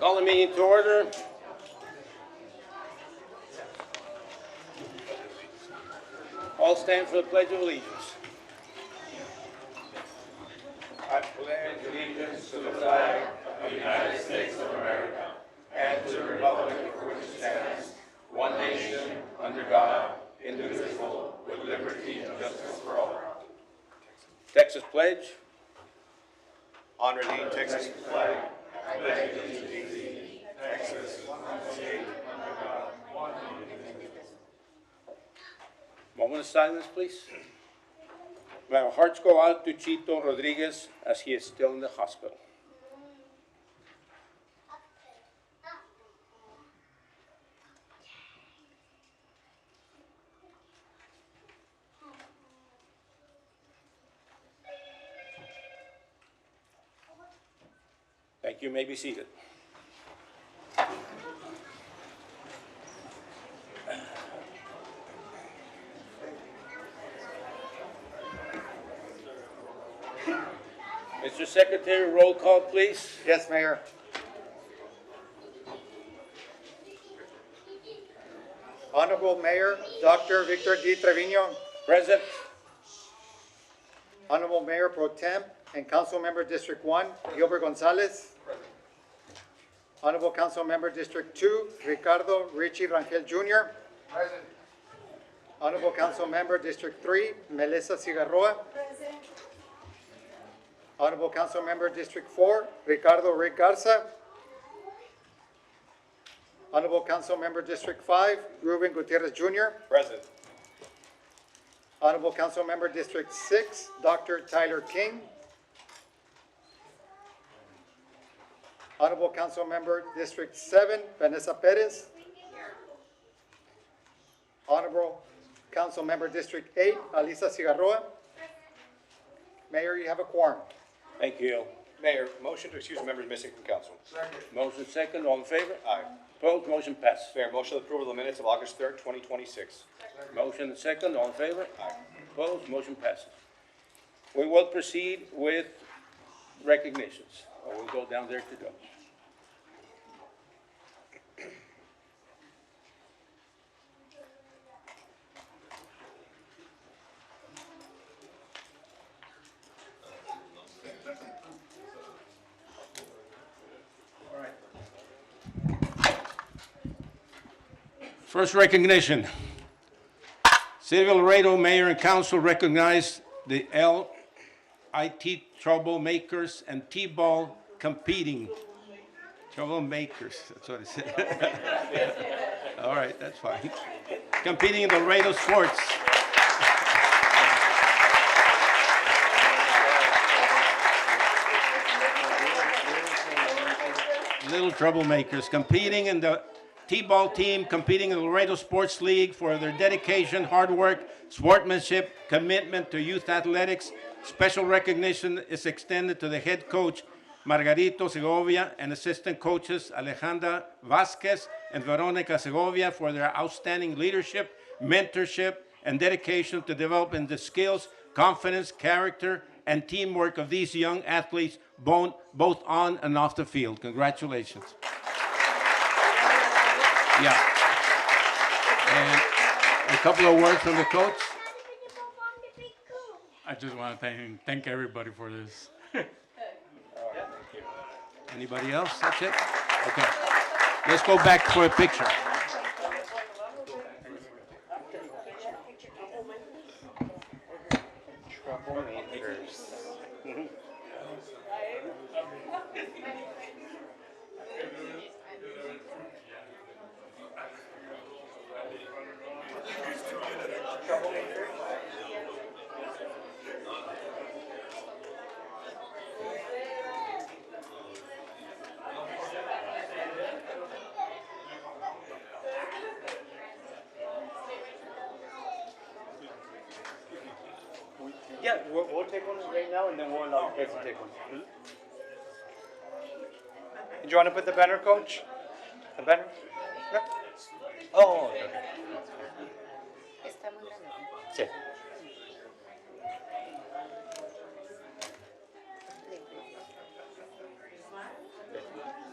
Call the meeting to order. All stand for the Pledge of Allegiance. I pledge allegiance to the flag of the United States of America and to the republic for which it stands, one nation, under God, indivisible, with liberty and justice for all. Texas pledge. Honor thee, Texas flag. I pledge allegiance to thee, Texas, one state, under God, one nation. Moment of silence, please. May our hearts go out to Chito Rodriguez as he is still in the hospital. Thank you. You may be seated. Mr. Secretary, roll call, please. Yes, Mayor. Honorable Mayor Dr. Victor D. Trevino, Present. Honorable Mayor Pro Tem and Council Member District 1, Gilbert Gonzalez. Honorable Council Member District 2, Ricardo Richie Rangel Jr. Present. Honorable Council Member District 3, Melissa Cigarroa. Honorable Council Member District 4, Ricardo Rick Garza. Honorable Council Member District 5, Ruben Gutierrez Jr. Present. Honorable Council Member District 6, Dr. Tyler King. Honorable Council Member District 7, Vanessa Perez. Honorable Council Member District 8, Alisa Cigarroa. Mayor, you have a quorum. Thank you. Mayor, motion to excuse members missing from council. Motion second. All in favor? Aye. Opposed? Motion passes. Mayor, motion to approve of the minutes of August 3rd, 2026. Motion second. All in favor? Aye. Opposed? Motion passes. We will proceed with recognitions. We'll go down there to go. First recognition. City of Laredo Mayor and Council recognize the LIT Troublemakers and T-Ball competing. Troublemakers, that's what it said. All right, that's fine. Competing in the Laredo sports. Little troublemakers competing in the T-ball team, competing in the Laredo Sports League for their dedication, hard work, sportsmanship, commitment to youth athletics. Special recognition is extended to the head coach, Margarito Segovia, and assistant coaches, Alejandra Vasquez and Veronica Segovia, for their outstanding leadership, mentorship, and dedication to developing the skills, confidence, character, and teamwork of these young athletes, both on and off the field. Congratulations. Yeah. And a couple of words from the coach. I just want to thank everybody for this. Anybody else? That's it? Okay. Let's go back for a picture. Yeah, we'll take one right now and then we'll allow you guys to take one. Do you want to put the banner, Coach? The banner? Yeah. Oh, okay. Está muy grande. Sí.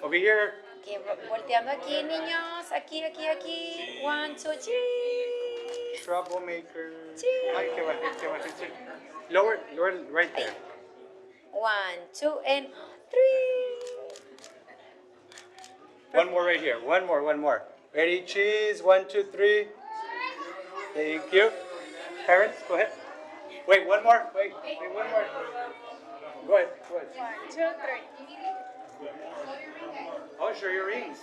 Over here. Que volteando aquí, niños. Aquí, aquí, aquí. 1, 2, cheese. Troublemaker. Cheese. Ay, que bajé, que bajé. Lower, right there. 1, 2, and 3. One more right here. One more. Ready, cheese. 1, 2, 3. Thank you. Parents, go ahead. Wait, one more. Wait, one more. Go ahead. 1, 2, 3. Oh, show your rings.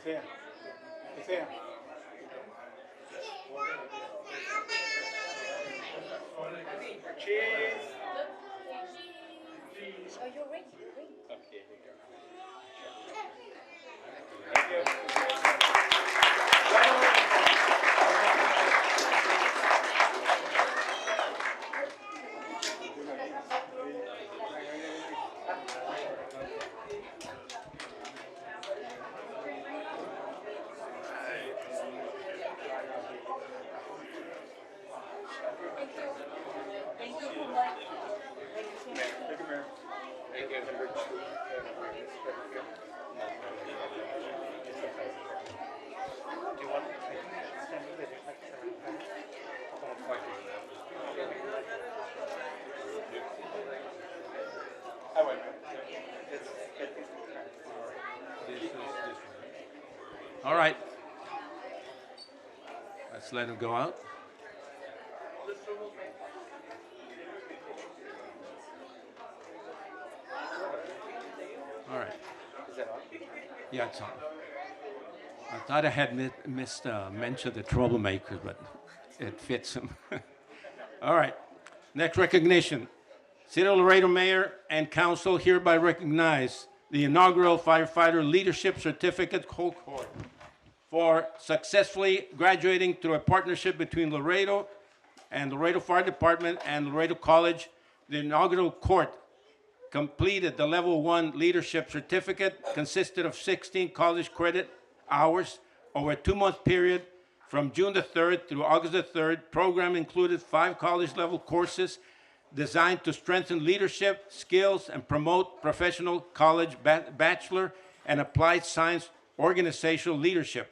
Fea. Cheese. Show your ring. Okay. Thank you. All right. Let's let him go out. All right. Yeah, it's on. I thought I had mentioned the troublemakers, but it fits them. All right. Next recognition. City of Laredo Mayor and Council hereby recognize the inaugural Firefighter Leadership Certificate cohort for successfully graduating through a partnership between Laredo and Laredo Fire Department and Laredo College. The inaugural cohort completed the Level 1 Leadership Certificate, consisted of 16 college credit hours over a 2-month period from June the 3rd through August the 3rd. Program included 5 college-level courses designed to strengthen leadership skills and promote professional college bachelor and applied science organizational leadership,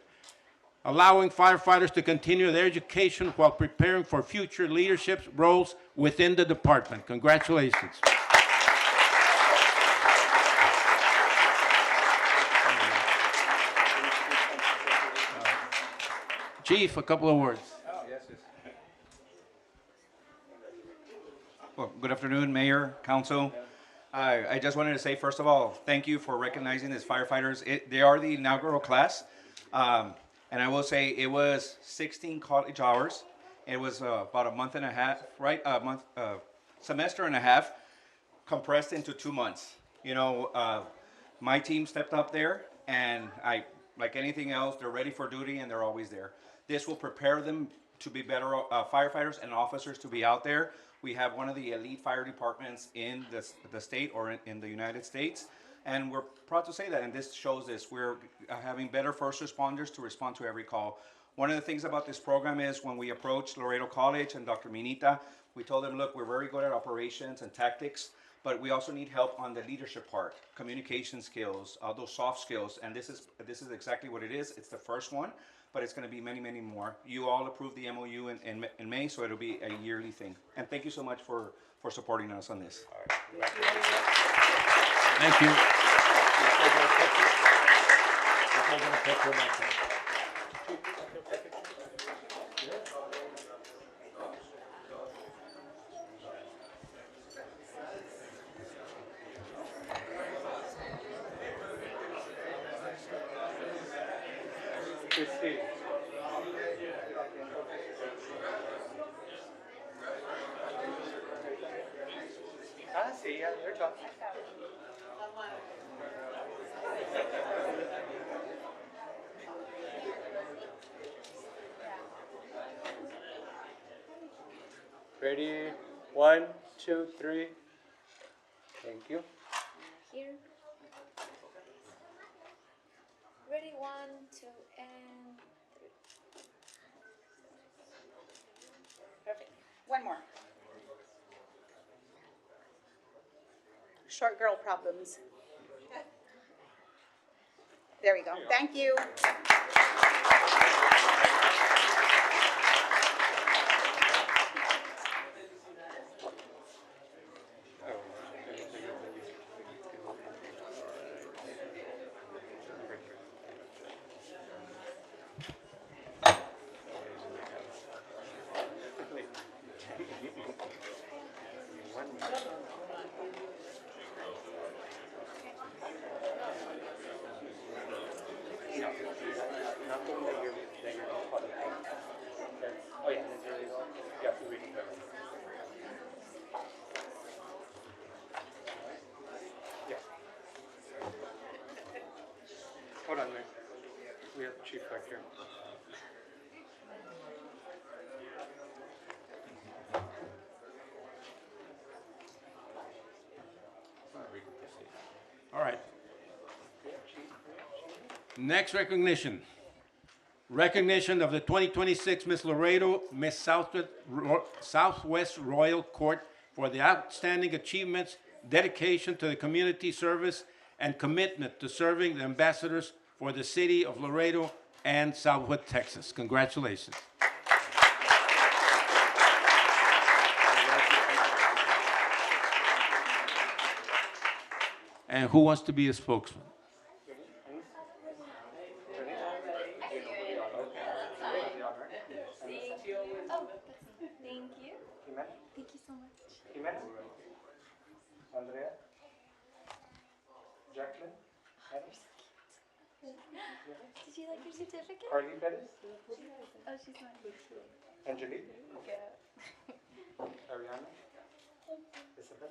allowing firefighters to continue their education while preparing for future leadership roles within the department. Congratulations. Chief, a couple of words. Well, good afternoon, Mayor, Council. I just wanted to say, first of all, thank you for recognizing these firefighters. They are the inaugural class. And I will say it was 16 college hours. It was about a month and a half, right? Semester and a half compressed into 2 months. You know, my team stepped up there, and like anything else, they're ready for duty and they're always there. This will prepare them to be better firefighters and officers to be out there. We have one of the elite fire departments in the state or in the United States, and we're proud to say that, and this shows this. We're having better first responders to respond to every call. One of the things about this program is when we approached Laredo College and Dr. Minita, we told them, look, we're very good at operations and tactics, but we also need help on the leadership part, communication skills, those soft skills, and this is exactly what it is. It's the first one, but it's going to be many, many more. You all approved the MOU in May, so it'll be a yearly thing. And thank you so much for supporting us on this. Thank you. Ah, sí, ya, they're talking. Ready? 1, 2, 3. Thank you. here. Ready, 1, 2, and 3. Perfect. One more. Short girl problems. There we go. Thank you. Oh, yeah. You have to read it. Yeah. Hold on, man. We have Chief back here. All right. Next recognition. Recognition of the 2026 Miss Laredo, Miss Southwest Royal Court for the outstanding achievements, dedication to the community service, and commitment to serving the ambassadors for the city of Laredo and Southwood, Texas. Congratulations. And who wants to be a spokesman? Oh, thank you. Jimena? Thank you so much. Jimena? Andrea? Jacqueline? Adams? Did you like your certificate? Carly Perez? Oh, she's mine. Angelique? Yeah. Ariana? Isabel?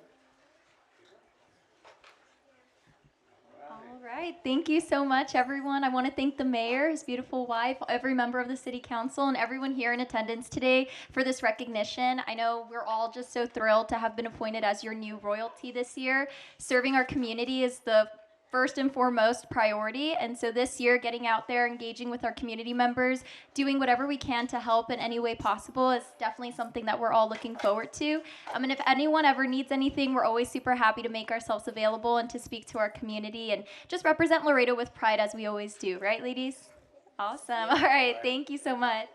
All right. Thank you so much, everyone. I want to thank the mayor, his beautiful wife, every member of the city council, and everyone here in attendance today for this recognition. I know we're all just so thrilled to have been appointed as your new royalty this year. Serving our community is the first and foremost priority. And so this year, getting out there, engaging with our community members, doing whatever we can to help in any way possible is definitely something that we're all looking forward to. And if anyone ever needs anything, we're always super happy to make ourselves available and to speak to our community and just represent Laredo with pride as we always do. Right, ladies? Awesome. All right. Thank you so much.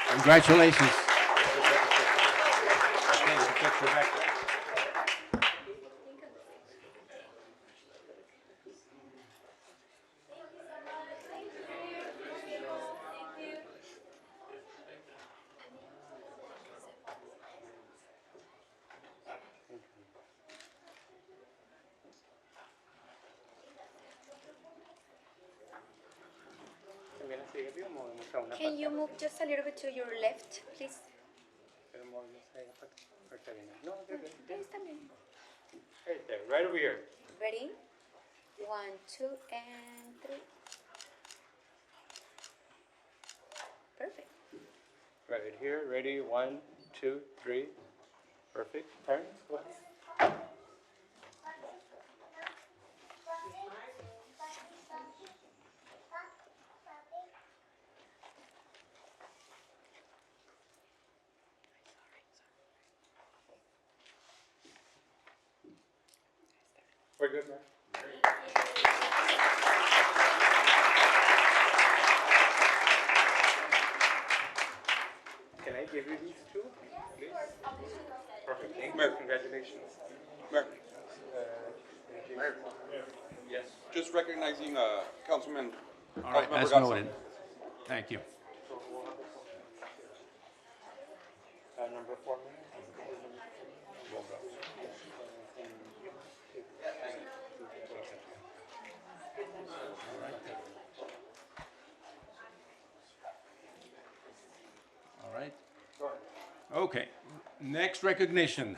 Congratulations. Can you move just a little bit to your left, please? No, they're good. Ahí está bien. Right there, right over here. Ready? 1, 2, and 3. Perfect. Right here, ready, 1, 2, 3. Perfect. Parents, go ahead. We're good, man. Can I give you these two, please? Perfect. Thank you. Congratulations. Mayor, Mayor. Yes. just recognizing Councilman. All right, Councilmember as Garza. noted. Thank you. Number 4. All right. Okay. Next recognition.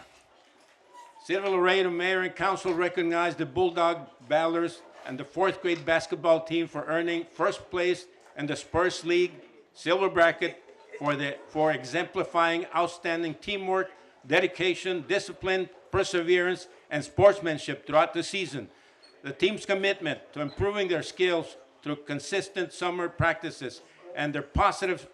City of Laredo Mayor and Council recognize the Bulldog Ballers and the fourth grade basketball team for earning first place in the Spurs League silver bracket for exemplifying outstanding teamwork, dedication, discipline, perseverance, and sportsmanship throughout the season. The team's commitment to improving their skills through consistent summer practices and the positive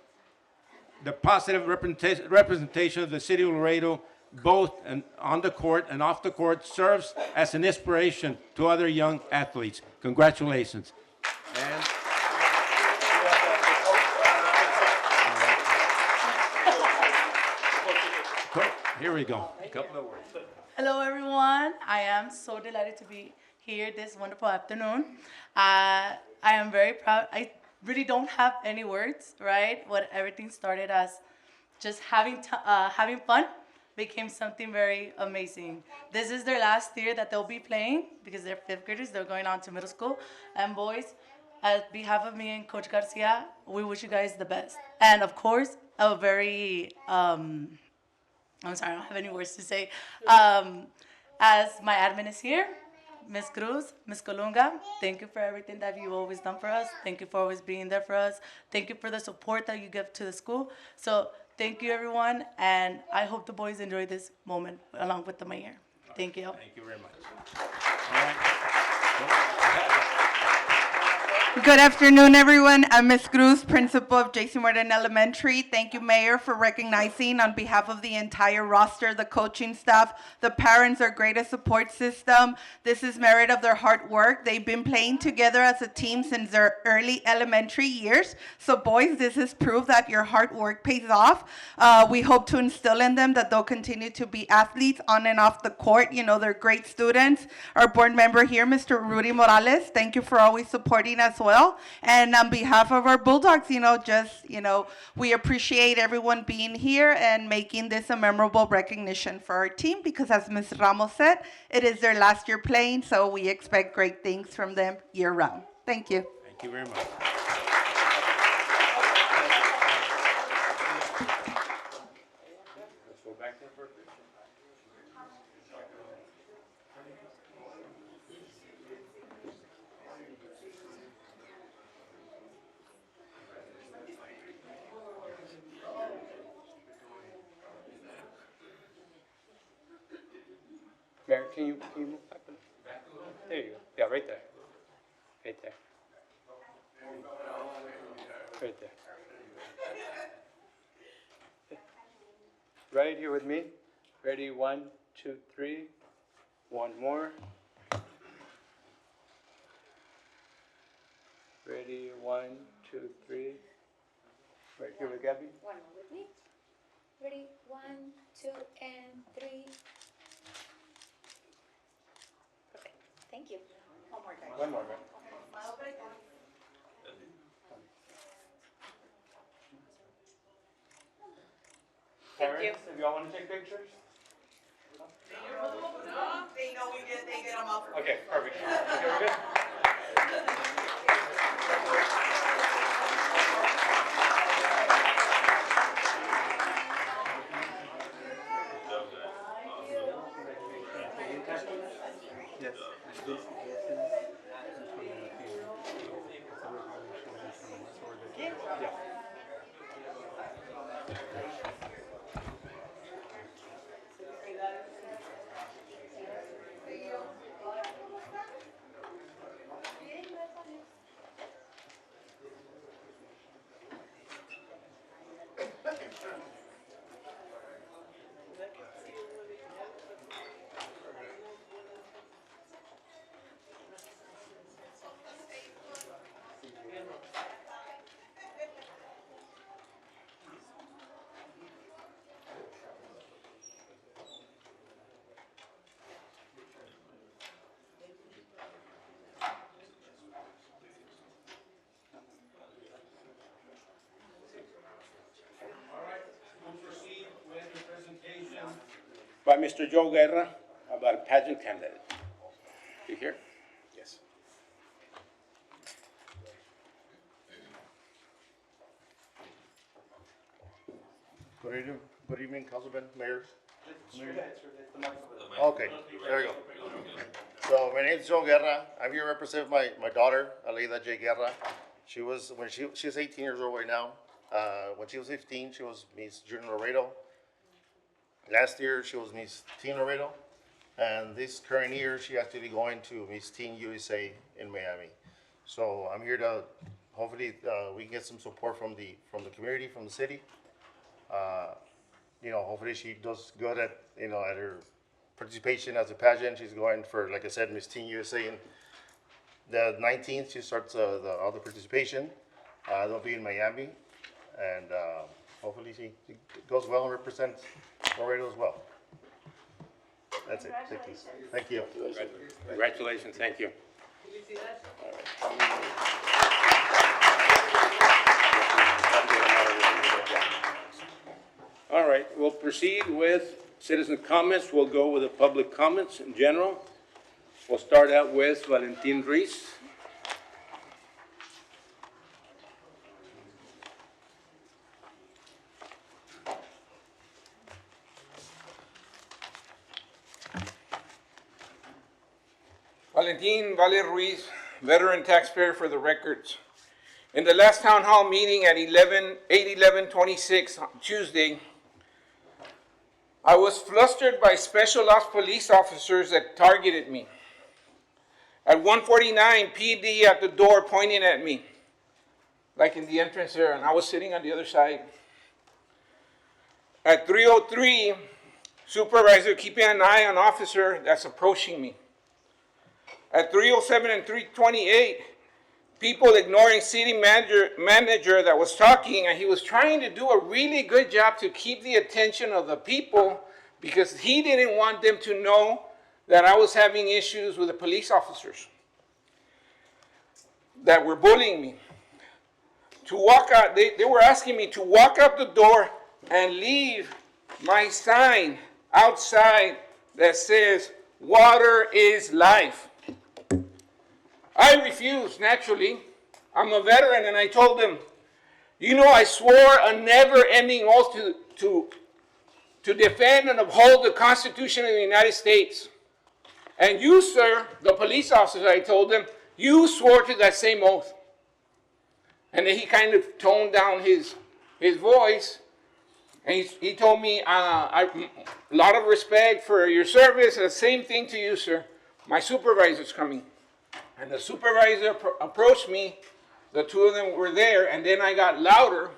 representation of the city of Laredo, both on the court and off the court, serves as an inspiration to other young athletes. Congratulations. And here we go. A couple of words. Hello, everyone. I am so delighted to be here this wonderful afternoon. I am very proud. I really don't have any words, right? What everything started as just having fun became something very amazing. This is their last year that they'll be playing because they're fifth graders. They're going on to middle school. And boys, on behalf of me and Coach Garcia, we wish you guys the best. And of course, a very I'm sorry, I don't have any words to say. As my admin is here, Ms. Cruz, Ms. Colunga, thank you for everything that you've always done for us. Thank you for always being there for us. Thank you for the support that you give to the school. So thank you, everyone, and I hope the boys enjoy this moment along with the mayor. Thank you. Thank you very much. All right. Good afternoon, everyone. I'm Ms. Cruz, principal of J.C. Morton Elementary. Thank you, Mayor, for recognizing on behalf of the entire roster, the coaching staff, the parents, our greatest support system. This is merit of their hard work. They've been playing together as a team since their early elementary years. So, boys, this is proof that your hard work pays off. We hope to instill in them that they'll continue to be athletes on and off the court. You know, they're great students. Our board member here, Mr. Rudy Morales, thank you for always supporting us well. And on behalf of our Bulldogs, we appreciate everyone being here and making this a memorable recognition for our team because, as Ms. Ramos said, it is their last year playing, so we expect great things from them year round. Thank you. Thank you very much. Let's go back to the first. Mayor, can you move back? There you go. Yeah, right there. Right there. Right there. Right here with me. Ready? 1, 2, 3. One more. Ready? 1, 2, 3. Right here with Gabby. One more with me. Ready? 1, 2, and 3. Perfect. Thank you. One more time. One more, man. Parents, if y'all want to take pictures? They know we did. They get them off. Okay, perfect. Okay, we're good? Yes. Yeah. By Mr. Joe Guerra about pageant candidate. You here? Yes. Good evening, Councilman, Mayor. Okay, there we go. So my name is Joe Guerra. I'm here representing my daughter, Aleida J. Guerra. She's 18 years old right now. When she was 15, she was Miss Junior Laredo. Last year, she was Miss Teen Laredo. And this current year, she actually going to Miss Teen USA in Miami. So I'm here to, hopefully, we can get some support from the community, from the city. Hopefully she does good at, at her participation as a pageant. She's going for, like I said, Miss Teen USA. And the 19th, she starts the other participation. They'll be in Miami. And hopefully she goes well and represents Laredo as well. That's it. Thank you. Congratulations, thank you. All right, we'll proceed with citizen comments. We'll go with the public comments in general. We'll start out with Valentin Ruiz. Valentin Valle Ruiz, veteran taxpayer for the records. In the last town hall meeting at 8/11/26 on Tuesday, I was flustered by special ops police officers that targeted me. At 1:49, PD at the door pointing at me, like in the entrance there, and I was sitting on the other side. At 3:03, supervisor keeping an eye on officer that's approaching me. At 3:07 and 3:28, people ignoring city manager that was talking, and he was trying to do a really good job to keep the attention of the people because he didn't want them to know that I was having issues with the police officers that were bullying me. To walk out, they were asking me to walk out the door and leave my sign outside that says, "Water is life." I refused, naturally. I'm a veteran, and I told them, I swore a never-ending oath to defend and uphold the Constitution of the United States. And you, sir, the police officer, I told them, you swore to that same oath. And then he kind of toned down his voice, and he told me, a lot of respect for your service, and the same thing to you, sir. My supervisor's coming. And the supervisor approached me, the two of them were there, and then I got louder,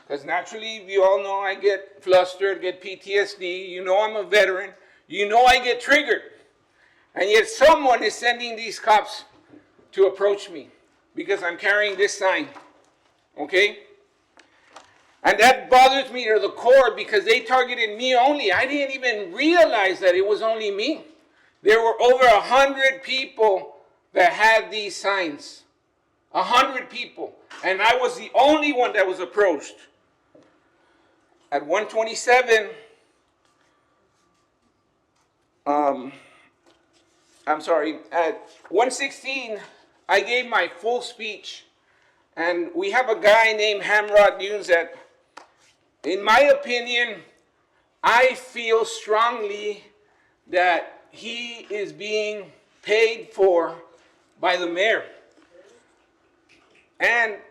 because naturally, you all know I get flustered, get PTSD, I'm a veteran, I get triggered. And yet someone is sending these cops to approach me, because I'm carrying this sign, okay? And that bothers me to the core, because they targeted me only. I didn't even realize that it was only me. There were over 100 people that had these signs. 100 people. And I was the only one that was approached. At 1:27, at 1:16, I gave my full speech. And we have a guy named Hamrod Dunes that, in my opinion, I feel strongly that he is being paid for by the mayor. And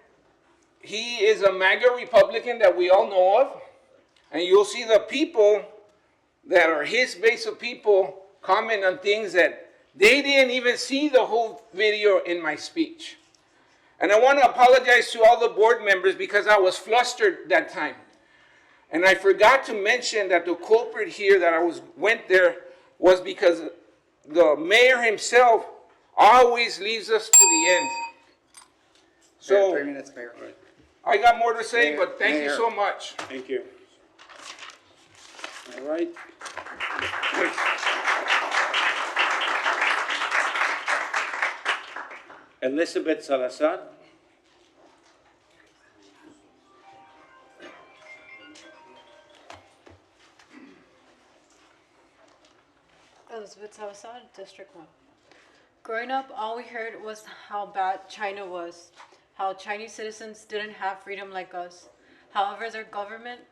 he is a MAGA Republican that we all know of. And you'll see the people that are his base of people comment on things that they didn't even see the whole video in my speech. And I want to apologize to all the board members because I was flustered that time. And I forgot to mention that the culprit here that went there was because the mayor himself always leaves us to the end. So, 3 minutes, Mayor. I got more to say, but thank you so much. Thank you. All right. Elizabeth Salazar. Elizabeth Salazar, District 1. Growing up, all we heard was how bad China was, how Chinese citizens didn't have freedom like us. However, their government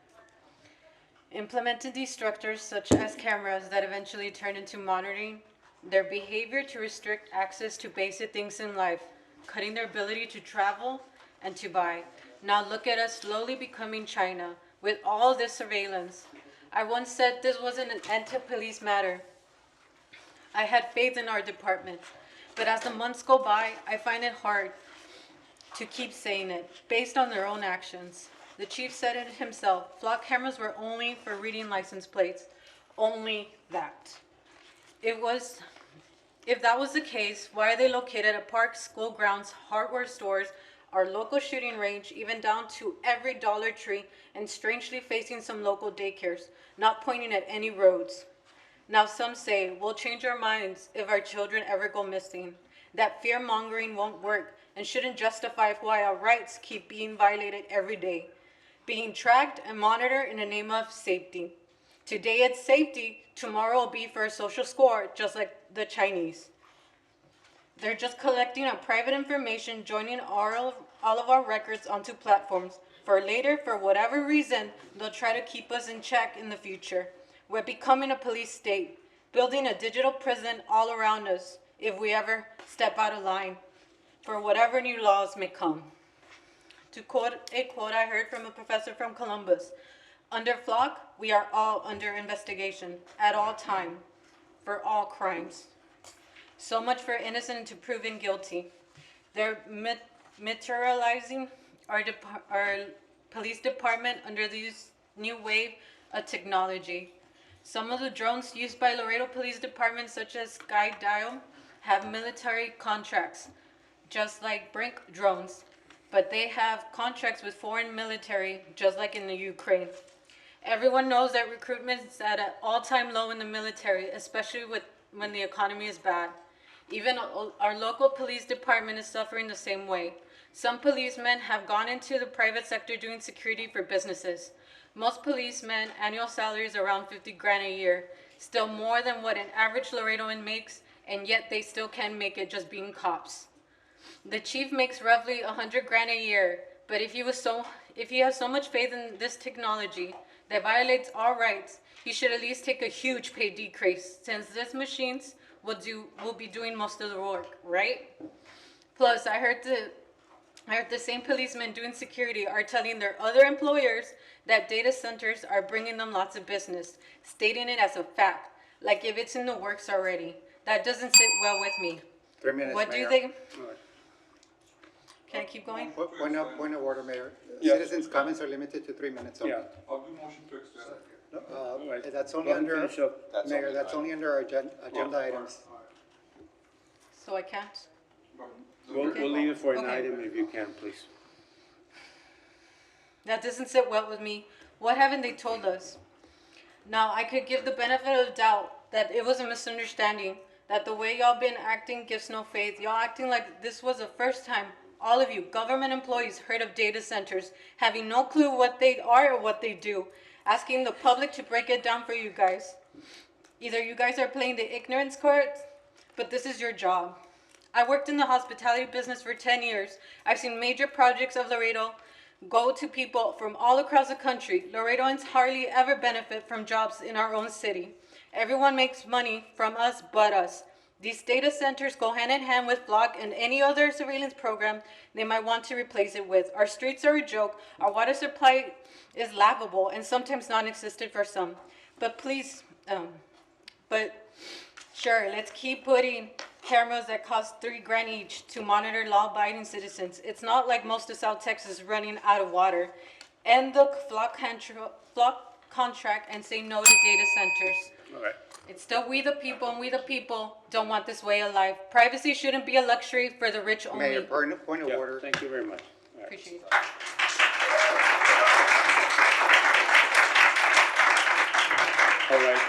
implemented these structures, such as cameras, that eventually turned into monitoring their behavior to restrict access to basic things in life, cutting their ability to travel and to buy. Now look at us slowly becoming China with all this surveillance. I once said this wasn't an anti-police matter. I had faith in our department. But as the months go by, I find it hard to keep saying it, based on their own actions. The chief said it himself, flock cameras were only for reading license plates. Only that. If that was the case, why are they located at parks, school grounds, hardware stores, our local shooting range, even down to every Dollar Tree, and strangely facing some local daycares, not pointing at any roads? Now some say, we'll change our minds if our children ever go missing. That fear-mongering won't work and shouldn't justify why our rights keep being violated every day, being tracked and monitored in the name of safety. Today it's safety, tomorrow will be for a social score, just like the Chinese. They're just collecting our private information, joining all of our records onto platforms. For later, for whatever reason, they'll try to keep us in check in the future. We're becoming a police state, building a digital prison all around us if we ever step out of line for whatever new laws may come. To quote a quote I heard from a professor from Columbus, under Flock, we are all under investigation at all time for all crimes. So much for innocent to proven guilty. They're materializing our police department under this new wave of technology. Some of the drones used by Laredo Police Department, such as Skydial, have military contracts, just like Brink drones, but they have contracts with foreign military, just like in the Ukraine. Everyone knows that recruitment is at an all-time low in the military, especially when the economy is bad. Even our local police department is suffering the same way. Some policemen have gone into the private sector doing security for businesses. Most policemen annual salaries around 50 grand a year, still more than what an average Laredoan makes, and yet they still can make it just being cops. The chief makes roughly 100 grand a year, but if he has so much faith in this technology that violates our rights, he should at least take a huge pay decrease, since these machines will be doing most of the work, right? Plus, I heard the same policemen doing security are telling their other employers that data centers are bringing them lots of business, stating it as a fact, like if it's in the works already. That doesn't sit well with me. 3 minutes, What do Mayor. they? Can I keep going? Point of order, Mayor. Yeah. Citizens' comments are limited to 3 minutes only. I'll do motion to extend. That's only under, Mayor, that's only under our agenda items. So I can't? We'll leave it for an item if you can, please. That doesn't sit well with me. What haven't they told us? Now, I could give the benefit of the doubt that it was a misunderstanding, that the way y'all been acting gives no faith. Y'all acting like this was the first time all of you government employees heard of data centers, having no clue what they are or what they do, asking the public to break it down for you guys. Either you guys are playing the ignorance card, but this is your job. I worked in the hospitality business for 10 years. I've seen major projects of Laredo go to people from all across the country. Laredoans hardly ever benefit from jobs in our own city. Everyone makes money from us but us. These data centers go hand in hand with Flock and any other surveillance program they might want to replace it with. Our streets are a joke. Our water supply is laughable and sometimes non-existent for some. But please, sure, let's keep putting cameras that cost 3 grand each to monitor law-abiding citizens. It's not like most of South Texas is running out of water. End the Flock contract and say no to data centers. All right. It's still we the people, and we the people don't want this way of life. Privacy shouldn't be a luxury for the rich only. Mayor, point of Yeah, order. thank you very much. All right. Appreciate it. All right.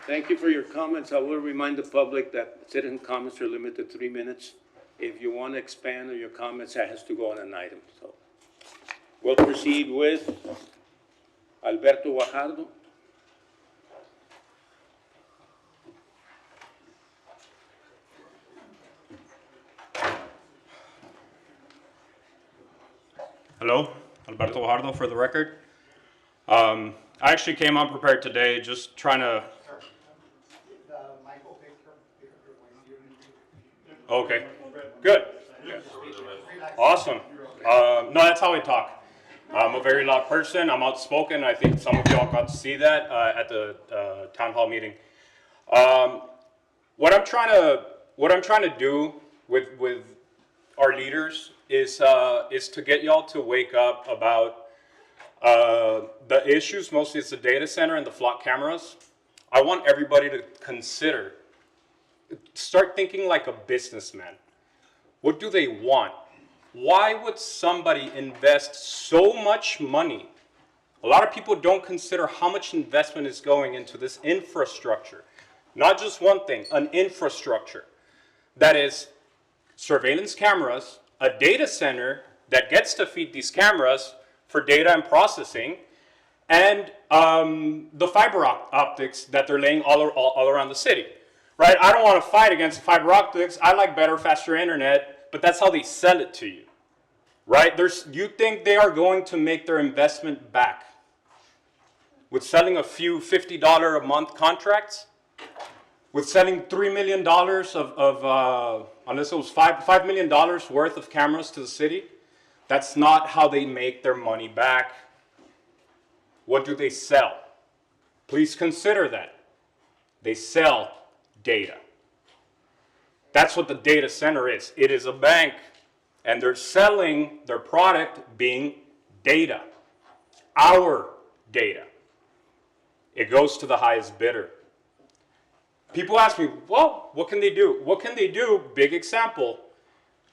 Thank you for your comments. I will remind the public that citizen comments are limited to 3 minutes. If you want to expand on your comments, that has to go on an item. So we'll proceed with Alberto Guajardo. Hello, Alberto Guajardo for the record. I actually came unprepared today, just trying to. Okay, good. Awesome. No, that's how I talk. I'm a very loud person. I'm outspoken. I think some of y'all got to see that at the town hall meeting. what I'm trying to do with our leaders is to get y'all to wake up about the issues. Mostly it's the data center and the flock cameras. I want everybody to start thinking like a businessman. What do they want? Why would somebody invest so much money? A lot of people don't consider how much investment is going into this infrastructure. Not just one thing, an infrastructure. That is surveillance cameras, a data center that gets to feed these cameras for data and processing, and the fiber optics that they're laying all around the city. Right? I don't want to fight against fiber optics. I like better, faster internet, but that's how they sell it to you. Right? You think they are going to make their investment back with selling a few $50 a month contracts? With selling $3 million unless it was $5 million worth of cameras to the city? That's not how they make their money back. What do they sell? Please consider that. They sell data. That's what the data center is. It is a bank, and they're selling their product being data. Our data. It goes to the highest bidder. People ask me, well, what can they do? What can they do? Big example.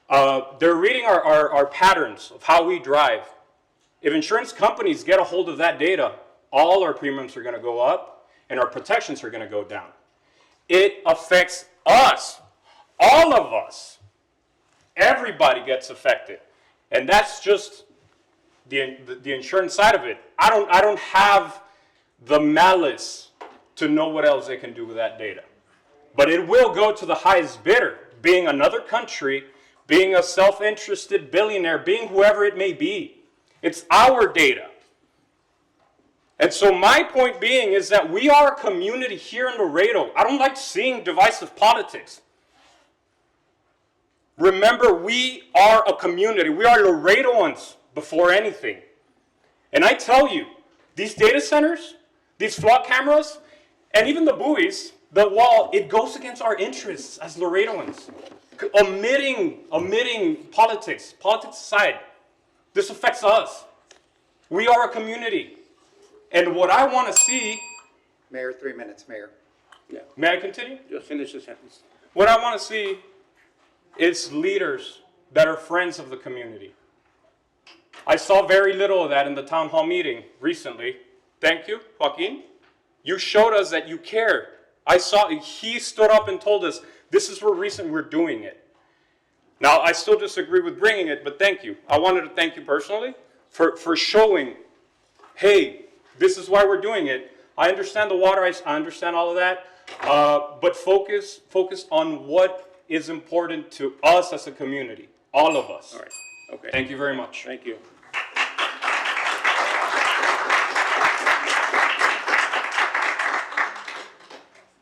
They're reading our patterns of how we drive. If insurance companies get a hold of that data, all our premiums are going to go up and our protections are going to go down. It affects us, all of us. Everybody gets affected. And that's just the insurance side of it. I don't have the malice to know what else they can do with that data. But it will go to the highest bidder, being another country, being a self-interested billionaire, being whoever it may be. It's our data. And so my point being is that we are a community here in Laredo. I don't like seeing divisive politics. Remember, we are a community. We are Laredoans before anything. And I tell you, these data centers, these flock cameras, and even the buoys, the wall, it goes against our interests as Laredoans. Omitting politics aside, this affects us. We are a community. And what I want to see... Mayor, 3 minutes, Mayor. Yeah. May I continue? Just finish the sentence. What I want to see is leaders that are friends of the community. I saw very little of that in the town hall meeting recently. Thank you, Joaquin. You showed us that you care. He stood up and told us, this is the reason we're doing it. Now, I still disagree with bringing it, but thank you. I wanted to thank you personally for showing, hey, this is why we're doing it. I understand the water, I understand all of that, but focus on what is important to us as a community, all of us. All right. Okay. Thank you very much. Thank you.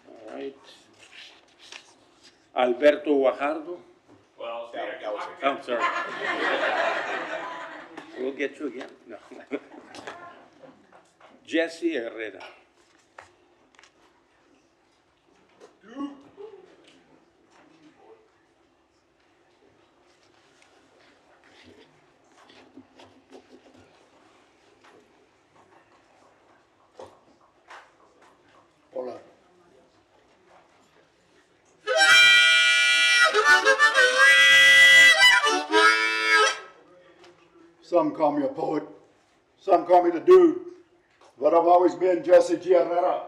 All right. Alberto Guajardo. Well, I'm sorry. We'll get you again. No. Jesse Herrera. Hola. Some call me a poet, some call me the dude, but I've always been Jesse G. Herrera.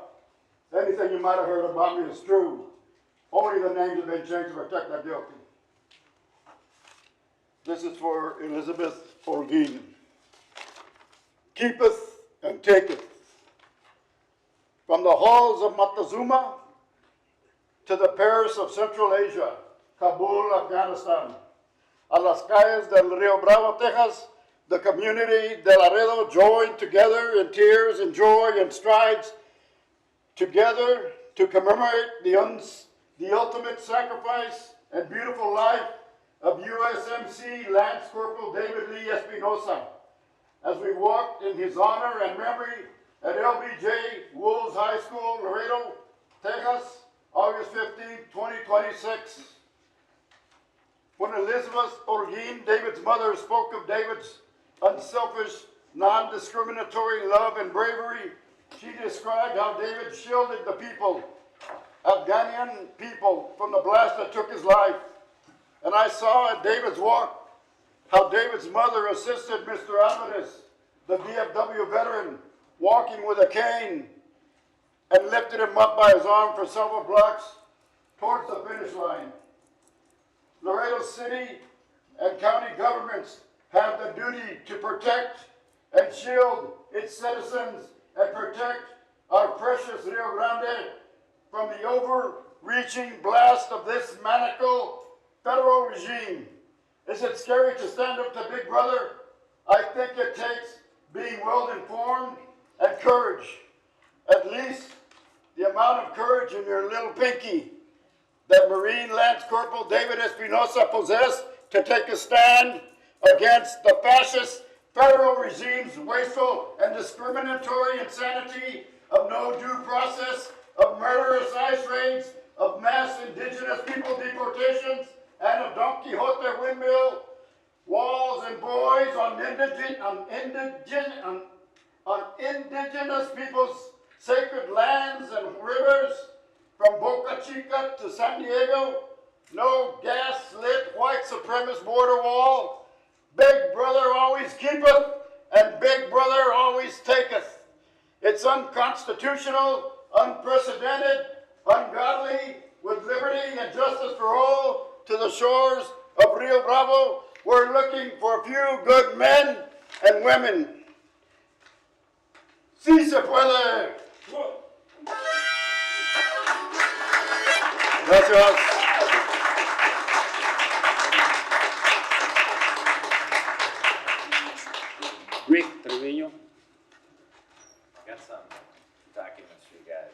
Anything you might have heard about me is true. Only the names have been changed to protect the guilty. This is for Elizabeth Holguin. Keepeth and taketh. From the halls of Montezuma to the Paris of Central Asia, Kabul, Afghanistan, a las calles del Rio Bravo, Texas, the community de Laredo joined together in tears and joy and strides together to commemorate the ultimate sacrifice and beautiful life of USMC Lance Corporal David Lee Espinosa as we walked in his honor and memory at LBJ Wolves High School, Laredo, Texas, August 15, 2026. When Elizabeth Olguin, David's mother, spoke of David's unselfish, non-discriminatory love and bravery, she described how David shielded the people, Afghanian people, from the blast that took his life. And I saw at David's walk how David's mother assisted Mr. Alvarez, the DFW veteran, walking with a cane and lifted him up by his arm for several blocks towards the finish line. Laredo City and county governments have the duty to protect and shield its citizens and protect our precious Rio Grande from the overreaching blast of this maniacal federal regime. Is it scary to stand up to Big Brother? I think it takes being well informed and courage. At least the amount of courage in your little pinky that Marine Lance Corporal David Espinosa possessed to take a stand against the fascist federal regime's wasteful and discriminatory insanity of no due process, of murderous ice raids, of mass indigenous people deportations, and of Don Quixote windmill walls and buoys on indigenous people's sacred lands and rivers, from Boca Chica to San Diego. No gas-lit white supremacist border wall. Big Brother always keepeth, and Big Brother always taketh. It's unconstitutional, unprecedented, ungodly, with liberty and justice for all, to the shores of Rio Bravo. We're looking for a few good men and women. Sí se puede. Gracias. Rick Trevino. Got some documents for you guys.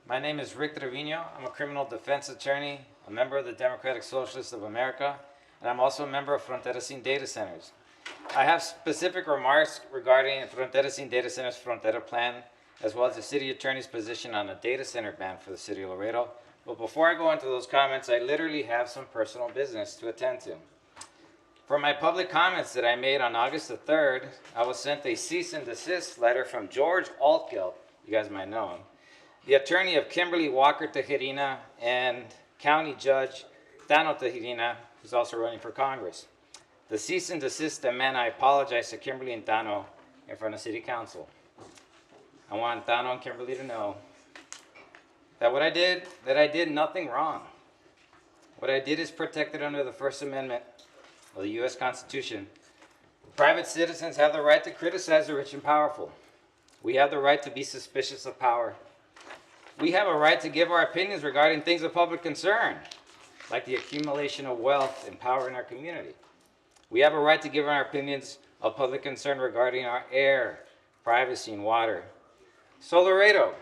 My name is Rick Trevino. I'm a criminal defense attorney, a member of the Democratic Socialists of America, and I'm also a member of Frontera Sin Data Centers. I have specific remarks regarding Frontera Sin Data Centers' Frontera plan, as well as the city attorney's position on a data center ban for the city of Laredo. But before I go into those comments, I literally have some personal business to attend to. For my public comments that I made on August the 3rd, I was sent a cease and desist letter from George Altgeld, you guys might know him, the attorney of Kimberly Walker Tejerina and County Judge Tano Tejerina, who's also running for Congress. The cease and desist demand I apologize to Kimberly and Tano in front of City Council. I want Tano and Kimberly to know that I did nothing wrong. What I did is protected under the First Amendment of the U.S. Constitution. Private citizens have the right to criticize the rich and powerful. We have the right to be suspicious of power. We have a right to give our opinions regarding things of public concern, like the accumulation of wealth and power in our community. We have a right to give our opinions of public concern regarding our air, privacy, and water. So Laredo,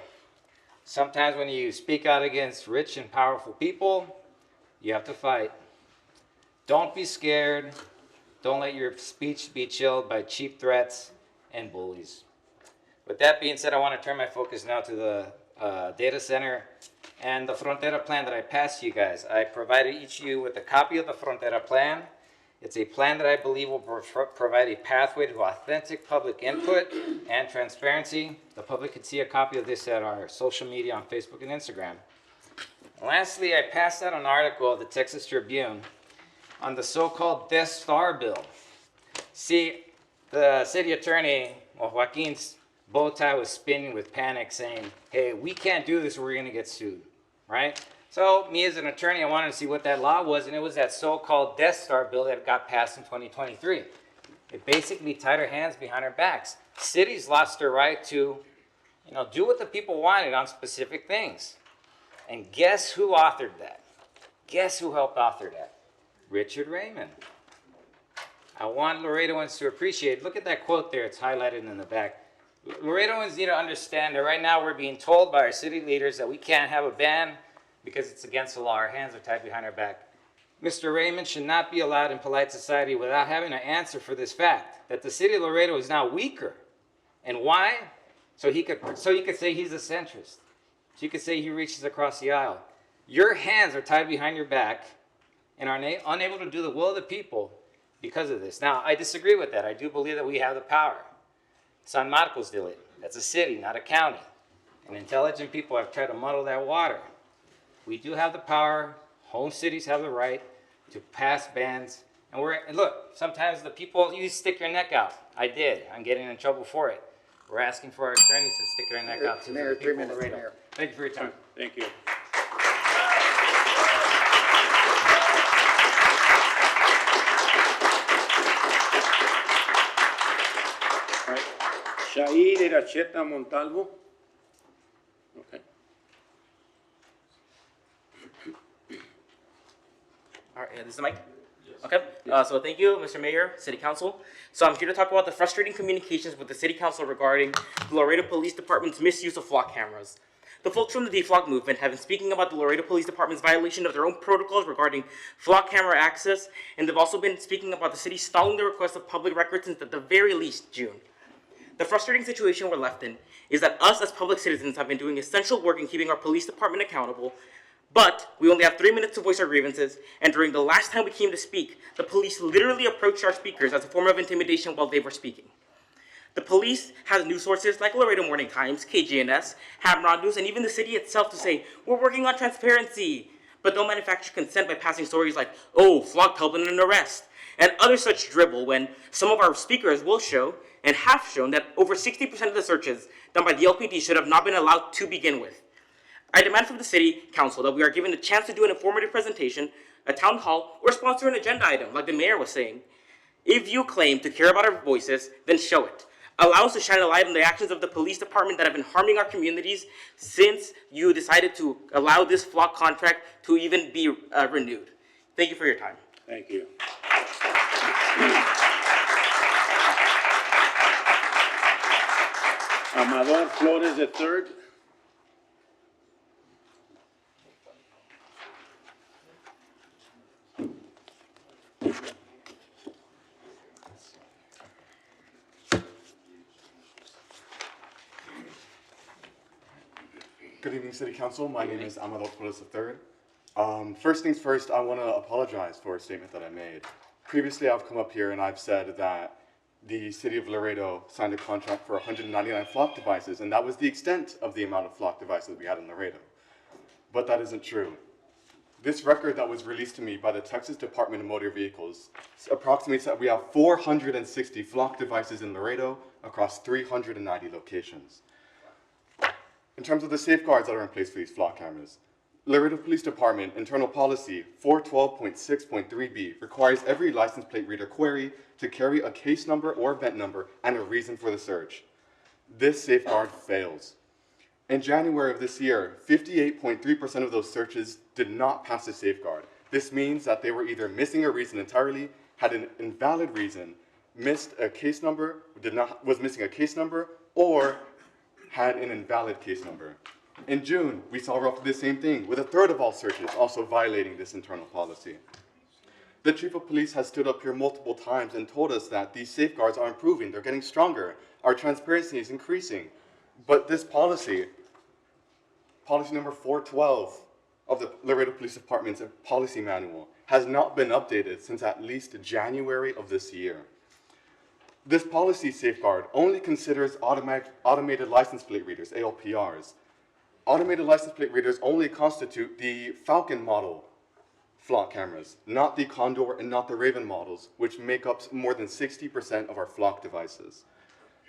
sometimes when you speak out against rich and powerful people, you have to fight. Don't be scared. Don't let your speech be chilled by cheap threats and bullies. With that being said, I want to turn my focus now to the data center and the Frontera plan that I passed to you guys. I provided each of you with a copy of the Frontera plan. It's a plan that I believe will provide a pathway to authentic public input and transparency. The public can see a copy of this at our social media on Facebook and Instagram. And lastly, I passed out an article of the Texas Tribune on the so-called Death Star bill. See, the city attorney, Joaquin's bow tie was spinning with panic, saying, hey, we can't do this or we're going to get sued, right? So me as an attorney, I wanted to see what that law was, and it was that so-called Death Star bill that got passed in 2023. It basically tied our hands behind our backs. Cities lost their right to, do what the people wanted on specific things. And guess who authored that? Guess who helped author that? Richard Raymond. I want Laredoans to appreciate, look at that quote there, it's highlighted in the back. Laredoans need to understand that right now we're being told by our city leaders that we can't have a ban because it's against the law. Our hands are tied behind our back. Mr. Raymond should not be allowed in polite society without having an answer for this fact, that the city of Laredo is now weaker. And why? So he could say he's a centrist. So you could say he reaches across the aisle. Your hands are tied behind your back and are unable to do the will of the people because of this. Now, I disagree with that. I do believe that we have the power. San Marcos did it. That's a city, not a county. And intelligent people have tried to muddle that water. We do have the power. Home cities have the right to pass bans. And look, sometimes the people, you stick your neck out. I did. I'm getting in trouble for it. We're asking for our attorneys to stick their neck out to Mayor, the 3 people of minutes, Laredo. Mayor. Thank you for your time. Thank you. All right. Shaid Iracheta Montalvo. Okay. All right, this is the mic? Okay, so thank you, Mr. Mayor, City Council. So I'm here to talk about the frustrating communications with the City Council regarding the Laredo Police Department's misuse of flock cameras. The folks from the Deflock movement have been speaking about the Laredo Police Department's violation of their own protocols regarding flock camera access, and they've also been speaking about the city stalling the request of public records since at the very least June. The frustrating situation we're left in is that us as public citizens have been doing essential work in keeping our police department accountable, but we only have 3 minutes to voice our grievances, and during the last time we came to speak, the police literally approached our speakers as a form of intimidation while they were speaking. The police has news sources like Laredo Morning Times, KGNS, Hamrod News, and even the city itself to say, we're working on transparency, but they'll manufacture consent by passing stories like, oh, flock helped in an arrest, and other such dribble when some of our speakers will show, and have shown, that over 60% of the searches done by the LPD should have not been allowed to begin with. I demand from the City Council that we are given a chance to do an informative presentation, a town hall, or sponsor an agenda item, like the mayor was saying. If you claim to care about our voices, then show it. Allow us to shine a light on the actions of the police department that have been harming our communities since you decided to allow this flock contract to even be renewed. Thank you for your time. Thank you. Amador Flores III. Good evening, City Council. My name is Amador Flores III. First things first, I want to apologize for a statement that I made. Previously, I've come up here and I've said that the City of Laredo signed a contract for 199 flock devices, and that was the extent of the amount of flock devices we had in Laredo. But that isn't true. This record that was released to me by the Texas Department of Motor Vehicles approximates that we have 460 flock devices in Laredo across 390 locations. In terms of the safeguards that are in place for these flock cameras, Laredo Police Department Internal Policy 412.6.3b requires every license plate reader query to carry a case number or event number and a reason for the search. This safeguard fails. In January of this year, 58.3% of those searches did not pass the safeguard. This means that they were either missing a reason entirely, had an invalid reason, missed a case number, was missing a case number, or had an invalid case number. In June, we saw roughly the same thing, with a third of all searches also violating this internal policy. The Chief of Police has stood up here multiple times and told us that these safeguards are improving, they're getting stronger, our transparency is increasing. But this policy number 412 of the Laredo Police Department's policy manual, has not been updated since at least January of this year. This policy safeguard only considers automated license plate readers, ALPRs. Automated license plate readers only constitute the Falcon model flock cameras, not the Condor and not the Raven models, which make up more than 60% of our flock devices.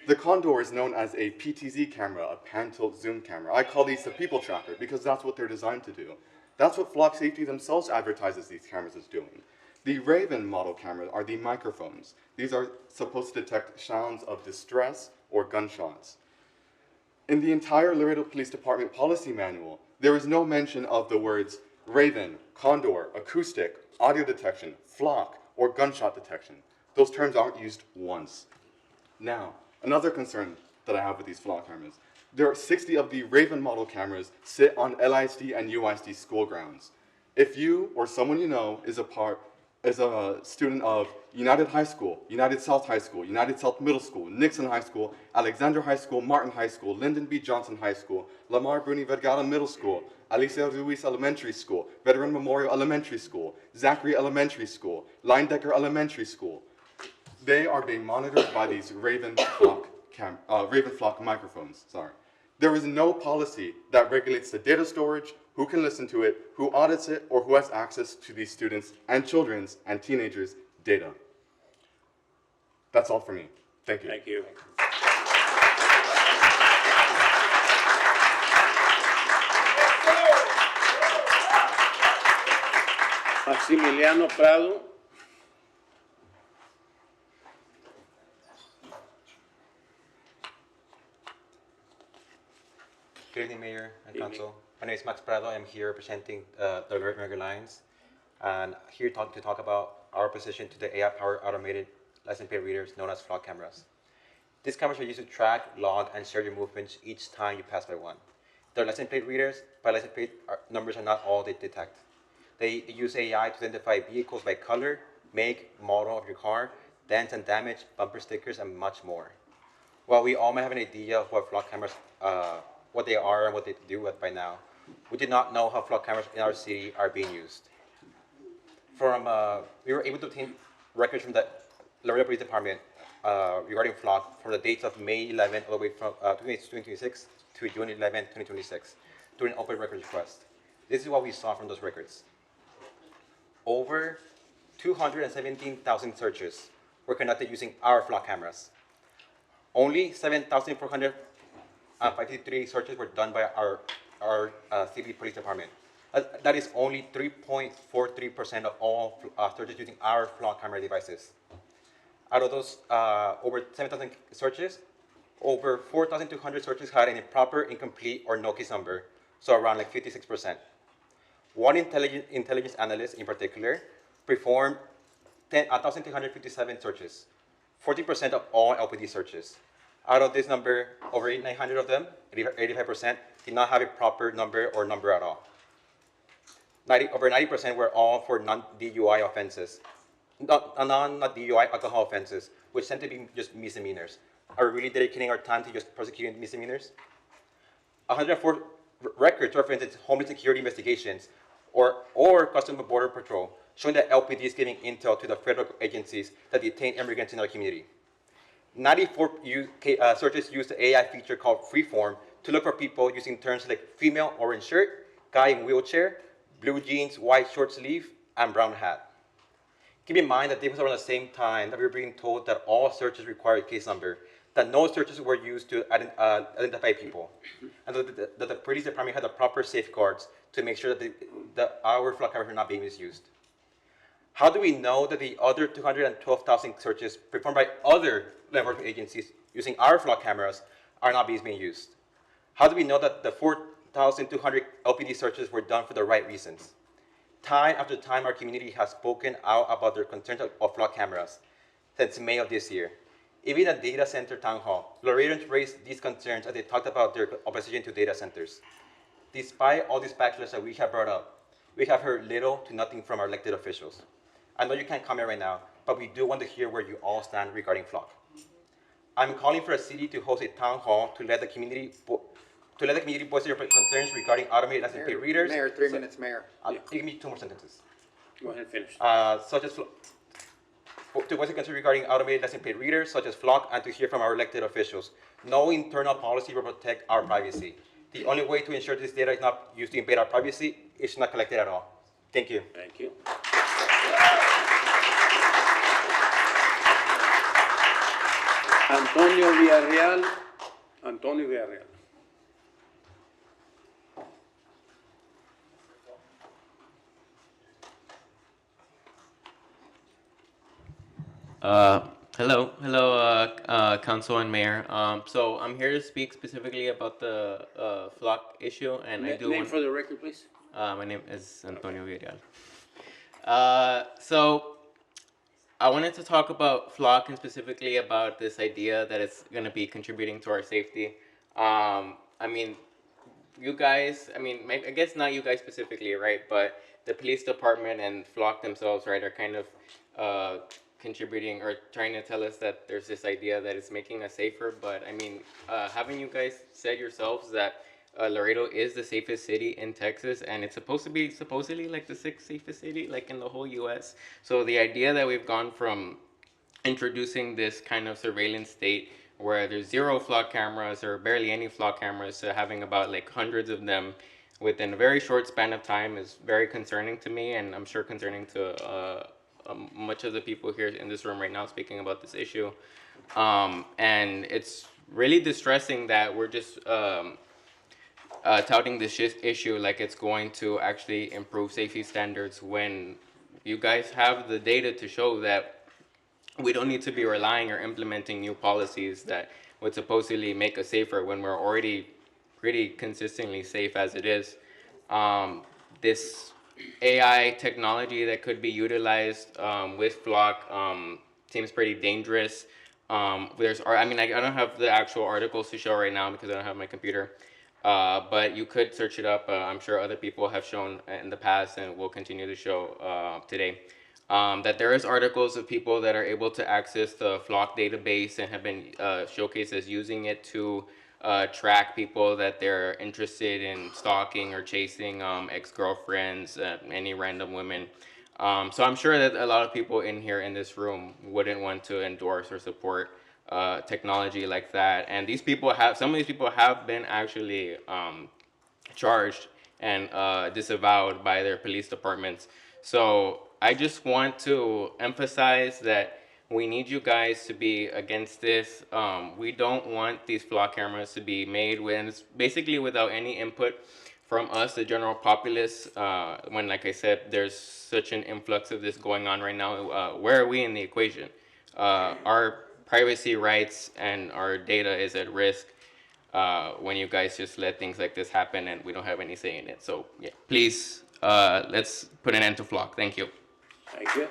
The Condor is known as a PTZ camera, a pan-tilt zoom camera. I call these the people tracker because that's what they're designed to do. That's what Flock Safety themselves advertises these cameras as doing. The Raven model cameras are the microphones. These are supposed to detect sounds of distress or gunshots. In the entire Laredo Police Department policy manual, there is no mention of the words Raven, Condor, acoustic, audio detection, flock, or gunshot detection. Those terms aren't used once. Now, another concern that I have with these flock cameras. There are 60 of the Raven model cameras sit on LISD and UISD school grounds. If you or someone you know is a student of United High School, United South High School, United South Middle School, Nixon High School, Alexander High School, Martin High School, Lyndon B. Johnson High School, Lamar Bruni Vergara Middle School, Alicia Ruiz Elementary School, Veteran Memorial Elementary School, Zachary Elementary School, Leindecker Elementary School, they are being monitored by these Raven Flock microphones. There is no policy that regulates the data storage, who can listen to it, who audits it, or who has access to these students' and children's and teenagers' data. That's all for me. Thank you. Thank you. Maximiliano Prado. Good evening, Mayor and Council. My name is Max Prado. I'm here representing the American Alliance, and here to talk about our position to the AI-powered automated license plate readers known as flock cameras. These cameras are used to track, log, and share your movements each time you pass by one. They're license plate readers, but license plate numbers are not all they detect. They use AI to identify vehicles by color, make, model of your car, dents and damage, bumper stickers, and much more. While we all may have an idea of what flock cameras what they are and what they do by now, we did not know how flock cameras in our city are being used. We were able to obtain records from the Laredo Police Department regarding flock from the dates of May 11 all the way from 2026 to June 11, 2026, through an open records request. This is what we saw from those records. Over 217,000 searches were conducted using our flock cameras. Only 7,453 searches were done by our city police department. That is only 3.43% of all searches using our flock camera devices. Out of those over 7,000 searches, over 4,200 searches had an improper, incomplete, or no case number, so around like 56%. One intelligence analyst in particular performed 1,357 searches, 40% of all LPD searches. Out of this number, over 900 of them, 85%, did not have a proper number or number at all. Over 90% were all for non-DUI offenses, not DUI alcohol offenses, which tend to be just misdemeanors. Are we really dedicating our time to just prosecuting misdemeanors? 104 records referenced Homeland Security investigations or Customs and Border Patrol, showing that LPD is giving intel to the federal agencies that detain immigrants in our community. 94 searches used the AI feature called Freeform to look for people using terms like female orange shirt, guy in wheelchair, blue jeans, white short sleeve, and brown hat. Keep in mind that this was around the same time that we were being told that all searches require a case number, that no searches were used to identify people, and that the police department had the proper safeguards to make sure that our flock cameras were not being misused. How do we know that the other 212,000 searches performed by other law enforcement agencies using our flock cameras are not being used? How do we know that the 4,200 LPD searches were done for the right reasons? Time after time, our community has spoken out about their concerns of flock cameras since May of this year. Even at Data Center Town Hall, Laredans raised these concerns as they talked about their opposition to data centers. Despite all these backlash that we have brought up, we have heard little to nothing from our elected officials. I know you can't comment right now, but we do want to hear where you all stand regarding flock. I'm calling for a city to host a town hall to let the community voice their concerns regarding automated license plate readers. Mayor, 3 minutes, Mayor. Give me 2 more sentences. Go ahead, finish. Such as to voice a concern regarding automated license plate readers, such as flock, and to hear from our elected officials. No internal policy will protect our privacy. The only way to ensure this data is not used to invade our privacy is not collected at all. Thank you. Thank you. Antonio Villarreal. Antonio Villarreal. Hello, Council and Mayor. So I'm here to speak specifically about the flock issue, and I do Name want. for the record, please. My name is Antonio Villarreal. So I wanted to talk about flock and specifically about this idea that it's going to be contributing to our safety. I mean, you guys, I mean, I guess not you guys specifically, right? But the police department and Flock themselves, right, are kind of contributing or trying to tell us that there's this idea that it's making us safer. But I mean, haven't you guys said yourselves that Laredo is the safest city in Texas, and it's supposed to be supposedly like the 6th safest city, like in the whole U.S. So the idea that we've gone from introducing this kind of surveillance state where there's 0 flock cameras or barely any flock cameras to having about like hundreds of them within a very short span of time is very concerning to me, and I'm sure concerning to much of the people here in this room right now speaking about this issue. And it's really distressing that we're just touting this issue like it's going to actually improve safety standards when you guys have the data to show that we don't need to be relying or implementing new policies that would supposedly make us safer when we're already pretty consistently safe as it is. This AI technology that could be utilized with Flock seems pretty dangerous. I don't have the actual articles to show right now because I don't have my computer. But you could search it up. I'm sure other people have shown in the past and will continue to show today. That there is articles of people that are able to access the Flock database and have been showcased as using it to track people that they're interested in stalking or chasing, ex-girlfriends, any random women. So I'm sure that a lot of people in here in this room wouldn't want to endorse or support technology like that. And some of these people have been actually charged and disavowed by their police departments. So I just want to emphasize that we need you guys to be against this. We don't want these flock cameras to be made basically without any input from us, the general populace, when, like I said, there's such an influx of this going on right now. Where are we in the equation? Our privacy rights and our data is at risk when you guys just let things like this happen and we don't have any say in it. So yeah, please, let's put an end to Flock. Thank you. Thank you.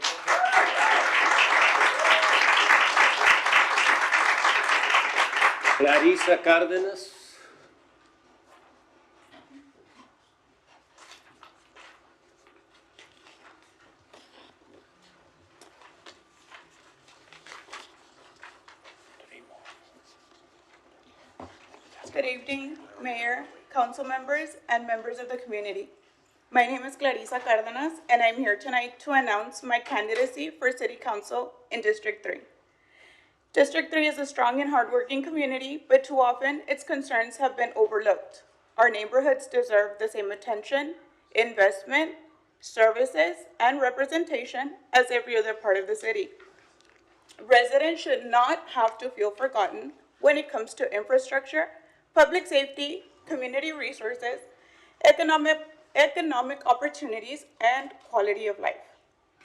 Clarisa Cárdenas. Good evening, Mayor, council members, and members of the community. My name is Clarisa Cárdenas, and I'm here tonight to announce my candidacy for City Council in District 3. District 3 is a strong and hardworking community, but too often its concerns have been overlooked. Our neighborhoods deserve the same attention, investment, services, and representation as every other part of the city. Residents should not have to feel forgotten when it comes to infrastructure, public safety, community resources, economic opportunities, and quality of life.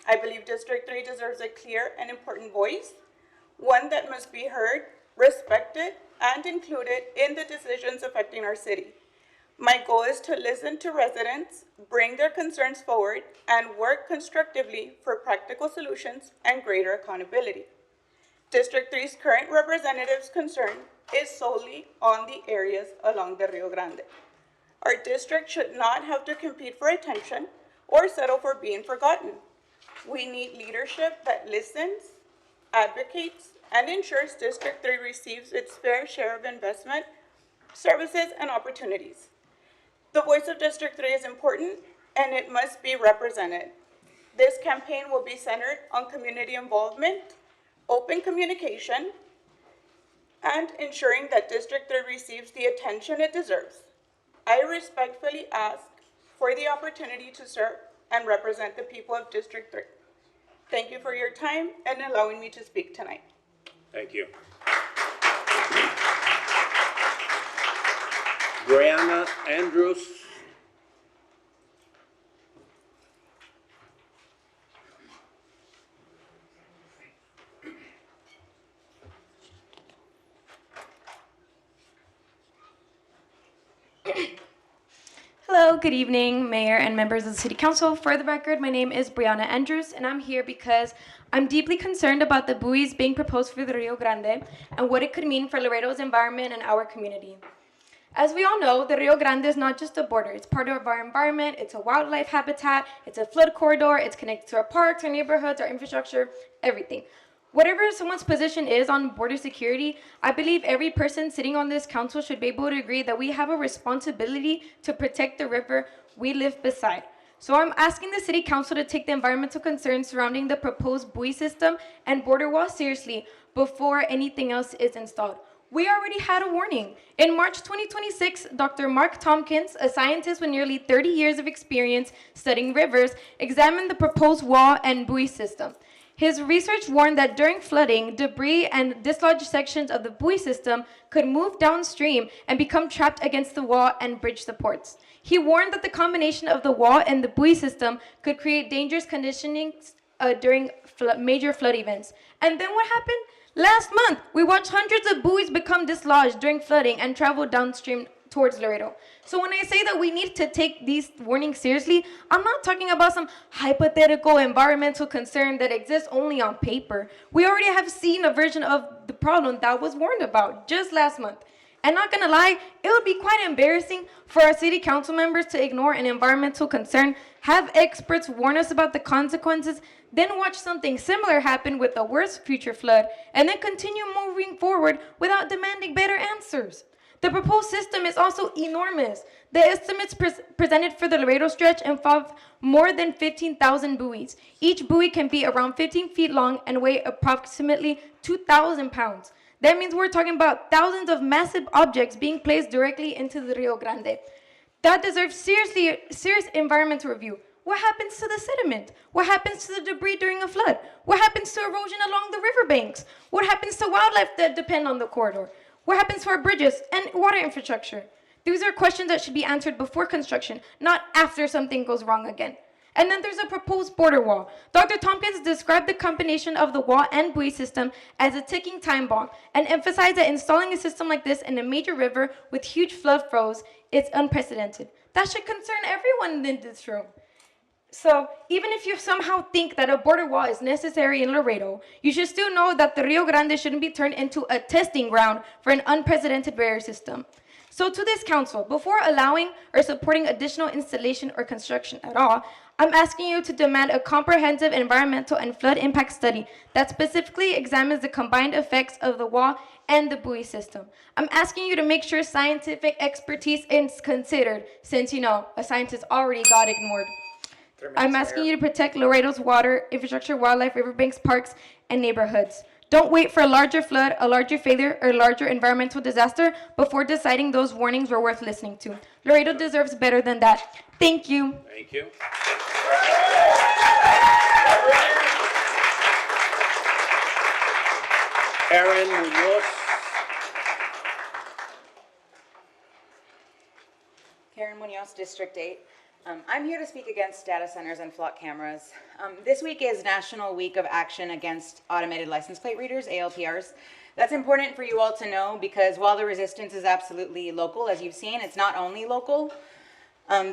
I believe District 3 deserves a clear and important voice, one that must be heard, respected, and included in the decisions affecting our city. My goal is to listen to residents, bring their concerns forward, and work constructively for practical solutions and greater accountability. District 3's current representative's concern is solely on the areas along the Rio Grande. Our district should not have to compete for attention or settle for being forgotten. We need leadership that listens, advocates, and ensures District 3 receives its fair share of investment, services, and opportunities. The voice of District 3 is important, and it must be represented. This campaign will be centered on community involvement, open communication, and ensuring that District 3 receives the attention it deserves. I respectfully ask for the opportunity to serve and represent the people of District 3. Thank you for your time and allowing me to speak tonight. Thank you. Brianna Andrews. Hello, good evening, Mayor and members of the City Council. For the record, my name is Brianna Andrews, and I'm here because I'm deeply concerned about the buoys being proposed for the Rio Grande and what it could mean for Laredo's environment and our community. As we all know, the Rio Grande is not just a border. It's part of our environment. It's a wildlife habitat. It's a flood corridor. It's connected to our parks, our neighborhoods, our infrastructure, everything. Whatever someone's position is on border security, I believe every person sitting on this council should be able to agree that we have a responsibility to protect the river we live beside. So I'm asking the City Council to take the environmental concerns surrounding the proposed buoy system and border wall seriously before anything else is installed. We already had a warning. In March 2026, Dr. Mark Tompkins, a scientist with nearly 30 years of experience studying rivers, examined the proposed wall and buoy system. His research warned that during flooding, debris and dislodged sections of the buoy system could move downstream and become trapped against the wall and bridge supports. He warned that the combination of the wall and the buoy system could create dangerous conditions during major flood events. And then what happened? Last month, we watched hundreds of buoys become dislodged during flooding and travel downstream towards Laredo. So when I say that we need to take these warnings seriously, I'm not talking about some hypothetical environmental concern that exists only on paper. We already have seen a version of the problem that was warned about just last month. And not gonna lie, it would be quite embarrassing for our city council members to ignore an environmental concern, have experts warn us about the consequences, then watch something similar happen with a worse future flood, and then continue moving forward without demanding better answers. The proposed system is also enormous. The estimates presented for the Laredo stretch involve more than 15,000 buoys. Each buoy can be around 15 feet long and weigh approximately 2,000 pounds. That means we're talking about thousands of massive objects being placed directly into the Rio Grande. That deserves serious environmental review. What happens to the sediment? What happens to the debris during a flood? What happens to erosion along the riverbanks? What happens to wildlife that depend on the corridor? What happens to our bridges and water infrastructure? These are questions that should be answered before construction, not after something goes wrong again. And then there's a proposed border wall. Dr. Tompkins described the combination of the wall and buoy system as a ticking time bomb and emphasized that installing a system like this in a major river with huge flood flows is unprecedented. That should concern everyone in this room. So even if you somehow think that a border wall is necessary in Laredo, you should still know that the Rio Grande shouldn't be turned into a testing ground for an unprecedented barrier system. So to this council, before allowing or supporting additional installation or construction at all, I'm asking you to demand a comprehensive environmental and flood impact study that specifically examines the combined effects of the wall and the buoy system. I'm asking you to make sure scientific expertise is considered, since, a scientist already got ignored. I'm asking you to protect Laredo's water, infrastructure, wildlife, riverbanks, parks, and neighborhoods. Don't wait for a larger flood, a larger failure, or a larger environmental disaster before deciding those warnings were worth listening to. Laredo deserves better than that. Thank you. Thank you. Karen Munoz. Karen Munoz, District 8. I'm here to speak against data centers and flock cameras. This week is National Week of Action Against Automated License Plate Readers, ALPRs. That's important for you all to know because while the resistance is absolutely local, as you've seen, it's not only local.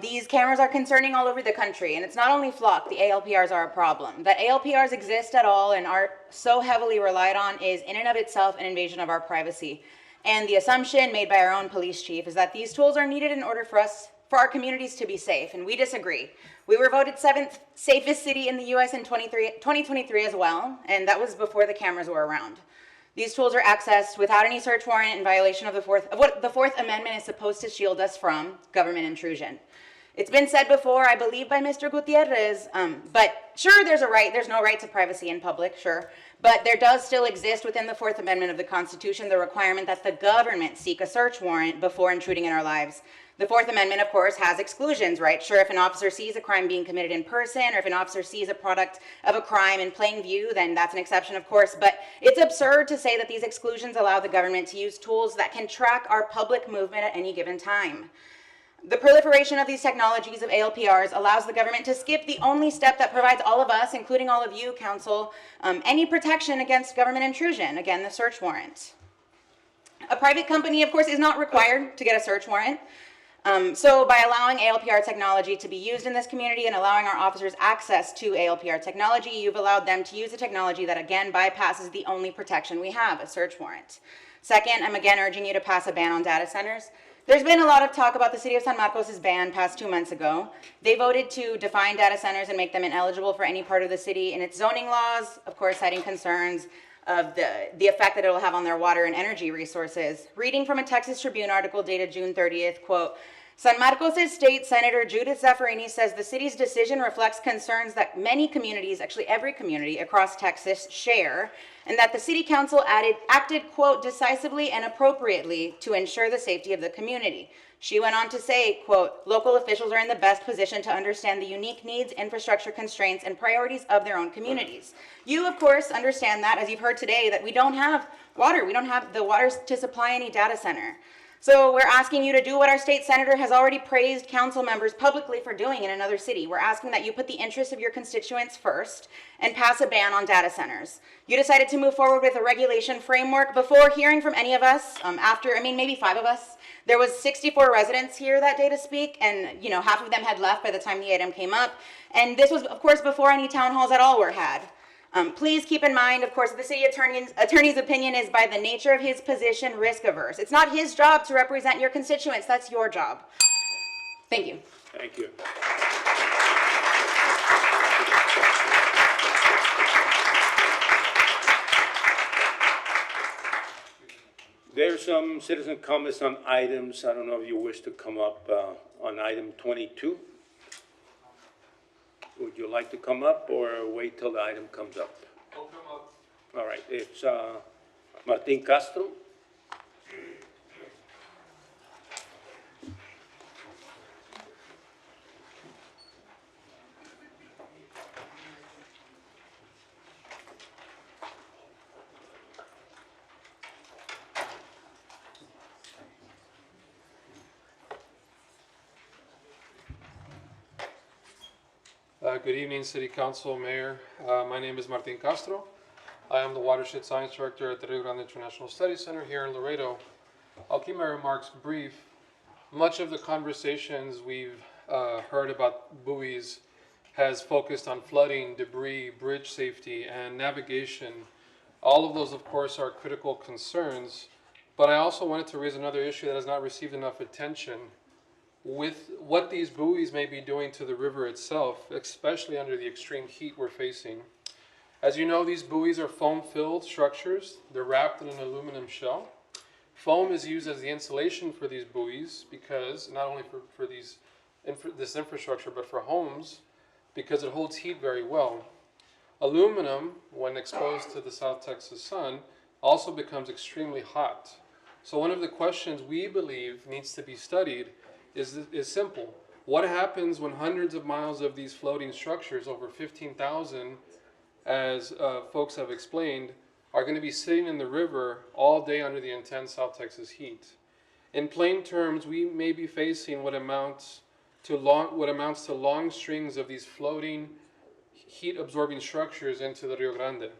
These cameras are concerning all over the country, and it's not only flock, the ALPRs are a problem. That ALPRs exist at all and are so heavily relied on is in and of itself an invasion of our privacy. And the assumption made by our own police chief is that these tools are needed in order for our communities to be safe, and we disagree. We were voted 7th safest city in the U.S. in 2023 as well, and that was before the cameras were around. These tools are accessed without any search warrant in violation of what the Fourth Amendment is supposed to shield us from, government intrusion. It's been said before, I believe by Mr. Gutierrez, but sure, there's no right to privacy in public, sure, but there does still exist within the Fourth Amendment of the Constitution the requirement that the government seek a search warrant before intruding in our lives. The Fourth Amendment, of course, has exclusions, right? Sure, if an officer sees a crime being committed in person, or if an officer sees a product of a crime in plain view, then that's an exception, of course. But it's absurd to say that these exclusions allow the government to use tools that can track our public movement at any given time. The proliferation of these technologies of ALPRs allows the government to skip the only step that provides all of us, including all of you, council, any protection against government intrusion, again, the search warrant. A private company, of course, is not required to get a search warrant. So by allowing ALPR technology to be used in this community and allowing our officers access to ALPR technology, you've allowed them to use a technology that again bypasses the only protection we have, a search warrant. Second, I'm again urging you to pass a ban on data centers. There's been a lot of talk about the city of San Marcos' ban passed 2 months ago. They voted to define data centers and make them ineligible for any part of the city in its zoning laws, of course citing concerns of the effect that it will have on their water and energy resources. Reading from a Texas Tribune article dated June 30th, quote, San Marcos' State Senator Judith Zaffarini says the city's decision reflects concerns that many communities, actually every community across Texas, share, and that the city council acted, quote, decisively and appropriately to ensure the safety of the community. She went on to say, quote, local officials are in the best position to understand the unique needs, infrastructure constraints, and priorities of their own communities. You, of course, understand that, as you've heard today, that we don't have water. We don't have the water to supply any data center. So we're asking you to do what our state senator has already praised council members publicly for doing in another city. We're asking that you put the interests of your constituents first and pass a ban on data centers. You decided to move forward with a regulation framework before hearing from any of us, maybe 5 of us. There was 64 residents here that day to speak, and half of them had left by the time the item came up. And this was, of course, before any town halls at all were had. Please keep in mind, of course, the city attorney's opinion is by the nature of his position risk averse. It's not his job to represent your constituents. That's your job. Thank you. Thank you. There's some citizen comments on items. I don't know if you wish to come up on item 22. Would you like to come up or wait till the item comes up? I'll come up. All right, it's Martin Castro. Good evening, City Council, Mayor. My name is Martin Castro. I am the Watershed Science Director at the Rio Grande International Studies Center here in Laredo. I'll keep my remarks brief. Much of the conversations we've heard about buoys has focused on flooding, debris, bridge safety, and navigation. All of those, of course, are critical concerns, but I also wanted to raise another issue that has not received enough attention with what these buoys may be doing to the river itself, especially under the extreme heat we're facing. As you know, these buoys are foam-filled structures. They're wrapped in an aluminum shell. Foam is used as the insulation for these buoys because, not only for this infrastructure, but for homes, because it holds heat very well. Aluminum, when exposed to the South Texas sun, also becomes extremely hot. So one of the questions we believe needs to be studied is simple. What happens when hundreds of miles of these floating structures, over 15,000, as folks have explained, are going to be sitting in the river all day under the intense South Texas heat? In plain terms, we may be facing what amounts to long strings of these floating, heat-absorbing structures into the Rio Grande.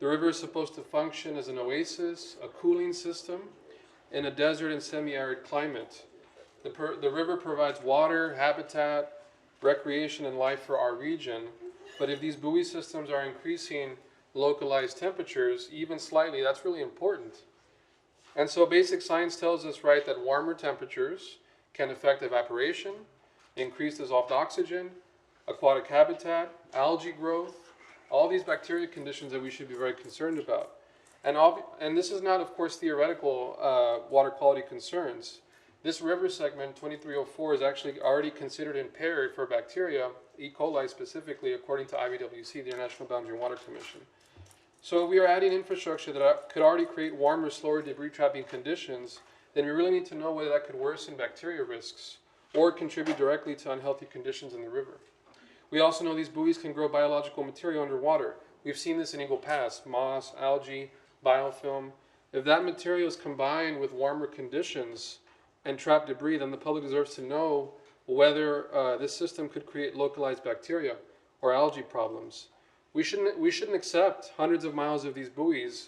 The river is supposed to function as an oasis, a cooling system, in a desert and semi-arid climate. The river provides water, habitat, recreation, and life for our region. But if these buoy systems are increasing localized temperatures, even slightly, that's really important. And so basic science tells us, right, that warmer temperatures can affect evaporation, increase dissolved oxygen, aquatic habitat, algae growth, all these bacteria conditions that we should be very concerned about. And this is not, of course, theoretical water quality concerns. This river segment, 2304, is actually already considered impaired for bacteria, E. coli specifically, according to IBWC, the International Boundary Water Commission. So if we are adding infrastructure that could already create warmer, slower debris trapping conditions, then we really need to know whether that could worsen bacteria risks or contribute directly to unhealthy conditions in the river. We also know these buoys can grow biological material underwater. We've seen this in Eagle Pass, moss, algae, biofilm. If that material is combined with warmer conditions and trap debris, then the public deserves to know whether this system could create localized bacteria or algae problems. We shouldn't accept hundreds of miles of these buoys,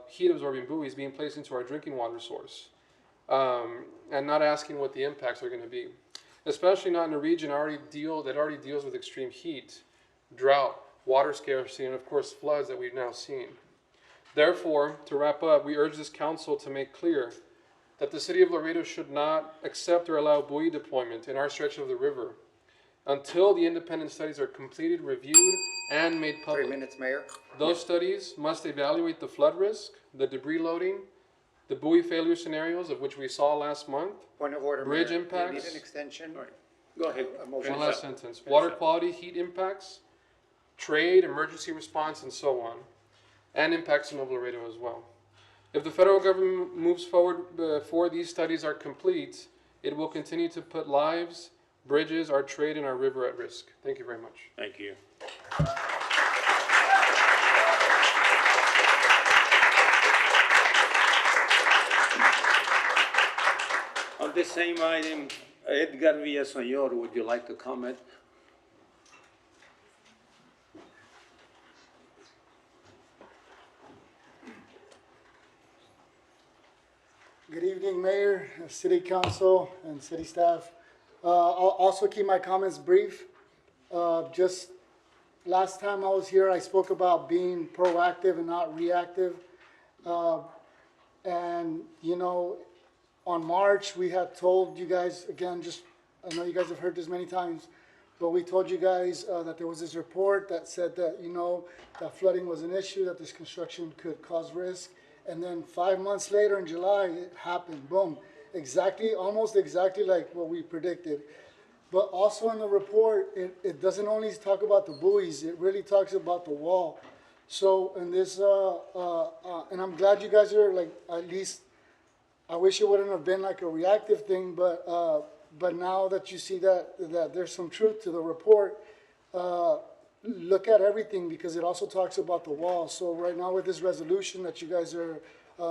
heat-absorbing buoys, being placed into our drinking water source, and not asking what the impacts are going to be. Especially not in a region that already deals with extreme heat, drought, water scarcity, and of course floods that we've now seen. Therefore, to wrap up, we urge this council to make clear that the city of Laredo should not accept or allow buoy deployment in our stretch of the river until the independent studies are completed, reviewed, and made public. 3 minutes, Mayor. Those studies must evaluate the flood risk, the debris loading, the buoy failure scenarios of which we saw last month, Point of order, bridge Mayor. impacts. You need an extension? Go ahead. A motion. One last sentence. Water quality, heat impacts, trade, emergency response, and so on, and impacts in Laredo as well. If the federal government moves forward before these studies are complete, it will continue to put lives, bridges, our trade, and our river at risk. Thank you very much. Thank you. On this same item, Edgar Villaseñor, would you like to comment? Good evening, Mayor, City Council, and city staff. I'll also keep my comments brief. Just last time I was here, I spoke about being proactive and not reactive. And, you know, on March, we had told you guys, again, I know you guys have heard this many times, but we told you guys that there was this report that said that, you know, that flooding was an issue, that this construction could cause risk. And then 5 months later in July, it happened, boom. Exactly, almost exactly like what we predicted. But also in the report, it doesn't only talk about the buoys, it really talks about the wall. So in this, and I'm glad you guys are like, at least, I wish it wouldn't have been like a reactive thing, but now that you see that there's some truth to the report, look at everything because it also talks about the wall. So right now with this resolution that you guys are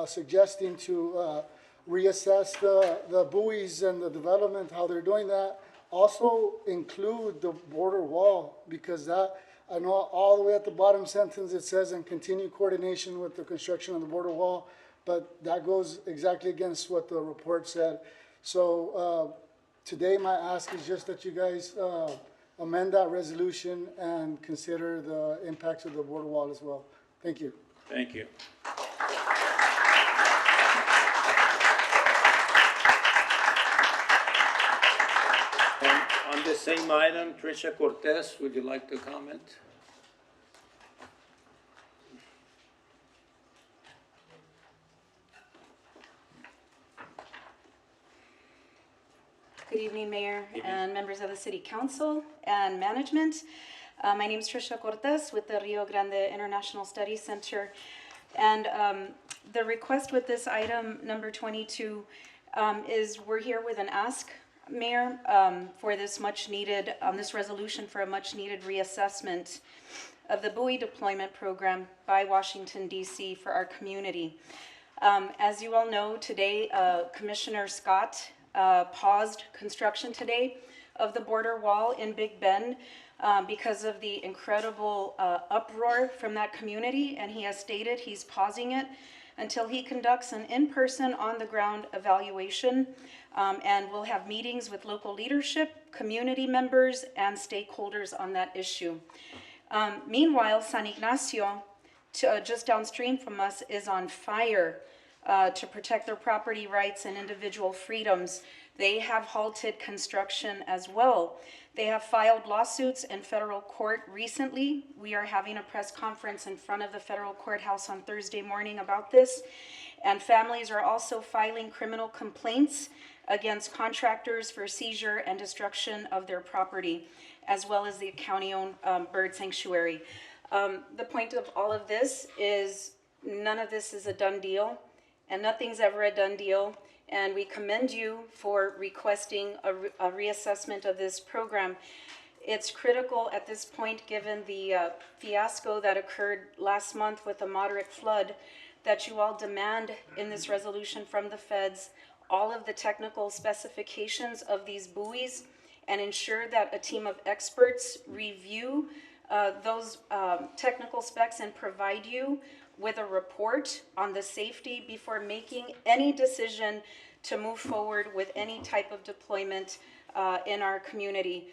suggesting to reassess the buoys and the development, how they're doing that, also include the border wall because that, I know all the way at the bottom sentence it says and continue coordination with the construction of the border wall, but that goes exactly against what the report said. So today my ask is just that you guys amend that resolution and consider the impacts of the border wall as well. Thank you. Thank you. On the same item, Tricia Cortez, would you like to comment? Good evening, Mayor and members of the City Council and management. My name is Tricia Cortez with the Rio Grande International Studies Center. And the request with this item, number 22, is we're here with an ask, Mayor, for this much needed, this resolution for a much needed reassessment of the buoy deployment program by Washington, D.C. for our community. As you all know, today, Commissioner Scott paused construction today of the border wall in Big Bend because of the incredible uproar from that community, and he has stated he's pausing it until he conducts an in-person, on-the-ground evaluation, and we'll have meetings with local leadership, community members, and stakeholders on that issue. Meanwhile, San Ignacio, just downstream from us, is on fire to protect their property rights and individual freedoms. They have halted construction as well. They have filed lawsuits in federal court recently. We are having a press conference in front of the federal courthouse on Thursday morning about this. And families are also filing criminal complaints against contractors for seizure and destruction of their property, as well as the county-owned bird sanctuary. The point of all of this is none of this is a done deal, and nothing's ever a done deal. And we commend you for requesting a reassessment of this program. It's critical at this point, given the fiasco that occurred last month with the moderate flood, that you all demand in this resolution from the feds all of the technical specifications of these buoys and ensure that a team of experts review those technical specs and provide you with a report on the safety before making any decision to move forward with any type of deployment in our community.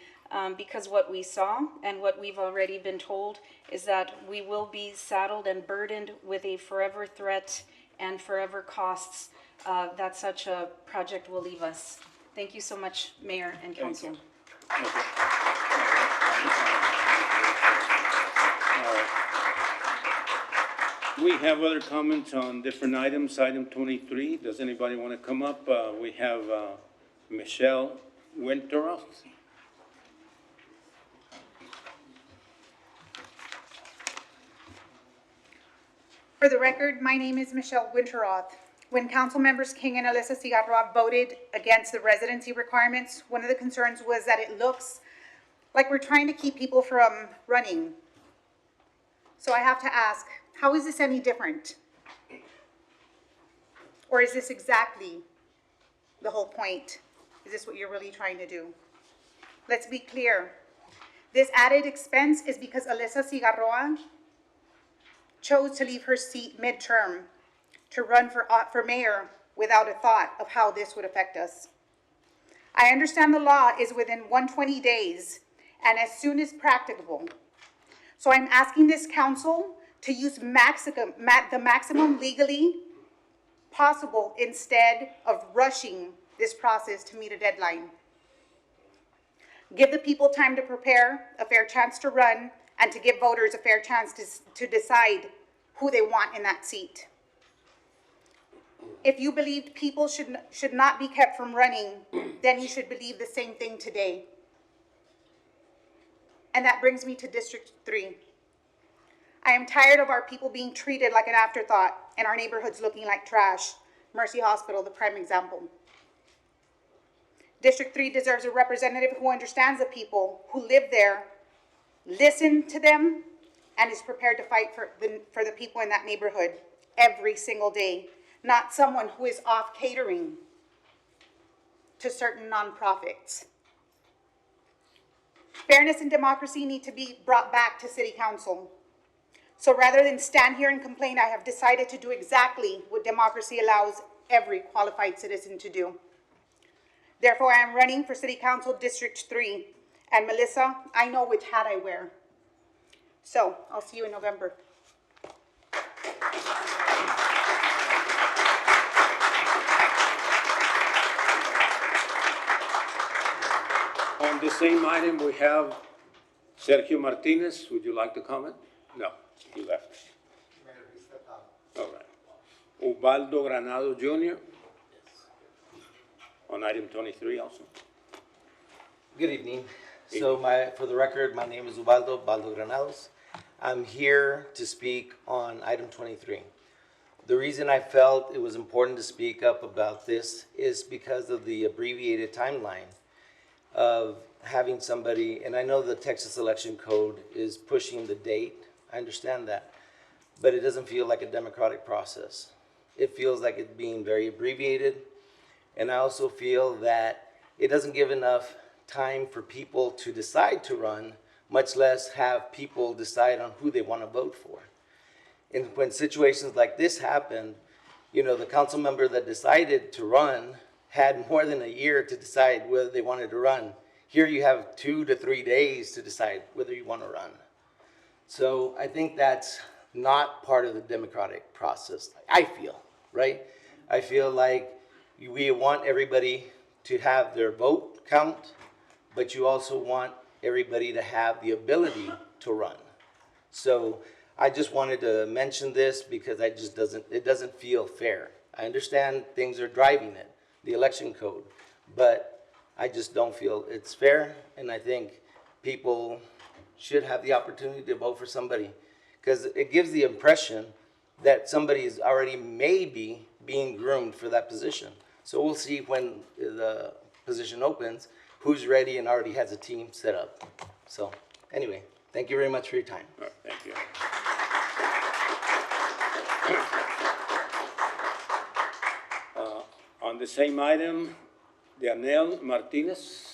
Because what we saw and what we've already been told is that we will be saddled and burdened with a forever threat and forever costs that such a project will leave us. Thank you so much, Mayor and Council. We have other comments on different items. Item 23, does anybody want to come up? We have Michelle Winteroth. For the record, my name is Michelle Winteroth. When council members King and Alyssa Cigarroa voted against the residency requirements, one of the concerns was that it looks like we're trying to keep people from running. So I have to ask, how is this any different? Or is this exactly the whole point? Is this what you're really trying to do? Let's be clear. This added expense is because Alyssa Cigarroa chose to leave her seat midterm to run for mayor without a thought of how this would affect us. I understand the law is within 120 days and as soon as practicable. So I'm asking this council to use the maximum legally possible instead of rushing this process to meet a deadline. Give the people time to prepare, a fair chance to run, and to give voters a fair chance to decide who they want in that seat. If you believed people should not be kept from running, then you should believe the same thing today. And that brings me to District 3. I am tired of our people being treated like an afterthought and our neighborhoods looking like trash. Mercy Hospital, the prime example. District 3 deserves a representative who understands the people who live there, listen to them, and is prepared to fight for the people in that neighborhood every single day, not someone who is off catering to certain nonprofits. Fairness and democracy need to be brought back to City Council. So rather than stand here and complain, I have decided to do exactly what democracy allows every qualified citizen to do. Therefore, I am running for City Council District 3. And Melissa, I know which hat I wear. So, I'll see you in November. On the same item, we have Sergio Martinez. Would you like to comment? No, he left. All right. Ubaldo Granado Jr. On item 23 also. Good evening. So for the record, my name is Ubaldo Granados. I'm here to speak on item 23. The reason I felt it was important to speak up about this is because of the abbreviated timeline of having somebody, and I know the Texas Election Code is pushing the date, I understand that, but it doesn't feel like a democratic process. It feels like it's being very abbreviated, and I also feel that it doesn't give enough time for people to decide to run, much less have people decide on who they want to vote for. And when situations like this happen, you know, the council member that decided to run had more than a year to decide whether they wanted to run. Here you have 2 to 3 days to decide whether you want to run. So I think that's not part of the democratic process, I feel, right? I feel like we want everybody to have their vote count, but you also want everybody to have the ability to run. So I just wanted to mention this because it doesn't feel fair. I understand things are driving it, the election code, but I just don't feel it's fair, and I think people should have the opportunity to vote for somebody, because it gives the impression that somebody is already maybe being groomed for that position. So we'll see when the position opens, who's ready and already has a team set up. So anyway, thank you very much for your time. All right, thank you. On the same item, Daniel Martinez.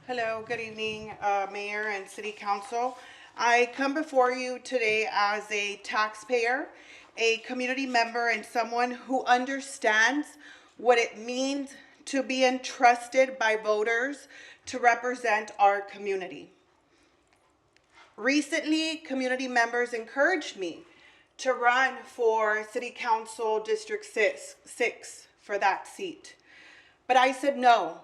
Hello, good evening, Mayor and City Council. I come before you today as a taxpayer, a community member, and someone who understands what it means to be entrusted by voters to represent our community. Recently, community members encouraged me to run for City Council District 6 for that seat. But I said no.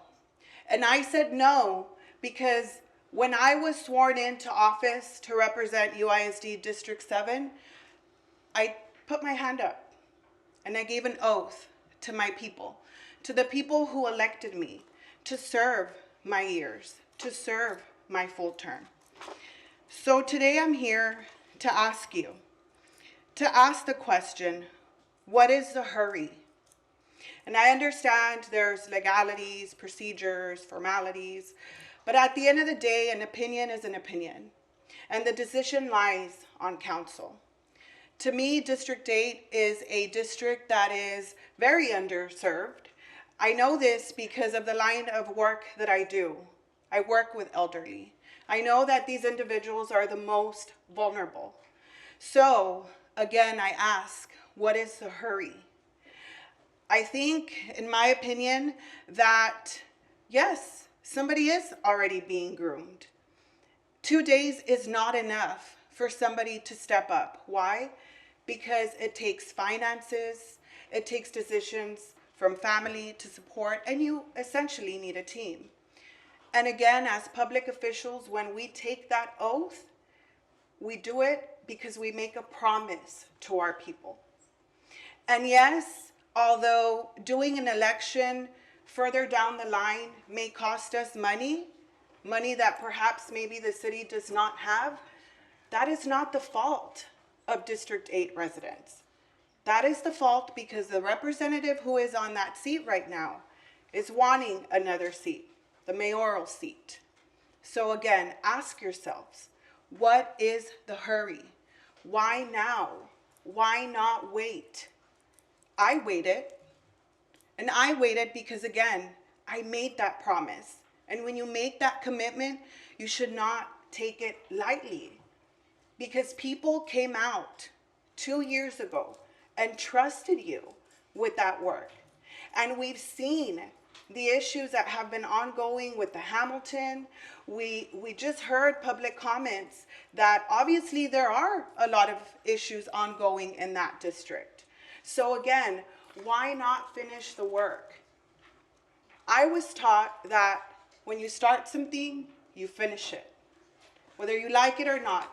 And I said no because when I was sworn into office to represent UISD District 7, I put my hand up and I gave an oath to my people, to the people who elected me, to serve my years, to serve my full term. So today I'm here to ask you, to ask the question, what is the hurry? And I understand there's legalities, procedures, formalities, but at the end of the day, an opinion is an opinion, and the decision lies on council. To me, District 8 is a district that is very underserved. I know this because of the line of work that I do. I work with elderly. I know that these individuals are the most vulnerable. So, again, I ask, what is the hurry? I think, in my opinion, that yes, somebody is already being groomed. 2 days is not enough for somebody to step up. Why? Because it takes finances, it takes decisions from family to support, and you essentially need a team. And again, as public officials, when we take that oath, we do it because we make a promise to our people. And yes, although doing an election further down the line may cost us money that perhaps maybe the city does not have, that is not the fault of District 8 residents. That is the fault because the representative who is on that seat right now is wanting another seat, the mayoral seat. So again, ask yourselves, what is the hurry? Why now? Why not wait? I waited, and I waited because again, I made that promise. And when you make that commitment, you should not take it lightly. Because people came out 2 years ago and trusted you with that work. And we've seen the issues that have been ongoing with the Hamilton. We just heard public comments that obviously there are a lot of issues ongoing in that district. So again, why not finish the work? I was taught that when you start something, you finish it, whether you like it or not.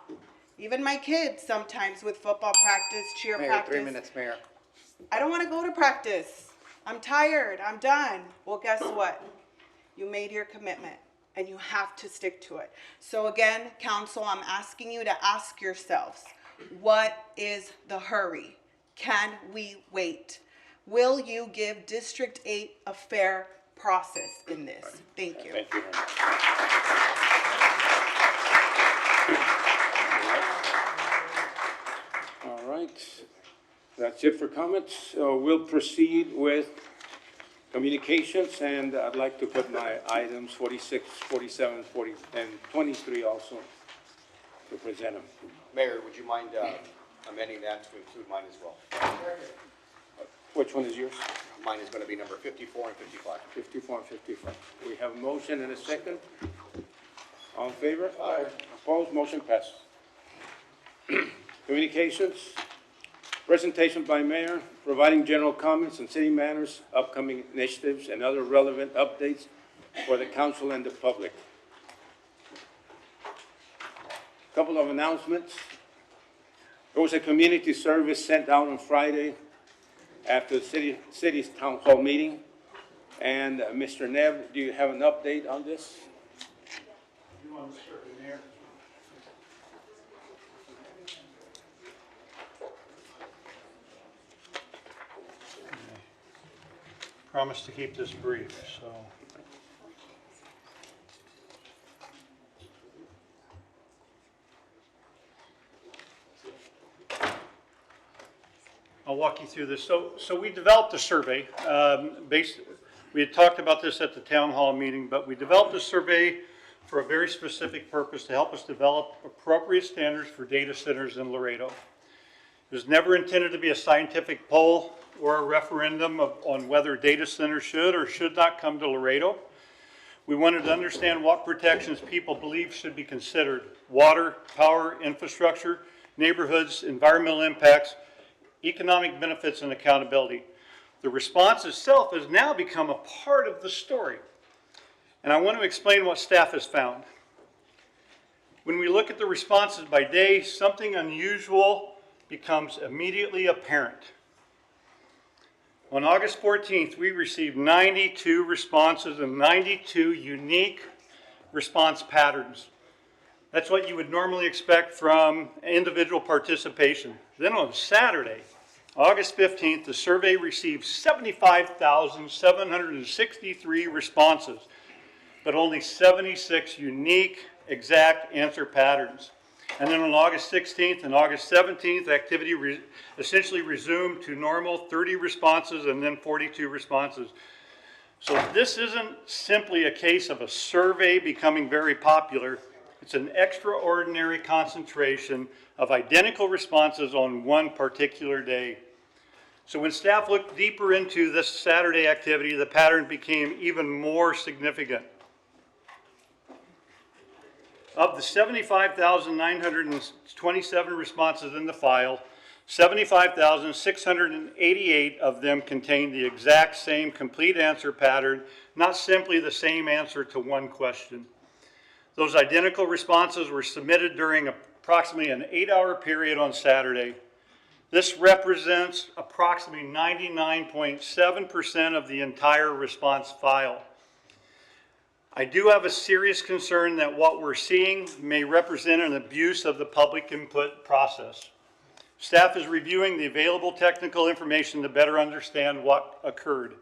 Even my kids sometimes with football practice, cheer Mayor, practice. 3 minutes, Mayor. I don't want to go to practice. I'm tired. I'm done. Well, guess what? You made your commitment and you have to stick to it. So again, council, I'm asking you to ask yourselves, what is the hurry? Can we wait? Will you give District 8 a fair process in this? Thank you. Thank you. All right, that's it for comments. We'll proceed with communications, and I'd like to put my items 46, 47, 40, and 23 also to present them. Mayor, would you mind amending that to include mine as well? Which one is yours? Mine is going to be number 54 and 55. 54 and 55. We have a motion and a second. All in favor? Aye. Opposed? Motion passes. Communications. Presentation by Mayor, providing general comments on city matters, upcoming initiatives, and other relevant updates for the council and the public. Couple of announcements. There was a community service sent out on Friday after the city's town hall meeting. And Mr. Nev, do you have an update on this? You want to start in there? Promise to keep this brief, so. I'll walk you through this. So we developed a survey. We had talked about this at the town hall meeting, but we developed a survey for a very specific purpose to help us develop appropriate standards for data centers in Laredo. It was never intended to be a scientific poll or a referendum on whether data centers should or should not come to Laredo. We wanted to understand what protections people believe should be considered: water, power, infrastructure, neighborhoods, environmental impacts, economic benefits, and accountability. The response itself has now become a part of the story. And I want to explain what staff has found. When we look at the responses by day, something unusual becomes immediately apparent. On August 14th, we received 92 responses and 92 unique response patterns. That's what you would normally expect from individual participation. Then on Saturday, August 15th, the survey received 75,763 responses, but only 76 unique exact answer patterns. And then on August 16th and August 17th, activity essentially resumed to normal, 30 responses and then 42 responses. So this isn't simply a case of a survey becoming very popular. It's an extraordinary concentration of identical responses on one particular day. So when staff looked deeper into this Saturday activity, the pattern became even more significant. Of the 75,927 responses in the file, 75,688 of them contained the exact same complete answer pattern, not simply the same answer to one question. Those identical responses were submitted during approximately an 8-hour period on Saturday. This represents approximately 99.7% of the entire response file. I do have a serious concern that what we're seeing may represent an abuse of the public input process. Staff is reviewing the available technical information to better understand what occurred.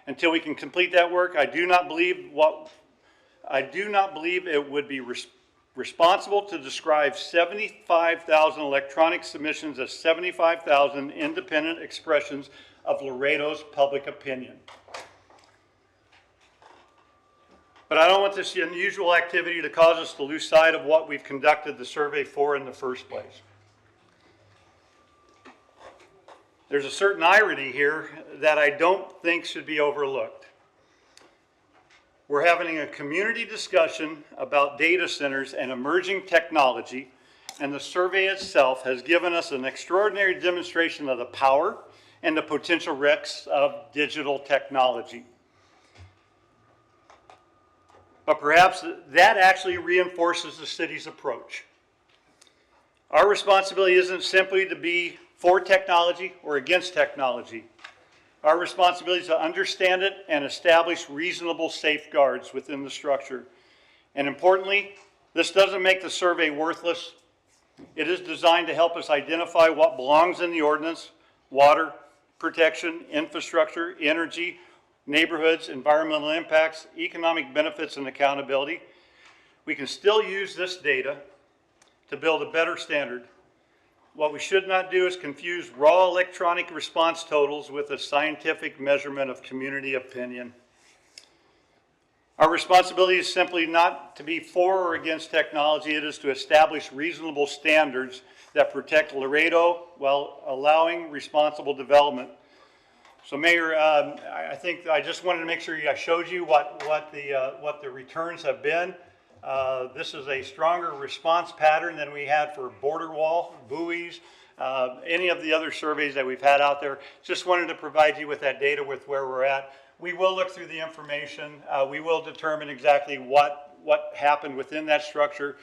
Until we can complete that work, I do not believe it would be responsible to describe 75,000 electronic submissions as 75,000 independent expressions of Laredo's public opinion. But I don't want this unusual activity to cause us to lose sight of what we've conducted the survey for in the first place. There's a certain irony here that I don't think should be overlooked. We're having a community discussion about data centers and emerging technology, and the survey itself has given us an extraordinary demonstration of the power and the potential risks of digital technology. But perhaps that actually reinforces the city's approach. Our responsibility isn't simply to be for technology or against technology. Our responsibility is to understand it and establish reasonable safeguards within the structure. And importantly, this doesn't make the survey worthless. It is designed to help us identify what belongs in the ordinance: water protection, infrastructure, energy, neighborhoods, environmental impacts, economic benefits, and accountability. We can still use this data to build a better standard. What we should not do is confuse raw electronic response totals with a scientific measurement of community opinion. Our responsibility is simply not to be for or against technology. It is to establish reasonable standards that protect Laredo while allowing responsible development. So, Mayor, I think I just wanted to make sure I showed you what the returns have been. This is a stronger response pattern than we had for border wall, buoys, any of the other surveys that we've had out there. Just wanted to provide you with that data with where we're at. We will look through the information. We will determine exactly what happened within that structure.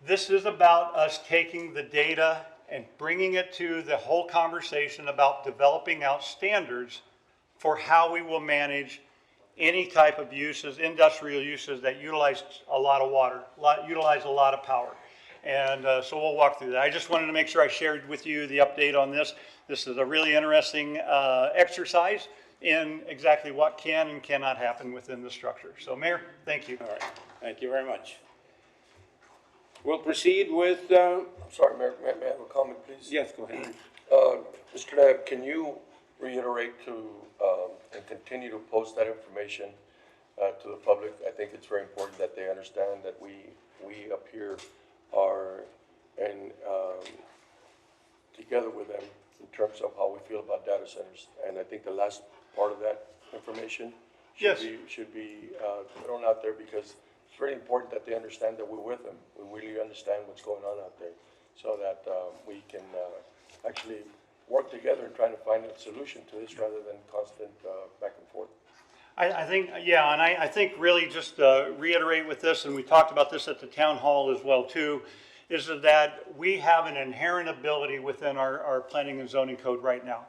This is about us taking the data and bringing it to the whole conversation about developing out standards for how we will manage any type of uses, industrial uses that utilize a lot of water, utilize a lot of power. And so we'll walk through that. I just wanted to make sure I shared with you the update on this. This is a really interesting exercise in exactly what can and cannot happen within the structure. So, Mayor, thank you. All right, thank you very much. We'll proceed with... I'm sorry, Mayor, may I have a comment, please? Yes, go ahead. Mr. Nab, can you reiterate to and continue to post that information to the public? I think it's very important that they understand that we up here are together with them in terms of how we feel about data centers. And I think the last part of that information Yes. should be thrown out there, because it's very important that they understand that we're with them. We really understand what's going on out there, so that we can actually work together and trying to find a solution to this rather than constant back and forth. I think, yeah, and I think really just reiterate with this, and we talked about this at the town hall as well too, is that we have an inherent ability within our planning and zoning code right now.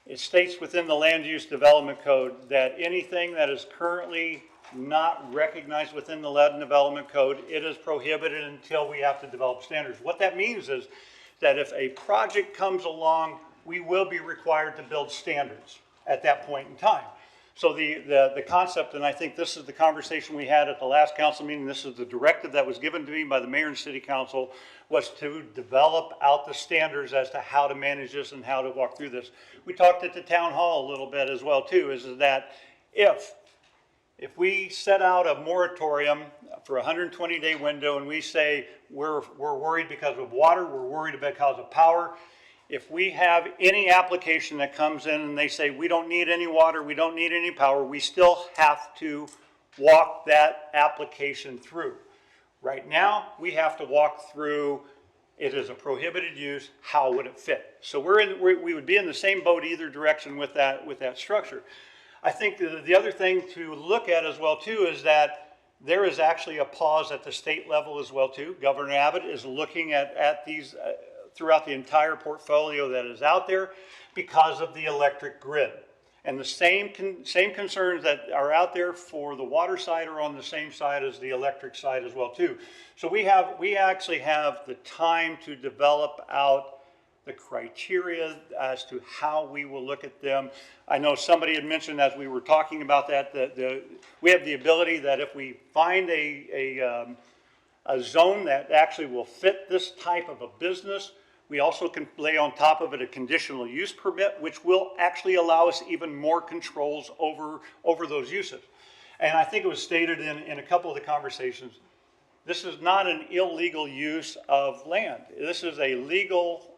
It states within the land use development code that anything that is currently not recognized within the land development code, it is prohibited until we have to develop standards. What that means is that if a project comes along, we will be required to build standards at that point in time. So the concept, and I think this is the conversation we had at the last council meeting, this is the directive that was given to me by the mayor and city council, was to develop out the standards as to how to manage this and how to walk through this. We talked at the town hall a little bit as well too, is that if we set out a moratorium for a 120-day window and we say we're worried because of water, we're worried because of power, if we have any application that comes in and they say we don't need any water, we don't need any power, we still have to walk that application through. Right now, we have to walk through, it is a prohibited use, how would it fit? So we would be in the same boat either direction with that structure. I think the other thing to look at as well too is that there is actually a pause at the state level as well too. Governor Abbott is looking at these throughout the entire portfolio that is out there because of the electric grid. And the same concerns that are out there for the water side are on the same side as the electric side as well too. So we actually have the time to develop out the criteria as to how we will look at them. I know somebody had mentioned as we were talking about that, we have the ability that if we find a zone that actually will fit this type of a business, we also can lay on top of it a conditional use permit, which will actually allow us even more controls over those uses. And I think it was stated in a couple of the conversations, this is not an illegal use of land. This is a legal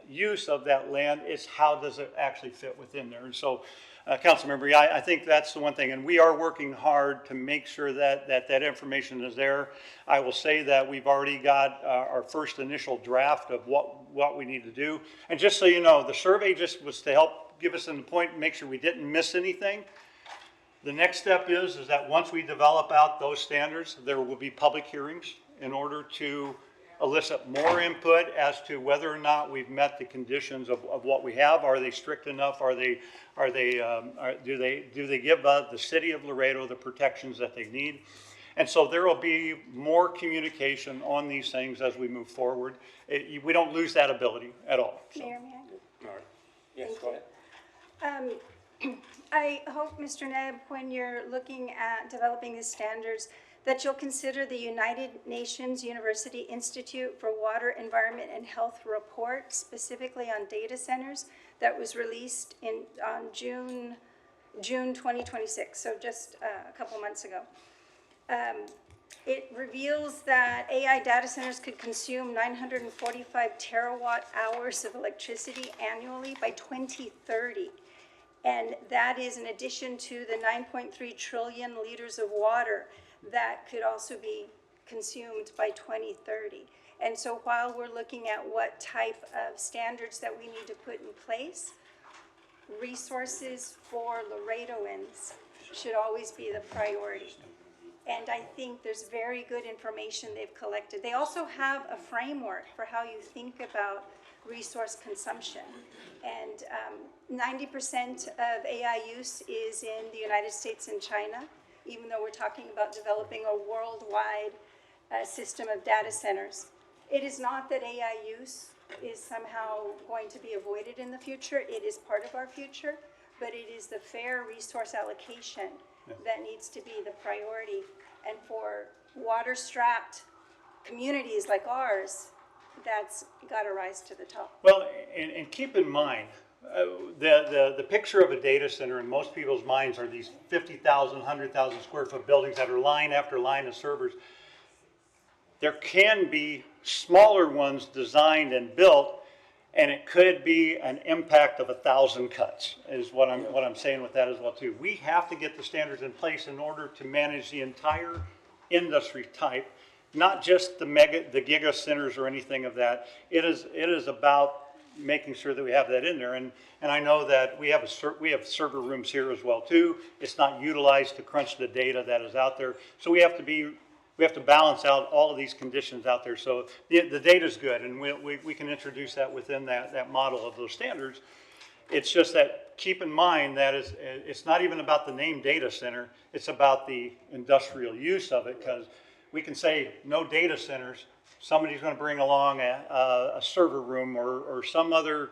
use of that land. It's how does it actually fit within there. And so, Councilmember, I think that's the one thing, and we are working hard to make sure that information is there. I will say that we've already got our first initial draft of what we need to do. And just so you know, the survey just was to help give us in the point and make sure we didn't miss anything. The next step is that once we develop out those standards, there will be public hearings in order to elicit more input as to whether or not we've met the conditions of what we have. Are they strict enough? Do they give the city of Laredo the protections that they need? And so there will be more communication on these things as we move forward. We don't lose that ability at all. So. Mayor, may I? All right. Yes, go ahead. I hope, Mr. Neb, when you're looking at developing the standards, that you'll consider the United Nations University Institute for Water, Environment, and Health report, specifically on data centers, that was released on June 2026, so just a couple months ago. It reveals that AI data centers could consume 945 terawatt hours of electricity annually by 2030. And that is in addition to the 9.3 trillion liters of water that could also be consumed by 2030. And so while we're looking at what type of standards that we need to put in place, resources for Laredoans should always be the priority. And I think there's very good information they've collected. They also have a framework for how you think about resource consumption. And 90% of AI use is in the United States and China, even though we're talking about developing a worldwide system of data centers. It is not that AI use is somehow going to be avoided in the future. It is part of our future, but it is the fair resource allocation that needs to be the priority. And for water-strapped communities like ours, that's got to rise to the top. Well, and keep in mind, the picture of a data center in most people's minds are these 50,000, 100,000 square foot buildings that are line after line of servers. There can be smaller ones designed and built And it could be an impact of 1,000 cuts, is what I'm saying with that as well too. We have to get the standards in place in order to manage the entire industry type, not just the giga centers or anything of that. It is about making sure that we have that in there. And I know that we have server rooms here as well too. It's not utilized to crunch the data that is out there. So we have to balance out all of these conditions out there. So the data is good, and we can introduce that within that model of those standards. It's just that keep in mind that it's not even about the name data center. It's about the industrial use of it, because we can say no data centers. Somebody's going to bring along a server room or some other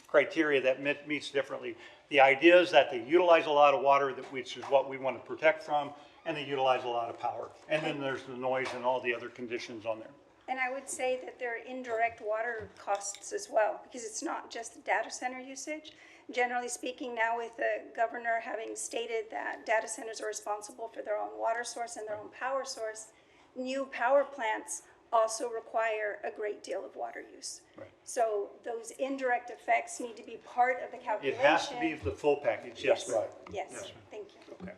criteria that meets differently. The idea is that they utilize a lot of water, which is what we want to protect from, and they utilize a lot of power. And then there's the noise and all the other conditions on there. And I would say that there are indirect water costs as well, because it's not just data center usage. Generally speaking, now with the governor having stated that data centers are responsible for their own water source and their own power source, new power plants also require a great deal of water use. Right. So those indirect effects need to be part of the It calculation. has to be the full package, yes. Yes. Yes, thank you. Okay.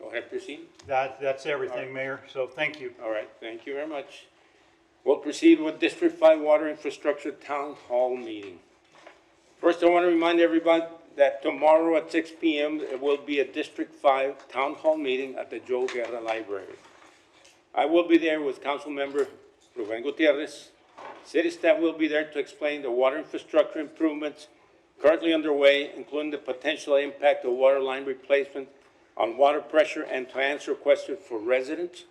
Go ahead, proceed. That's everything, Mayor, so thank you. All right, thank you very much. We'll proceed with District 5 Water Infrastructure Town Hall meeting. First, I want to remind everybody that tomorrow at 6 p.m. it will be a District 5 Town Hall meeting at the Joe Guerra Library. I will be there with Council Member Ruben Gutierrez. City staff will be there to explain the water infrastructure improvements currently underway, including the potential impact of water line replacement on water pressure, and to answer questions for residents.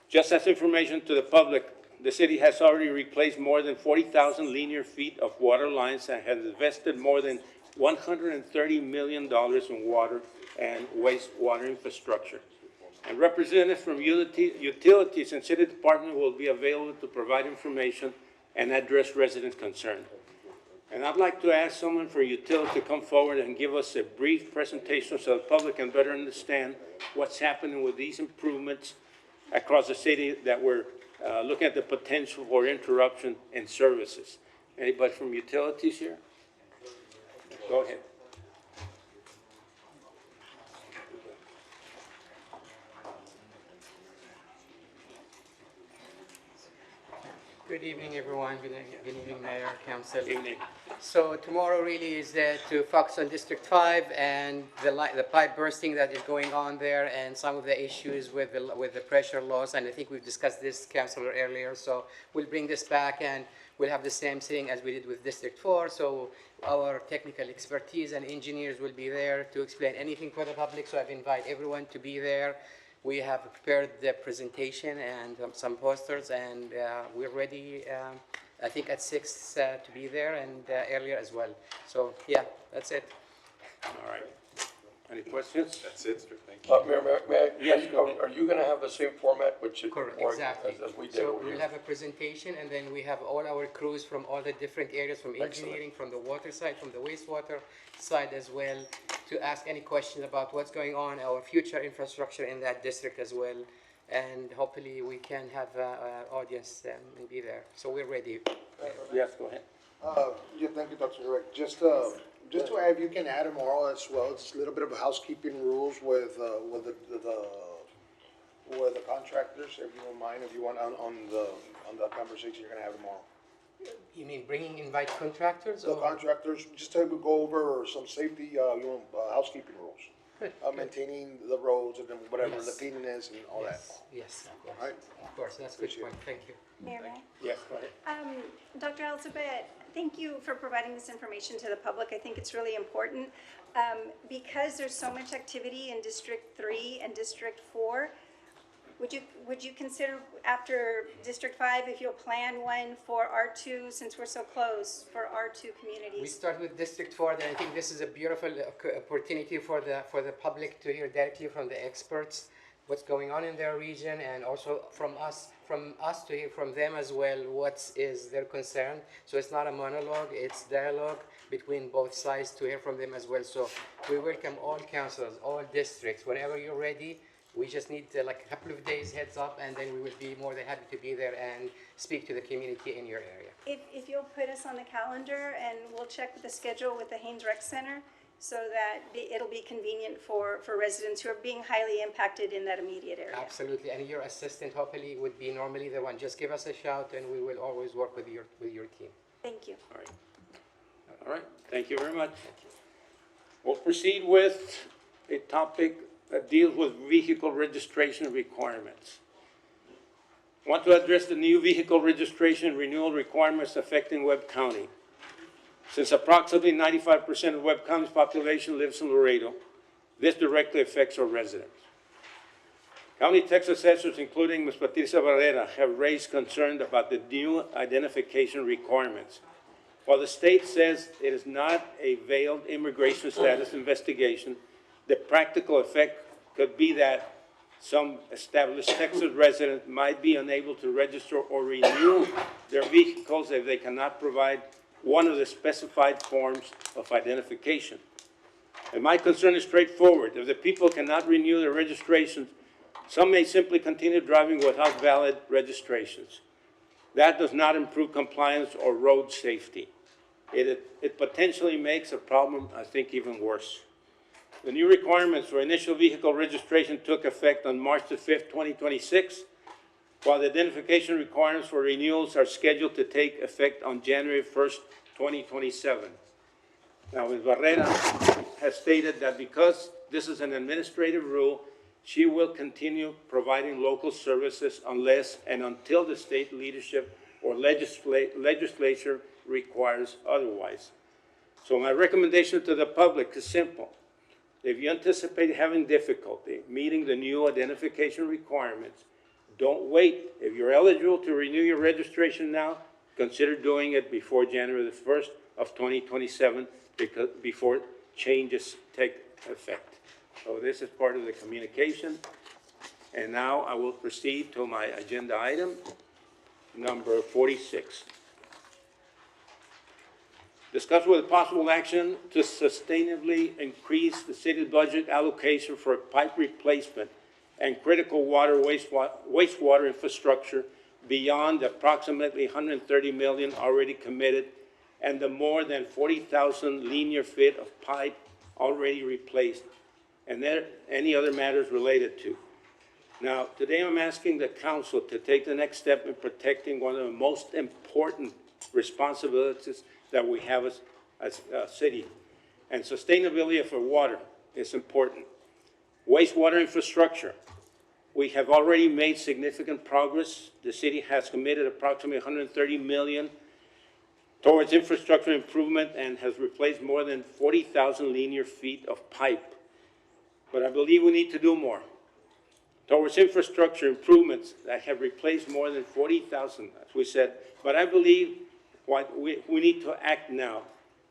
Just as information to the public, the city has already replaced more than 40,000 linear feet of water lines and has invested more than $130 million in water and wastewater infrastructure. And representatives from utilities and city department will be available to provide information and address residents' concerns. And I'd like to ask someone for utility to come forward and give us a brief presentation so the public can better understand what's happening with these improvements across the city that we're looking at the potential for interruption in services. Anybody from utilities here? Go ahead. Good evening, everyone. Good evening, Mayor, Council. Good evening. So tomorrow really is to focus on District 5 and the pipe bursting that is going on there, and some of the issues with the pressure loss. And I think we've discussed this, Councilor, earlier. So we'll bring this back, and we'll have the same thing as we did with District 4. So our technical expertise and engineers will be there to explain anything for the public. So I've invited everyone to be there. We have prepared the presentation and some posters, and we're ready, I think, at 6 to be there, and earlier as well. So, yeah, that's it. All right. Any questions? That's it, sir. Thank you. Mayor, Yes, go are you going to have the same format, which is Correct, more exactly. as we did So over we'll here? have a presentation, and then we have all our crews from all the different areas, from engineering, from the water side, from the wastewater side as well, to ask any questions about what's going on, our future infrastructure in that district as well. And hopefully we can have audience and be there. So we're ready. Yes, go ahead. Yeah, thank you, Dr. Direct. Just to add, if you can add tomorrow as well, it's a little bit of housekeeping rules with the contractors, if you don't mind, if you want on the conversation you're gonna have tomorrow. You mean invite contractors? The contractors, just to go over some safety, housekeeping rules. Good. Maintaining the roads and then whatever the Yes. cleanliness and all that. Yes, of course. Right. Of course, that's a good point. Thank you. Mayor, may I? Yes, go ahead. Dr. Elizabeth, thank you for providing this information to the public. I think it's really important. Because there's so much activity in District 3 and District 4, would you consider after District 5 if you'll plan one for R2, since we're so close, for R2 communities? We start with District 4, and I think this is a beautiful opportunity for the public to hear directly from the experts what's going on in their region, and also from us to hear from them as well what is their concern. So it's not a monologue, it's dialogue between both sides to hear from them as well. So we welcome all councils, all districts. Whenever you're ready, We just need like a couple of days heads up, and then we would be more than happy to be there and speak to the community in your area. If you'll put us on the calendar, and we'll check with the schedule with the Haynes Rec Center, so that it'll be convenient for residents who are being highly impacted in that immediate area. Absolutely, and your assistant hopefully would be normally the one. Just give us a shout, and we will always work with your team. Thank you. All right. All right, thank you very much. We'll proceed with a topic that deals with vehicle registration requirements. I want to address the new vehicle registration renewal requirements affecting Webb County. Since approximately 95% of Webb County's population lives in Laredo, this directly affects our residents. County tax assessors, including Ms. Patricia Barrera, have raised concern about the new identification requirements. While the state says it is not a veiled immigration status investigation, the practical effect could be that some established Texas residents might be unable to register or renew their vehicles if they cannot provide one of the specified forms of identification. And my concern is straightforward. If the people cannot renew their registrations, some may simply continue driving without valid registrations. That does not improve compliance or road safety. It potentially makes a problem, I think, even worse. The new requirements for initial vehicle registration took effect on March the 5th, 2026, while the identification requirements for renewals are scheduled to take effect on January 1st, 2027. Now, Ms. Barrera has stated that because this is an administrative rule, she will continue providing local services unless and until the state leadership or legislature requires otherwise. So my recommendation to the public is simple. If you anticipate having difficulty meeting the new identification requirements, don't wait. If you're eligible to renew your registration now, consider doing it before January the 1st of 2027, before changes take effect. So this is part of the communication. And now I will proceed to my agenda item, number 46. Discuss with possible action to sustainably increase the city's budget allocation for pipe replacement and critical wastewater infrastructure beyond the approximately 130 million already committed and the more than 40,000 linear feet of pipe already replaced, and there any other matters related to. Now, today I'm asking the council to take the next step in protecting one of the most important responsibilities that we have as a city. And sustainability of our water is important. Wastewater infrastructure. We have already made significant progress. The city has committed approximately 130 million towards infrastructure improvement and has replaced more than 40,000 linear feet of pipe. But I believe we need to do more. Towards infrastructure improvements that have replaced more than 40,000, as we said. But I believe we need to act now.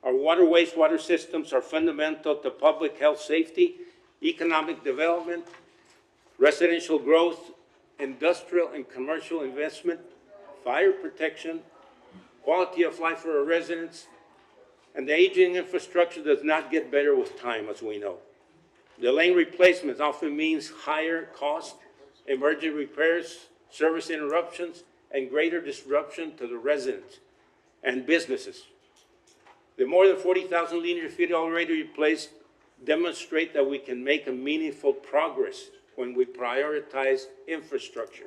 Our water wastewater systems are fundamental to public health safety, economic development, residential growth, industrial and commercial investment, fire protection, quality of life for our residents, and the aging infrastructure does not get better with time, as we know. Delaying replacements often means higher cost, emergency repairs, service interruptions, and greater disruption to the residents and businesses. The more than 40,000 linear feet already replaced demonstrate that we can make a meaningful progress when we prioritize infrastructure.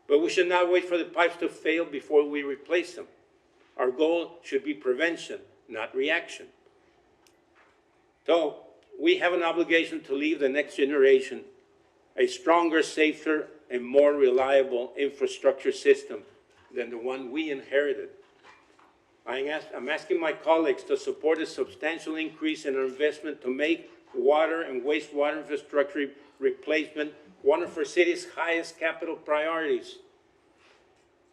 But we should not wait for the pipes to fail before we replace them. Our goal should be prevention, not reaction. So we have an obligation to leave the next generation a stronger, safer, and more reliable infrastructure system than the one we inherited. I'm asking my colleagues to support a substantial increase in our investment to make water and wastewater infrastructure replacement one of our city's highest capital priorities.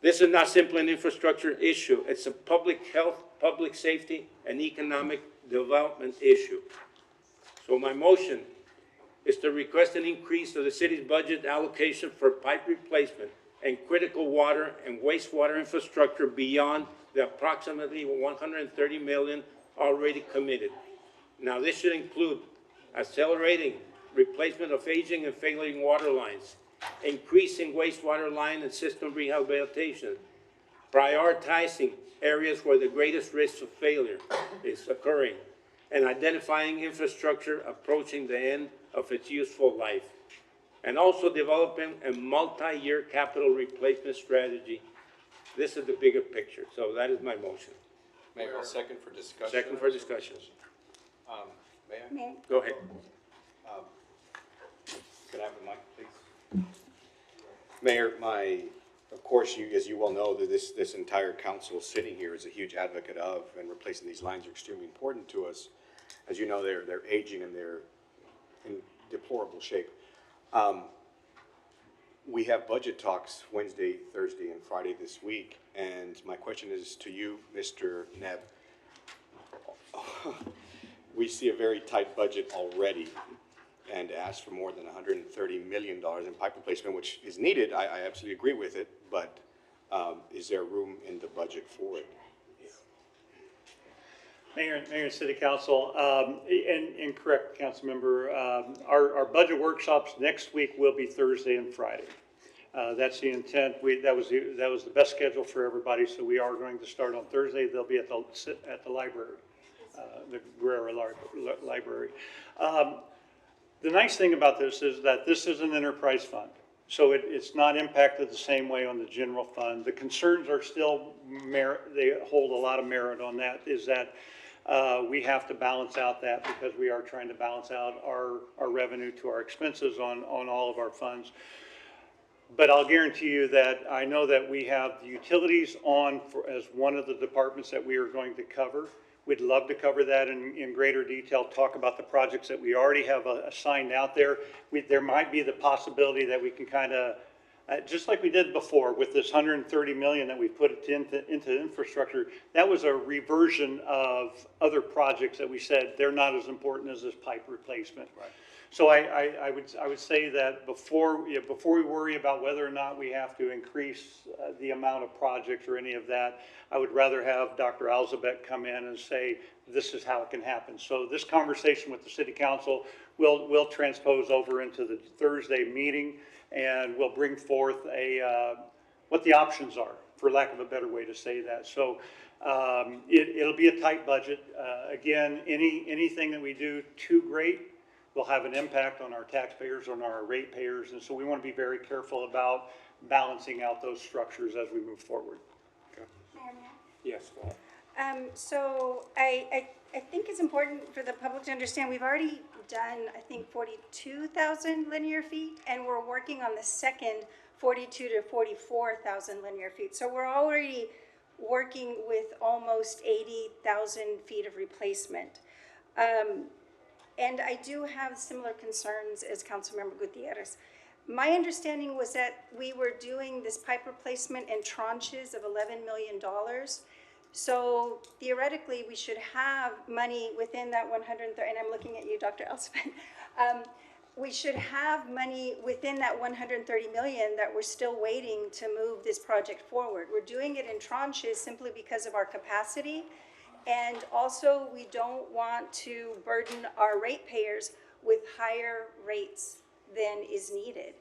This is not simply an infrastructure issue. It's a public health, public safety, and economic development issue. So my motion is to request an increase of the city's budget allocation for pipe replacement and critical water and wastewater infrastructure beyond the approximately 130 million already committed. Now, this should include accelerating replacement of aging and failing water lines, increasing wastewater line and system rehabilitation, prioritizing areas where the greatest risk of failure is occurring, and identifying infrastructure approaching the end of its useful life, and also developing a multi-year capital replacement strategy. This is the bigger picture, so that is my motion. Mayor, I'll second for discussion. Second for discussion. Mayor? Go ahead. Could I have the mic, please? Mayor, of course, as you well know, that this entire council sitting here is a huge advocate of, and replacing these lines are extremely important to us. As you know, they're aging and they're in deplorable shape. We have budget talks Wednesday, Thursday, and Friday this week, and my question is to you, Mr. Neb. We see a very tight budget already, and ask for more than $130 million in pipe replacement, which is needed. I absolutely agree with it, but is there room in the budget for it? Mayor and City Council, and correct, Council Member, our budget workshops next week will be Thursday and Friday. That's the intent. That was the best schedule for everybody, so we are going to start on Thursday. They'll be at the library, the Guerrero Library. The nice thing about this is that this is an enterprise fund, so it's not impacted the same way on the general fund. The concerns are still they hold a lot of merit on that, is that we have to balance out that, because we are trying to balance out our revenue to our expenses on all of our funds. But I'll guarantee you that I know that we have the utilities on as one of the departments that we are going to cover. We'd love to cover that in greater detail, talk about the projects that we already have assigned out there. There might be the possibility that we can kind of, just like we did before with this $130 million that we put into infrastructure, that was a reversion of other projects that we said they're not as important as this pipe replacement. Right. So I would say that before we worry about whether or not we have to increase the amount of projects or any of that, I would rather have Dr. Alzabet come in and say, this is how it can happen. So this conversation with the City Council will transpose over into the Thursday meeting, and we'll bring forth what the options are, for lack of a better way to say that. So it'll be a tight budget. Again, anything that we do too great will have an impact on our taxpayers, on our ratepayers, and so we want to be very careful about balancing out those structures as we move forward. Yes, go ahead. So I think it's important for the public to understand, we've already done, I think, 42,000 linear feet, and we're working on the second 42 to 44,000 linear feet. So we're already working with almost 80,000 feet of replacement. And I do have similar concerns as Councilmember Gutierrez. My understanding was that we were doing this pipe replacement in tranches of $11 million. So theoretically, we should have money within that 130, and I'm looking at you, Dr. Elspeth. We should have money within that 130 million that we're still waiting to move this project forward. We're doing it in tranches simply because of our capacity. And also, we don't want to burden our ratepayers with higher rates than is needed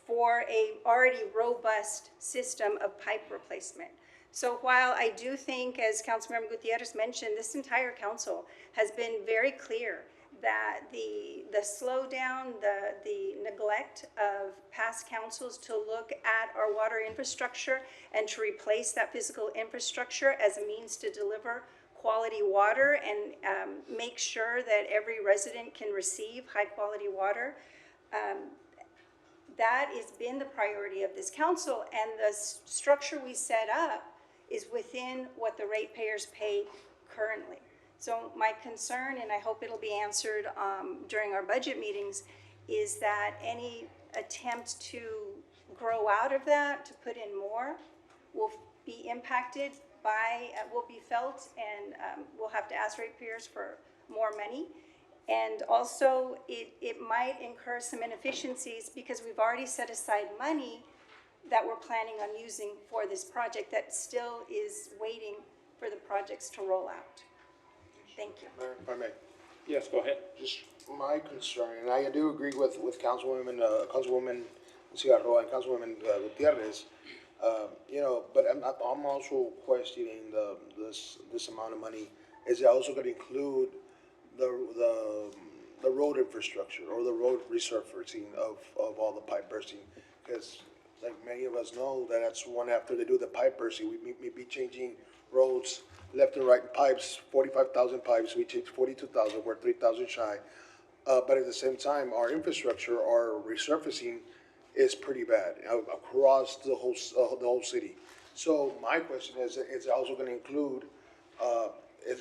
for a already robust system of pipe replacement. So while I do think, as Councilmember Gutierrez mentioned, this entire council has been very clear that the slowdown, the neglect of past councils to look at our water infrastructure and to replace that physical infrastructure as a means to deliver quality water and make sure that every resident can receive high quality water, that has been the priority of this council, and the structure we set up is within what the ratepayers pay currently. So my concern, and I hope it'll be answered during our budget meetings, is that any attempt to grow out of that, to put in more, will be impacted by, will be felt, and we'll have to ask ratepayers for more money. And also, it might incur some inefficiencies because we've already set aside money that we're planning on using for this project that still is waiting for the projects to roll out. Thank you. Mayor, if I may. Yes, go ahead. Just my concern, and I do agree with Councilwoman Cigarroa and Councilwoman Gutierrez, you know, but I'm also questioning this amount of money. Is it also gonna include the road infrastructure or the road resurfacing of all the pipe bursting? Because like many of us know, that that's one after they do the pipe bursting, we may be changing roads left and right pipes, 45,000 pipes, we change 42,000, we're 3,000 shy. But at the same time, our infrastructure, our resurfacing is pretty bad across the whole city. So my question is it also gonna include,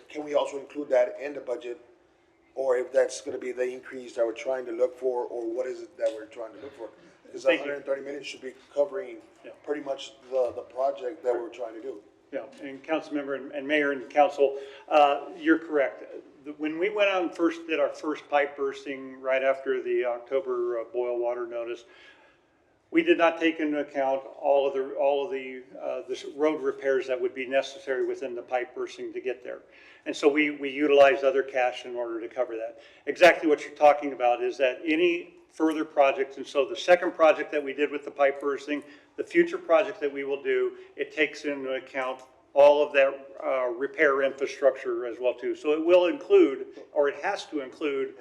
can we also include that in the budget? Or if that's gonna be the increase that we're trying to look for, or what is it that we're trying to look for? Because Thank you. 130 million should be covering pretty much the project that we're trying to do. Yeah, and council member and mayor and council, you're correct. When we went out and first did our first pipe bursting right after the October boil water notice, we did not take into account all of the road repairs that would be necessary within the pipe bursting to get there. And so we utilized other cash in order to cover that. Exactly what you're talking about is that any further projects, and so the second project that we did with the pipe bursting, the future project that we will do, it takes into account all of that repair infrastructure as well too. So it will include, or it has to include,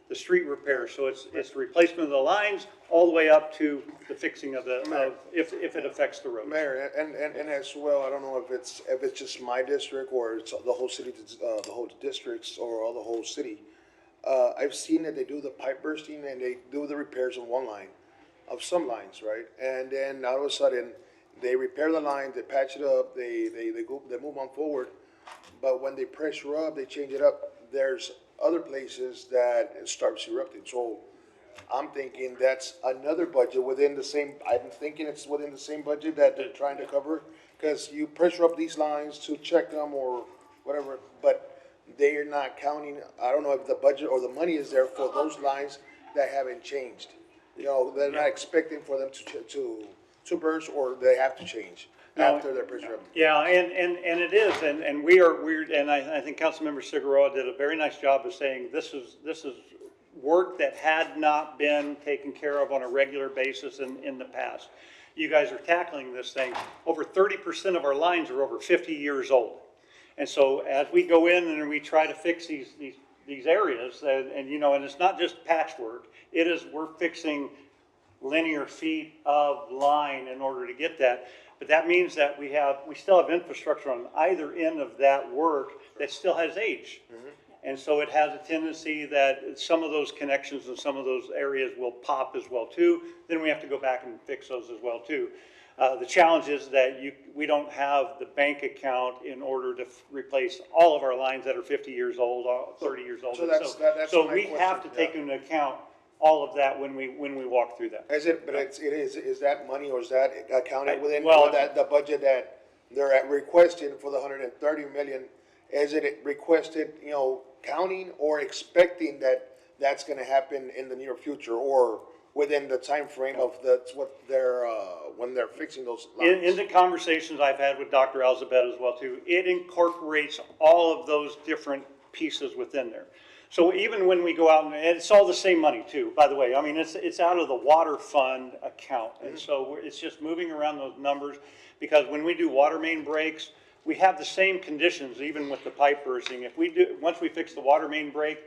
the street repair. So it's the replacement of the lines all the way up to the fixing of if it affects the roads. Mayor, and as well, I don't know if it's just my district or it's the whole city, the whole districts or all the whole city. I've seen that they do the pipe bursting and they do the repairs on one line, of some lines, right? And then all of a sudden, they repair the line, they patch it up, they move on forward. But when they pressure up, they change it up. There's other places that it starts erupting. So I'm thinking that's another budget within the same, I'm thinking it's within the same budget that they're trying to cover. Because you pressure up these lines to check them or whatever, but they're not counting, I don't know if the budget or the money is there for those lines that haven't changed. You know, they're not expecting for them to burst, or they have to change after they're pressure up. Yeah, and it is, and we're, and I think Councilmember Cigarroa did a very nice job of saying this is work that had not been taken care of on a regular basis in the past. You guys are tackling this thing. Over 30% of our lines are over 50 years old. And so as we go in and we try to fix these areas, and you know, and it's not just patchwork, it is, we're fixing linear feet of line in order to get that. But that means that we still have infrastructure on either end of that work that still has age. And so it has a tendency that some of those connections and some of those areas will pop as well too. Then we have to go back and fix those as well too. The challenge is that we don't have the bank account in order to replace all of our lines that are 50 years old, 30 years old. So that's so my we have to question, take into account all of that when we walk through that. Is that money, or is that accounted within Well, the budget that they're requesting for the 130 million? Is it requested, you know, counting or expecting that that's gonna happen in the near future, or within the time frame of what they're, when they're fixing those lines? In the conversations I've had with Dr. Elizabeth as well too, it incorporates all of those different pieces within there. So even when we go out, and it's all the same money too, by the way. I mean, it's out of the water fund account. And so it's just moving around those numbers, because when we do water main breaks, we have the same conditions even with the pipe bursting. Once we fix the water main break,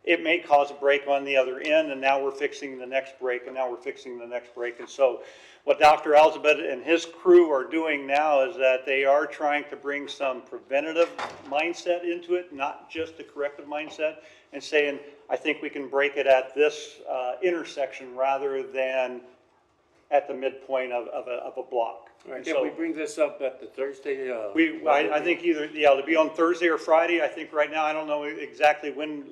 it may cause a break on the other end, and now we're fixing the next break, and now we're fixing the next break. And so what Dr. Elizabeth and his crew are doing now is that they are trying to bring some preventative mindset into it, not just a corrective mindset, and saying, I think we can break it at this intersection rather than at the midpoint of a block. All right, And can so we bring this up at the Thursday? I think either, it'll be on Thursday or Friday. I think right now, I don't know exactly when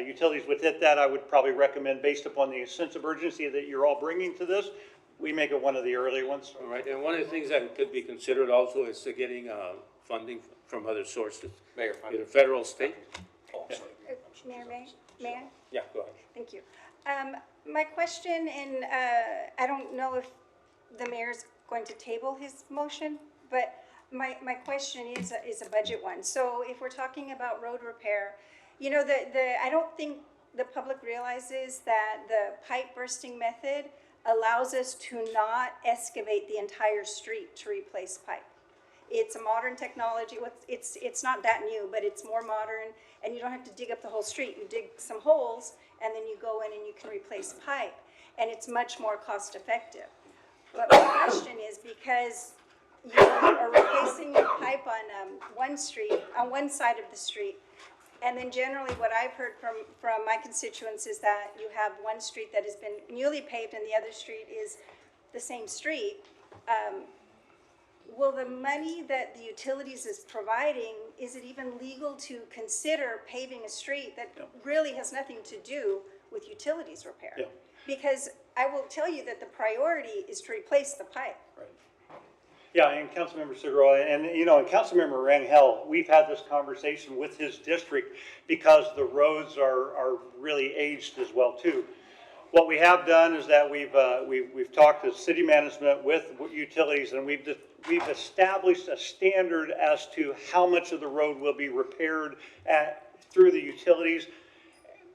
utilities would hit that. I would probably recommend, based upon the sense of urgency that you're all bringing to this, we make it one of the early ones. All right, and one of the things that could be considered also is getting funding from other sources. Mayor, either federal, state. Mayor, Mayor? Yeah, go ahead. Thank you. My question, and I don't know if the mayor's going to table his motion, but my question is a budget one. So if we're talking about road repair, you know, I don't think the public realizes that the pipe bursting method allows us to not excavate the entire street to replace pipe. It's a modern technology. It's not that new, but it's more modern, and you don't have to dig up the whole street. You dig some holes, and then you go in and you can replace pipe, and it's much more cost effective. But my question is, because you are replacing the pipe on one street, on one side of the street, and then generally what I've heard from my constituents is that you have one street that has been newly paved and the other street is the same street. Will the money that the utilities is providing, is it even legal to consider paving a street that really has nothing to do with utilities repair? Yeah. Because I will tell you that the priority is to replace the pipe. Yeah, and Councilmember Figueroa, and and Councilmember Rangel, we've had this conversation with his district because the roads are really aged as well too. What we have done is that we've talked to city management with utilities, and we've established a standard as to how much of the road will be repaired through the utilities.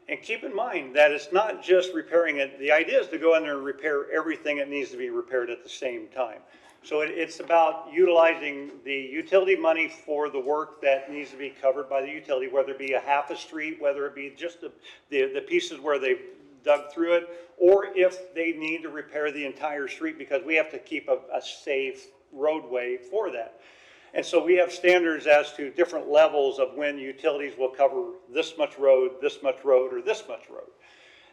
And keep in mind that it's not just repairing it. The idea is to go in there and repair everything that needs to be repaired at the same time. So it's about utilizing the utility money for the work that needs to be covered by the utility, whether it be a half a street, whether it be just the pieces where they've dug through it, or if they need to repair the entire street, because we have to keep a safe roadway for that. And so we have standards as to different levels of when utilities will cover this much road, or this much road.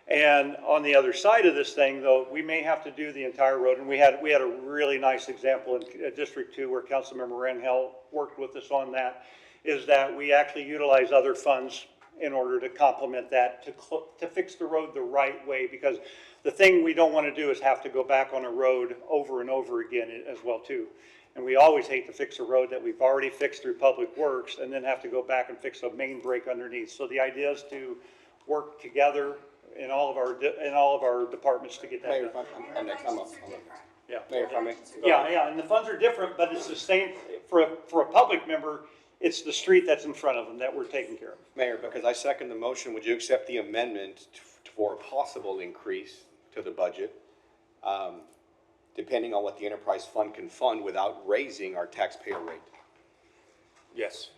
And on the other side of this thing, though, we may have to do the entire road. And we had a really nice example in District 2 where Councilmember Rangel worked with us on that, is that we actually utilize other funds in order to complement that, to fix the road the right way. Because the thing we don't want to do is have to go back on a road over and over again as well, too. And we always hate to fix a road that we've already fixed through Public Works and then have to go back and fix a main break underneath. So the idea is to work together in all of our departments to get that Mayor, done. I'm next. I'm up. Yeah. Mayor, if I may. Yeah, and the funds are different, but it's the same, for a public member, it's the street that's in front of them that we're taking care of. Mayor, because I second the motion, would you accept the amendment for a possible increase to the budget, depending on what the enterprise fund can fund without raising our taxpayer rate? Yes,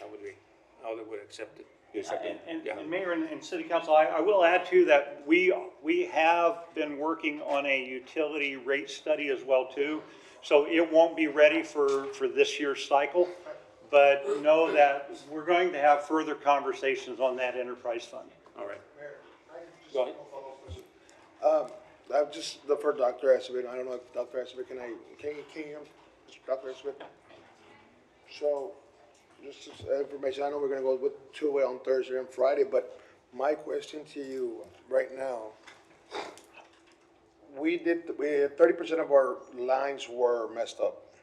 I would accept it. You accept it? And Mayor and City Council, I will add too that we have been working on a utility rate study as well too. So it won't be ready for this year's cycle, but know that we're going to have further conversations on that enterprise fund. All right. Go ahead. I've just for Dr. Acevedo. I don't know if Dr. Acevedo, can you hear Dr. Acevedo? So, just as information, I know we're gonna go with two-way on Thursday and Friday, but my question to you right now, we 30% of our lines were messed up,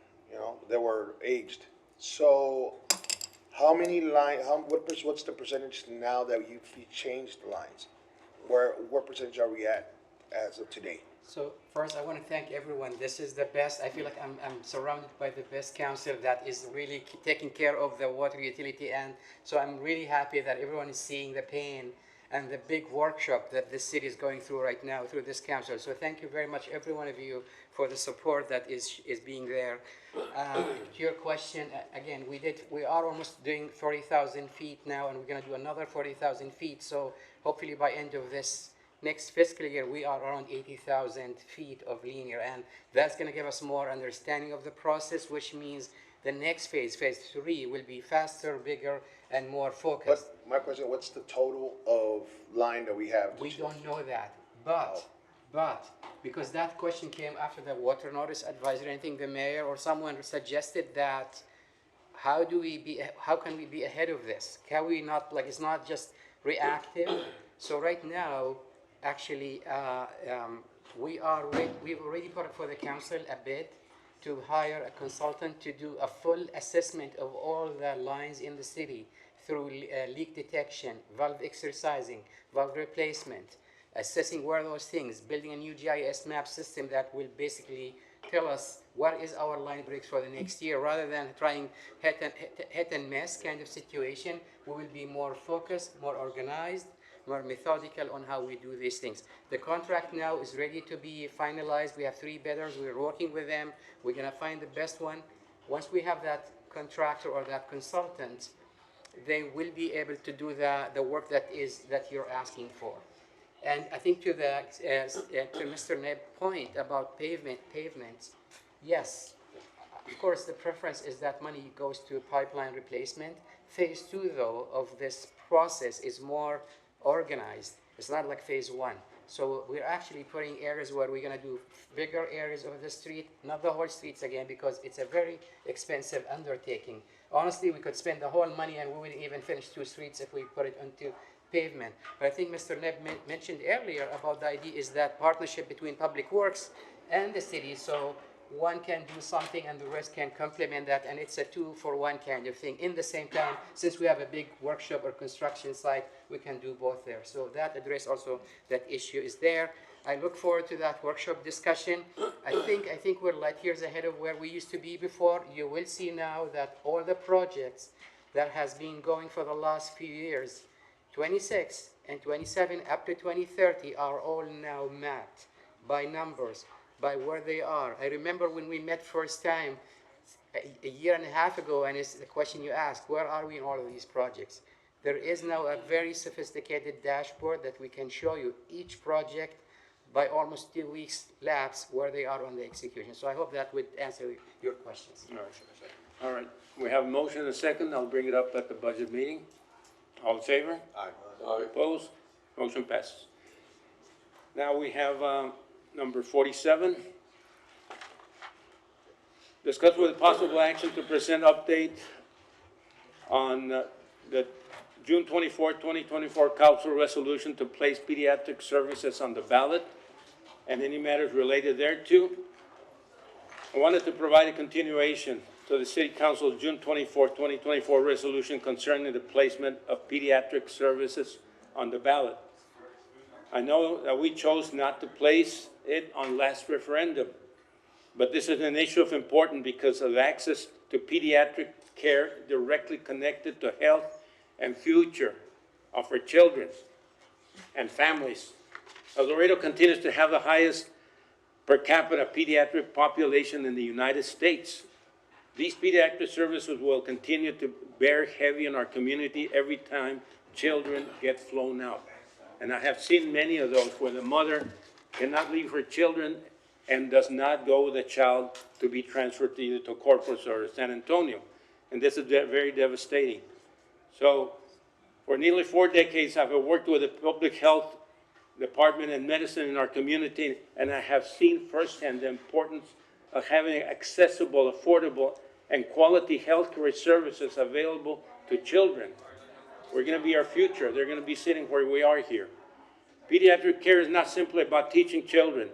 they were aged. So, what's the percentage now that you changed the lines? What percentage are we at as of today? So first, I want to thank everyone. This is the best. I feel like I'm surrounded by the best council that is really taking care of the water utility. And so I'm really happy that everyone is seeing the pain and the big workshop that this city is going through right now through this council. So thank you very much, every one of you, for the support that is being there. To your question, again, we are almost doing 40,000 feet now, and we're going to do another 40,000 feet. So hopefully by end of this next fiscal year, we are around 80,000 feet of linear, and that's going to give us more understanding of the process, which means the next phase 3, will be faster, bigger, and more focused. But my question, what's the total of line that we have? We don't know that, but because that question came after the water notice advisory, I think the mayor or someone suggested that, how can we be ahead of this? Can we not, it's not just reactive? So right now, actually, we've already put up for the council a bid to hire a consultant to do a full assessment of all the lines in the city through leak detection, valve exercising, valve replacement, assessing where those things, building a new GIS map system that will basically tell us what is our line breaks for the next year, rather than trying hit and miss kind of situation. We will be more focused, more organized, more methodical on how we do these things. The contract now is ready to be finalized. We have 3 bidders. We're working with them. We're going to find the best one. Once we have that contractor or that consultant, they will be able to do the work that you're asking for. And I think to Mr. Neb's point about pavements, yes, of course, the preference is that money goes to pipeline replacement. Phase 2, though, of this process is more organized. It's not like phase 1. So we're actually putting areas where we're going to do bigger areas of the street, not the whole streets again, because it's a very expensive undertaking. Honestly, we could spend the whole money and we wouldn't even finish 2 streets if we put it onto pavement. But I think Mr. Neb mentioned earlier about the idea is that partnership between Public Works and the city, so one can do something and the rest can complement that, and it's a 2-for-1 kind of thing. In the same time, since we have a big workshop or construction site, we can do both there. So that address also, that issue is there. I look forward to that workshop discussion. I think we're light years ahead of where we used to be before. You will see now that all the projects that has been going for the last few years, 26 and 27 up to 2030, are all now mapped by numbers, by where they are. I remember when we met first time a year and a half ago, and it's the question you asked, where are we in all of these projects? There is now a very sophisticated dashboard that we can show you each project by almost 2 weeks lapse where they are on the execution. So I hope that would answer your questions. All right, we have a motion and a second. I'll bring it up at the budget meeting. All in favor? Aye. Opposed? Motion passes. Now we have number 47. Discuss with possible action to present update on the June 24, 2024 council resolution to place pediatric services on the ballot and any matters related thereto. I wanted to provide a continuation to the City Council's June 24, 2024 resolution concerning the placement of pediatric services on the ballot. I know that we chose not to place it on last referendum, but this is an issue of importance because of access to pediatric care directly connected to health and future of our children and families. El Dorado continues to have the highest per capita pediatric population in the United States. These pediatric services will continue to bear heavy in our community every time children get flown out. And I have seen many of those where the mother cannot leave her children and does not go with the child to be transferred either to Corpus or San Antonio. And this is very devastating. So for nearly 4 decades, I've worked with the public health department and medicine in our community, and I have seen firsthand the importance of having accessible, affordable, and quality healthcare services available to children. We're going to be our future. They're going to be sitting where we are here. Pediatric care is not simply about teaching children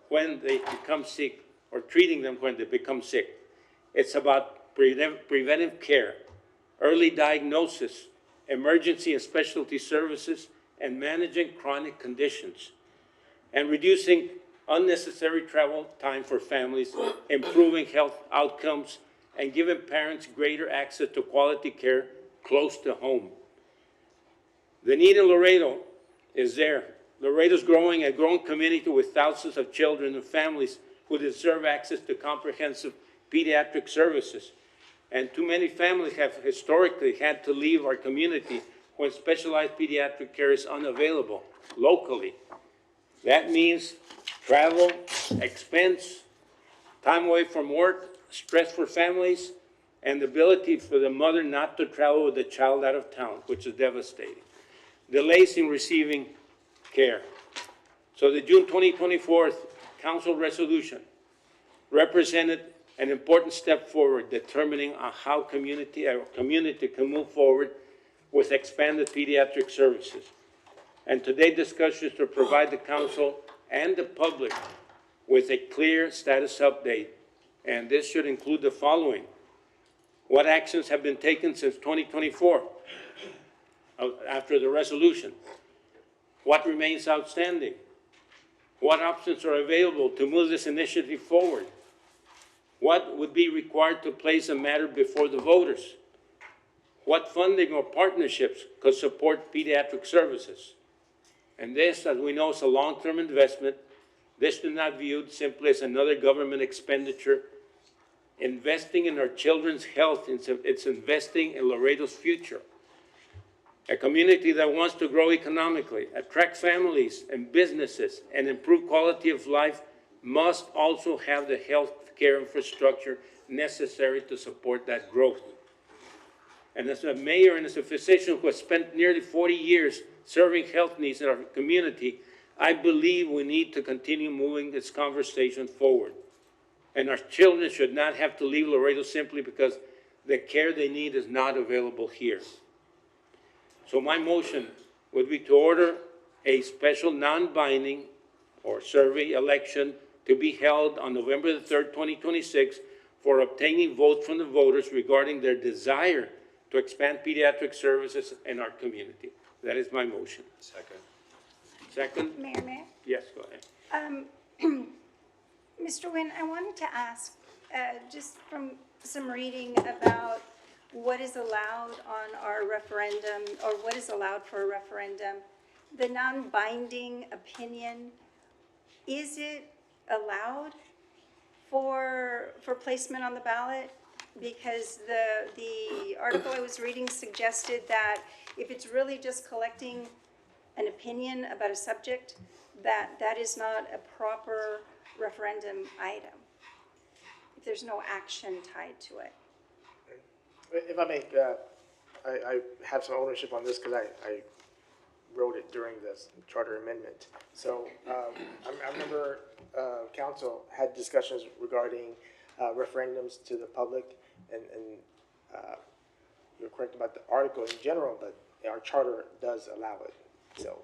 when they become sick or treating them when they become sick. It's about preventive care, early diagnosis, emergency and specialty services, and managing chronic conditions, and reducing unnecessary travel time for families, improving health outcomes, and giving parents greater access to quality care close to home. The need in Laredo is there. Laredo is growing a growing community with thousands of children and families who deserve access to comprehensive pediatric services. And too many families have historically had to leave our community when specialized pediatric care is unavailable locally. That means travel, expense, time away from work, stress for families, and the ability for the mother not to travel with the child out of town, which is devastating. Delays in receiving care. So the June 2024 council resolution represented an important step forward, determining how community can move forward with expanded pediatric services. And today's discussion is to provide the council and the public with a clear status update. And this should include the following: what actions have been taken since 2024 after the resolution? What remains outstanding? What options are available to move this initiative forward? What would be required to place a matter before the voters? what funding or partnerships could support pediatric services. And this, as we know, is a long-term investment. This is not viewed simply as another government expenditure. Investing in our children's health, it's investing in Laredo's future. A community that wants to grow economically, attract families and businesses, and improve quality of life must also have the health care infrastructure necessary to support that growth. And as a mayor and as a physician who has spent nearly 40 years serving health needs in our community, I believe we need to continue moving this conversation forward. And our children should not have to leave Laredo simply because the care they need is not available here. So my motion would be to order a special non-binding or survey election to be held on November the 3rd, 2026 for obtaining votes from the voters regarding their desire to expand pediatric services in our community. That is my motion. Second. Second? Mayor? Yes, go ahead. Mr. Nguyen, I wanted to ask, just from some reading about what is allowed on our referendum, or what is allowed for a referendum, the non-binding opinion, is it allowed for placement on the ballot? Because the article I was reading suggested that if it's really just collecting an opinion about a subject, that is not a proper referendum item, if there's no action tied to it. If I may, I have some ownership on this because I wrote it during this charter amendment. So I remember council had discussions regarding referendums to the public, and you're correct about the article in general, but our charter does allow it. So.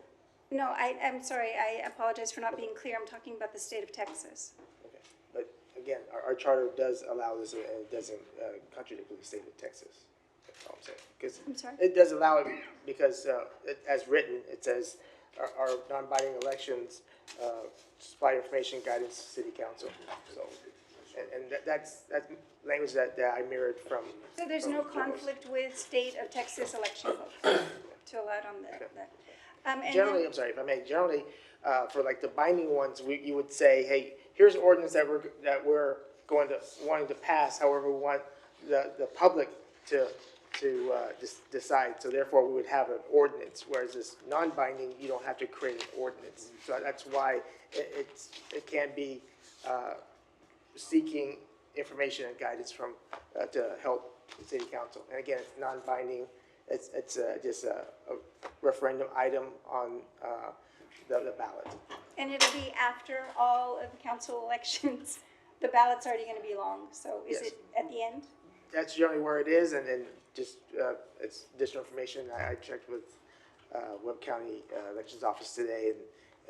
No, I'm sorry, I apologize for not being clear. I'm talking about the state of Texas. Okay. But again, our charter does allow this, and it doesn't contradict with the state of Texas. That's all I'm saying. Because I'm sorry? it does allow it because, as written, it says our non-binding elections supply information guidance to city council. So, and that's language that I mirrored from. So there's no conflict with state of Texas election vote to allow it on that. And Generally, then- I'm sorry if I may. Generally, for like the binding ones, you would say, hey, here's an ordinance that we're wanting to pass. However, we want the public to decide. So therefore, we would have an ordinance. Whereas this non-binding, you don't have to create an ordinance. So that's why it can be seeking information and guidance from to help the city council. And again, it's non-binding. It's just a referendum item on the ballot. And it'll be after all of the council elections. The ballot's already going to be long, so is Yes. it at the end? That's generally where it is, and then just it's additional information. I checked with Webb County Elections Office today,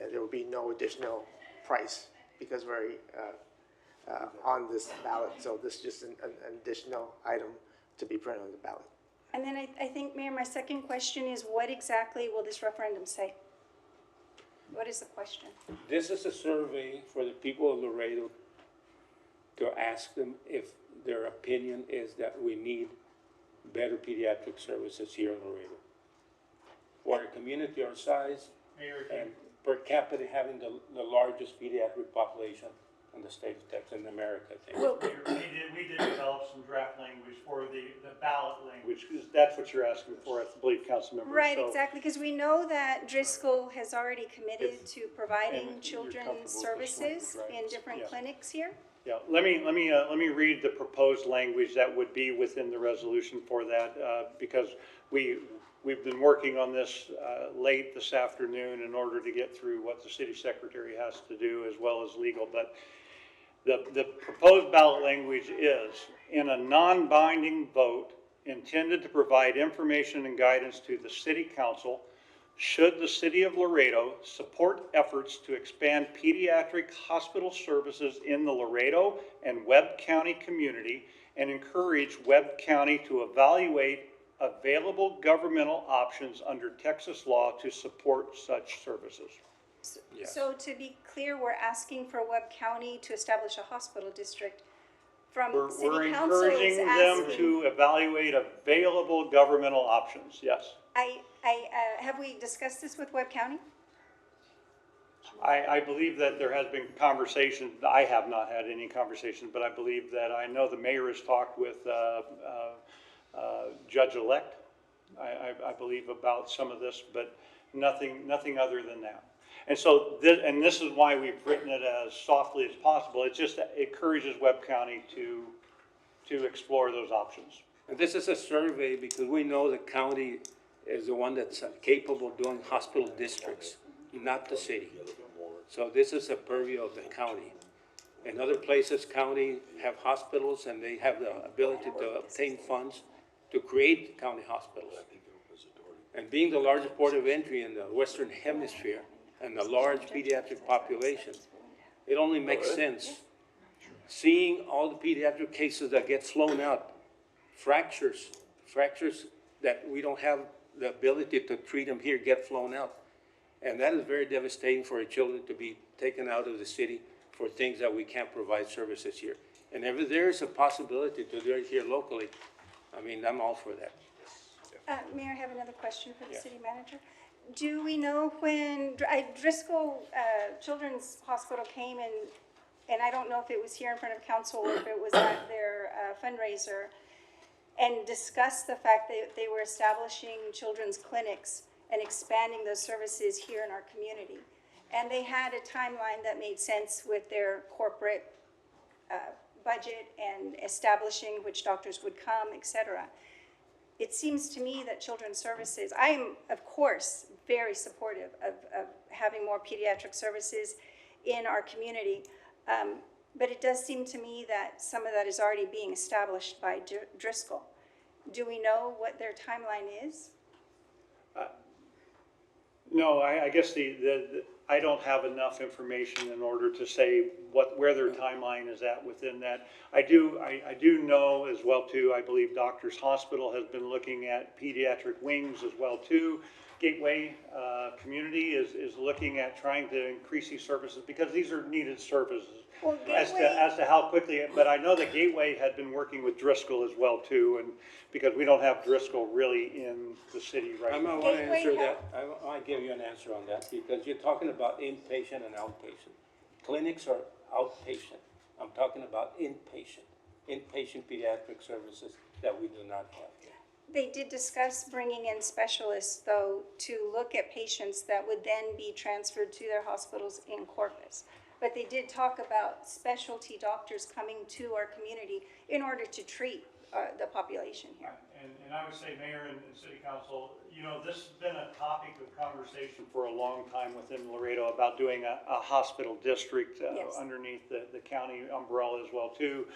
and there will be no additional price because we're on this ballot. So this is just an additional item to be printed on the ballot. And then I think, Mayor, my second question is, what exactly will this referendum say? What is the question? This is a survey for the people of Laredo to ask them if their opinion is that we need better pediatric services here in Laredo. For a community our size and per capita having the largest pediatric population in the state of Texas, in America, I think. We did develop some draft language for the ballot language, because that's what you're asking for, I believe, Councilmember. Right, So- exactly, because we know that Driscoll has already committed to providing and you're children's comfortable with this services language, right? in different Yeah. clinics here. Yeah, let me read the proposed language that would be within the resolution for that, because we've been working on this late this afternoon in order to get through what the city secretary has to do as well as legal. But the proposed ballot language is, in a non-binding vote intended to provide information and guidance to the city council, should the city of Laredo support efforts to expand pediatric hospital services in the Laredo and Webb County community and encourage Webb County to evaluate available governmental options under Texas law to support such services? Yes. So to be clear, we're asking for Webb County to establish a hospital district from We're city council is encouraging them asking. to evaluate available governmental options, yes. Have we discussed this with Webb County? I believe that there has been conversation, I have not had any conversations, but I believe that, I know the mayor has talked with Judge-elect, I believe about some of this, but nothing other than that. And so, this is why we've written it as softly as possible. It just encourages Webb County to explore those options. And this is a survey because we know the county is the one that's capable of doing hospital districts, not the city. So this is a purview of the county. In other places, county have hospitals and they have the ability to obtain funds to create county hospitals. And being the largest port of entry in the Western Hemisphere and the large pediatric population, it only makes sense. Seeing all the pediatric cases that get flown out, fractures that we don't have the ability to treat them here get flown out. And that is very devastating for our children to be taken out of the city for things that we can't provide services here. And if there is a possibility to do it here locally, I mean, I'm all for that. Mayor, I have another question for the Yeah. city manager. Do we know when Driscoll Children's Hospital came and I don't know if it was here in front of council or if it was at their fundraiser, and discussed the fact that they were establishing children's clinics and expanding those services here in our community. And they had a timeline that made sense with their corporate budget and establishing which doctors would come, et cetera. It seems to me that Children's Services, I am, of course, very supportive of having more pediatric services in our community. But it does seem to me that some of that is already being established by Driscoll. Do we know what their timeline is? No, I guess I don't have enough information in order to say where their timeline is at within that. I do know as well too, I believe Doctors Hospital has been looking at pediatric wings as well too. Gateway Community is looking at trying to increase these services because these are needed services. Well, As to how quickly, but I know that Gateway had been working with Driscoll as well too, and because we don't have Driscoll really in the city right I now. might want to answer that. I might give you an answer on that because you're talking about inpatient and outpatient. Clinics are outpatient. I'm talking about inpatient pediatric services that we do not have here. They did discuss bringing in specialists, though, to look at patients that would then be transferred to their hospitals in Corpus. But they did talk about specialty doctors coming to our community in order to treat the population here. And I would say, Mayor and City Council, this has been a topic of conversation for a long time within Laredo about doing a hospital district Yes. underneath the county umbrella as well too.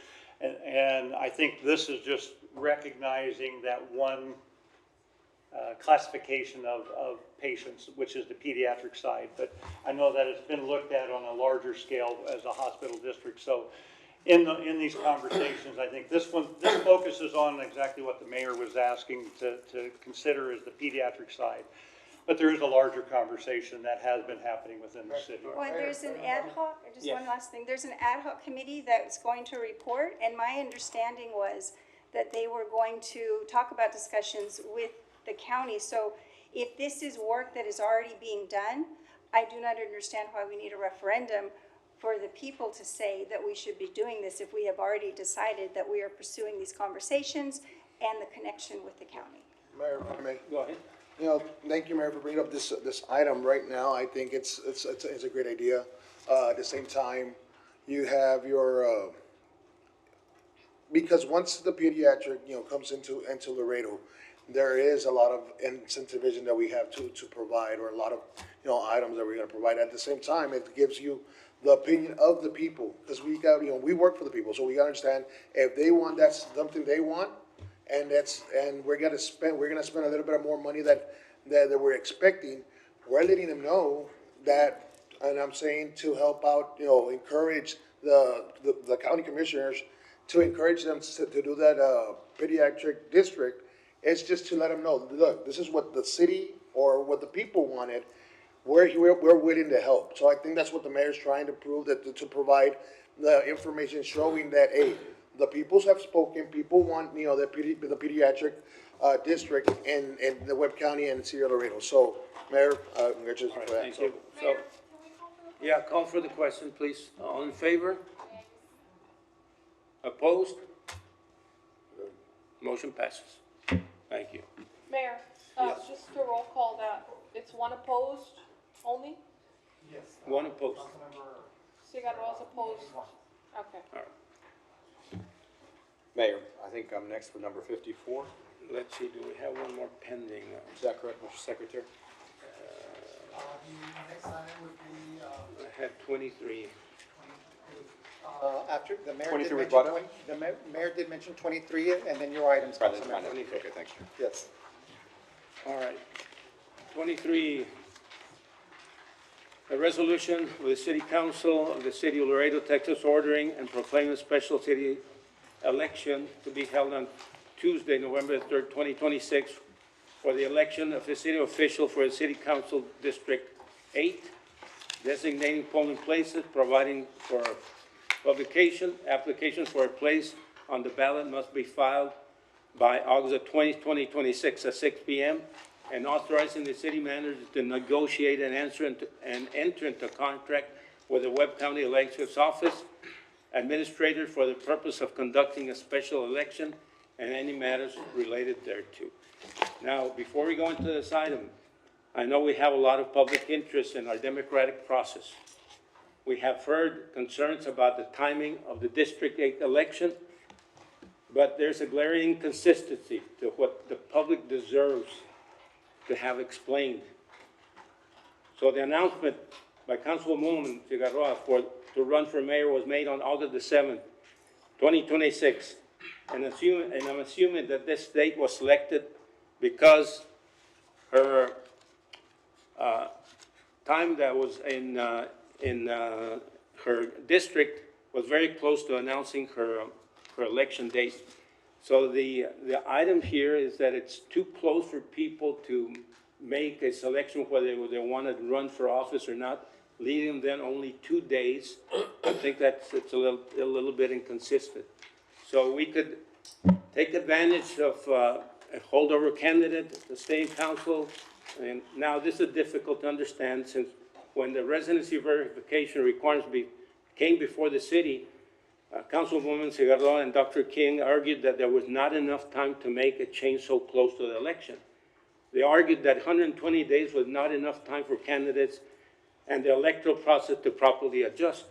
And I think this is just recognizing that one classification of patients, which is the pediatric side. But I know that it's been looked at on a larger scale as a hospital district. So in these conversations, I think this focuses on exactly what the mayor was asking to consider as the pediatric side. But there is a larger conversation that has been happening within the city. Well, there's an ad hoc, just Yes. one last thing, there's an ad hoc committee that's going to report, and my understanding was that they were going to talk about discussions with the county. So if this is work that is already being done, I do not understand why we need a referendum for the people to say that we should be doing this if we have already decided that we are pursuing these conversations and the connection with the county. Mayor, if I may. Go ahead. Thank you, Mayor, for bringing up this item right now. I think it's a great idea. At the same time, you have your, because once the pediatric, comes into Laredo, there is a lot of incentivization that we have to provide, or a lot of, items that we're gonna provide. At the same time, it gives you the opinion of the people, because we work for the people, so we gotta understand if they want, that's something they want, and we're gonna spend a little bit more money that we're expecting. We're letting them know that, and I'm saying to help out, encourage the county commissioners to encourage them to do that pediatric district. It's just to let them know, look, this is what the city or what the people wanted. We're willing to help. So I think that's what the mayor's trying to prove, that to provide the information showing that, hey, the peoples have spoken, people want, you know, the pediatric, district in the Webb County and City of Laredo. So, Mayor, congratulations All right, for that. thank So- you. So, yeah, call for the question, please. All in favor? Opposed? Motion passes. Thank you. Mayor, Yes. just to roll call that, it's one opposed only? One opposed. Cigarro's opposed? Okay. All right. Mayor, I think I'm next for number 54. Let's see, do we have one more pending? Is that correct, Mr. Secretary? The next item would be, I had 23. After, the mayor 23 did was mention brought up? 20, the mayor did mention 23, and then your items, Right, that's Councilman. fine. Okay, thanks. Yes. All right. 23, a resolution of the City Council of the City of Laredo, Texas, ordering and proclaiming a special city election to be held on Tuesday, November 3rd, 2026, for the election of the city official for the City Council District 8, designating polling places, providing for publication. Applications for a place on the ballot must be filed by August 20, 2026 at 6 p.m., and authorizing the city manager to negotiate and enter into contract with the Webb County Elections Office Administrator for the purpose of conducting a special election and any matters related thereto. Now, before we go into this item, I know we have a lot of public interest in our democratic process. We have heard concerns about the timing of the District 8 election, but there's a glaring inconsistency to what the public deserves to have explained. So the announcement by Councilwoman Figueroa to run for mayor was made on August the 7th, 2026. And I'm assuming that this date was selected because her time that was in her district was very close to announcing her election date. So the item here is that it's too close for people to make a selection whether they want to run for office or not, leaving them only 2 days. I think it's a little bit inconsistent. So we could take advantage of a holdover candidate to stay in council. And now this is difficult to understand since when the residency verification requirements came before the city, Councilwoman Figueroa and Dr. King argued that there was not enough time to make a change so close to the election. They argued that 120 days was not enough time for candidates and the electoral process to properly adjust.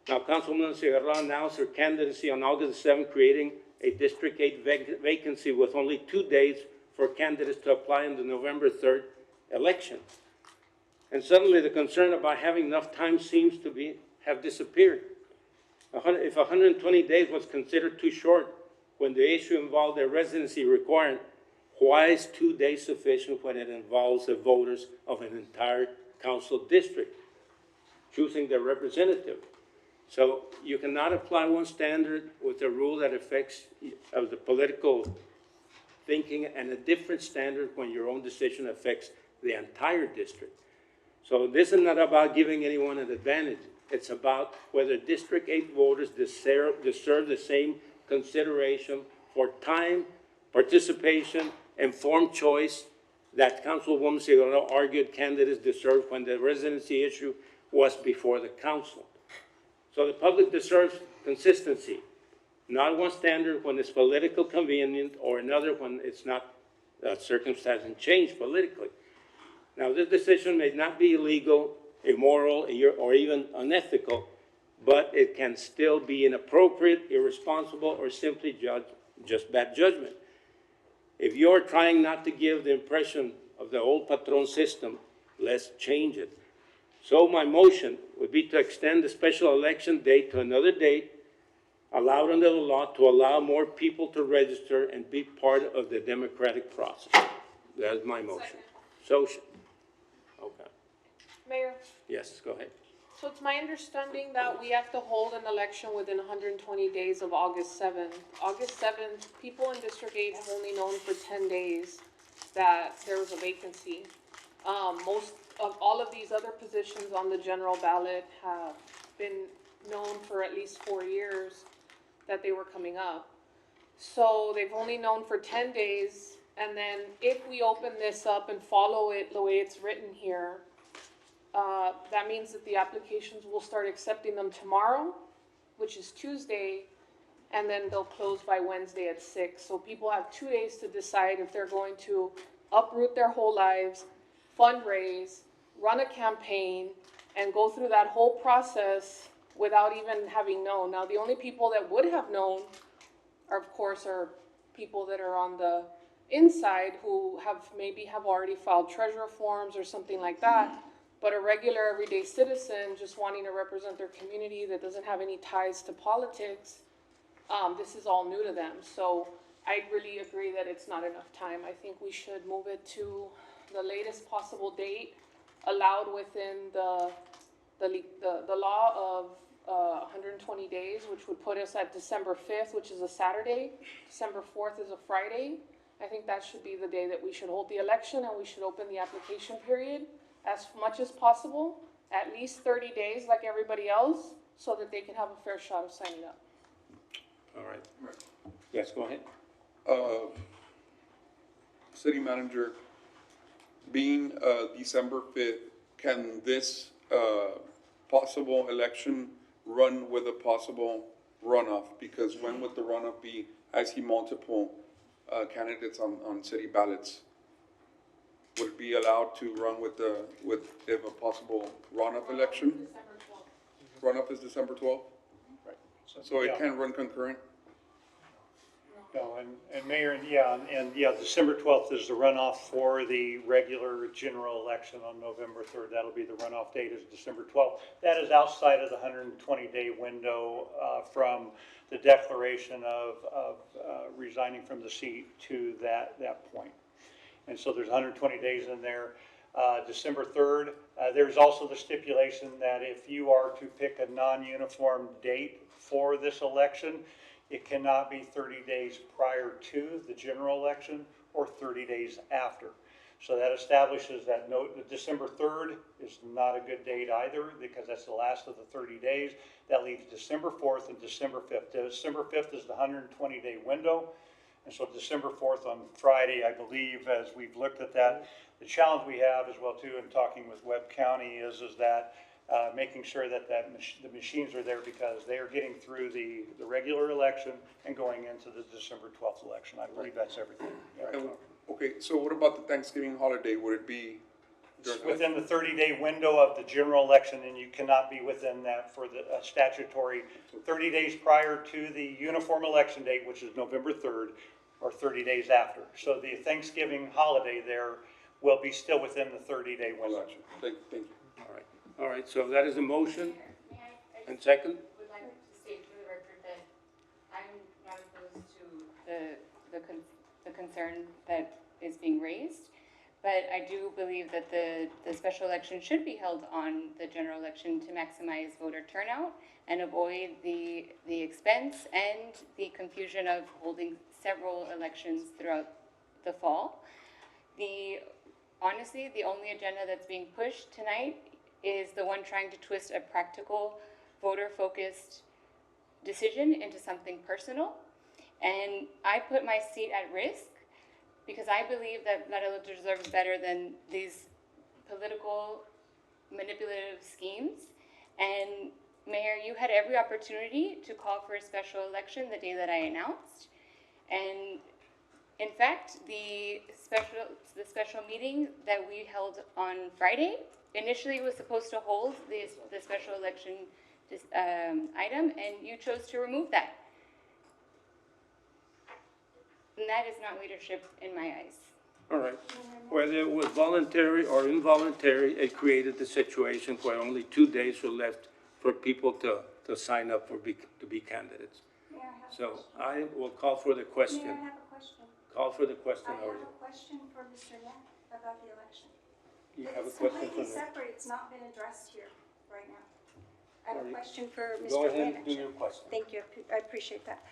Now, Councilwoman Figueroa announced her candidacy on August 7th, creating a District 8 vacancy with only 2 days for candidates to apply in the November 3rd election. And suddenly the concern about having enough time seems to have disappeared. If 120 days was considered too short when the issue involved a residency requirement, why is 2 days sufficient when it involves the voters of an entire council district choosing their representative? So you cannot apply one standard with a rule that affects the political thinking and a different standard when your own decision affects the entire district. So this is not about giving anyone an advantage. It's about whether District 8 voters deserve the same consideration for time, participation, informed choice that Councilwoman Figueroa argued candidates deserved when the residency issue was before the council. So the public deserves consistency, not one standard when it's politically convenient or another when it's not, circumstance and change politically. Now, this decision may not be illegal, immoral, or even unethical, but it can still be inappropriate, irresponsible, or simply just bad judgment. If you're trying not to give the impression of the old patron system, let's change it. So my motion would be to extend the special election date to another date allowed under the law to allow more people to register and be part of the democratic process. That's my motion. So, okay. Mayor, Yes, go ahead. so it's my understanding that we have to hold an election within 120 days of August 7th. August 7th, people in District 8 have only known for 10 days that there was a vacancy. Most of all of these other positions on the general ballot have been known for at least 4 years. that they were coming up. So they've only known for 10 days, and then if we open this up and follow it the way it's written here, that means that the applications will start accepting them tomorrow, which is Tuesday, and then they'll close by Wednesday at 6. So people have 2 days to decide if they're going to uproot their whole lives, fundraise, run a campaign, and go through that whole process without even having known. Now, the only people that would have known are, of course, are people that are on the inside who maybe have already filed treasurer forms or something like that. But a regular everyday citizen just wanting to represent their community that doesn't have any ties to politics, this is all new to them. So I really agree that it's not enough time. I think we should move it to the latest possible date allowed within the law of 120 days, which would put us at December 5th, which is a Saturday. December 4th is a Friday. I think that should be the day that we should hold the election, and we should open the application period as much as possible, at least 30 days like everybody else, so that they can have a fair shot of signing up. All right. Yes, go ahead. City Manager, being December 5th, can this possible election run with a possible runoff? Because when would the runoff be? I see multiple candidates on city ballots. Would it be allowed to run if a possible runoff election? Runoff is December 12th? Right. So it can run concurrent? No, and Mayor, and December 12th is the runoff for the regular general election on November 3rd. That'll be the runoff date is December 12th. That is outside of the 120-day window from the declaration of resigning from the seat to that point. And so there's 120 days in there. December 3rd, there's also the stipulation that if you are to pick a non-uniform date for this election, it cannot be 30 days prior to the general election or 30 days after. So that establishes that December 3rd is not a good date either, because that's the last of the 30 days. That leaves December 4th and December 5th. December 5th is the 120-day window. And so December 4th on Friday, I believe, as we've looked at that, the challenge we have as well too in talking with Webb County is that making sure that the machines are there, because they are getting through the regular election and going into the December 12th election. I believe that's everything. Okay, so what about the Thanksgiving holiday? Would it be within the 30-day window of the general election, and you cannot be within that for the statutory 30 days prior to the uniform election date, which is November 3rd, or 30 days after. So the Thanksgiving holiday there will be still within the 30-day window. Thank you. All right, so that is a motion. And second? Would like to state for the record that I'm not opposed to the concern that is being raised, but I do believe that the special election should be held on the general election to maximize voter turnout and avoid the expense and the confusion of holding several elections throughout the fall. Honestly, the only agenda that's being pushed tonight is the one trying to twist a practical, voter-focused decision into something personal. And I put my seat at risk because I believe that Laredo deserves better than these political, manipulative schemes. And Mayor, you had every opportunity to call for a special election the day that I announced. And in fact, the special meeting that we held on Friday initially was supposed to hold the special election item, and you chose to remove that. And that is not leadership in my eyes. All right. Whether it was voluntary or involuntary, it created the situation where only 2 days were left for people to sign up to be candidates. So I will call for the question. Mayor, I have a question. Call for the question. I have a question for Mr. Neff about the election. You have a It's question completely for me? separate. It's not been addressed here right now. I have a question for Mr. Go ahead Lynn, and do your actually. question. Thank you. I appreciate that.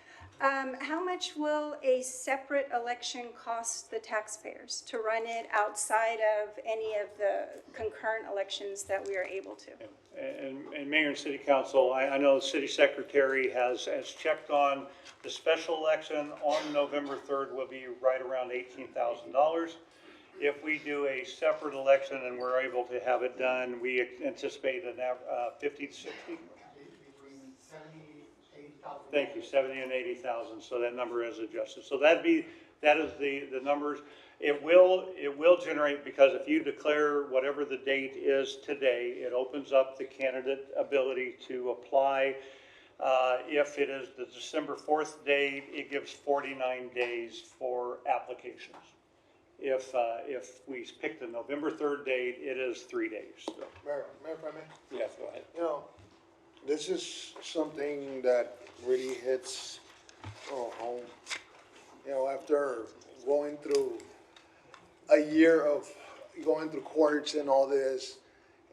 How much will a separate election cost the taxpayers to run it outside of any of the concurrent elections that we are able to? And Mayor and City Council, I know the City Secretary has checked on the special election on November 3rd will be right around $18,000. If we do a separate election and we're able to have it done, we anticipate an 50 to 60. Thank you, 70 and 80,000. So that number is adjusted. So that is the numbers. It will generate, because if you declare whatever the date is today, it opens up the candidate ability to apply. If it is the December 4th date, it gives 49 days for applications. If we pick the November 3rd date, it is 3 days. So. Mayor, if I may? Yes, go ahead. You know, this is something that really hits home. You know, after going through a year of going through courts and all this,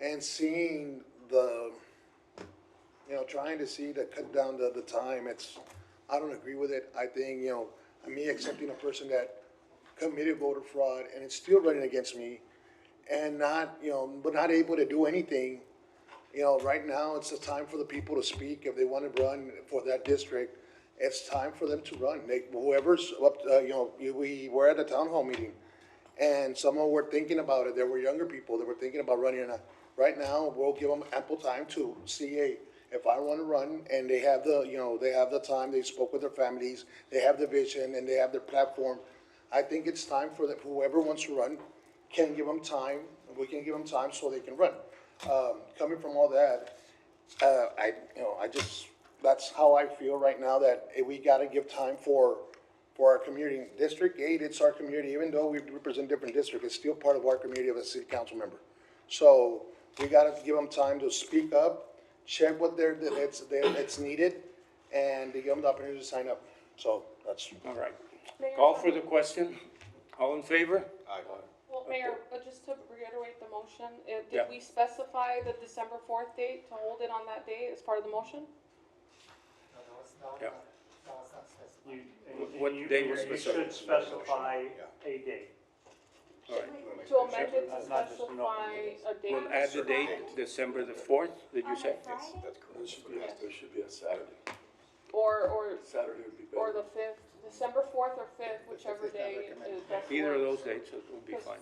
and seeing trying to see that cut down the time, I don't agree with it. I think, me accepting a person that committed voter fraud and it's still running against me and but not able to do anything. Right now it's the time for the people to speak. If they want to run for that district, it's time for them to run. Whoever's up, we were at a town hall meeting and some were thinking about it. There were younger people that were thinking about running. Right now, we'll give them ample time to see, if I want to run, and they have the time, they spoke with their families, they have the vision, and they have their platform. I think it's time for whoever wants to run can give them time. We can give them time so they can run. Coming from all that, that's how I feel right now, that we got to give time for our community. District 8, it's our community. Even though we represent different districts, it's still part of our community of a city council member. So we got to give them time to speak up, check what it's needed, and to give them the opportunity to sign up. So that's all right. Call for the question. All in favor? Aye. Well, Mayor, just to reiterate the motion, Yeah. did we specify the December 4th date to hold it on that day as part of the motion? Yeah. You date was should specific? specify a date. All right. To amend it to Not just an open specify a date? We'll add the date, December the 4th, did you say? That's correct. There should be a Saturday. Or Saturday would be better. or the 5th, December 4th or 5th, whichever day is best. Either of for- those dates will be fine.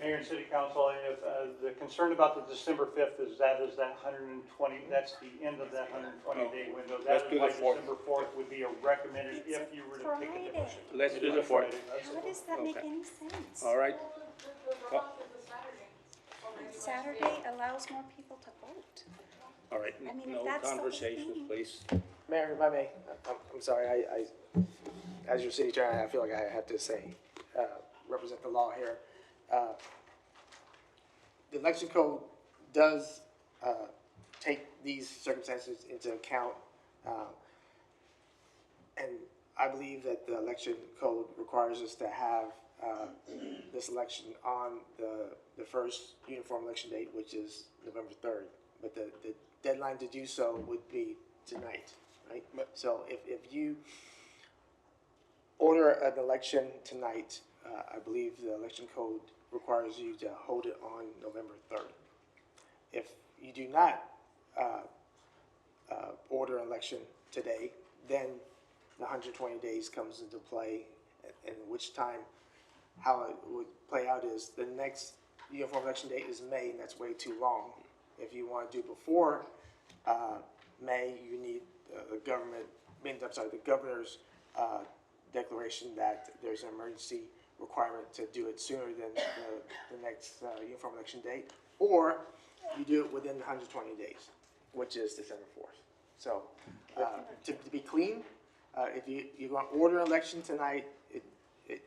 Mayor and City Council, if, the concern about the December 5th is that 120, that's the end of that 120-day window. Let's That do is why the 4th. December 4th would be a recommended if you were to pick a different. Let's do the 4th. How does that make Okay. any sense? All right. Saturday allows more people to vote. All right. I mean, if No that's the whole conversations, thing. please. Mayor, if I may, I'm sorry, I, as your city attorney, I feel like I have to say, represent the law here. The election code does, take these circumstances into account. And I believe that the election code requires us to have, this election on the first uniform election date, which is November 3rd. But the deadline to do so would be tonight, right? So if you order an election tonight, I believe the election code requires you to hold it on November 3rd. If you do not order an election today, then the 120 days comes into play, in which time, how it would play out is the next uniform election date is May, and that's way too long. If you want to do before May, you need the governor's declaration that there's an emergency requirement to do it sooner than the next uniform election date, or you do it within 120 days, which is December 4th. So to be clean, if you're going to order an election tonight, it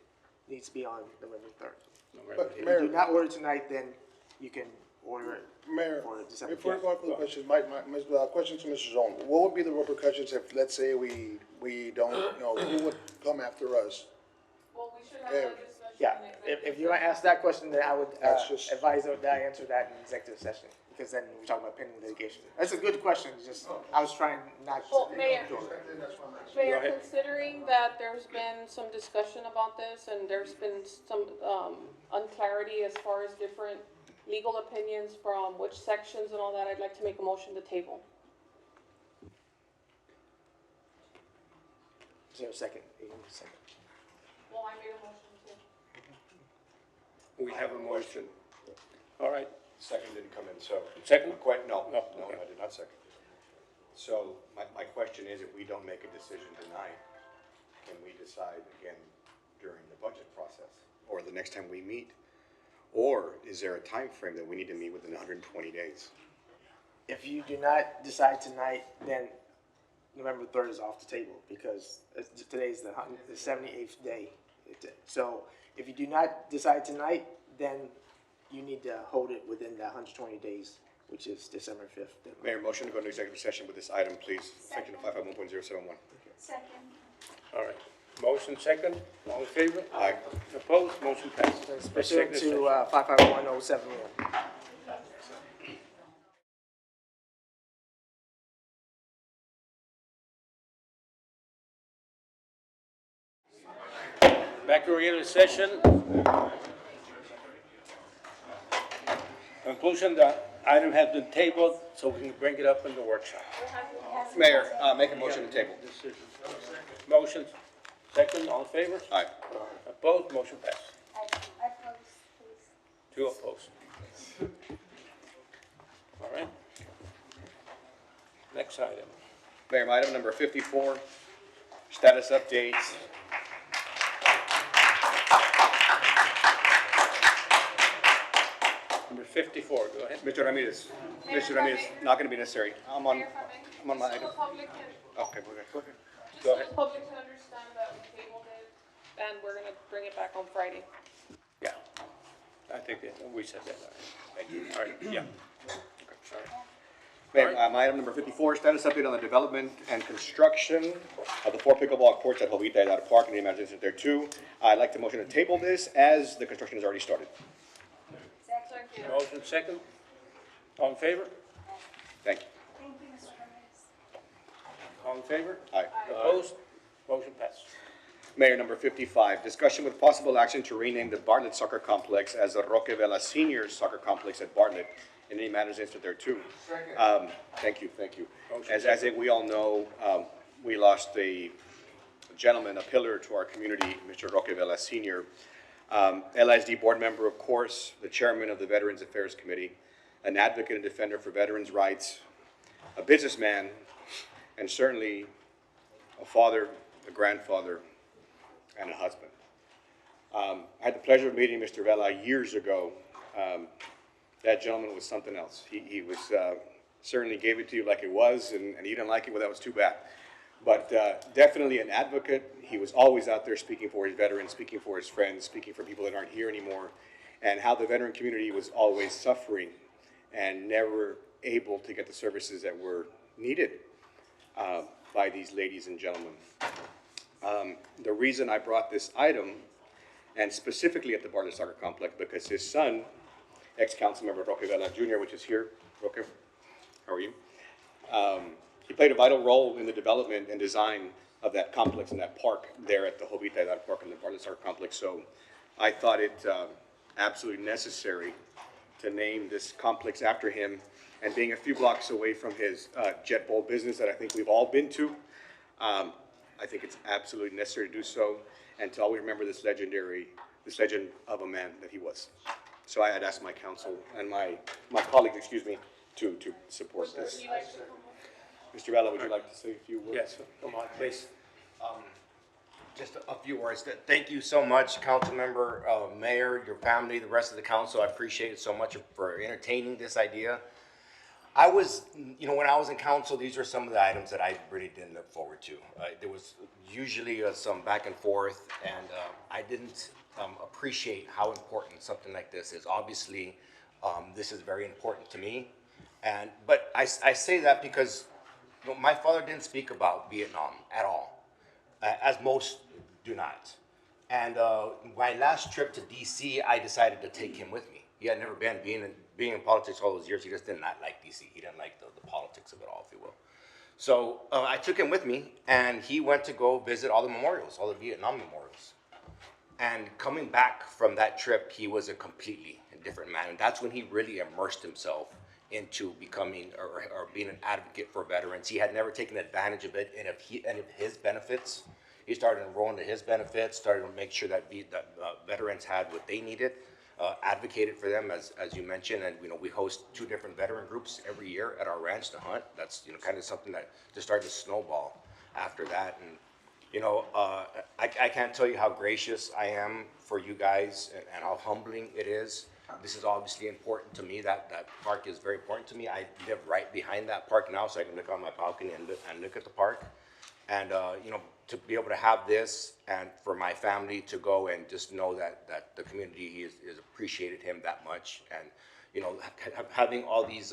needs to be on November 3rd. But If Mayor- you do not order tonight, then you can order it Mayor, for December 5th. before we go on for the questions, my question to Mr. Zone, what would be the repercussions if, let's say, we don't, who would come after us? Well, we should have Yeah. that discussion Yeah, in executive if you want to ask that question, then I would That's just- advise that I answer that in executive session, because then we're talking about pending litigation. That's a good question, just, I was trying not to. Well, Mayor, Mayor, ahead. considering that there's been some discussion about this and there's been some unclarity as far as different legal opinions from which sections and all that, I'd like to make a motion to table. Is there a second? Well, I made a motion to. We have a motion. All right. Second didn't come in, so. Second? No, No, no, okay. I did not second. So my question is, if we don't make a decision tonight, can we decide again during the budget process or the next time we meet? Or is there a time frame that we need to meet within 120 days? If you do not decide tonight, then November 3rd is off the table because today's the 78th day. So if you do not decide tonight, then you need to hold it within that 120 days, which is December 5th. Mayor, motion to go into executive session with this item, please. Section 551.071. Second. All right. Motion second. All in favor? Aye. Opposed? Motion passes. Pursuant Executive to session. 551.071. Back to regular session. Conclusion, the item has been tabled, so we can bring it up in the workshop. Mayor, make a motion to table. Motion second, all in favor? Aye. Opposed? Motion passes. I oppose, please. 2 opposed. All right. Next item. Mayor, item number 54, status updates. Number 54, go ahead. Mr. Ramirez. Mr. Ramirez, not going to be necessary. I'm on my item. Okay, go ahead. Go ahead. Just for the public to understand that we tabled it, and we're gonna bring it back on Friday. Yeah, I think that, we said that. Thank you. All right, yeah. Okay, sorry. Mayor, my item number 54, status update on the development and construction of the 4 pickleball courts at Jovita Hidalgo Park and the imagination there too. I'd like to motion to table this as the construction has already started. Motion second. All in favor? Thank you. Thank you, Mr. Ramirez. All in favor? Aye. Opposed? Motion passes. Mayor, number 55, discussion with possible action to rename the Bartlett Soccer Complex as the Roque Vela Senior Soccer Complex at Bartlett, and any matters incident there too. Thank you. As we all know, we lost a gentleman, a pillar to our community, Mr. Roque Vela Senior. LISD board member, of course, the chairman of the Veterans Affairs Committee, an advocate and defender for veterans' rights, a businessman, and certainly a father, a grandfather, and a husband. I had the pleasure of meeting Mr. Vela years ago. That gentleman was something else. He was certainly gave it to you like it was, and he didn't like it, well, that was too bad. But definitely an advocate. He was always out there speaking for his veterans, speaking for his friends, speaking for people that aren't here anymore, and how the veteran community was always suffering and never able to get the services that were needed by these ladies and gentlemen. The reason I brought this item, and specifically at the Bartlett Soccer Complex, because his son, ex-councilmember Roque Vela Jr., which is here. Roque, how are you? He played a vital role in the development and design of that complex and that park there at the Jovita Hidalgo Park and the Bartlett Soccer Complex. So I thought it absolutely necessary to name this complex after him, and being a few blocks away from his Jet Bowl business that I think we've all been to. I think it's absolutely necessary to do so, and to always remember this legend of a man that he was. So I had asked my council and my colleagues, to support this. Mr. Vela, would you like to say a few words? Yes, come on, please. Just a few words. Thank you so much, Councilmember, Mayor, your family, the rest of the council. I appreciate it so much for entertaining this idea. I was, when I was in council, these were some of the items that I really didn't look forward to. There was usually some back and forth, and I didn't appreciate how important something like this is. Obviously, this is very important to me, but I say that because my father didn't speak about Vietnam at all, as most do not. And my last trip to DC, I decided to take him with me. He had never been, being in politics all those years, he just did not like DC. He didn't like the politics of it all, if you will. So I took him with me, and he went to go visit all the memorials, all the Vietnam memorials. And coming back from that trip, he was a completely different man. And that's when he really immersed himself into becoming or being an advocate for veterans. He had never taken advantage of it, and any of his benefits. He started enrolling to his benefits, started to make sure that veterans had what they needed, advocated for them, as you mentioned. And we host 2 different veteran groups every year at our ranch to hunt. That's kind of something that just started to snowball after that. And I can't tell you how gracious I am for you guys and how humbling it is. This is obviously important to me. That park is very important to me. I live right behind that park now, so I can look on my balcony and look at the park. And to be able to have this, and for my family to go and just know that the community is appreciated him that much, and having all these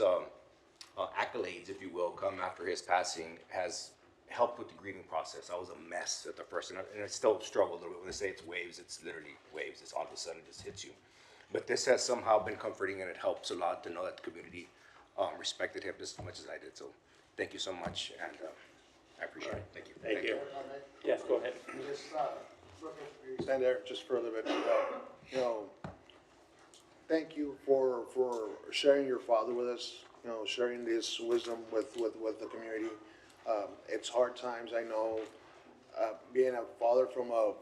accolades, if you will, come after his passing has helped with the grieving process. I was a mess at the first, and I still struggle a little bit. When they say it's waves, it's literally waves. It's all of a sudden it just hits you. But this has somehow been comforting, and it helps a lot to know that the community respected him just as much as I did. So thank you so much, and I appreciate it. Thank you. Thank you. Yes, go ahead. Just, stand there just for a little bit. Thank you for sharing your father with us, sharing this wisdom with the community. It's hard times, I know, being a father from a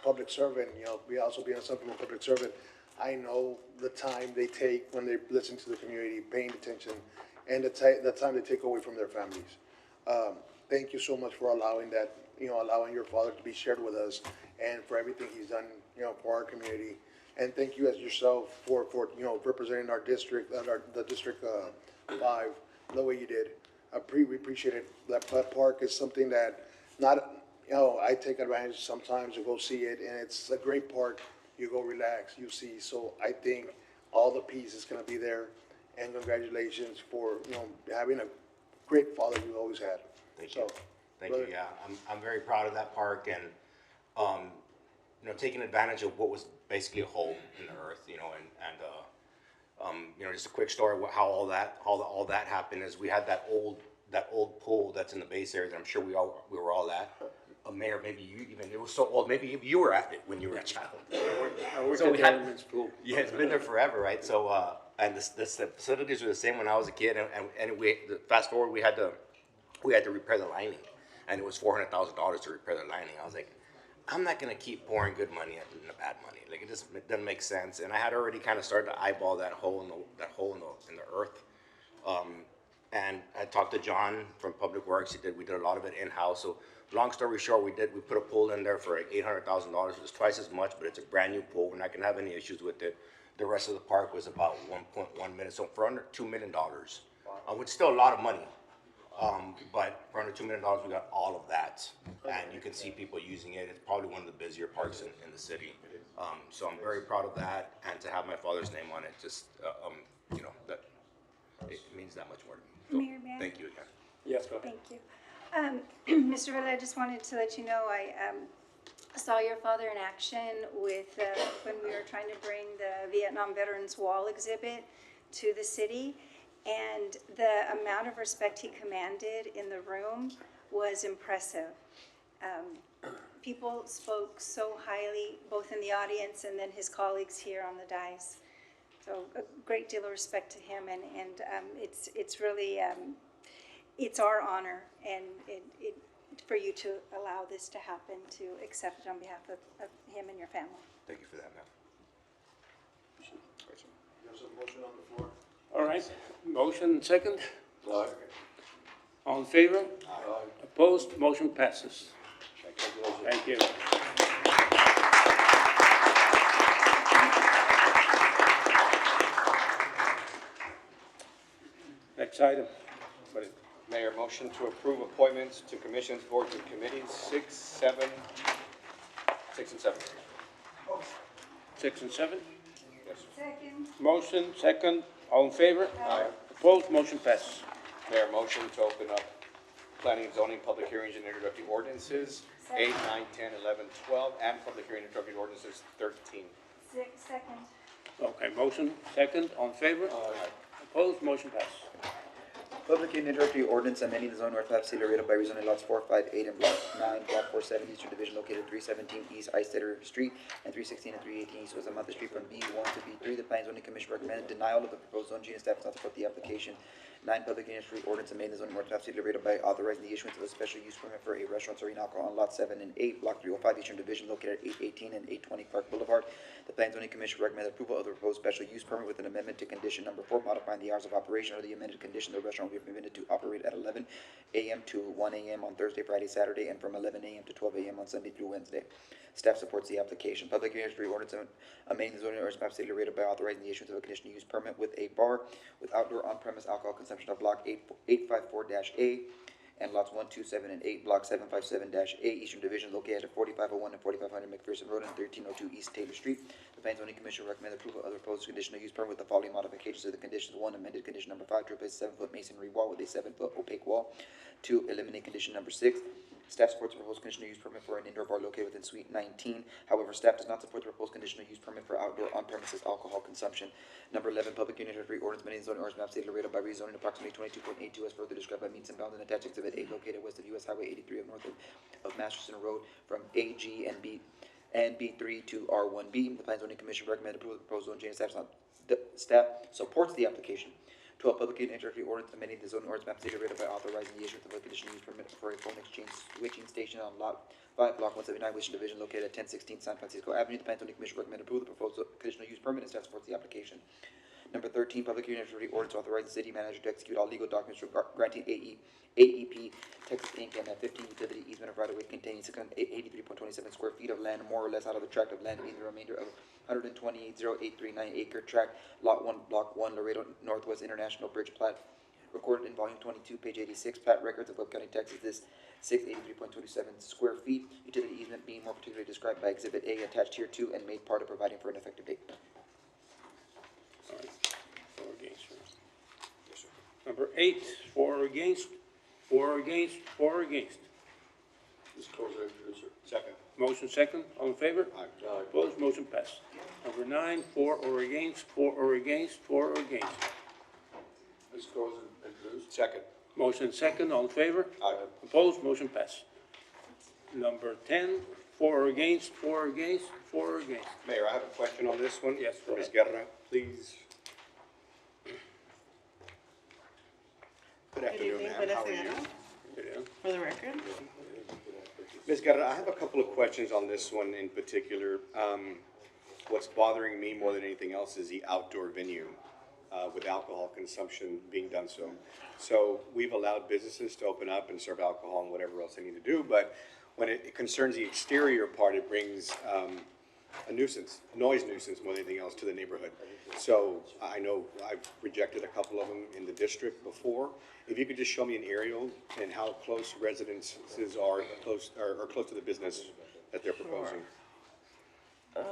public servant, also being a son from a public servant. I know the time they take when they listen to the community, paying attention, and the time they take away from their families. Thank you so much for allowing that, allowing your father to be shared with us, and for everything he's done, for our community. And thank you as yourself for representing our district, the District 5, the way you did. We appreciate it. That park is something that I take advantage sometimes to go see it, and it's a great park. You go relax, you see. So I think all the peace is going to be there, and congratulations for having a great father you've always had. Thank you. Thank you. Yeah, I'm very proud of that park, and taking advantage of what was basically a hole in the earth, just a quick story how all that happened is we had that old pool that's in the base area that I'm sure we were all at. Mayor, maybe you even, it was so old, maybe you were at it when you were a child. I worked at the elementary school. Yeah, it's been there forever, right? So, and the facilities were the same when I was a kid, and fast forward, we had to repair the lining, and it was $400,000 to repair the lining. I was like, I'm not gonna keep pouring good money into bad money. Like it doesn't make sense. And I had already kind of started to eyeball that hole in the earth. And I talked to John from Public Works. We did a lot of it in-house. So long story short, we put a pool in there for like $800,000. It was twice as much, but it's a brand new pool. We're not gonna have any issues with it. The rest of the park was about 1.1 million. So for under $2 million, which is still a lot of money. But for under $2 million, we got all of that, and you can see people using it. It's probably one of the busier parks in the city. So I'm very proud of that, and to have my father's name on it, just that it means that much more to me. So, Mayor, may I? thank you again. Yes, go ahead. Thank you. Mr. Vela, I just wanted to let you know I saw your father in action with when we were trying to bring the Vietnam Veterans Wall exhibit to the city. And the amount of respect he commanded in the room was impressive. People spoke so highly, both in the audience and then his colleagues here on the dais. So a great deal of respect to him, and it's really, it's our honor and it for you to allow this to happen, to accept it on behalf of him and your family. Thank you for that, ma'am. There's a motion on the floor. All right, motion second? All in favor? Opposed? Motion passes. Thank you. Next item. Mayor, motion to approve appointments to commissions, boards, and committees, 6 and 7. 6 and 7? Yes. Second. Motion second. All in favor? Aye. Opposed? Motion passes. Mayor, motion to open up planning and zoning public hearings and introductory ordinances, 8, 9, 10, 11, 12, and public hearing and introductory ordinances, 13. Second. Okay, motion second. All in favor? Aye. Opposed? Motion passes. Public and introductory ordinance amending the zone North Map City Laredo by rezoning lots 4, 5, 8, and block 9, block 470, Eastern Division located 317 East Eisteddler Street and 316 and 318 East Osamantha Street from B1 to B3. The Planning and Zoning Commission recommended denial of the proposed zone change and staff does not support the application. 9, public and introductory ordinance amending the zone North Map City Laredo by authorizing the issuance of a special use permit for a restaurant serving alcohol on lot 7 and 8, block 305, Eastern Division located at 818 and 820 Clark Boulevard. The Planning and Zoning Commission recommended approval of the proposed special use permit with an amendment to condition number 4, modifying the hours of operation, or the amended condition the restaurant will be permitted to operate at 11 a.m. to 1 a.m. on Thursday, Friday, Saturday, and from 11 a.m. to 12 a.m. on Sunday through Wednesday. Staff supports the application. Public and introductory ordinance amending the zoning ordinance map City of Laredo by authorizing the issuance of a conditional use permit with a bar with outdoor on-premise alcohol consumption of block 854-A and lots 1, 2, 7, and 8, block 757-A, Eastern Division, located at 4501 and 4500 McPherson Road and 1302 East Taylor Street. The Planning and Zoning Commission recommends approval of the proposed conditional use permit with the following modifications to the conditions. 1, amended condition number 5 to replace a 7-foot masonry wall with a 7-foot opaque wall. 2, eliminate condition number 6. Staff supports the proposed conditional use permit for an indoor bar located within Suite 19. However, staff does not support the proposed conditional use permit for outdoor on-premises alcohol consumption. Number 11, public and introductory ordinance amending zoning ordinance map City of Laredo by rezoning approximately 22.82 as further described by means and bounds and attached exhibit A located west of US Highway 83 north of Masterson Road from AG and B3 to R1B. The Planning and Zoning Commission recommended approval of the proposed zone change. Staff supports the application. 12, public and introductory ordinance amending the zoning ordinance map City of Laredo by authorizing the issuance of a conditional use permit for a phone exchange switching station on lot 5, block 179, Western Division, located at 1016 San Francisco Avenue. The Planning and Zoning Commission recommended approval of the proposed conditional use permit, and staff supports the application. Number 13, public and introductory ordinance authorizing the city manager to execute all legal documents granting AEP Texas Inc. and a 15 utility easement of right-of-way containing 683.27 square feet of land, more or less, out of the tract of land being the remainder of 128.0839 acre tract, lot 1, block 1, Laredo Northwest International Bridge plat, recorded in volume 22, page 86, plat records of Webb County, Texas. This 683.27 square feet, utility easement being more particularly described by Exhibit A attached here to and made part of providing for an effective date. All right. For or against, sir? Yes, sir. Number 8, for or against, for or against, for or against. Mr. Coulter, introducer. Second. Motion second, all in favor? Aye. Opposed, motion passed. Number 9, for or against, for or against, for or against. Mr. Coulter, introduce. Second. Motion second, all in favor? Aye. Opposed, motion passed. Number 10, for or against, for or against, for or against. Mayor, I have a question on this one. Yes, go Ms. ahead. Guerra, please. Good afternoon, ma'am. How are you? Yeah. For the record. Ms. Guerra, I have a couple of questions on this one in particular. What's bothering me more than anything else is the outdoor venue with alcohol consumption being done so. So we've allowed businesses to open up and serve alcohol and whatever else they need to do, but when it concerns the exterior part, it brings a nuisance, noise nuisance more than anything else to the neighborhood. So I know I've rejected a couple of them in the district before. If you could just show me an aerial and how close residences are close to the business that they're proposing. Let's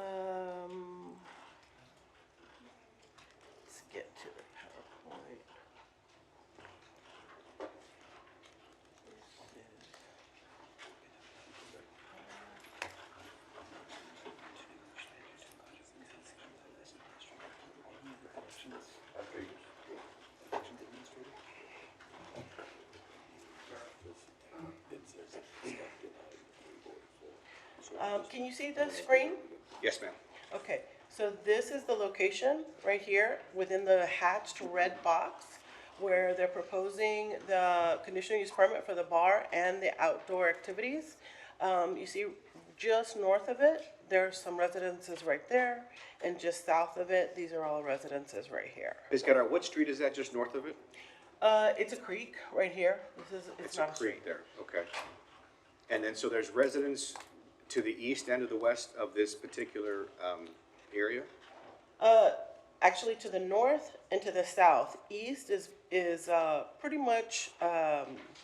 get to the PowerPoint. Can you see the screen? Yes, ma'am. Okay, so this is the location right here within the hatched red box where they're proposing the conditional use permit for the bar and the outdoor activities. You see just north of it, there's some residences right there, and just south of it, these are all residences right here. Ms. Guerra, what street is that just north of it? It's a creek right here. It's not a creek there, okay. And then, so there's residents to the east and to the west of this particular area? Actually, to the north and to the south. East is pretty much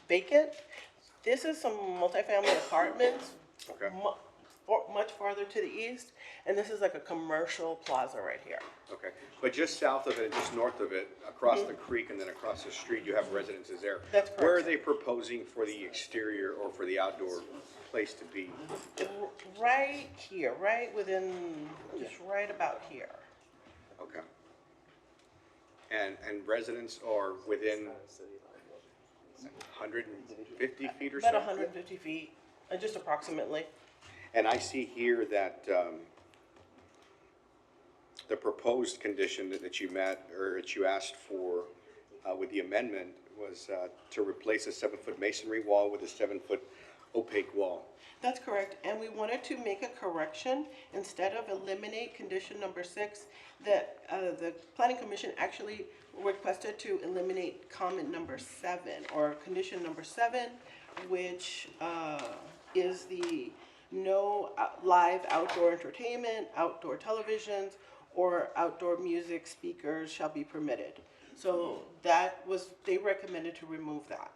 vacant. This is some multifamily apartments. Okay. Much farther to the east, and this is like a commercial plaza right here. Okay, but just south of it and just north of it, across the creek and then across the street, you have residences there. That's correct. Where are they proposing for the exterior or for the outdoor place to be? Right here, right within, just right about here. Okay. And residents are within 150 feet or so? About 150 feet, just approximately. And I see here that the proposed condition that you met, or that you asked for with the amendment was to replace a 7-foot masonry wall with a 7-foot opaque wall. That's correct, and we wanted to make a correction. Instead of eliminate condition number 6, that the planning commission actually requested to eliminate comment number 7, or condition number 7, which is the no live outdoor entertainment, outdoor televisions, or outdoor music speakers shall be permitted. So that was, they recommended to remove that.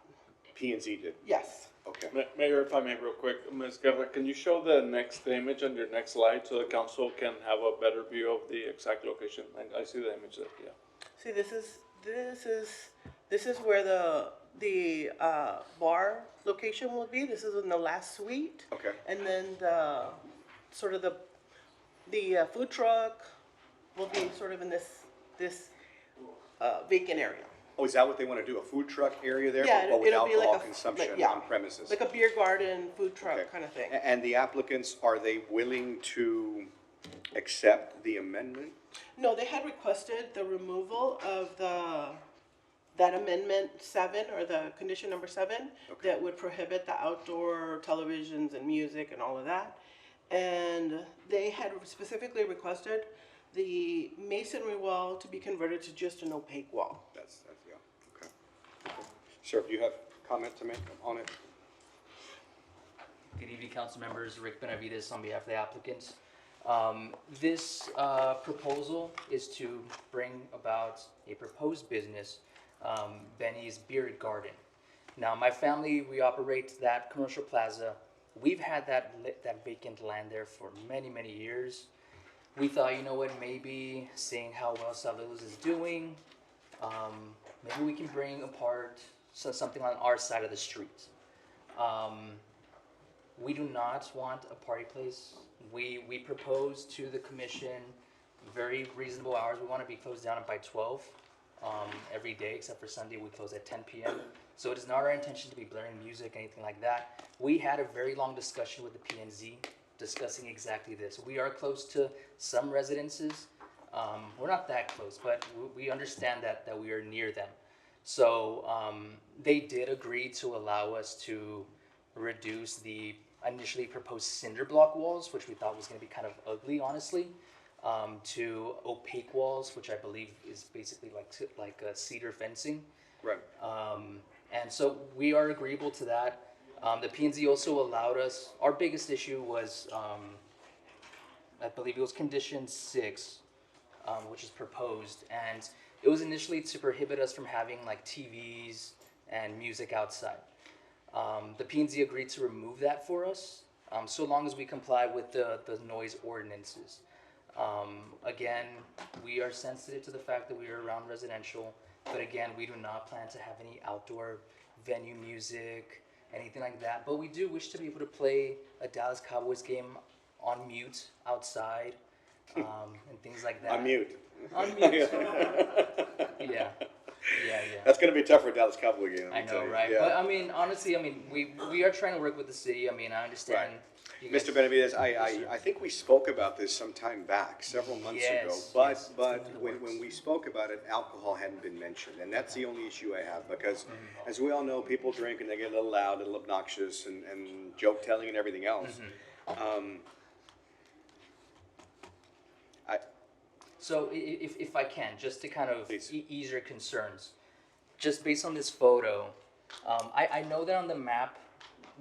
P&Z did? Yes. Okay. Mayor, if I may real quick, Ms. Guerra, can you show the next image on your next slide so the council can have a better view of the exact location? I see the image there, yeah. See, this is where the bar location will be. This is in the last suite. Okay. And then the sort of the food truck will be sort of in this vacant area. Oh, is that what they want to do, a food truck area there, Yeah, but with it'll be like alcohol a consumption yeah, on premises? like a beer garden, food truck Okay. kind of thing. And the applicants, are they willing to accept the amendment? No, they had requested the removal of that amendment 7, or the condition number 7, that would prohibit the outdoor televisions and music and all of that. And they had specifically requested the masonry wall to be converted to just an opaque wall. That's yeah, okay. Sir, do you have comment to make on it? Good evening, council members. Rick Benavides on behalf of the applicants. This proposal is to bring about a proposed business, Benny's Beard Garden. Now, my family, we operate that commercial plaza. We've had that vacant land there for many, many years. We thought, you know what, maybe seeing how well Saludos is doing, maybe we can bring apart something on our side of the street. We do not want a party place. We propose to the commission very reasonable hours. We want to be closed down by 12 every day, except for Sunday. We close at 10 p.m. So it is not our intention to be blaring music, anything like that. We had a very long discussion with the P&Z discussing exactly this. We are close to some residences. We're not that close, but we understand that we are near them. So they did agree to allow us to reduce the initially proposed cinder block walls, which we thought was going to be kind of ugly, honestly, to opaque walls, which I believe is basically like a cedar fencing. Right. And so we are agreeable to that. The P&Z also allowed us, our biggest issue was, I believe it was condition 6, which is proposed, and it was initially to prohibit us from having like TVs and music outside. The P&Z agreed to remove that for us, so long as we comply with the noise ordinances. Again, we are sensitive to the fact that we are around residential, but again, we do not plan to have any outdoor venue music, anything like that. But we do wish to be able to play a Dallas Cowboys game on mute outside, and things like that. On mute. On mute. Yeah. That's going to be tough for a Dallas Cowboy game. I know, right? Yeah. But I mean, honestly, we are trying to work with the city. I mean, I understand. you guys- Mr. Benavides, I think we spoke about this some time back, several months ago. Yes, But yes, but when we spoke about it, alcohol hadn't been mentioned, and that's the only issue I have because, as we all know, people drink and they get a little loud, a little obnoxious, and joke telling and everything else. So if I can, just to kind of ease your concerns, just based on this photo, I know that on the map,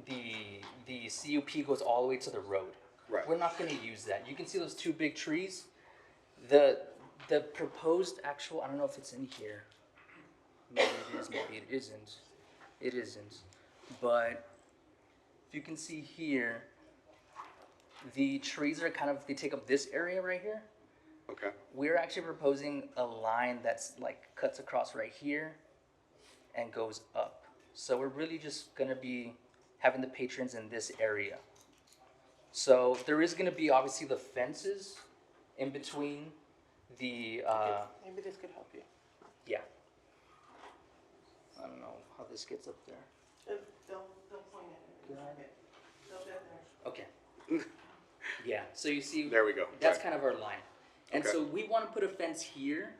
the CUP goes all the way to the road. Right. We're not going to use that. You can see those two big trees. The proposed actual, I don't know if it's in here. Maybe it is, maybe it isn't. It isn't. But if you can see here, the trees are kind of, they take up this area right here. Okay. We're actually proposing a line that's like cuts across right here and goes up. So we're really just gonna be having the patrons in this area. So there is gonna be obviously the fences in between the, Maybe this could help you. yeah. I don't know how this gets up there. Okay. Yeah, so you see. There we go. That's Right. kind of our line. And Okay. so we want to put a fence here.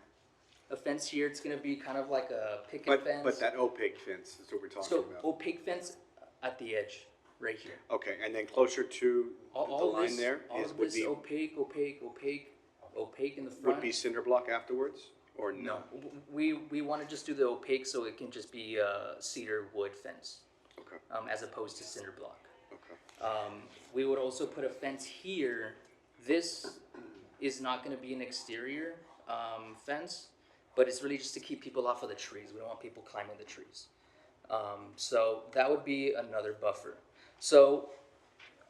It's gonna be kind of like a picket But, fence. but that opaque fence is what we're talking So about. opaque fence at the edge, right here. Okay, and then closer to the All line this, there all is, of would this be, opaque in the front. would be cinder block afterwards, or no? We want to just do the opaque so it can just be a cedar wood fence. Okay. As opposed to cinder block. Okay. We would also put a fence here. This is not going to be an exterior fence, but it's really just to keep people off of the trees. We don't want people climbing the trees. So that would be another buffer. So,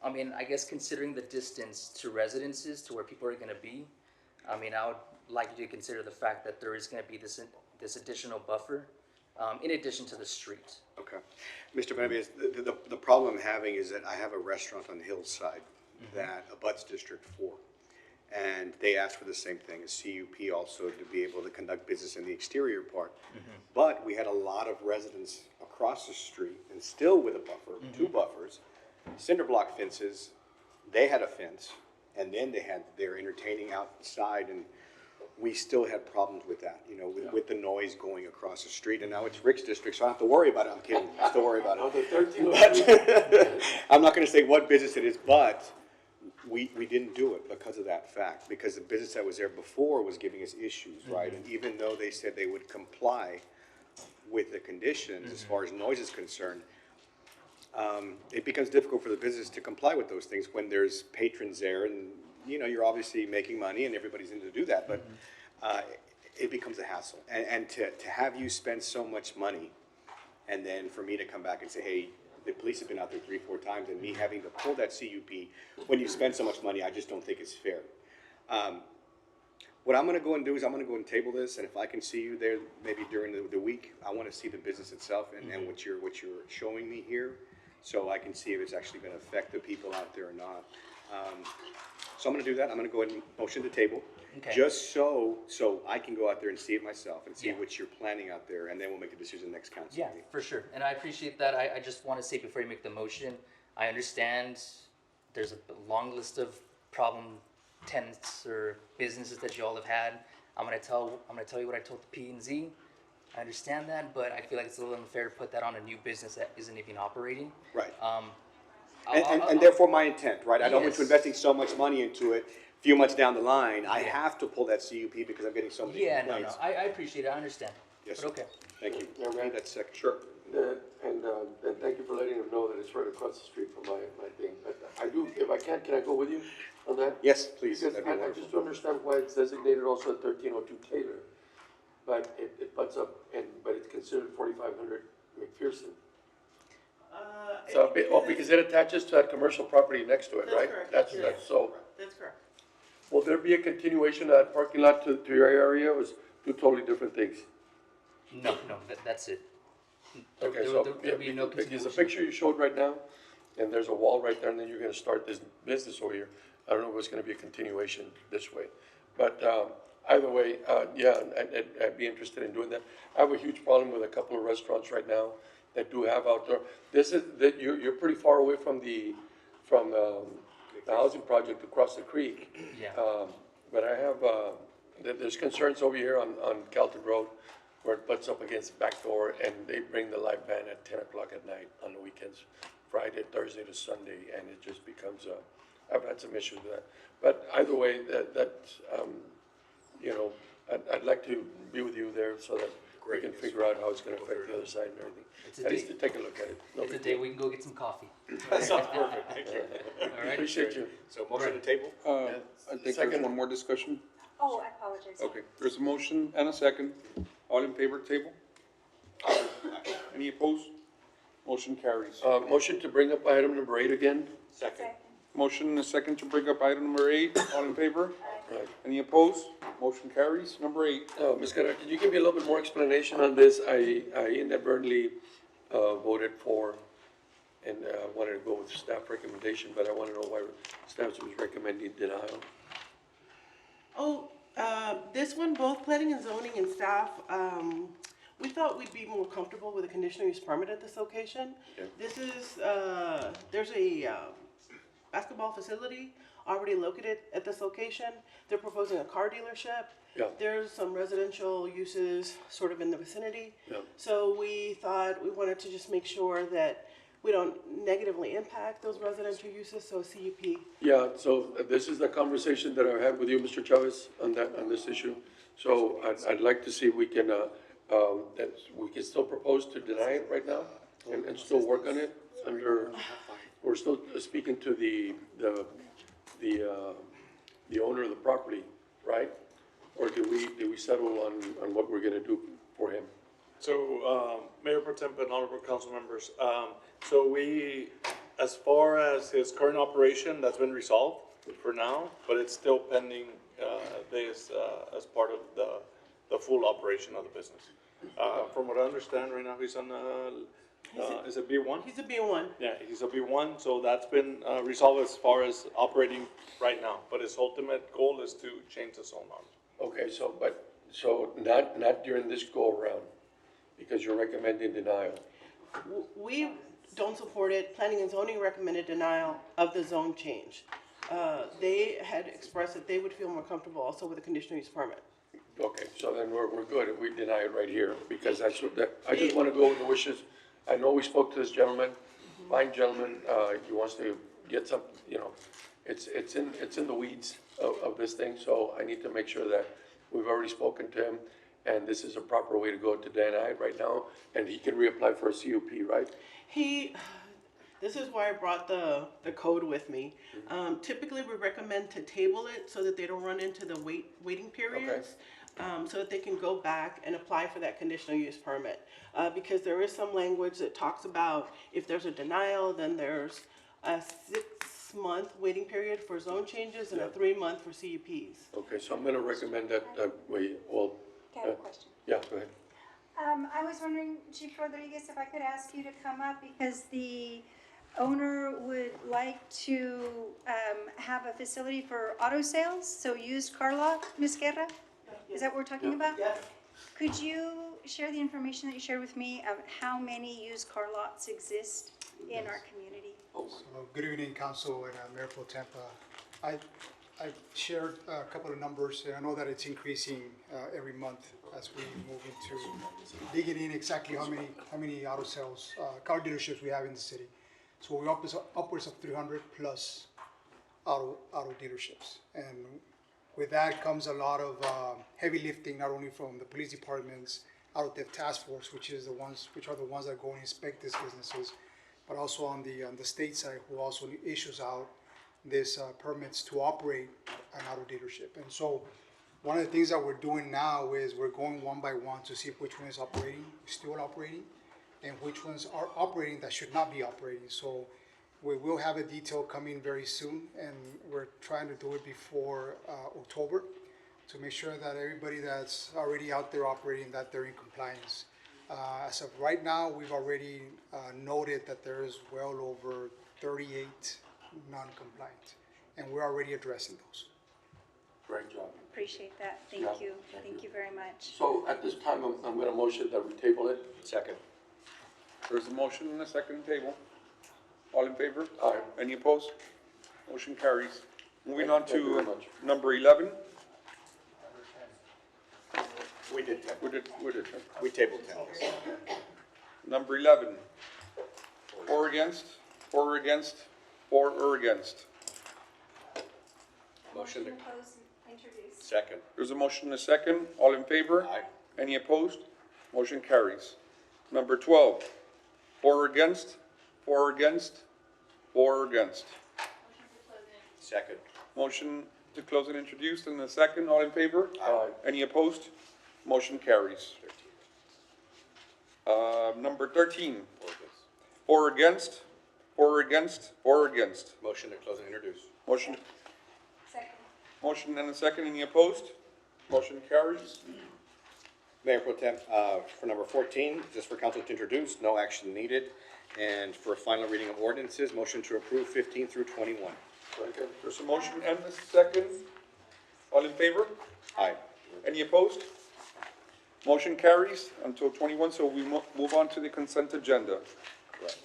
I mean, I guess considering the distance to residences, to where people are going to be, I mean, I would like you to consider the fact that there is going to be this additional buffer in addition to the street. Okay. Mr. Benavides, the problem I'm having is that I have a restaurant on the hillside that abuts District 4. And they asked for the same thing, a CUP also to be able to conduct business in the exterior part. But we had a lot of residents across the street and still with a buffer, 2 buffers, cinder block fences. They had a fence, and then they had their entertaining outside, and we still had problems with that, you know, with the noise going across the street. And now it's Rick's district, so I don't have to worry about it. I'm kidding, I still worry about it. But I'm not gonna say what business it is, but we didn't do it because of that fact, because the business that was there before was giving us issues, right? And even though they said they would comply with the conditions as far as noise is concerned, it becomes difficult for the business to comply with those things when there's patrons there, and, you know, you're obviously making money and everybody's in to do that, but it becomes a hassle. And to have you spend so much money, and then for me to come back and say, hey, the police have been out there 3-4 times, and me having to pull that CUP when you spend so much money, I just don't think it's fair. What I'm gonna go and do is I'm gonna go and table this, and if I can see you there maybe during the week, I wanna see the business itself and what you're showing me here, so I can see if it's actually gonna affect the people out there or not. So I'm gonna do that. I'm gonna go ahead and motion to table. Okay. Just so I can go out there and see it myself and see what you're planning out there, and then we'll make a decision next council Yeah, meeting. for sure. And I appreciate that. I just want to say before you make the motion, I understand there's a long list of problem tenants or businesses that you all have had. I'm gonna tell you what I told the P&Z. I understand that, but I feel like it's a little unfair to put that on a new business that isn't even operating. Right. I'll- And therefore my intent, right? I don't want to Yes. investing so much money into it, a few months down the line, I have to pull that CUP because I'm getting so many Yeah, complaints. I appreciate it. I understand. Yes. But okay. Thank you. Yeah, right. That's second. Sure. And thank you for letting them know that it's right across the street from my thing. But I do, if I can I go with you on that? Yes, please. Because That'd be I wonderful. just don't understand why it's designated also at 1302 Taylor, but it butts up, but it's considered 4500 McPherson. So, because it attaches to that commercial property next to it, That's right? correct. That's Yes. so. That's correct. Will there be a continuation of that parking lot to your area, or is two totally different things? No, that's it. Okay, There- so, there'll be no because the continuation. picture you showed right now, and there's a wall right there, and then you're gonna start this business over here. I don't know if it's gonna be a continuation this way, but, either way, yeah, I'd be interested in doing that. I have a huge problem with a couple of restaurants right now that do have outdoor. You're pretty far away from the housing project across the creek. Yeah. But I have, there's concerns over here on Calton Road where it butts up against the back door and they bring the live band at 10 o'clock at night on the weekends, Friday, Thursday to Sunday, and it just becomes I've had some issues with that. But either way, you know, I'd like to be with you there so that we can figure out how it's gonna affect the other side and everything. It's a At least day. to take a look at it. No It's a big day deal. we can go get some coffee. That sounds perfect. Thank you. All right. Appreciate you. So motion to table? I think there's Second. one more discussion. Oh, I apologize. Okay, there's a motion and a second. All in favor, table? Any opposed? Motion carries. Motion to bring up item number 8 again. Second. Motion and a second to bring up item number 8. All in favor? Right. Any opposed? Motion carries. Number 8. Ms. Guerra, can you give me a little bit more explanation on this? I inadvertently voted for and wanted to go with staff recommendation, but I want to know why staff was recommending denial. Oh, this one, both planning and zoning and staff, we thought we'd be more comfortable with a conditional use permit at this location. Okay. This is, there's a basketball facility already located at this location. They're proposing a car dealership. Yeah. There's some residential uses sort of in the vicinity. Yeah. So we thought we wanted to just make sure that we don't negatively impact those residential uses, so CUP. Yeah, so this is the conversation that I had with you, Mr. Chavez, on this issue. So I'd like to see if we can, that we can still propose to deny it right now and still work on it under, we're still speaking to the owner of the property, right? Or do we settle on what we're gonna do for him? So, Mayor Pro Tem and honorable council members, so we, as far as his current operation, that's been resolved for now, but it's still pending, this, as part of the full operation of the business. From what I understand right now, he's on, is it B1? He's a B1. Yeah, he's a B1, so that's been, resolved as far as operating right now, but his ultimate goal is to change the zone on it. Okay, so not during this go around, because you're recommending denial. We don't support it. Planning and zoning recommended denial of the zone change. They had expressed that they would feel more comfortable also with a conditional use permit. Okay, so then we're good if we deny it right here, because that's what, I just wanna go with the wishes. I know we spoke to this gentleman, fine gentleman, he wants to get some, it's in the weeds of this thing, so I need to make sure that we've already spoken to him, and this is a proper way to go to deny it right now, and he can reapply for a CUP, right? This is why I brought the code with me. Typically, we recommend to table it so that they don't run into the waiting periods. So that they can go back and apply for that conditional use permit. Because there is some language that talks about if there's a denial, then there's a 6-month waiting period for zone changes and a 3-month for CUPs. Okay, so I'm gonna recommend that, well. I have a question. Yeah, go ahead. I was wondering, Chief Rodriguez, if I could ask you to come up because the owner would like to have a facility for auto sales, so used car lot, Ms. Guerra? Is that what we're talking about? Yes. Could you share the information that you shared with me of how many used car lots exist in our community? So, good evening, Council and Mayor Pro Tem. I've shared a couple of numbers, and I know that it's increasing every month as we move into digging in exactly how many auto sales, car dealerships we have in the city. So we're upwards of 300 plus auto dealerships, and with that comes a lot of heavy lifting, not only from the police departments, auto theft task force, which are the ones that go and inspect these businesses, but also on the state side, who also issues out these permits to operate an auto dealership. And so one of the things that we're doing now is we're going one by one to see which one is operating, still operating, and which ones are operating that should not be operating. So we will have a detail coming very soon, and we're trying to do it before October to make sure that everybody that's already out there operating, that they're in compliance. As of right now, we've already noted that there is well over 38 non-compliant, and we're already addressing those. Great job. Appreciate that. Thank Yeah, you. thank Thank you very much. So at this time, I'm gonna motion that we table it. Second. There's a motion and a second table. All in favor? Aye. Any opposed? Motion carries. Moving on Thank you very to much. number 11. We did 10. We did 10. We tabled 10. Number 11. For or against, for or against, for or against. Motion to, Oppose and introduce. second. There's a motion and a second. All in favor? Aye. Any opposed? Motion carries. Number 12. For or against, for or against, for or against. Second. Motion to close and introduce and a second. All in favor? Aye. Any opposed? Motion carries. Number 13. For or against, for or against, for or against. Motion to close and introduce. Motion, Second. motion and a second. Any opposed? Motion carries. Mayor Pro Tem, for number 14, just for council to introduce, no action needed. And for final reading of ordinances, motion to approve 15 through 21. Second. There's a motion and a second. All in favor? Aye. Any opposed? Motion carries until 21, so we move on to the consent agenda. Please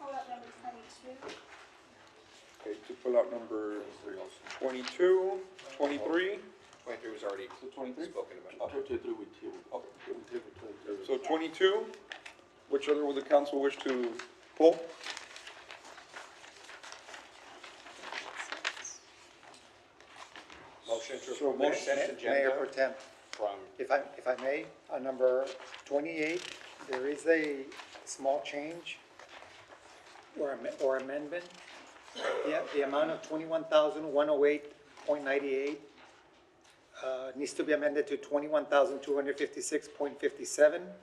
call out number 22. Okay, to pull out number 22, 23. 23 was already spoken about. So 22, which other will the council wish to pull? Motion to So approve the motion- consent Mayor agenda Pro Tem, from, if I may, on number 28, there is a small change or amendment. The amount of 21,108.98 needs to be amended to 21,256.57.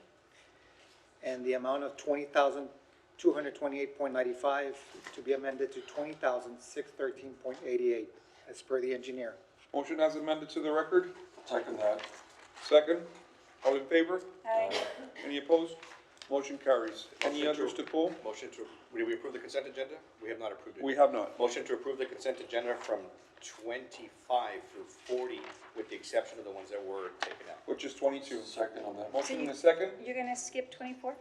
And the amount of 20,228.95 to be amended to 20,613.88 as per the engineer. Motion as amended to the record? Second that. Second, all in favor? Aye. Any opposed? Motion carries. Any Motion to- others to pull? motion to, did we approve the consent agenda? We have not approved it. We have not. Motion to approve the consent agenda from 25 through 40, with the exception of the ones that were taken out. Which is 22. Second on that. Motion So and you- a second? You're gonna skip 24?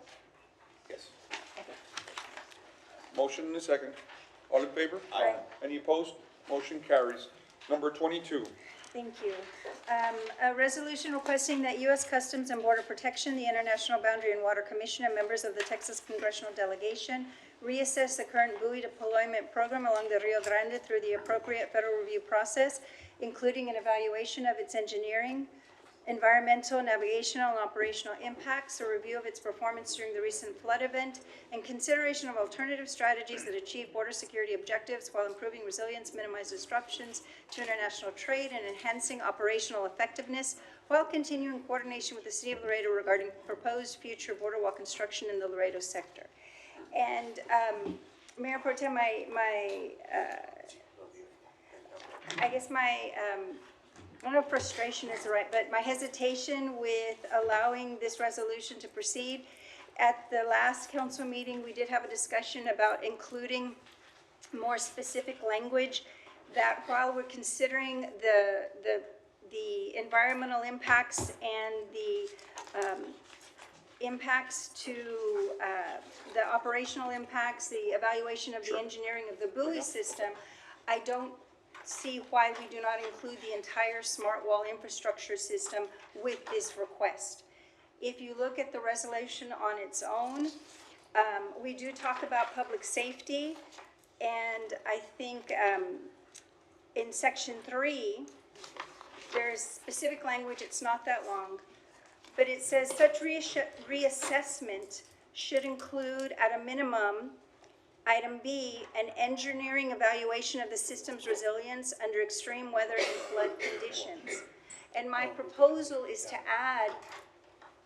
Yes. Motion and a second. All in favor? Aye. Any opposed? Motion carries. Number 22. Thank you. A resolution requesting that U.S. Customs and Border Protection, the International Boundary and Water Commission, and members of the Texas Congressional Delegation reassess the current buoy deployment program along the Rio Grande through the appropriate federal review process, including an evaluation of its engineering, environmental, navigational, and operational impacts, a review of its performance during the recent flood event, and consideration of alternative strategies that achieve border security objectives while improving resilience, minimize disruptions to international trade, and enhancing operational effectiveness, while continuing coordination with the City of Laredo regarding proposed future border wall construction in the Laredo sector. And, Mayor Pro Tem, I don't know if frustration is the right, but my hesitation with allowing this resolution to proceed. At the last council meeting, we did have a discussion about including more specific language that while we're considering the environmental impacts and the impacts to the operational impacts, the evaluation of the engineering of the buoy system, I don't see why we do not include the entire smart wall infrastructure system with this request. If you look at the resolution on its own, we do talk about public safety, and I think in section 3, there's specific language, it's not that long, but it says such reassessment should include at a minimum, item B, an engineering evaluation of the system's resilience under extreme weather and flood conditions. And my proposal is to add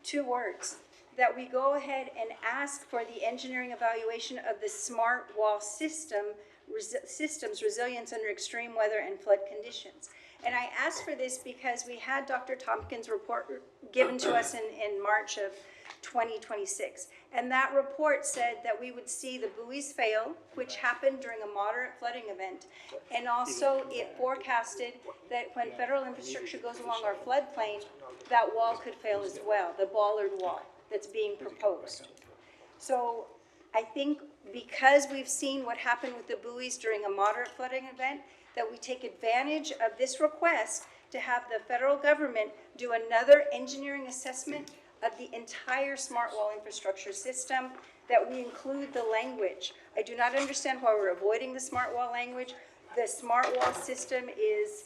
2 words, that we go ahead and ask for the engineering evaluation of the smart wall system's resilience under extreme weather and flood conditions. And I asked for this because we had Dr. Tompkins' report given to us in March of 2026. And that report said that we would see the buoys fail, which happened during a moderate flooding event. And also it forecasted that when federal infrastructure goes along our floodplain, that wall could fail as well, the bollard wall that's being proposed. So I think because we've seen what happened with the buoys during a moderate flooding event, that we take advantage of this request to have the federal government do another engineering assessment of the entire smart wall infrastructure system, that we include the language. I do not understand why we're avoiding the smart wall language. The smart wall system is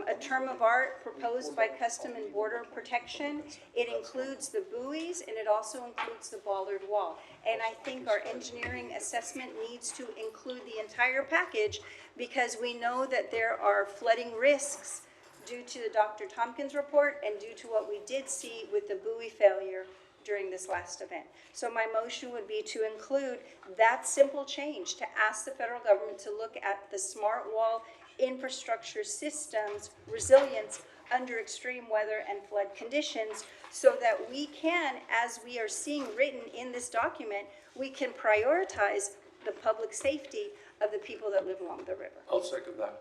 a term of art proposed by Custom and Border Protection. It includes the buoys and it also includes the bollard wall. And I think our engineering assessment needs to include the entire package because we know that there are flooding risks due to the Dr. Tompkins report and due to what we did see with the buoy failure during this last event. So my motion would be to include that simple change, to ask the federal government to look at the smart wall infrastructure system's resilience under extreme weather and flood conditions so that we can, as we are seeing written in this document, we can prioritize the public safety of the people that live along the river. I'll second that.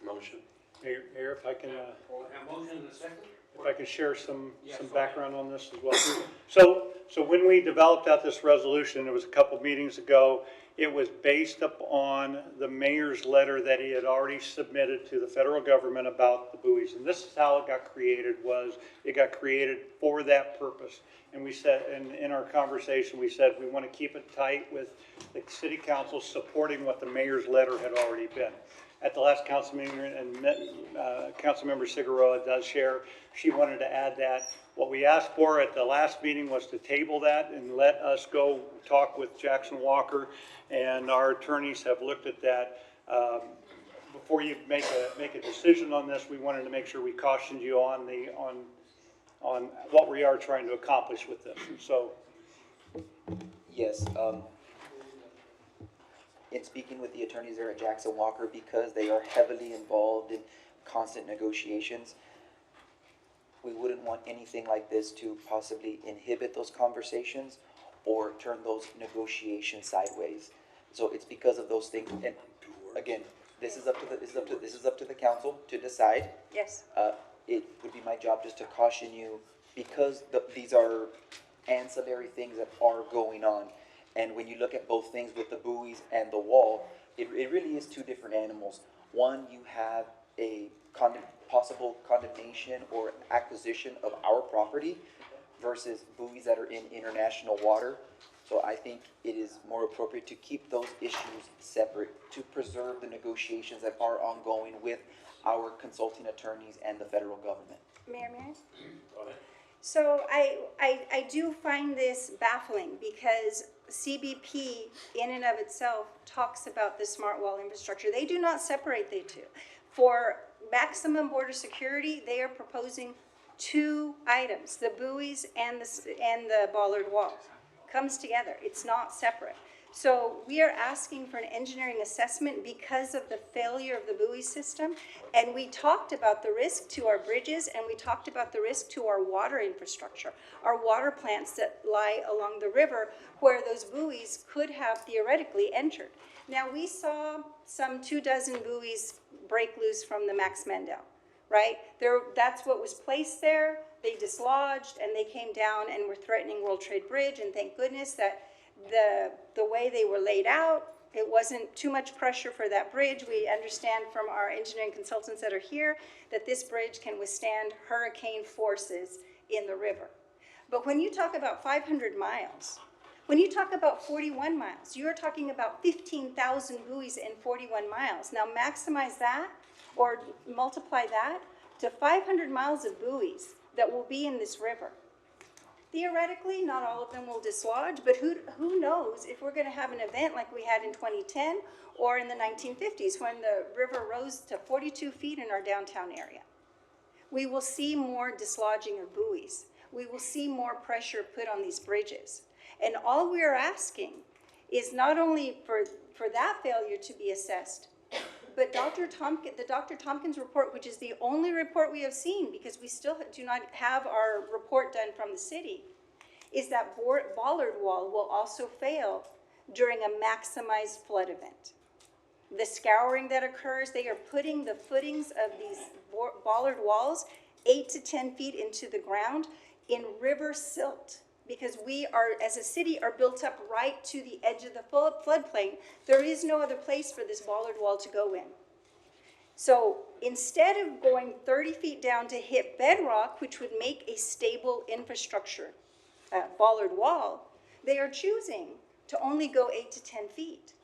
Motion. Mayor, if I can, if I can share some background on this as well. So when we developed out this resolution, it was a couple meetings ago, it was based upon the mayor's letter that he had already submitted to the federal government about the buoys. And this is how it got created, it got created for that purpose. And we said, in our conversation, we said we want to keep it tight with the city council supporting what the mayor's letter had already been. At the last council meeting, and Councilmember Figueroa does share, she wanted to add that. What we asked for at the last meeting was to table that and let us go talk with Jackson Walker, and our attorneys have looked at that. Before you make a decision on this, we wanted to make sure we cautioned you on what we are trying to accomplish with this. So, Yes, in speaking with the attorneys there at Jackson Walker, because they are heavily involved in constant negotiations, we wouldn't want anything like this to possibly inhibit those conversations or turn those negotiations sideways. So it's because of those things, and again, this is up to the council to decide. Yes. It would be my job just to caution you, because these are ancillary things that are going on. And when you look at both things with the buoys and the wall, it really is two different animals. One, you have a possible condemnation or acquisition of our property versus buoys that are in international water. So I think it is more appropriate to keep those issues separate, to preserve the negotiations that are ongoing with our consulting attorneys and the federal government. Mayor? So I do find this baffling because CBP in and of itself talks about the smart wall infrastructure. They do not separate the two. For maximum border security, they are proposing two items, the buoys and the bollard wall. Comes together, it's not separate. So we are asking for an engineering assessment because of the failure of the buoy system. And we talked about the risk to our bridges, and we talked about the risk to our water infrastructure, our water plants that lie along the river where those buoys could have theoretically entered. Now, we saw some 24 buoys break loose from the Max Mendel, right? That's what was placed there. They dislodged and they came down and were threatening World Trade Bridge, and thank goodness that the way they were laid out, it wasn't too much pressure for that bridge. We understand from our engineering consultants that are here that this bridge can withstand hurricane forces in the river. But when you talk about 500 miles, when you talk about 41 miles, you're talking about 15,000 buoys in 41 miles. Now maximize that or multiply that to 500 miles of buoys that will be in this river. Theoretically, not all of them will dislodge, but who knows if we're going to have an event like we had in 2010 or in the 1950s when the river rose to 42 feet in our downtown area. We will see more dislodging of buoys. We will see more pressure put on these bridges. And all we are asking is not only for that failure to be assessed, but the Dr. Tompkins report, which is the only report we have seen, because we still do not have our report done from the city, is that bollard wall will also fail during a maximized flood event. The scouring that occurs, they are putting the footings of these bollard walls 8 to 10 feet into the ground in river silt, because we are, as a city, are built up right to the edge of the floodplain. There is no other place for this bollard wall to go in. So instead of going 30 feet down to hit bedrock, which would make a stable infrastructure bollard wall, they are choosing to only go 8 to 10 feet.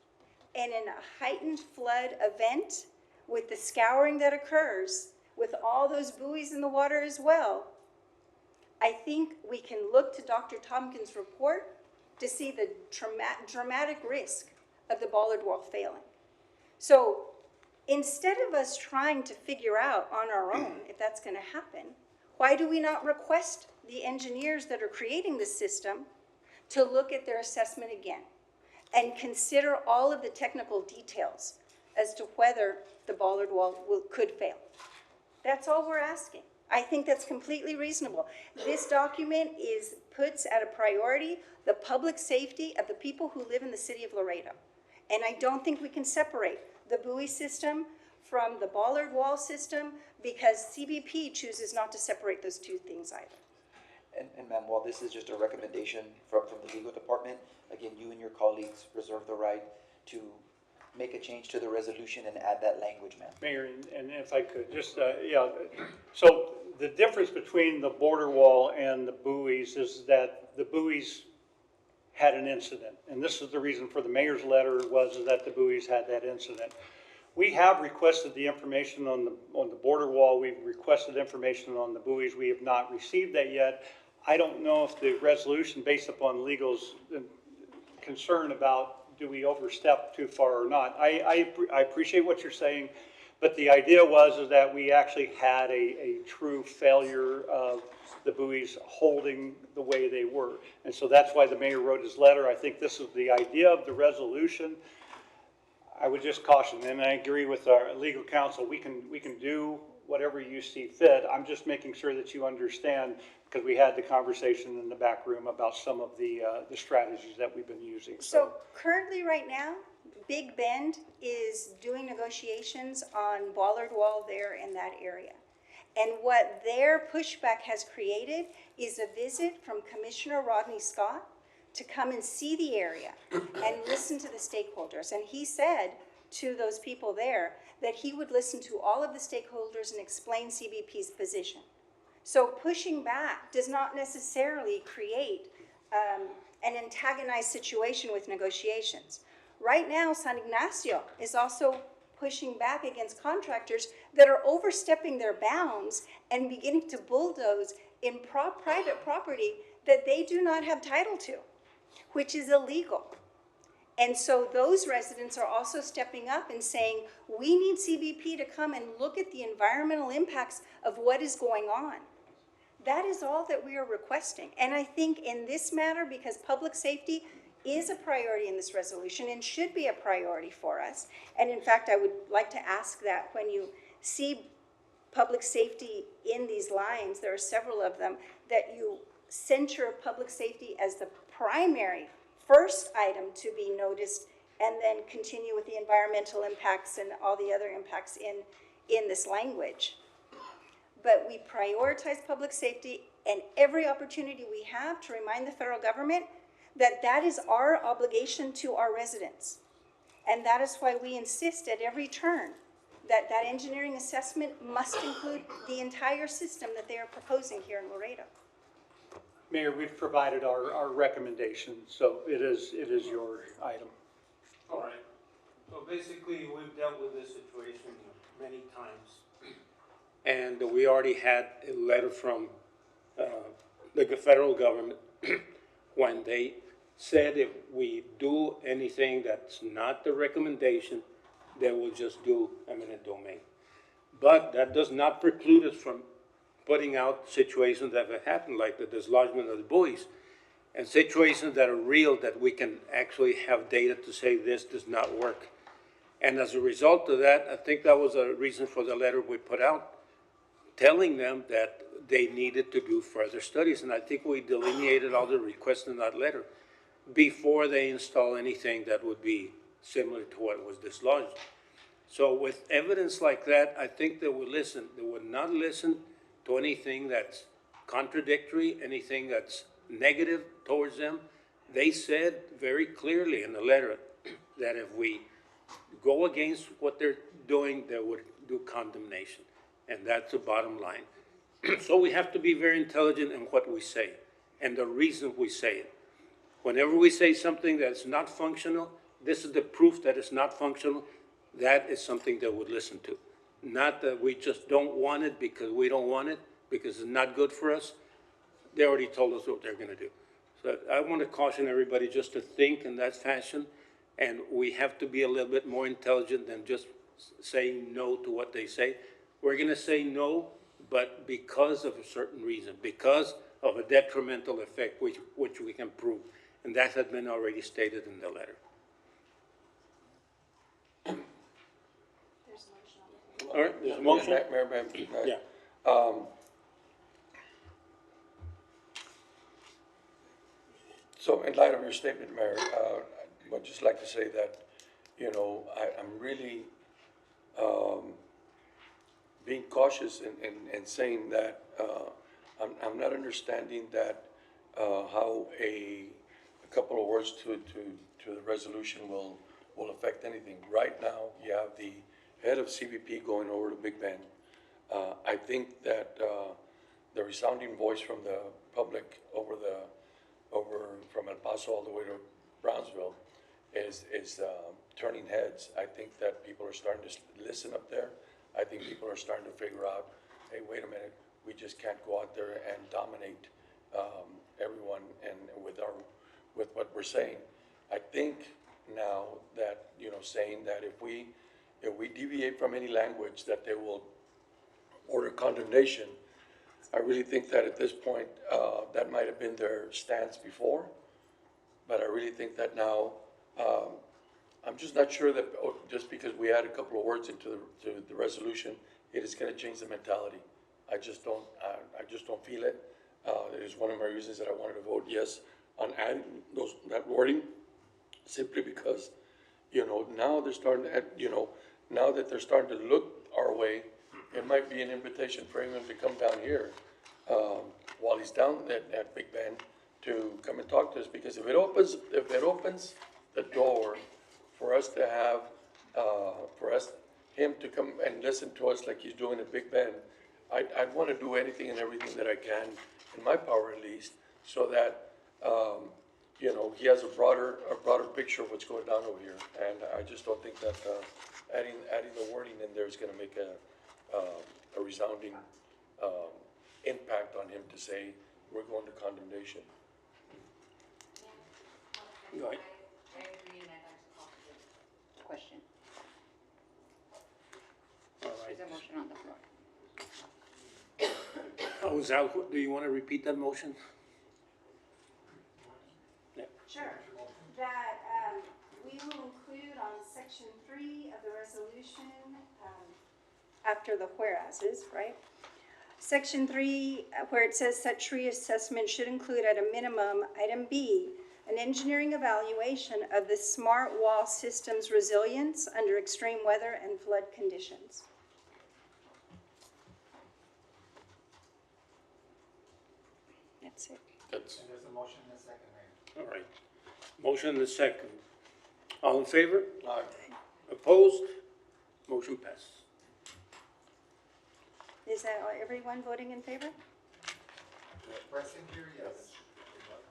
And in a heightened flood event, with the scouring that occurs, with all those buoys in the water as well, I think we can look to Dr. Tompkins' report to see the dramatic risk of the bollard wall failing. So instead of us trying to figure out on our own if that's going to happen, why do we not request the engineers that are creating the system to look at their assessment again and consider all of the technical details as to whether the bollard wall could fail? That's all we're asking. I think that's completely reasonable. This document puts at a priority the public safety of the people who live in the city of Laredo. And I don't think we can separate the buoy system from the bollard wall system because CBP chooses not to separate those two things either. And ma'am, while this is just a recommendation from the legal department, again, you and your colleagues reserve the right to make a change to the resolution and add that language, ma'am. Mayor, and if I could, just, yeah, so the difference between the border wall and the buoys is that the buoys had an incident. And this is the reason for the mayor's letter was that the buoys had that incident. We have requested the information on the border wall. We've requested information on the buoys. We have not received that yet. I don't know if the resolution based upon legal's concern about do we overstep too far or not. I appreciate what you're saying, but the idea is that we actually had a true failure of the buoys holding the way they were. And so that's why the mayor wrote his letter. I think this is the idea of the resolution. I would just caution, and I agree with our legal counsel, we can do whatever you see fit. I'm just making sure that you understand, because we had the conversation in the back room about some of the strategies that we've been using. So currently, right now, Big Bend is doing negotiations on bollard wall there in that area. And what their pushback has created is a visit from Commissioner Rodney Scott to come and see the area and listen to the stakeholders. And he said to those people there that he would listen to all of the stakeholders and explain CBP's position. So pushing back does not necessarily create an antagonized situation with negotiations. Right now, San Ignacio is also pushing back against contractors that are overstepping their bounds and beginning to bulldoze in private property that they do not have title to, which is illegal. And so those residents are also stepping up and saying, we need CBP to come and look at the environmental impacts of what is going on. That is all that we are requesting. And I think in this matter, because public safety is a priority in this resolution and should be a priority for us. And in fact, I would like to ask that when you see public safety in these lines, there are several of them, that you center public safety as the primary first item to be noticed, and then continue with the environmental impacts and all the other impacts in this language. But we prioritize public safety, and every opportunity we have to remind the federal government that that is our obligation to our residents. And that is why we insist at every turn that that engineering assessment must include the entire system that they are proposing here in Laredo. Mayor, we've provided our recommendation, so it is your item. All right. So basically, we've dealt with this situation many times. And we already had a letter from the federal government when they said if we do anything that's not the recommendation, they will just do eminent domain. But that does not preclude us from putting out situations that have happened, like the dislodgement of the buoys, and situations that are real, that we can actually have data to say this does not work. And as a result of that, I think that was a reason for the letter we put out, telling them that they needed to do further studies. And I think we delineated all the requests in that letter before they install anything that would be similar to what was dislodged. So with evidence like that, I think they would listen. They would not listen to anything that's contradictory, anything that's negative towards them. They said very clearly in the letter that if we go against what they're doing, they would do condemnation. And that's the bottom line. So we have to be very intelligent in what we say and the reason we say it. Whenever we say something that's not functional, this is the proof that it's not functional, that is something they would listen to. Not that we just don't want it because we don't want it, because it's not good for us. They already told us what they're going to do. So I want to caution everybody just to think in that fashion, and we have to be a little bit more intelligent than just saying no to what they say. We're going to say no, but because of a certain reason, because of a detrimental effect which we can prove. And that has been already stated in the letter. All right, there's a motion? Mayor, Yeah. So in light of your statement, Mayor, I would just like to say that, you know, I'm really being cautious and saying that, I'm not understanding that, how a couple of words to the resolution will affect anything. Right now, you have the head of CBP going over to Big Bend. I think that, the resounding voice from the public over from El Paso all the way to Brownsville is turning heads. I think that people are starting to listen up there. I think people are starting to figure out, hey, wait a minute, we just can't go out there and dominate everyone and with what we're saying. I think now that, saying that if we deviate from any language, that they will order condemnation. I really think that at this point, that might have been their stance before, but I really think that now, I'm just not sure that just because we add a couple of words into the resolution, it is going to change the mentality. I just don't feel it. It is one of my reasons that I wanted to vote yes on adding that wording, simply because, now they're starting to, now that they're starting to look our way, it might be an invitation for him to come down here while he's down at Big Bend to come and talk to us. Because if it opens the door for us to have, him to come and listen to us like he's doing at Big Bend, I'd want to do anything and everything that I can, in my power at least, so that, he has a broader picture of what's going down over here. And I just don't think that, adding the wording in there is going to make a resounding, impact on him to say, we're going to condemnation. Go ahead. I agree, and I'd like to call for the question. All right. There's a motion on the floor. Oh, Zal, do you want to repeat that motion? Sure. That we will include on section 3 of the resolution, after the whereases, right? Section 3, where it says such tree assessment should include at a minimum, item B, an engineering evaluation of the smart wall system's resilience under extreme weather and flood conditions. That's it. That's, And there's a motion and a second, Mayor. all right. Motion and a second. All in favor? Aye. Opposed? Motion passes. Is that everyone voting in favor? Pressing here, yes.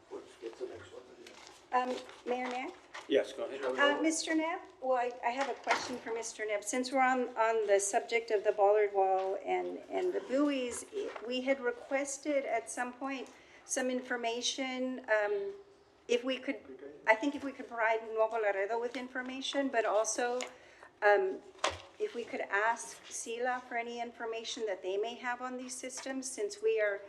What's the next one? Mayor Knapp? Yes, go ahead. Mr. Knapp, well, I have a question for Mr. Knapp. Since we're on the subject of the bollard wall and the buoys, we had requested at some point some information, if we could provide Nuevo Laredo with information, but also, if we could ask SELA for any information that they may have on these systems, since we are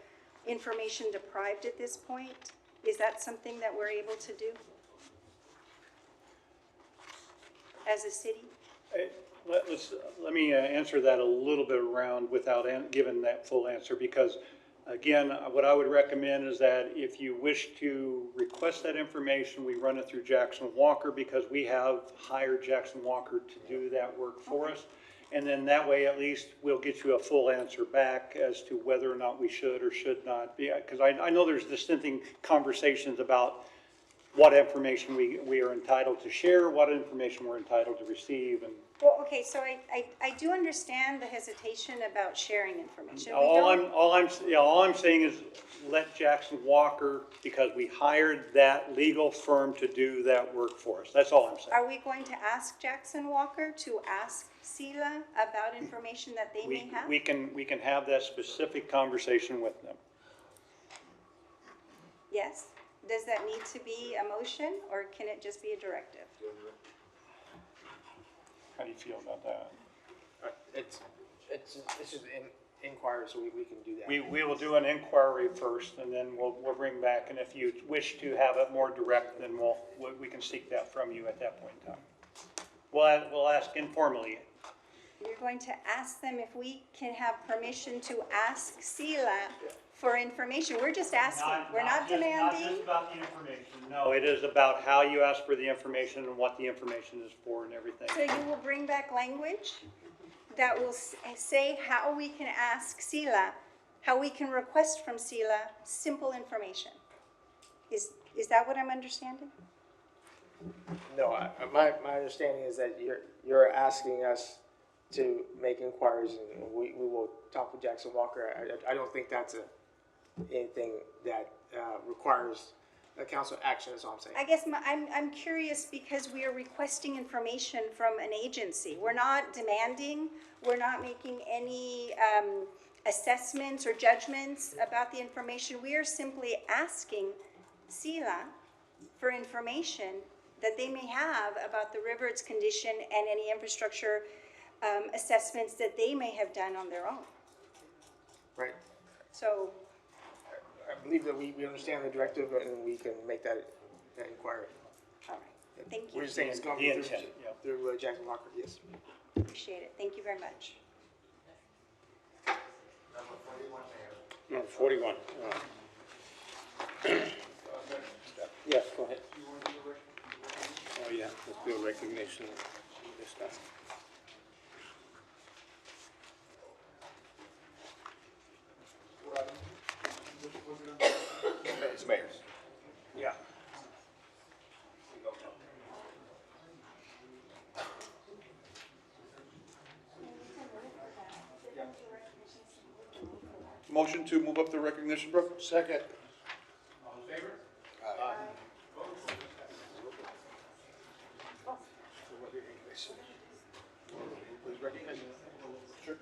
information deprived at this point. Is that something that we're able to do as a city? Let me answer that a little bit around without giving that full answer, because again, what I would recommend is that if you wish to request that information, we run it through Jackson Walker, because we have hired Jackson Walker to do that work for us. And then that way, at least, we'll get you a full answer back as to whether or not we should or should not be. Because I know there's dissenting conversations about what information we are entitled to share, what information we're entitled to receive, and Well, okay, so I do understand the hesitation about sharing information. all I'm saying is let Jackson Walker, because we hired that legal firm to do that work for us. That's all I'm saying. Are we going to ask Jackson Walker to ask SELA about information that they may have? We can have that specific conversation with them. Yes. Does that need to be a motion, or can it just be a directive? How do you feel about that? It's just an inquiry, so we can do that. We will do an inquiry first, and then we'll bring back, and if you wish to have it more direct, then we can seek that from you at that point in time. We'll ask informally. You're going to ask them if we can have permission to ask SELA for information. We're just asking. We're not demanding. Not just about the information. No, it is about how you ask for the information and what the information is for and everything. So you will bring back language? that will say how we can ask SELA, how we can request from SELA simple information. Is that what I'm understanding? No, my understanding is that you're asking us to make inquiries, and we will talk with Jackson Walker. I don't think that's anything that requires a council action, is all I'm saying. I guess I'm curious because we are requesting information from an agency. We're not demanding, we're not making any assessments or judgments about the information. We are simply asking SELA for information that they may have about the river, its condition, and any infrastructure assessments that they may have done on their own. Right. So, I believe that we understand the directive and we can make that inquiry. all right, thank you. We're just saying it's going to be through Jackson Walker, yes. Appreciate it. Thank you very much. Number 41. Yes, go ahead. Oh, yeah, let's do a recognition. Discuss. It's mayor's. Yeah. Motion to move up the recognition, bro? Second. All in favor? Please recognize. Sure.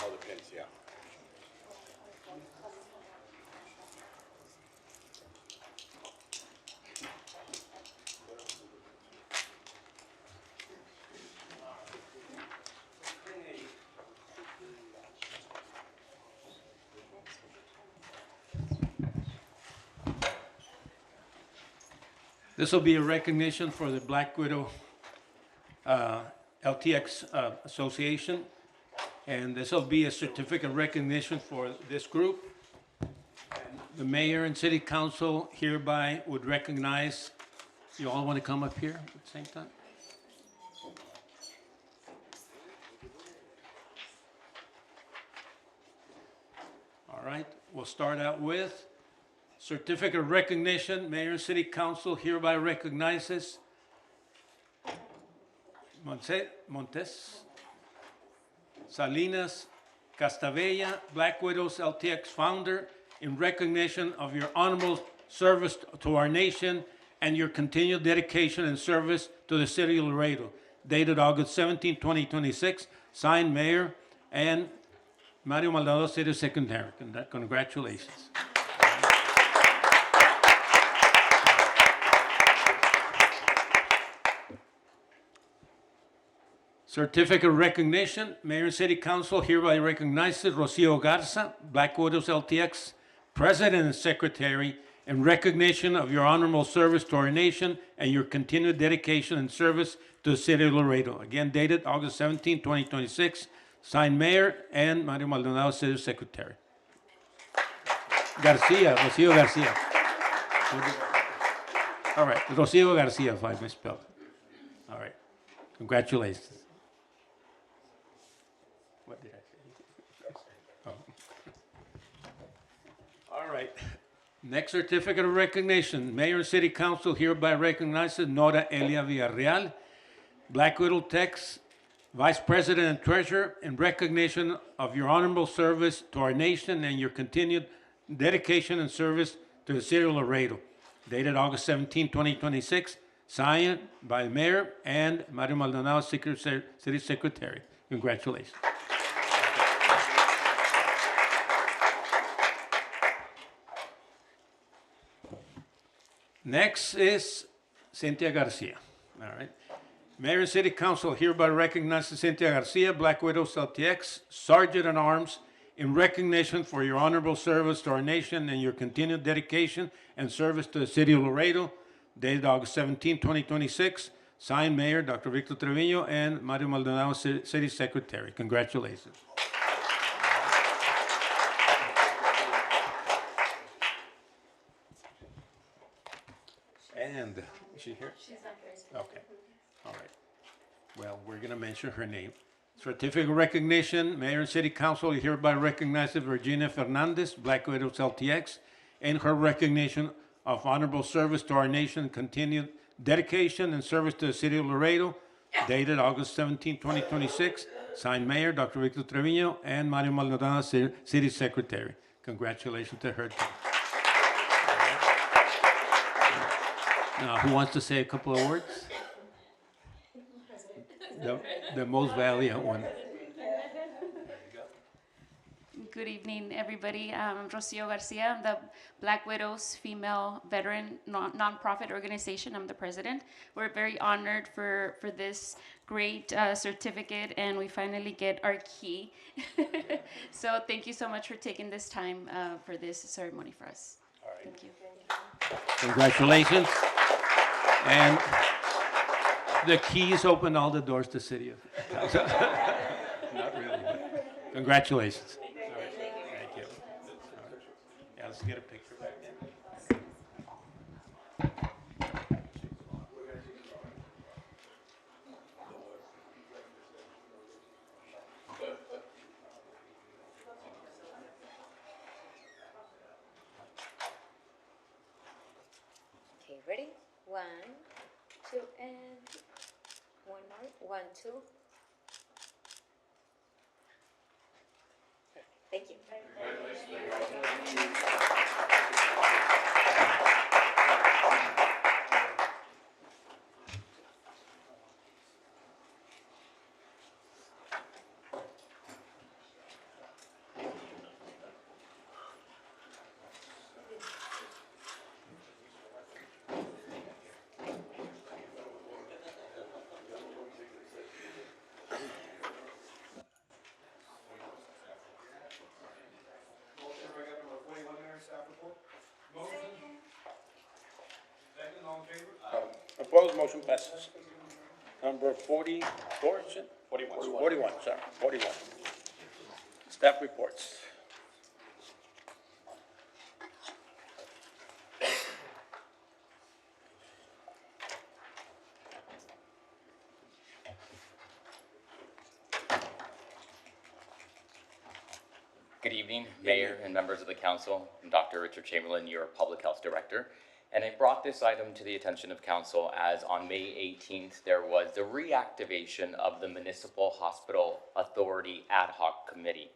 All the pins, yeah. This will be a recognition for the Black Widow LTX Association. And this will be a certificate of recognition for this group. And the mayor and city council hereby would recognize, you all want to come up here at the same time? All right, we'll start out with certificate of recognition. Mayor and city council hereby recognizes Montes Salinas Castavella, Black Widows LTX founder, in recognition of your honorable service to our nation and your continued dedication and service to the city of Laredo. Dated August 17, 2026, signed Mayor and Mario Maldonado, City Secretary. Congratulations. Certificate of recognition, Mayor and City Council hereby recognizes Rocio Garza, Black Widows LTX President and Secretary, in recognition of your honorable service to our nation and your continued dedication and service to the city of Laredo. Again, dated August 17, 2026, signed Mayor and Mario Maldonado, City Secretary. Garcia, Rocio Garcia. All right, Rocio Garcia, if I misspelled. All right, congratulations. What did I say? Oh. All right. Next certificate of recognition. Mayor and City Council hereby recognizes Nora Elia Villarreal, Black Widow Tex, Vice President and Treasurer, in recognition of your honorable service to our nation and your continued dedication and service to the city of Laredo. Dated August 17, 2026, signed by the Mayor and Mario Maldonado, City Secretary. Congratulations. Next is Cynthia Garcia. All right. Mayor and City Council hereby recognizes Cynthia Garcia, Black Widows LTX, Sergeant at Arms, in recognition for your honorable service to our nation and your continued dedication and service to the city of Laredo, dated August 17, 2026, signed Mayor Dr. Victor Trevino and Mario Maldonado, City Secretary. Congratulations. And, is she here? She's not here. Okay, all right. Well, we're gonna mention her name. Certificate of recognition, Mayor and City Council hereby recognizes Virginia Fernandez, Black Widows LTX, in her recognition of honorable service to our nation, continued dedication and service to the city of Laredo, dated August 17, 2026, signed Mayor Dr. Victor Trevino and Mario Maldonado, City Secretary. Congratulations to her. Now, who wants to say a couple of words? The most valiant one. Good evening, everybody. I'm Rocio Garcia. I'm the Black Widows Female Veteran Nonprofit Organization. I'm the president. We're very honored for this great certificate, and we finally get our key. So thank you so much for taking this time for this ceremony for us. All right. Thank you. Congratulations. And the keys open all the doors to city of. Not really, but congratulations. All right, thank you. All right. Yeah, let's get a picture back then. Okay, ready? 1, 2, and one more. 1, 2. Thank you. Opposed, motion passes. Number 44, is it? 41. 41, sorry, 41. Staff reports. Good evening, Mayor and members of the council. I'm Dr. Richard Chamberlain, your Public Health Director. And I brought this item to the attention of council as on May 18th, there was the reactivation of the Municipal Hospital Authority Ad Hoc Committee.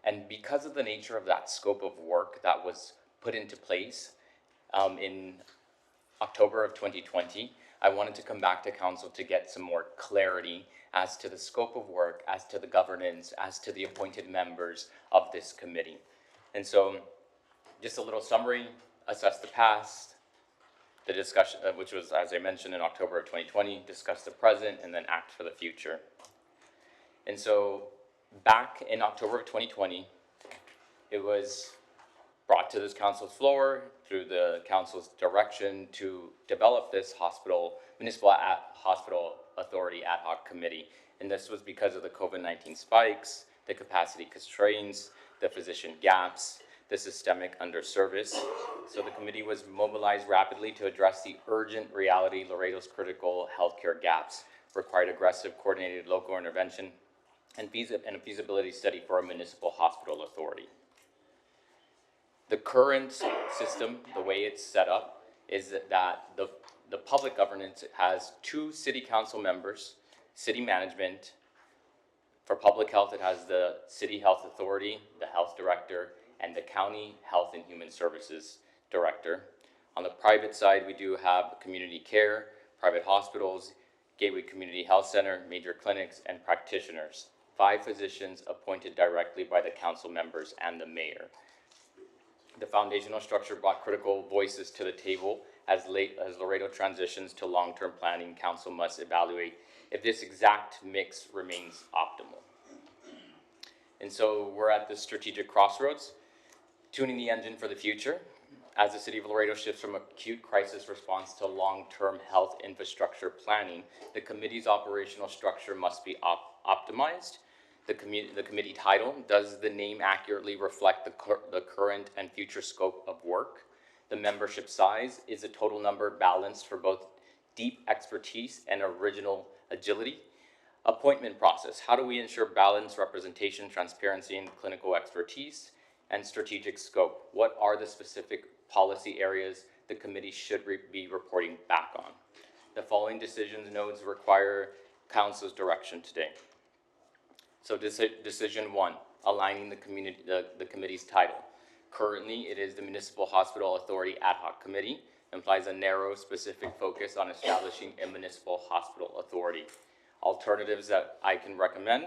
And because of the nature of that scope of work that was put into place in October of 2020, I wanted to come back to council to get some more clarity as to the scope of work, as to the governance, as to the appointed members of this committee. And so, just a little summary, assess the past, the discussion, which was, as I mentioned, in October of 2020, discuss the present, and then act for the future. And so, back in October of 2020, it was brought to this council's floor through the council's direction to develop this Municipal Hospital Authority Ad Hoc Committee. And this was because of the COVID-19 spikes, the capacity constraints, the physician gaps, the systemic underservice. So the committee was mobilized rapidly to address the urgent reality Laredo's critical healthcare gaps, required aggressive coordinated local intervention, and a feasibility study for a municipal hospital authority. The current system, the way it's set up, is that the public governance has 2 city council members, city management. For public health, it has the city health authority, the health director, and the county health and human services director. On the private side, we do have community care, private hospitals, Gateway Community Health Center, major clinics, and practitioners. 5 physicians appointed directly by the council members and the mayor. The foundational structure brought critical voices to the table. As Laredo transitions to long-term planning, council must evaluate if this exact mix remains optimal. And so we're at this strategic crossroads, tuning the engine for the future. As the city of Laredo shifts from acute crisis response to long-term health infrastructure planning, the committee's operational structure must be optimized. The committee title, does the name accurately reflect the current and future scope of work? The membership size is a total number balanced for both deep expertise and original agility. Appointment process. How do we ensure balanced representation, transparency, and clinical expertise? And strategic scope. What are the specific policy areas the committee should be reporting back on? The following decisions notes require council's direction today. So decision 1, aligning the committee's title. Currently, it is the Municipal Hospital Authority Ad Hoc Committee, implies a narrow, specific focus on establishing a municipal hospital authority. Alternatives that I can recommend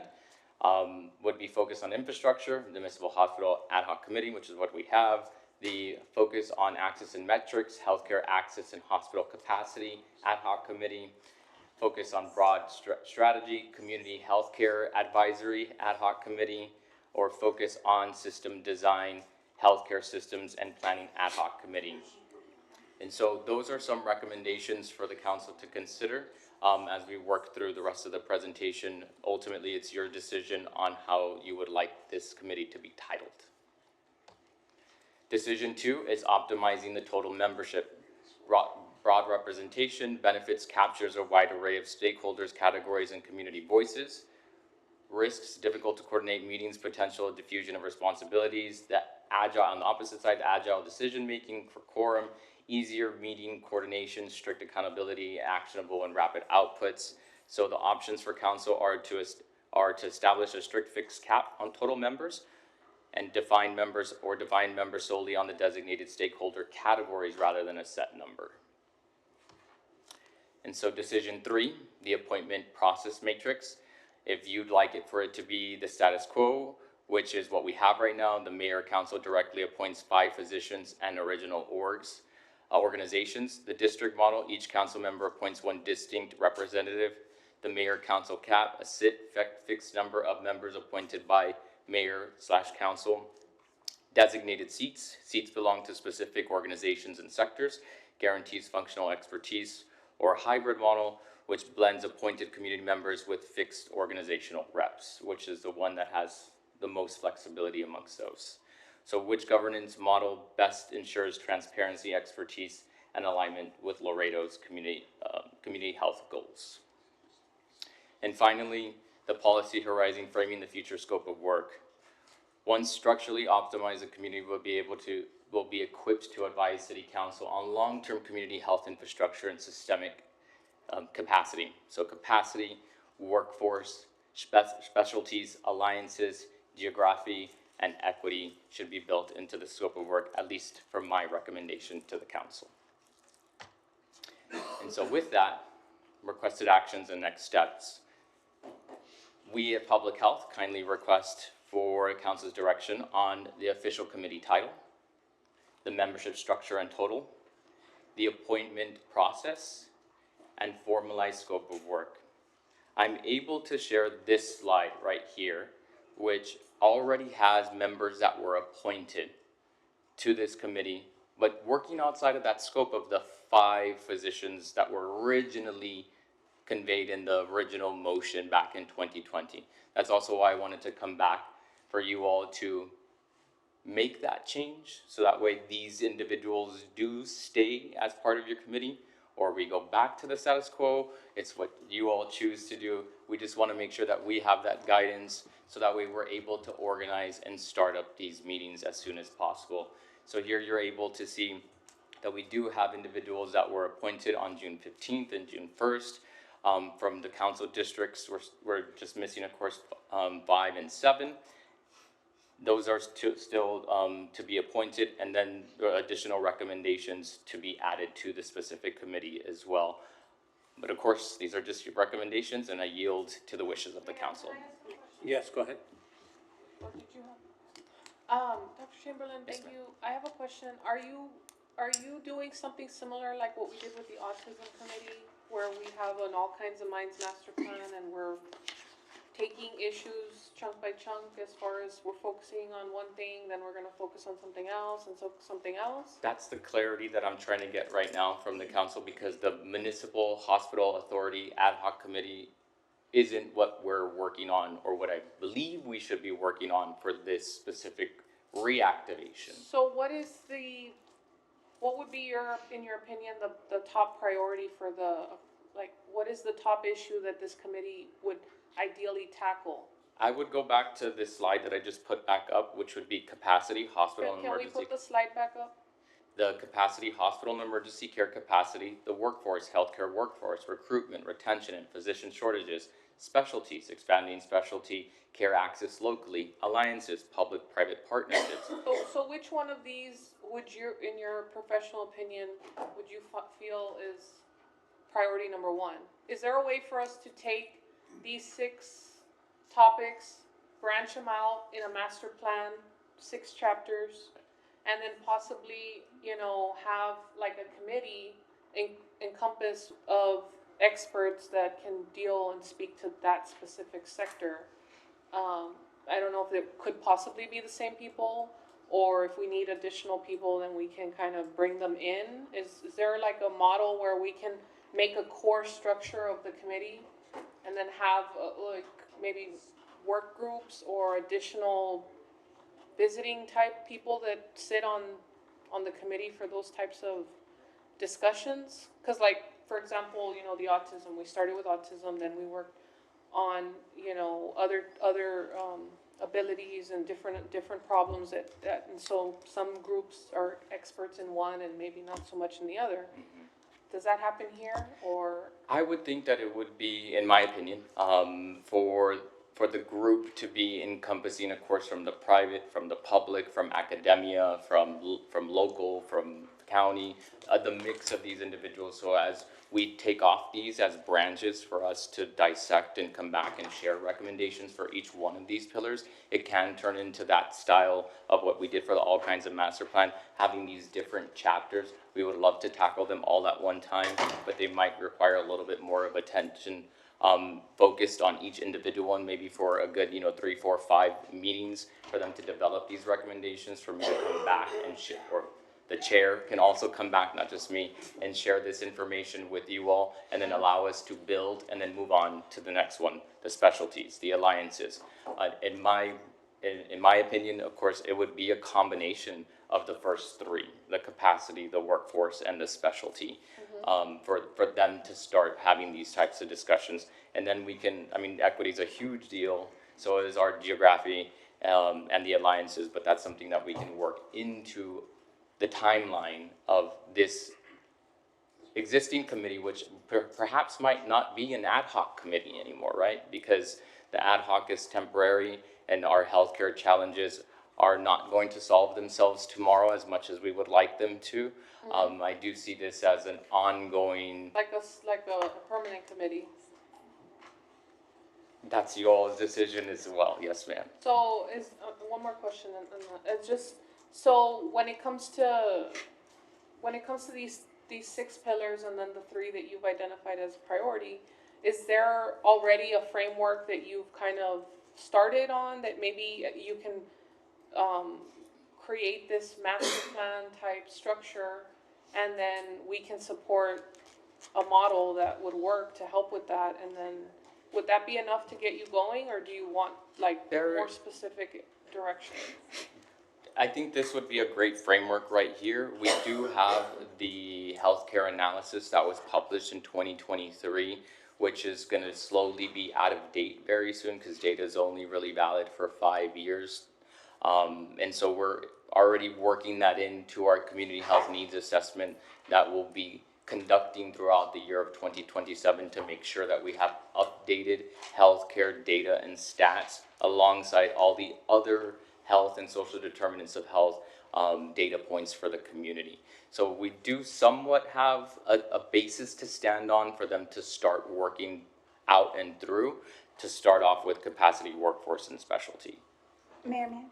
would be focused on infrastructure, the Municipal Hospital Ad Hoc Committee, which is what we have, the focus on access and metrics, healthcare access and hospital capacity Ad Hoc Committee, focus on broad strategy, community healthcare advisory Ad Hoc Committee, or focus on system design, healthcare systems and planning Ad Hoc Committee. And so those are some recommendations for the council to consider as we work through the rest of the presentation. Ultimately, it's your decision on how you would like this committee to be titled. Decision 2 is optimizing the total membership. Broad representation benefits captures a wide array of stakeholders, categories, and community voices. Risks, difficult to coordinate meetings, potential diffusion of responsibilities, on the opposite side, agile decision-making for quorum, easier meeting coordination, strict accountability, actionable and rapid outputs. So the options for council are to establish a strict fixed cap on total members and define members solely on the designated stakeholder categories rather than a set number. And so decision 3, the appointment process matrix. If you'd like it for it to be the status quo, which is what we have right now, the mayor council directly appoints 5 physicians and original organizations. The district model, each council member appoints 1 distinct representative. The mayor council cap, a fixed number of members appointed by mayor/council. Designated seats belong to specific organizations and sectors, guarantees functional expertise, or a hybrid model, which blends appointed community members with fixed organizational reps, which is the one that has the most flexibility amongst those. So which governance model best ensures transparency, expertise, and alignment with Laredo's community health goals? And finally, the policy horizon framing the future scope of work. Once structurally optimized, the community will be equipped to advise City Council on long-term community health infrastructure and systemic capacity. So capacity, workforce, specialties, alliances, geography, and equity should be built into the scope of work, at least for my recommendation to the council. And so with that, requested actions and next steps. We at Public Health kindly request for council's direction on the official committee title, the membership structure and total, the appointment process, and formalized scope of work. I'm able to share this slide right here, which already has members that were appointed to this committee, but working outside of that scope of the 5 physicians that were originally conveyed in the original motion back in 2020. That's also why I wanted to come back for you all to make that change, so that way these individuals do stay as part of your committee, or we go back to the status quo. It's what you all choose to do. We just want to make sure that we have that guidance, so that way we're able to organize and start up these meetings as soon as possible. So here you're able to see that we do have individuals that were appointed on June 15th and June 1st. From the council districts, we're just missing, of course, 5 and 7. Those are still to be appointed, and then there are additional recommendations to be added to the specific committee as well. But of course, these are just your recommendations, and I yield to the wishes of the council. Yes, go ahead. What did you have? Dr. Chamberlain, thank you. I have a question. Are you doing something similar like what we did with the autism committee, where we have an all kinds of minds master plan and we're taking issues chunk by chunk, as far as we're focusing on one thing, then we're gonna focus on something else and so something else? That's the clarity that I'm trying to get right now from the council, because the Municipal Hospital Authority Ad Hoc Committee isn't what we're working on, or what I believe we should be working on for this specific reactivation. So what would be your, in your opinion, the top priority for the, like, what is the top issue that this committee would ideally tackle? I would go back to this slide that I just put back up, which would be capacity, hospital and Can we emergency. put the slide back up? The capacity, hospital and emergency care capacity, the workforce, healthcare workforce, recruitment, retention, and physician shortages, specialties, expanding specialty care access locally, alliances, public-private partnerships. So which one of these would you, in your professional opinion, would you feel is priority number one? Is there a way for us to take these 6 topics, branch them out in a master plan, 6 chapters, and then possibly, you know, have like a committee encompass of experts that can deal and speak to that specific sector? I don't know if it could possibly be the same people, or if we need additional people, then we can kind of bring them in. Is there like a model where we can make a core structure of the committee and then have like maybe work groups or additional visiting type people that sit on the committee for those types of discussions? Because like, for example, you know, the autism, we started with autism, then we worked on, you know, other abilities and different problems that, and so some groups are experts in one and maybe not so much in the other. Does that happen here, or? I would think that it would be, in my opinion, for the group to be encompassing, of course, from the private, from the public, from academia, from local, from county, the mix of these individuals. So as we take off these as branches for us to dissect and come back and share recommendations for each one of these pillars, it can turn into that style of what we did for the all kinds of master plan, having these different chapters. We would love to tackle them all at one time, but they might require a little bit more of attention focused on each individual one, maybe for a good, 3, 4, 5 meetings for them to develop these recommendations, for me to come back and share, or the chair can also come back, not just me, and share this information with you all, and then allow us to build and then move on to the next one, the specialties, the alliances. In my opinion, of course, it would be a combination of the first 3, the capacity, the workforce, and the specialty, for them to start having these types of discussions. And then we can, equity is a huge deal, so is our geography and the alliances, but that's something that we can work into the timeline of this existing committee, which perhaps might not be an ad hoc committee anymore, right? Because the ad hoc is temporary, and our healthcare challenges are not going to solve themselves tomorrow as much as we would like them to. I do see this as an ongoing. Like a permanent committee. That's y'all's decision as well. Yes, ma'am. So is one more question, and it's just so when it comes to these 6 pillars and then the 3 that you've identified as priority, is there already a framework that you've kind of started on that maybe you can create this master plan type structure, and then we can support a model that would work to help with that? And then would that be enough to get you going, or do you want like more specific direction? I think this would be a great framework right here. We do have the healthcare analysis that was published in 2023, which is going to slowly be out of date very soon, because data is only really valid for 5 years. And so we're already working that into our community health needs assessment that we'll be conducting throughout the year of 2027 to make sure that we have updated healthcare data and stats alongside all the other health and social determinants of health data points for the community. So we do somewhat have a basis to stand on for them to start working out and through, to start off with capacity, workforce, and specialty. Mayor, ma'am?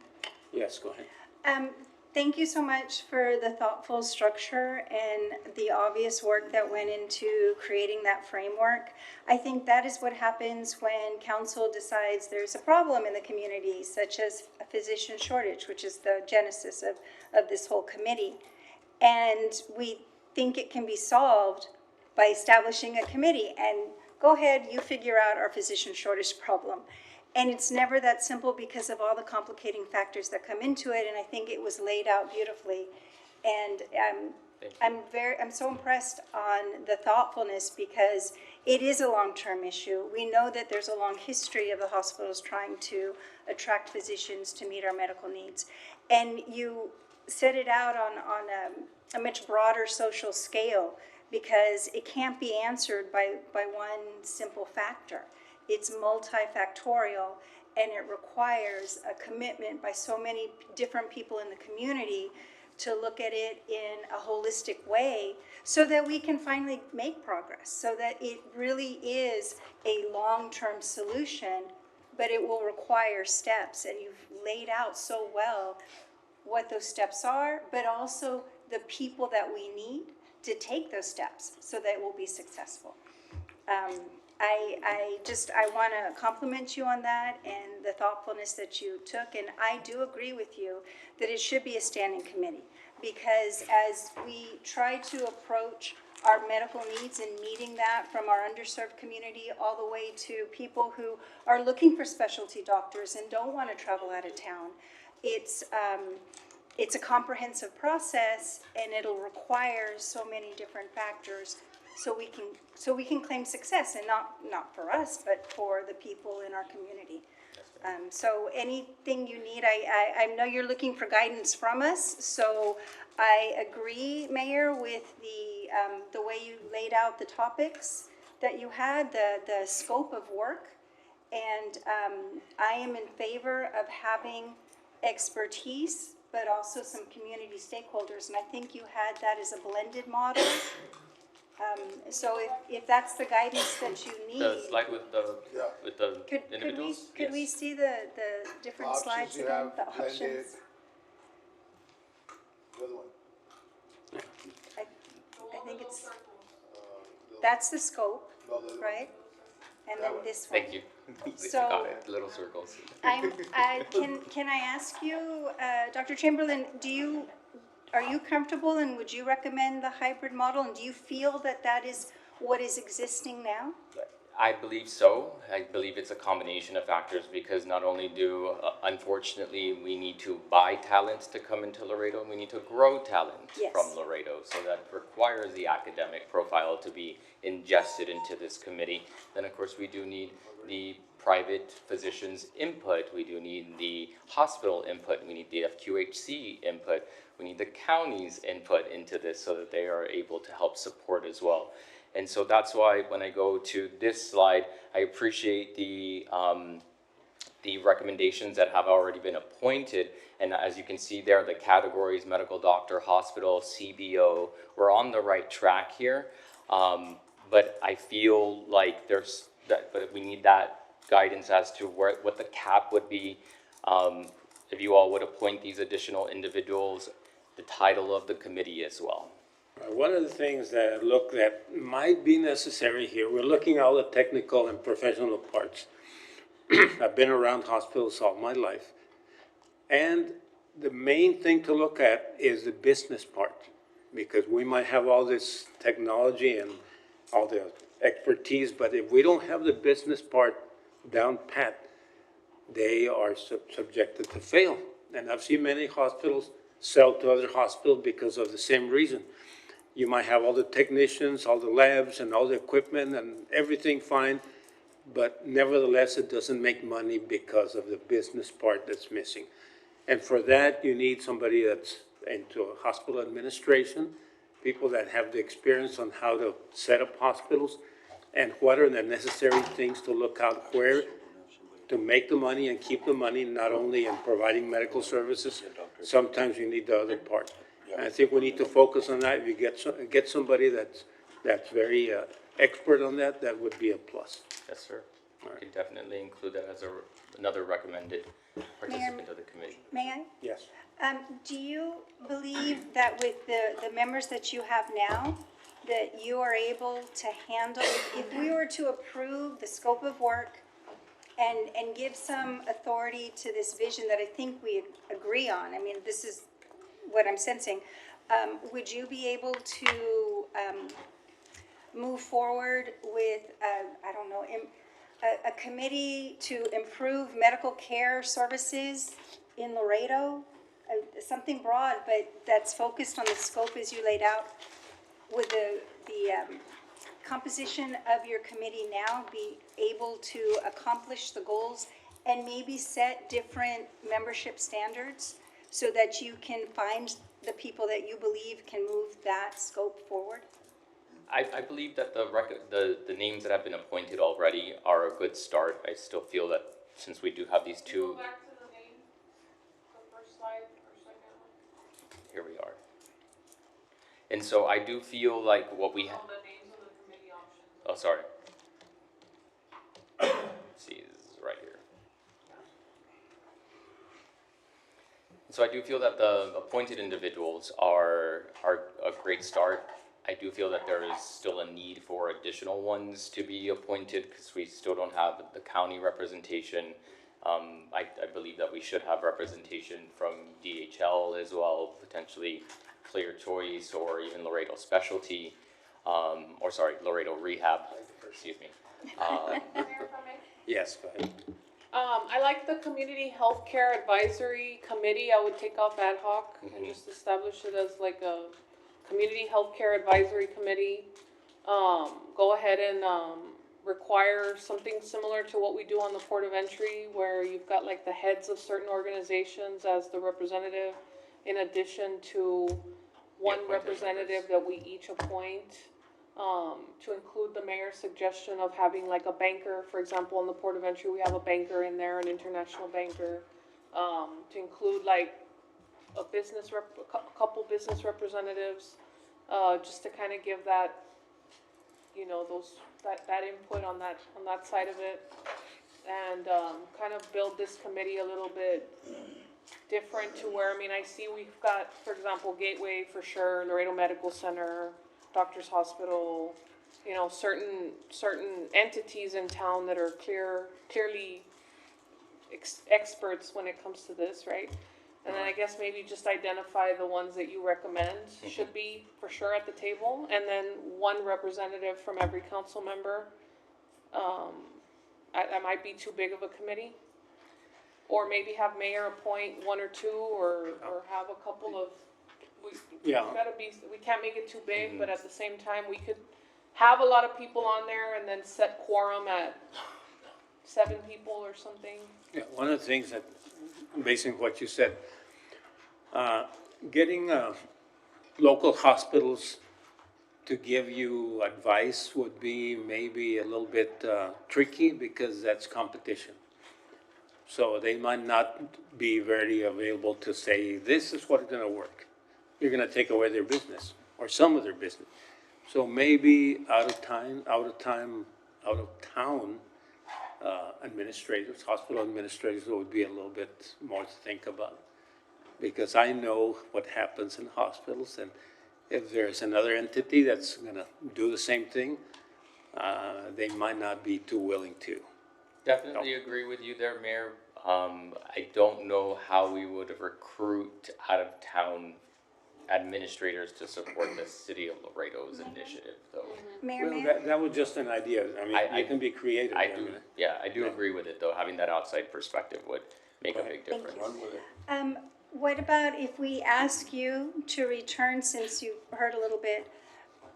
Yes, go ahead. Thank you so much for the thoughtful structure and the obvious work that went into creating that framework. I think that is what happens when council decides there's a problem in the community, such as a physician shortage, which is the genesis of this whole committee. And we think it can be solved by establishing a committee and go ahead, you figure out our physician shortage problem. And it's never that simple because of all the complicating factors that come into it, and I think it was laid out beautifully. And I'm so impressed on the thoughtfulness because it is a long-term issue. We know that there's a long history of the hospitals trying to attract physicians to meet our medical needs. And you set it out on a much broader social scale because it can't be answered by one simple factor. It's multifactorial, and it requires a commitment by so many different people in the community to look at it in a holistic way so that we can finally make progress, so that it really is a long-term solution, but it will require steps. And you've laid out so well what those steps are, but also the people that we need to take those steps so that we'll be successful. I want to compliment you on that and the thoughtfulness that you took. And I do agree with you that it should be a standing committee because as we try to approach our medical needs and meeting that from our underserved community all the way to people who are looking for specialty doctors and don't want to travel out of town, it's a comprehensive process and it'll require so many different factors so we can claim success, and not for us, but for the people in our community. So anything you need, I know you're looking for guidance from us, so I agree, Mayor, with the way you laid out the topics that you had, the scope of work, and I am in favor of having expertise, but also some community stakeholders, and I think you had that as a blended model. So if that's the guidance that you need. The slide with the individuals? Could we see the different Options slides you again, have, the blended. options? The other one. I think it's, that's the scope, right? And then this one. Thank you. So- Got it, little circles. Can I ask you, Dr. Chamberlain, are you comfortable and would you recommend the hybrid model? And do you feel that that is what is existing now? I believe so. I believe it's a combination of factors because not only do, unfortunately, we need to buy talent to come into Laredo, we need to grow talent Yes. from Laredo. So that requires the academic profile to be ingested into this committee. Then, of course, we do need the private physicians' input. We do need the hospital input. We need the FQHC input. We need the county's input into this so that they are able to help support as well. And so that's why when I go to this slide, I appreciate the recommendations that have already been appointed. And as you can see there, the categories, medical doctor, hospital, CBO, we're on the right track here. But I feel like but we need that guidance as to what the cap would be. If you all would appoint these additional individuals, the title of the committee as well. One of the things that might be necessary here, we're looking at all the technical and professional parts. I've been around hospitals all my life. And the main thing to look at is the business part, because we might have all this technology and all the expertise, but if we don't have the business part down pat, they are subjected to fail. And I've seen many hospitals sell to other hospitals because of the same reason. You might have all the technicians, all the labs, and all the equipment, and everything fine, but nevertheless, it doesn't make money because of the business part that's missing. And for that, you need somebody that's into hospital administration, people that have the experience on how to set up hospitals, and what are the necessary things to look out where to make the money and keep the money, not only in providing medical services, sometimes you need the other part. And I think we need to focus on that. If you get somebody that's very expert on that, that would be a plus. Yes, sir. I can definitely include that as another recommended participant of the committee. May I? Yes. Do you believe that with the members that you have now, that you are able to handle, if we were to approve the scope of work and give some authority to this vision that I think we agree on, I mean, this is what I'm sensing, would you be able to move forward with, I don't know, a committee to improve medical care services in Laredo? something broad, but that's focused on the scope as you laid out. Would the composition of your committee now be able to accomplish the goals and maybe set different membership standards so that you can find the people that you believe can move that scope forward? I believe that the names that have been appointed already are a good start. I still feel that since we do have these two, Go back to the name, the first slide or second one. here we are. And so I do feel like what we have. Oh, the names of the committee options. Oh, sorry. Let's see, this is right here. So I do feel that the appointed individuals are a great start. I do feel that there is still a need for additional ones to be appointed because we still don't have the county representation. I believe that we should have representation from DHL as well, potentially Clear Choice or even Laredo Specialty, Laredo Rehab, excuse me. Mayor, if I may? Yes, go ahead. I like the Community Healthcare Advisory Committee. I would take off ad hoc and just establish it as like a Community Healthcare Advisory Committee. Go ahead and require something similar to what we do on the port of entry, where you've got like the heads of certain organizations as the representative, in addition to one representative that we each appoint. To include the mayor's suggestion of having like a banker, for example, on the port of entry, we have a banker in there, an international banker. To include like a couple business representatives, just to kind of give that, you know, that input on that side of it, and kind of build this committee a little bit different to where, I mean, I see we've got, for example, Gateway for sure, Laredo Medical Center, Doctors Hospital, you know, certain entities in town that are clearly experts when it comes to this, right? And then I guess maybe just identify the ones that you recommend should be for sure at the table, and then one representative from every council member. That might be too big of a committee. Or maybe have mayor appoint one or two, or have a couple of, we can't make it too big, but at the same time, we could have a lot of people on there and then set quorum at 7 people or something. Yeah, one of the things that, based on what you said, getting local hospitals to give you advice would be maybe a little bit tricky because that's competition. So they might not be very available to say, this is what's gonna work. You're gonna take away their business or some of their business. So maybe out of town administrators, hospital administrators would be a little bit more to think about. Because I know what happens in hospitals, and if there's another entity that's gonna do the same thing, they might not be too willing to. Definitely agree with you there, Mayor. I don't know how we would recruit out-of-town administrators to support the city of Laredo's initiative, though. Well, that was just an idea. I mean, you can be creative. I do agree with it, though. Having that outside perspective would make a big difference. What about if we ask you to return, since you've heard a little bit,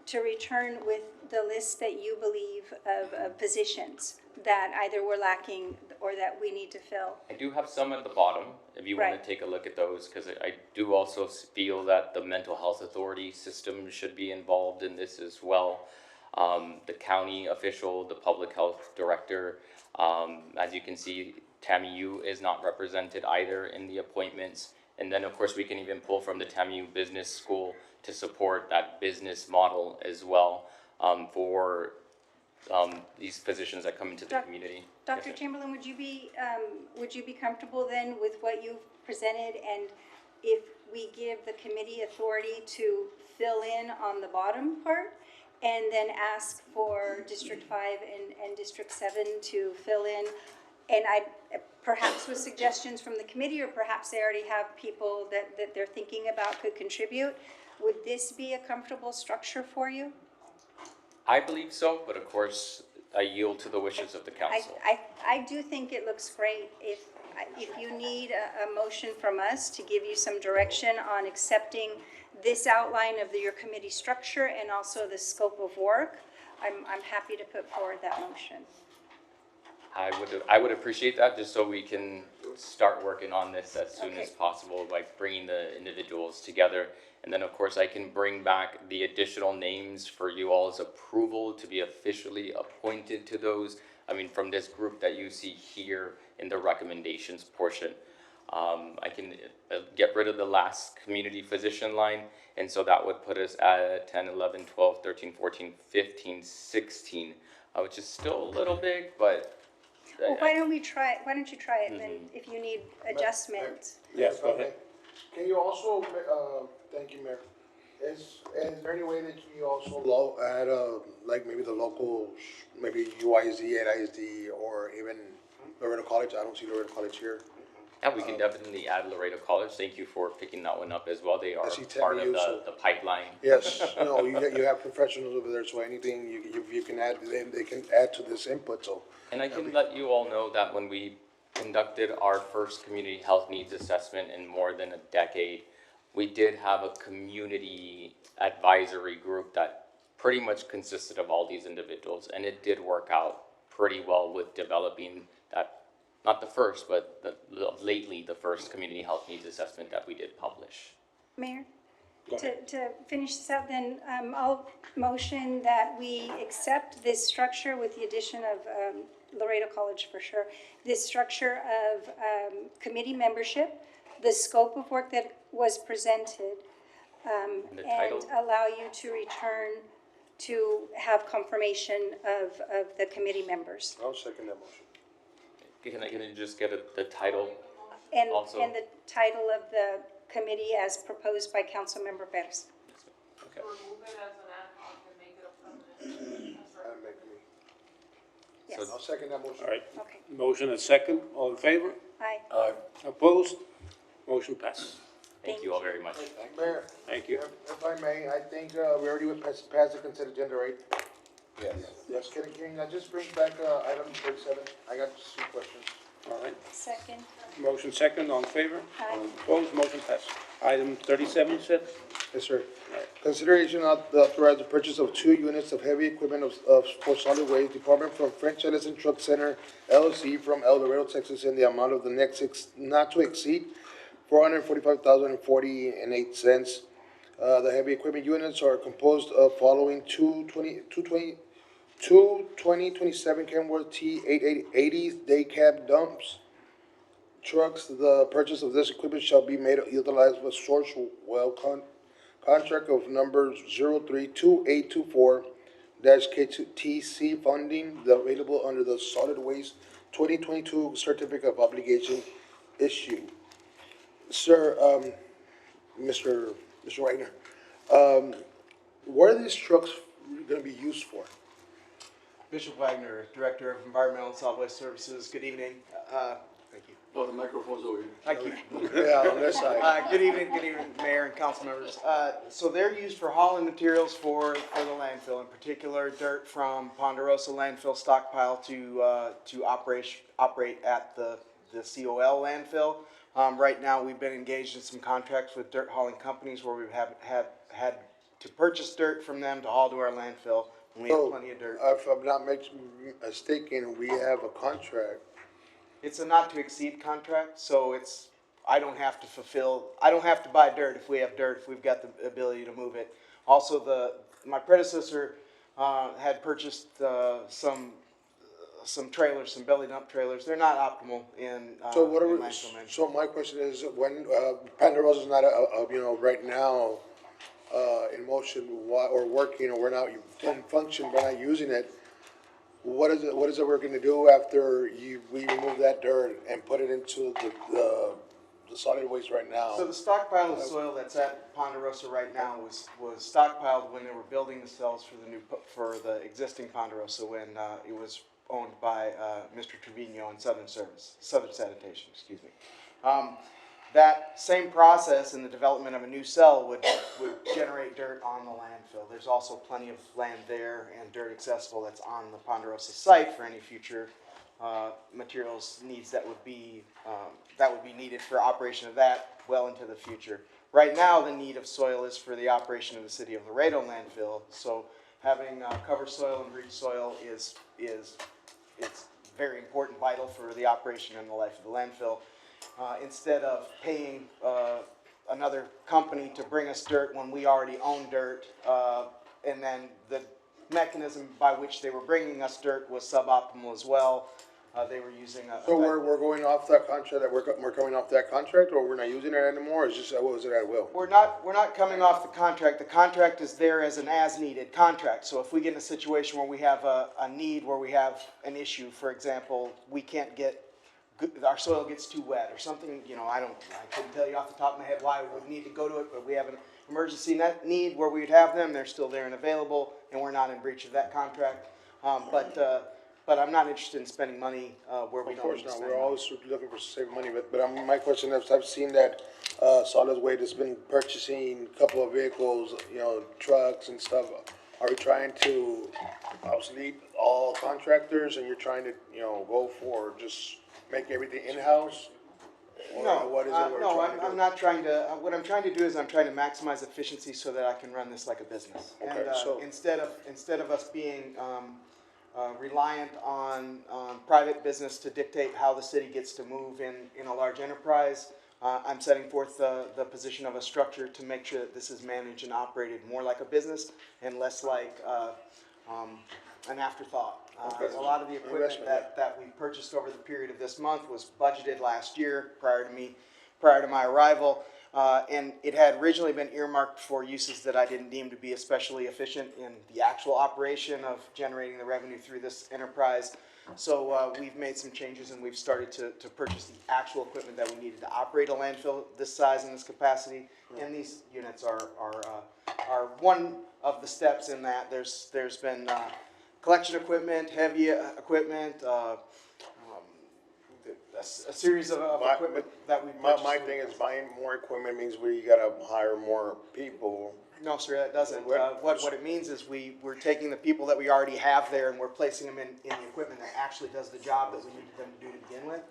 to return with the list that you believe of positions that either we're lacking or that we need to fill? I do have some at the bottom, if you want Right. to take a look at those, because I do also feel that the mental health authority system should be involved in this as well. The county official, the public health director, as you can see, TAMU is not represented either in the appointments. And then, of course, we can even pull from the TAMU Business School to support that business model as well, for these positions that come into the community. Dr. Yes, Chamberlain, would you be comfortable then with what you've presented, and if we give the committee authority to fill in on the bottom part, and then ask for District 5 and District 7 to fill in, and perhaps with suggestions from the committee, or perhaps they already have people that they're thinking about could contribute? Would this be a comfortable structure for you? I believe so, but of course, I yield to the wishes of the council. I do think it looks great. If you need a motion from us to give you some direction on accepting this outline of your committee structure and also the scope of work, I'm happy to put forward that motion. I would appreciate that, just so we can start working on this as soon as possible by bringing the individuals together. And then, of course, I can bring back the additional names for you all's approval to be officially appointed to those. I mean, from this group that you see here in the recommendations portion. I can get rid of the last community physician line, and so that would put us at 10, 11, 12, 13, 14, 15, 16, which is still a little big, but... Well, why don't you try it, and then if you need adjustment. Yes, go ahead. Can you also, thank you, Mayor. Is there any way that you also add, like maybe the local, maybe UISD, NISD, or even Laredo College? I don't see Laredo College here. Yeah, we can definitely add Laredo College. Thank you for picking that one up as well. They are see part of TMU, the pipeline. Yes, no, you have professionals over there, so anything you can add, they can add to this input, so. And I can let you all know that when we conducted our first community health needs assessment in more than a decade, we did have a community advisory group that pretty much consisted of all these individuals, and it did work out pretty well with developing that, not the first, but lately the first community health needs assessment that we did publish. Mayor, to finish this out, then I'll motion that we accept this structure with the addition of Laredo College for sure. This structure of committee membership, the scope of work that was presented, And the and title? allow you to return to have confirmation of the committee members. I'll second that motion. Can I just get the title? And, Also- and the title of the committee as proposed by Councilmember Perez. Okay. Remove it as an ad hoc and make it a permanent. Yes. I'll second that motion. All right. Okay. Motion and second, all in favor? Aye. Opposed? Motion passes. Thank you all very much. Mayor, Thank you. if I may, I think we already went past the consent agenda, right? Yes. Yes, can I just bring back item 37? I got two questions. All right. Second. Motion second, all in favor? Aye. Opposed? Motion passes. Item 37, you said? Yes, sir. Consideration of the authorize the purchase of 2 units of heavy equipment for solid waste department from French Edison Truck Center LLC from El Dorado, Texas, in the amount of the next not to exceed $445,048. The heavy equipment units are composed of following 2027 Kenworth T880 day cab dumps trucks. The purchase of this equipment shall be made utilized with source well contract of number 032824-KTC funding available under the Solid Waste 2022 Certificate of Obligation issue. Sir, Mr. Wagner, what are these trucks going to be used for? Bishop Wagner, Director of Environmental and Solid Waste Services. Good evening. Thank you. Oh, the microphone's over here. Thank you. Yeah, on this side. Good evening, Mayor and council members. So they're used for hauling materials for the landfill, in particular dirt from Ponderosa landfill stockpile to operate at the COL landfill. Right now, we've been engaged in some contracts with dirt hauling companies where we've had to purchase dirt from them to haul to our landfill. And we have plenty of dirt. If I'm not mistaken, we have a contract. It's a not to exceed contract, so I don't have to buy dirt if we have dirt, if we've got the ability to move it. Also, my predecessor, had purchased, some trailers, some belly dump trailers. They're not optimal in landfill management. So my question is, when, Ponderosa's not, right now, in motion or working, or we're not in function, we're not using it, what is it we're gonna do after we remove that dirt and put it into the solid waste right now? So the stockpile of soil that's at Ponderosa right now was stockpiled when they were building the cells for the existing Ponderosa when it was owned by Mr. Trevino and Southern Sanitation, excuse me. That same process in the development of a new cell would generate dirt on the landfill. There's also plenty of land there and dirt accessible that's on the Ponderosa site for any future materials needs that would be needed for operation of that well into the future. Right now, the need of soil is for the operation of the City of Laredo landfill. So having cover soil and breach soil is very important, vital for the operation and the life of the landfill. Instead of paying another company to bring us dirt when we already own dirt, and then the mechanism by which they were bringing us dirt was suboptimal as well. They were using a... So we're going off that contract, that we're coming off that contract, or we're not using it anymore, it's just, what was it at will? We're not coming off the contract. The contract is there as an as-needed contract. So if we get in a situation where we have a need, where we have an issue, for example, we can't get, our soil gets too wet or something, you know, I couldn't tell you off the top of my head why we would need to go to it, but we have an emergency need where we'd have them, they're still there and available, and we're not in breach of that contract. But I'm not interested in spending money where we don't need to spend money. We're always looking for saving money, but my question is, I've seen that Solid Waste has been purchasing a couple of vehicles, you know, trucks and stuff. Are we trying to obsolete all contractors, and you're trying to, you know, go for just make everything in-house? No, what is it we're no, trying to do? I'm not trying to, what I'm trying to do is I'm trying to maximize efficiency so that I can run this like a business. Okay, And so- instead of us being reliant on private business to dictate how the city gets to move in a large enterprise, I'm setting forth the position of a structure to make sure that this is managed and operated more like a business and less like an afterthought. A lot of the equipment Investment, that we purchased over the period of this month was budgeted last year prior to my arrival. And it had originally been earmarked for uses that I didn't deem to be especially efficient in the actual operation of generating the revenue through this enterprise. So we've made some changes, and we've started to purchase the actual equipment that we needed to operate a landfill this size and this capacity. And these units are one of the steps in that. There's been collection equipment, heavy equipment, a series of equipment that we've purchased. My thing is buying more equipment means we gotta hire more people. No, sir, that doesn't. What it means is we're taking the people that we already have there and we're placing them in the equipment that actually does the job that we needed them to do to begin with.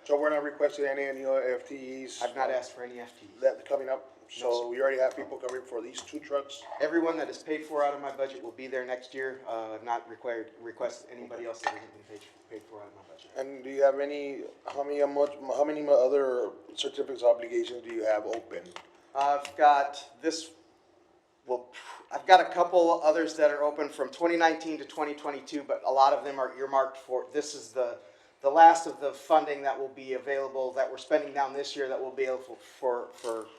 So we're not requesting any FTEs? I've not asked for any FTEs. That coming up? No, So we already have people coming for these 2 trucks? Everyone that is paid for out of my budget will be there next year. I've not requested anybody else that isn't being paid for out of my budget. And do you have how many other certificates obligations do you have open? I've got a couple others that are open from 2019 to 2022, but a lot of them are earmarked for, this is the last of the funding that will be available, that we're spending down this year, that will be available for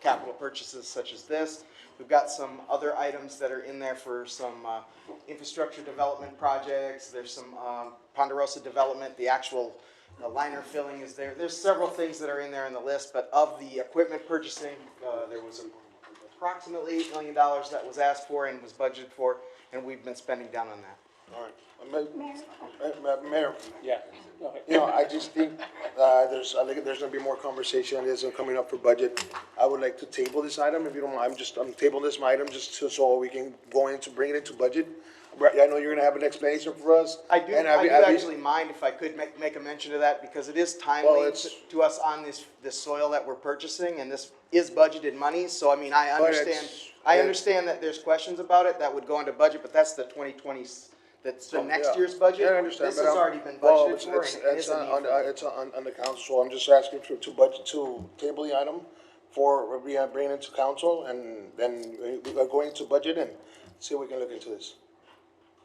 capital purchases such as this. We've got some other items that are in there for some infrastructure development projects. There's some Ponderosa development, the actual liner filling is there. There's several things that are in there in the list, but of the equipment purchasing, there was approximately $8 million that was asked for and was budgeted for, and we've been spending down on that. All right. Mayor, Yeah, go ahead. you know, I just think I think there's gonna be more conversation on this and coming up for budget. I would like to table this item, if you don't mind. I'm tabling this item just so we can bring it into budget. I know you're gonna have an explanation for us. I do actually mind if I could make a mention of that, because it is timely to us on this soil that we're purchasing, and this is budgeted money, so I mean, I understand that there's questions about it that would go into budget, but that's the 2020, that's the next year's budget. Yeah, I understand. This has already been budgeted for, and it It's is a need for it. it's on the council, so I'm just asking to table the item for, bringing it to council, and then we are going to budget and see if we can look into this.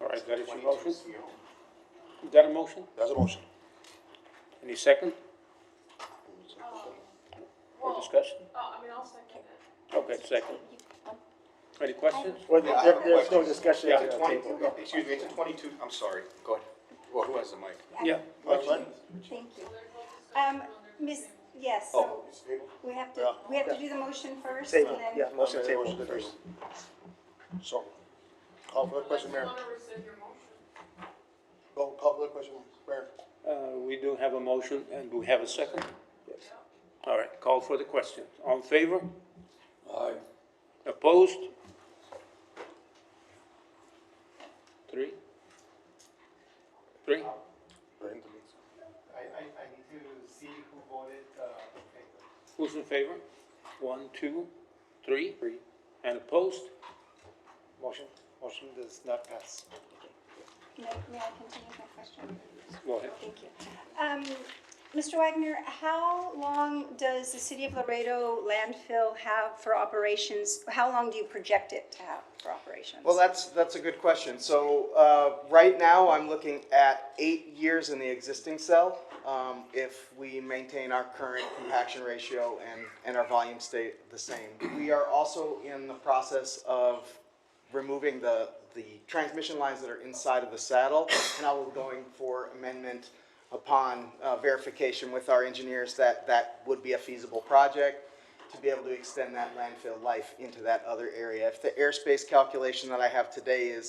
All right, that is your motion? Is that a motion? That's a motion. Any second? For discussion? I'll second it. Okay, second. Any questions? Well, there's no discussion. Yeah. at the table. Excuse me, it's a 22, I'm sorry, go ahead. Well, who has the mic? Yeah. Thank you. Miss, yes, so we have to do the motion first, and Table, then. yeah, motion to table first. So, call for the question, Mayor. Want to rescind your motion? Go, call for the question, Mayor. We do have a motion, and do we have a second? Yes. All right, call for the question. All in favor? Aye. Opposed? 3? 3? I need to see who voted in favor. Who's in favor? 1, 2, 3. And opposed? Motion does not pass. May I continue my question? Go ahead. Thank you. Mr. Wagner, how long does the City of Laredo landfill have for operations? How long do you project it to have for operations? Well, that's a good question. So right now, I'm looking at 8 years in the existing cell, if we maintain our current compaction ratio and our volume stay the same. We are also in the process of removing the transmission lines that are inside of the saddle, and I will be going for amendment upon verification with our engineers that that would be a feasible project to be able to extend that landfill life into that other area. If the airspace calculation that I have today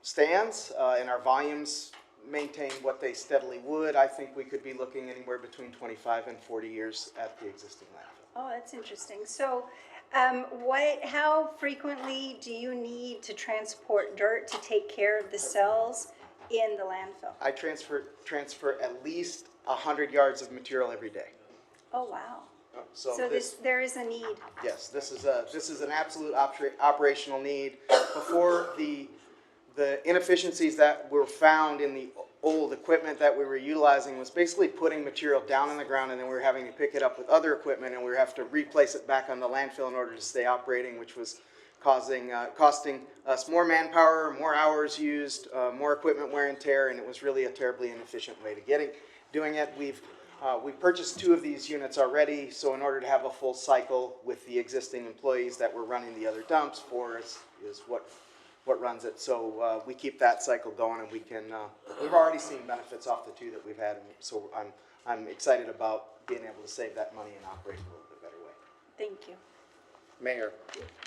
stands and our volumes maintain what they steadily would, I think we could be looking anywhere between 25 and 40 years at the existing landfill. Oh, that's interesting. So how frequently do you need to transport dirt to take care of the cells in the landfill? I transfer at least 100 yards of material every day. Oh, wow. So there is a need. Yes, this is an absolute operational need. Before the inefficiencies that were found in the old equipment that we were utilizing was basically putting material down on the ground, and then we were having to pick it up with other equipment, and we were having to replace it back on the landfill in order to stay operating, which was costing us more manpower, more hours used, more equipment wear and tear, and it was really a terribly inefficient way to doing it. We purchased 2 of these units already, so in order to have a full cycle with the existing employees that were running the other dumps for us is what runs it. So we keep that cycle going, and we've already seen benefits off the 2 that we've had, and so I'm excited about being able to save that money and operate in a little bit better way. Thank you. Mayor,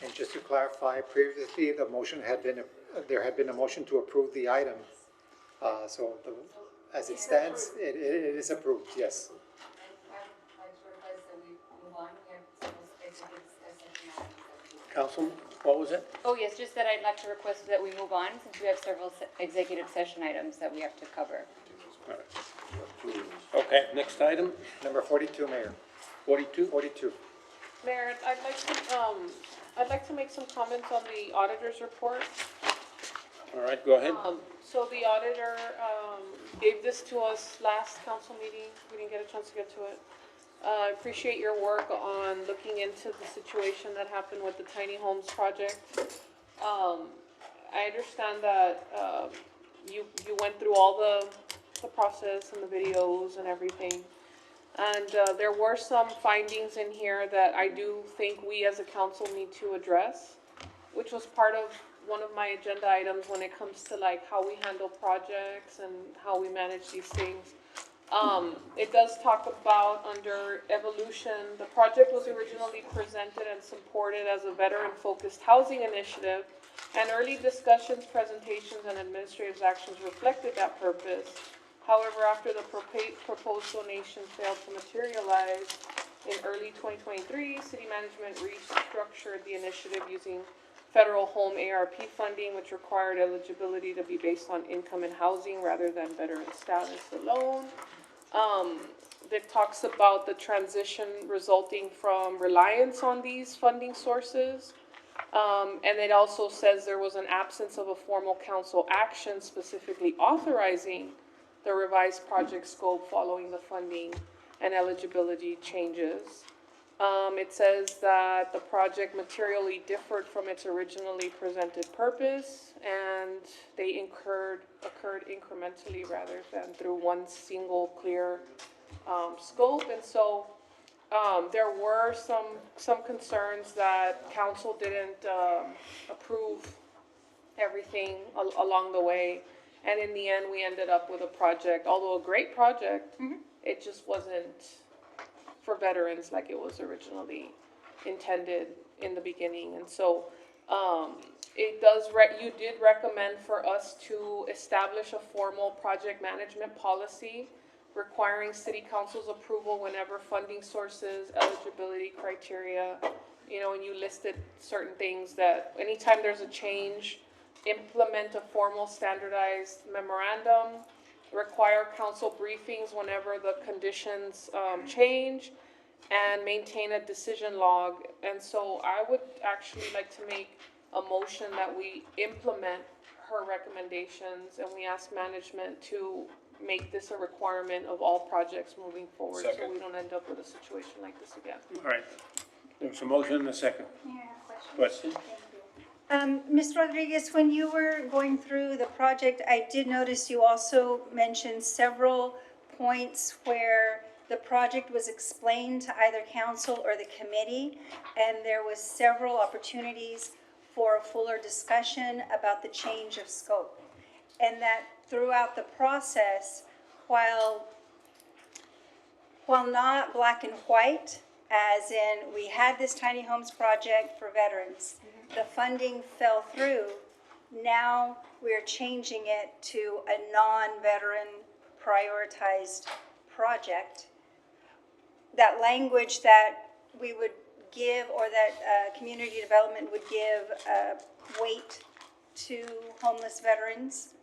and just to clarify, previously the motion had been, there had been a motion to approve the item. So as it stands, it is approved, yes. Councilman, what was it? Oh, yes, just that I'd like to request that we move on since we have several executive session items that we have to cover. All right. Okay, next item, Number 42, Mayor. 42? 42. Mayor, I'd like to make some comments on the auditor's report. All right, go ahead. So the auditor, gave this to us last council meeting. We didn't get a chance to get to it. I appreciate your work on looking into the situation that happened with the tiny homes project. I understand that, you went through all the process and the videos and everything. And, there were some findings in here that I do think we as a council need to address, which was part of one of my agenda items when it comes to like how we handle projects and how we manage these things. It does talk about under evolution, the project was originally presented and supported as a veteran-focused housing initiative, and early discussions, presentations, and administrative actions reflected that purpose. However, after the proposed donation failed to materialize in early 2023, city management restructured the initiative using federal home ARP funding, which required eligibility to be based on income and housing rather than veteran status alone. It talks about the transition resulting from reliance on these funding sources. And it also says there was an absence of a formal council action specifically authorizing the revised project scope following the funding and eligibility changes. It says that the project materially differed from its originally presented purpose, and they occurred incrementally rather than through one single clear scope. And so there were some concerns that council didn't approve everything along the way. And in the end, we ended up with a project, although a great project, it just wasn't for veterans like it was originally intended in the beginning. And so it does, you did recommend for us to establish a formal project management policy requiring city council's approval whenever funding sources, eligibility criteria, and you listed certain things that anytime there's a change, implement a formal standardized memorandum, require council briefings whenever the conditions, change, and maintain a decision log. And so I would actually like to make a motion that we implement her recommendations and we ask management to make this a requirement of all projects moving forward, so Second. we don't end up with a situation like this again. All right. There's a motion and a second. Question? Ms. Rodriguez, when you were going through the project, I did notice you also mentioned several points where the project was explained to either council or the committee, and there was several opportunities for a fuller discussion about the change of scope. And that throughout the process, while not black and white, as in we had this tiny homes project for veterans, the funding fell through. Now we're changing it to a non-veteran prioritized project. That language that we would give, or that community development would give weight to homeless veterans,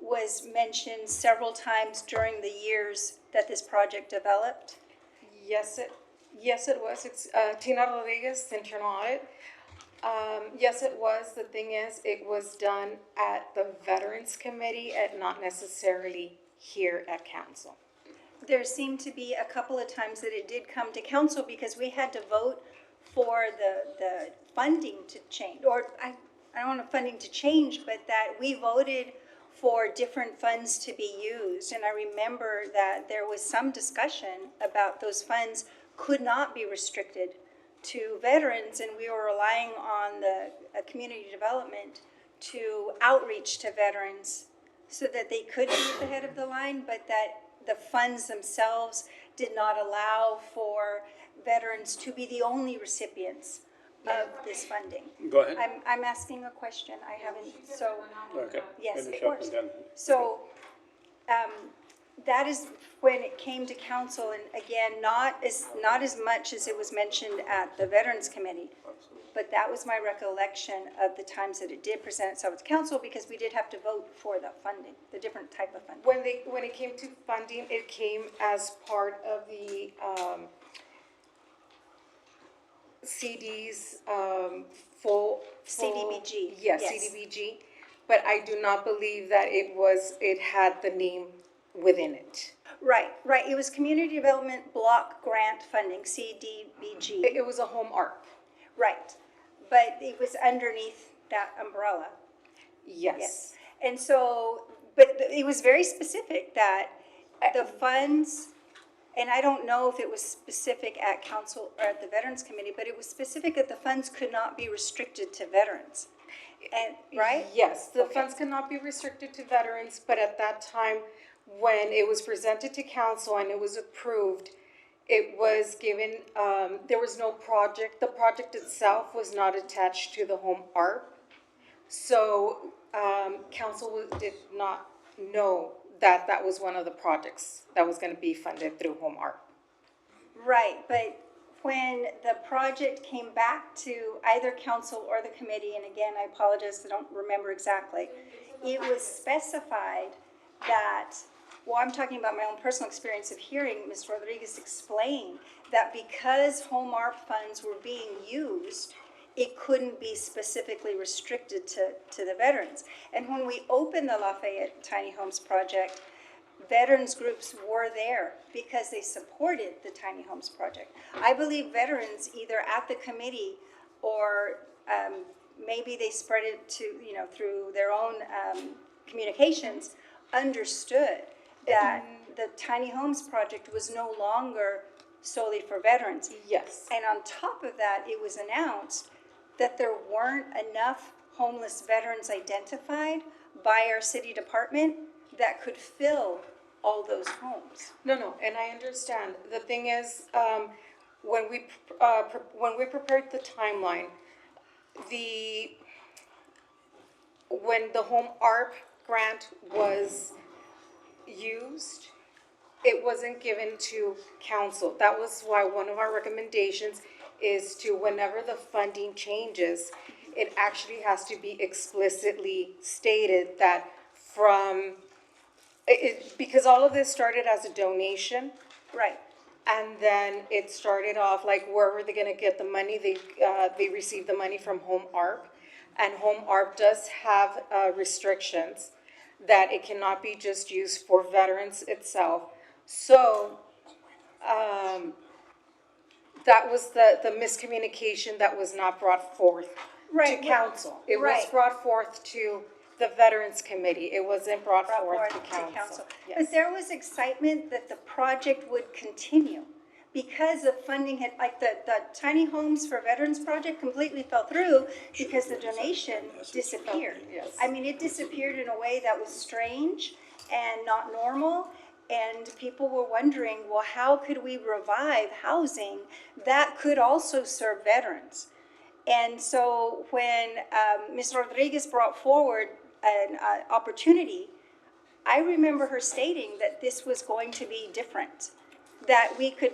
was mentioned several times during the years that this project developed. Yes, it was. It's Tina Rodriguez, internal audit. Yes, it was. The thing is, it was done at the Veterans Committee and not necessarily here at council. There seemed to be a couple of times that it did come to council because we had to vote for the funding to change, or I don't want funding to change, but that we voted for different funds to be used. And I remember that there was some discussion about those funds could not be restricted to veterans, and we were relying on the community development to outreach to veterans so that they could be at the head of the line, but that the funds themselves did not allow for veterans to be the only recipients of this funding. Go ahead. I'm asking a question. I haven't, so. Okay. Yes, Finish of up course. and then. So, that is when it came to council, and again, not as much as it was mentioned at the Veterans Committee, but that was my recollection of the times that it did present itself to council, because we did have to vote for the funding, the different type of funding. When it came to funding, it came as part of the CD's full CDBG. Yes, CDBG. But I do not believe that it had the name within it. Right. It was Community Development Block Grant Funding, CDBG. It was a home ARP. Right. But it was underneath that umbrella. Yes. And so, but it was very specific that the funds, and I don't know if it was specific at council or at the Veterans Committee, but it was specific that the funds could not be restricted to veterans. And, right? Yes, the funds cannot be restricted to veterans, but at that time, when it was presented to council and it was approved, it was given, there was no project. The project itself was not attached to the home ARP. So, council did not know that that was one of the projects that was gonna be funded through home ARP. Right, but when the project came back to either council or the committee, and again, I apologize, I don't remember exactly, it was specified that, well, I'm talking about my own personal experience of hearing Ms. Rodriguez explain that because home ARP funds were being used, it couldn't be specifically restricted to the veterans. And when we opened the Lafayette Tiny Homes Project, veterans groups were there because they supported the Tiny Homes Project. I believe veterans, either at the committee or maybe they spread it to, through their own communications, understood that the Tiny Homes Project was no longer solely for veterans. Yes. And on top of that, it was announced that there weren't enough homeless veterans identified by our city department that could fill all those homes. No, and I understand. The thing is, when we prepared the timeline, when the home ARP grant was used, it wasn't given to council. That was why one of our recommendations is to, whenever the funding changes, it actually has to be explicitly stated that from, because all of this started as a donation. Right. And then it started off like, where were they gonna get the money? They received the money from Home ARP. And Home ARP does have restrictions that it cannot be just used for veterans itself. So, that was the miscommunication that was not brought forth to council. It was brought forth to the Veterans Committee. It wasn't brought forth to council. Yes. But there was excitement that the project would continue because the funding had, like the tiny homes for veterans project completely fell through because the donation disappeared. Yes. I mean, it disappeared in a way that was strange and not normal. And people were wondering, well, how could we revive housing that could also serve veterans? And so when Ms. Rodriguez brought forward an opportunity, I remember her stating that this was going to be different, that we could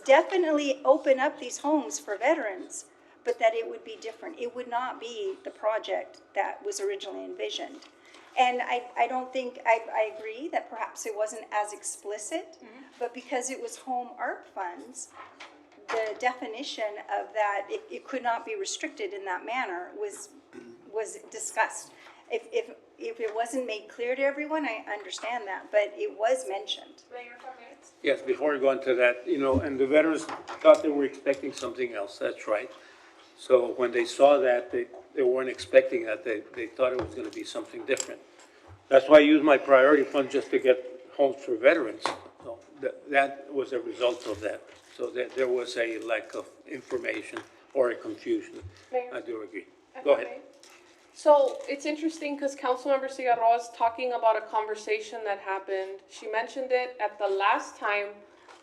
definitely open up these homes for veterans, but that it would be different. It would not be the project that was originally envisioned. And I don't think, I agree that perhaps it wasn't as explicit, but because it was Home ARP funds, the definition of that, it could not be restricted in that manner was discussed. If it wasn't made clear to everyone, I understand that, but it was mentioned. Yes, before we go into that, and the veterans thought they were expecting something else, that's right. So when they saw that, they weren't expecting that, they thought it was gonna be something different. That's why I used my priority fund just to get homes for veterans. So that was a result of that. So that there was a lack of information or a confusion. Mayor? I do agree. Go ahead. So it's interesting because Councilmember Cigarroa is talking about a conversation that happened. She mentioned it at the last time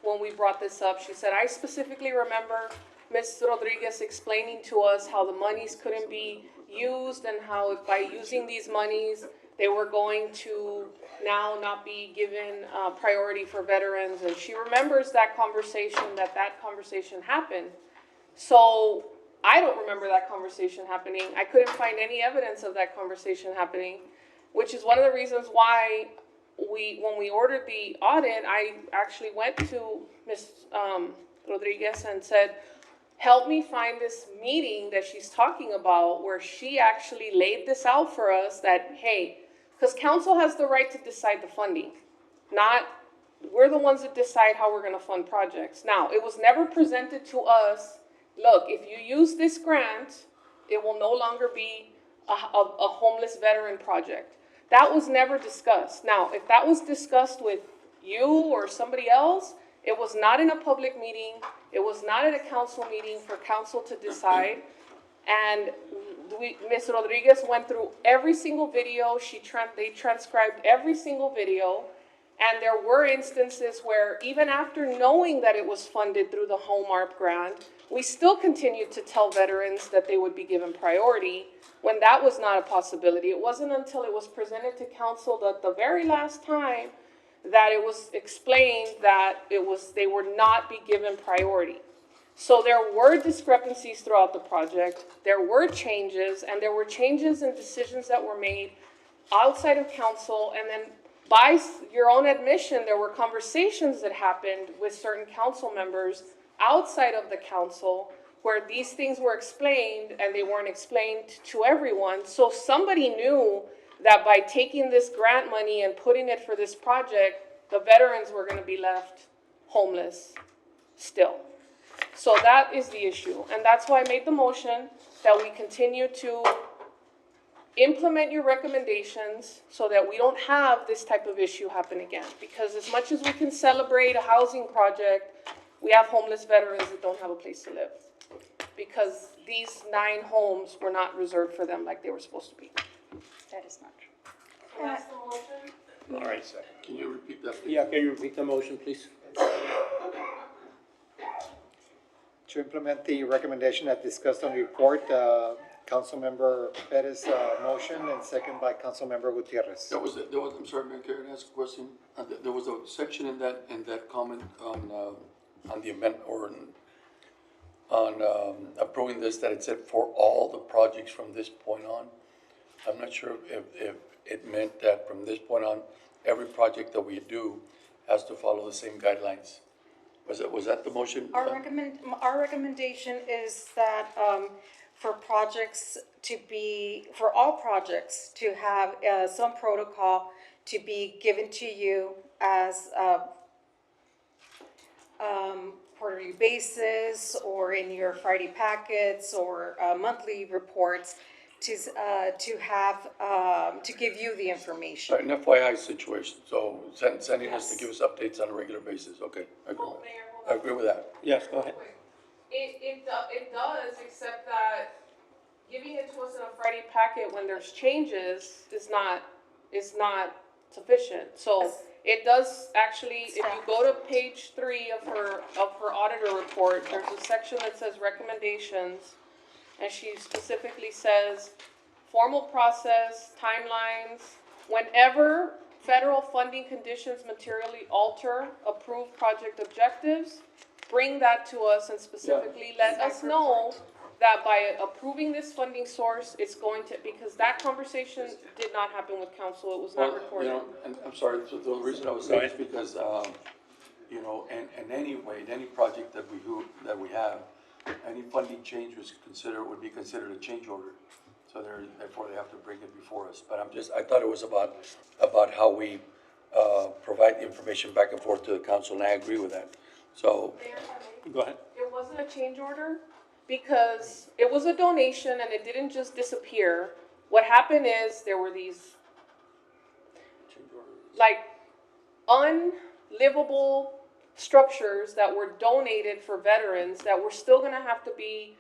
when we brought this up. She said, I specifically remember Ms. Rodriguez explaining to us how the monies couldn't be used and how if by using these monies, they were going to now not be given priority for veterans. And she remembers that conversation happened. So I don't remember that conversation happening. I couldn't find any evidence of that conversation happening, which is one of the reasons why when we ordered the audit, I actually went to Ms. Rodriguez and said, help me find this meeting that she's talking about where she actually laid this out for us that, hey, because council has the right to decide the funding, we're the ones that decide how we're gonna fund projects. Now, it was never presented to us, look, if you use this grant, it will no longer be a homeless veteran project. That was never discussed. Now, if that was discussed with you or somebody else, it was not in a public meeting, it was not at a council meeting for council to decide. And Ms. Rodriguez went through every single video, they transcribed every single video, and there were instances where even after knowing that it was funded through the Home ARP grant, we still continued to tell veterans that they would be given priority when that was not a possibility. It wasn't until it was presented to council that the very last time that it was explained that they would not be given priority. So there were discrepancies throughout the project, there were changes, and there were changes and decisions that were made outside of council, and then by your own admission, there were conversations that happened with certain council members outside of the council where these things were explained and they weren't explained to everyone. So somebody knew that by taking this grant money and putting it for this project, the veterans were gonna be left homeless still. So that is the issue, and that's why I made the motion that we continue to implement your recommendations so that we don't have this type of issue happen again. Because as much as we can celebrate a housing project, we have homeless veterans that don't have a place to live. Because these 9 homes were not reserved for them like they were supposed to be. That is not true. That's the motion. All right. Can you repeat that, please? Yeah, can you repeat the motion, please? To implement the recommendation that discussed on the report, Councilmember Perez, motion, and second by Councilmember Gutierrez. There was, I'm sorry, Mayor, can I ask a question? There was a section in that comment on the amendment, or on approving this, that it said for all the projects from this point on. I'm not sure if it meant that from this point on, every project that we do has to follow the same guidelines. Was that the motion? Our recommendation is that, for projects to be, for all projects to have, some protocol to be given to you as, quarterly basis, or in your Friday packets, or, monthly reports, to have, to give you the information. An FYI situation, so sending us to Yes. give us updates on a regular basis, okay, I agree with that. Yes, go ahead. It does, except that giving it to us in a Friday packet when there's changes is not sufficient. So it does actually, if you go to page 3 of her auditor report, there's a section that says recommendations, and she specifically says, formal process, timelines, whenever federal funding conditions materially alter approved project objectives, bring that to us and specifically let us know that by approving this funding source, it's going to, because that conversation did not happen with council, it was not recorded. And I'm sorry, the reason I was saying is because, in any way, in any project that we have, any funding change would be considered a change order. So therefore they have to bring it before us. But I thought it was about how we, provide the information back and forth to the council, and I agree with that. So, go ahead. It wasn't a change order because it was a donation and it didn't just disappear. What happened is there were these like unlivable structures that were donated for veterans that were still gonna have to be